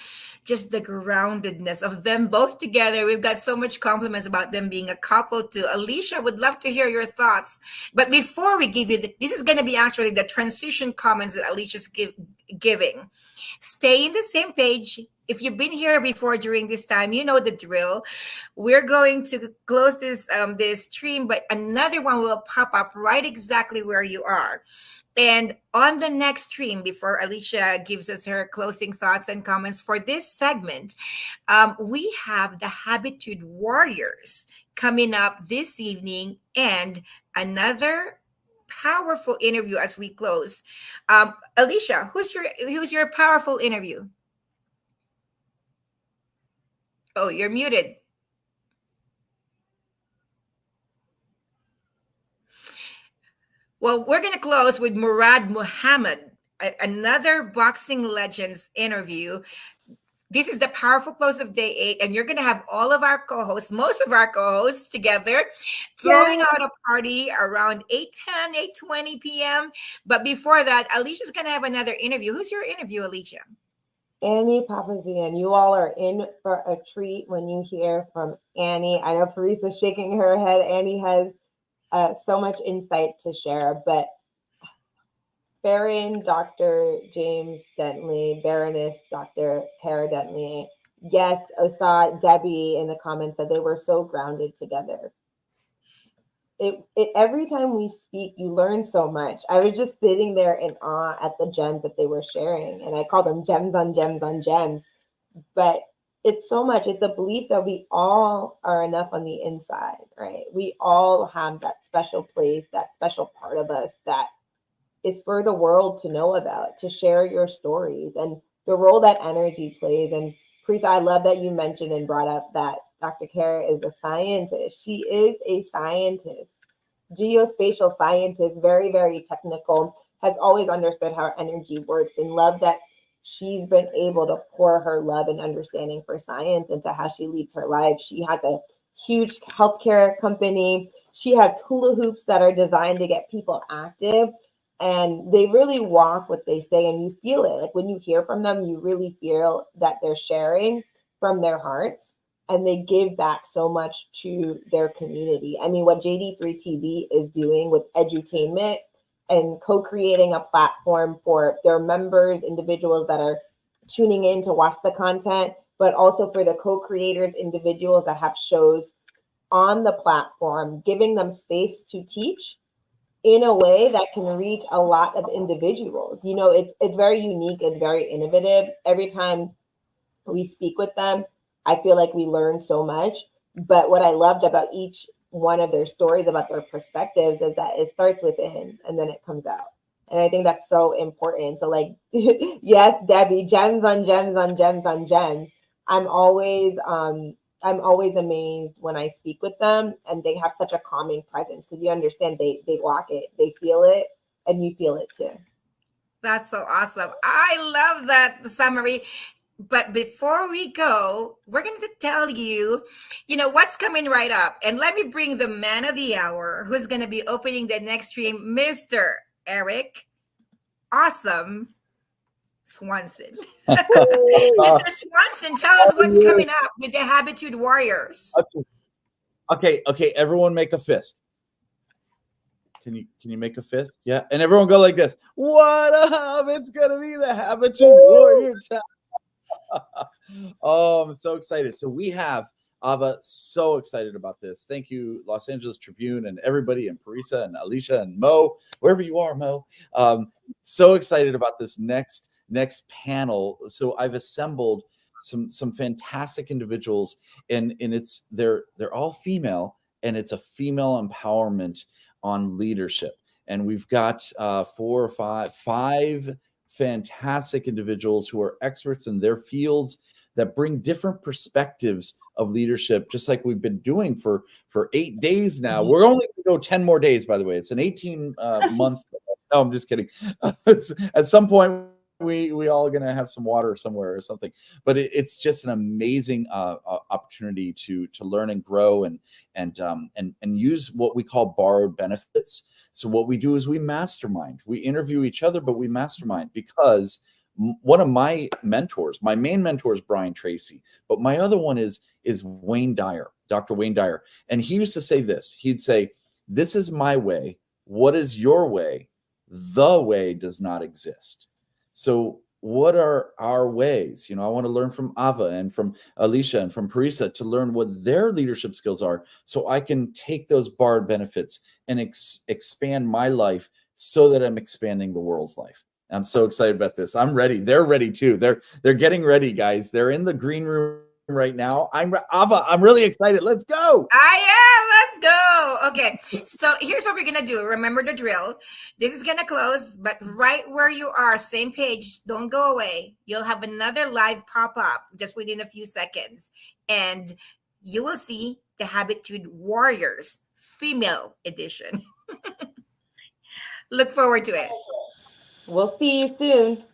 just the groundedness of them both together. We've got so much compliments about them being a couple too. Alicia, would love to hear your thoughts. But before we give you, this is going to be actually the transition comments that Alicia's giving. Stay in the same page. If you've been here before during this time, you know the drill. We're going to close this stream, but another one will pop up right exactly where you are. And on the next stream, before Alicia gives us her closing thoughts and comments for this segment, we have the Habitude Warriors coming up this evening and another powerful interview as we close. Alicia, who's your powerful interview? Oh, you're muted. Well, we're going to close with Murad Muhammad, another boxing legends interview. This is the powerful close of day 8, and you're going to have all of our co-hosts, most of our co-hosts together, throwing out a party around 8:10, 8:20 p.m. But before that, Alicia's going to have another interview. Who's your interview, Alicia? Annie Papazian. You all are in for a treat when you hear from Annie. I know Parissa's shaking her head. Annie has so much insight to share, but Baron Dr. James Dentley, Baroness Dr. Tara Dentley. Yes, I saw Debbie in the comments that they were so grounded together. Every time we speak, you learn so much. I was just sitting there in awe at the gems that they were sharing, and I call them gems on gems on gems. But it's so much. It's a belief that we all are enough on the inside, right? We all have that special place, that special part of us that is for the world to know about, to share your stories and the role that energy plays. And Parisa, I love that you mentioned and brought up that Dr. Kara is a scientist. She is a scientist, geospatial scientist, very, very technical, has always understood how energy works, and love that she's been able to pour her love and understanding for science into how she leads her life. She has a huge healthcare company. She has hula hoops that are designed to get people active, and they really walk what they say, and you feel it. Like when you hear from them, you really feel that they're sharing from their hearts, and they give back so much to their community. I mean, what JD3 TV is doing with edutainment and co-creating a platform for their members, individuals that are tuning in to watch the content, but also for the co-creators, individuals that have shows on the platform, giving them space to teach in a way that can reach a lot of individuals. You know, it's very unique, it's very innovative. Every time we speak with them, I feel like we learn so much. But what I loved about each one of their stories, about their perspectives, is that it starts within and then it comes out. And I think that's so important. So like, yes, Debbie, gems on gems on gems on gems. I'm always amazed when I speak with them, and they have such a calming presence, because you understand they walk it, they feel it, and you feel it too. That's so awesome. I love that summary. But before we go, we're going to tell you, what's coming right up. And let me bring the man of the hour, who's going to be opening the next stream, Mr. Eric Awesome Swanson. Mr. Swanson, tell us what's coming up with the Habitude Warriors. Okay. Everyone make a fist. Can you make a fist? Yeah. And everyone go like this. What up? It's going to be the Habitude Warrior time. Oh, I'm so excited. So we have Ava, so excited about this. Thank you, Los Angeles Tribune, and everybody, and Parisa and Alicia and Mo, wherever you are, Mo. So excited about this next panel. So I've assembled some fantastic individuals, and they're all female, and it's a female empowerment on leadership. And we've got 4 or 5 fantastic individuals who are experts in their fields that bring different perspectives of leadership, just like we've been doing for 8 days now. We're only going to go 10 more days, by the way. It's an 18 month No, I'm just kidding. At some point, we all are going to have some water somewhere or something. But it's just an amazing opportunity to learn and grow and use what we call borrowed benefits. So what we do is we mastermind. We interview each other, but we mastermind, because one of my mentors, my main mentor is Brian Tracy, but my other one is Wayne Dyer, Dr. Wayne Dyer. And he used to say this. He'd say, "This is my way. What is your way? The way does not exist." So what are our ways? I want to learn from Ava and from Alicia and from Parisa to learn what their leadership skills are, so I can take those borrowed benefits and expand my life so that I'm expanding the world's life. I'm so excited about this. I'm ready. They're ready too. They're getting ready, guys. They're in the green room right now. Ava, I'm really excited. Let's go. Let's go. Okay, so here's what we're gonna do. Remember the drill. This is gonna close, but right where you are, same page, don't go away. You'll have another live pop up just within a few seconds, and you will see the Habitude Warriors female edition. Look forward to it. We'll see you soon.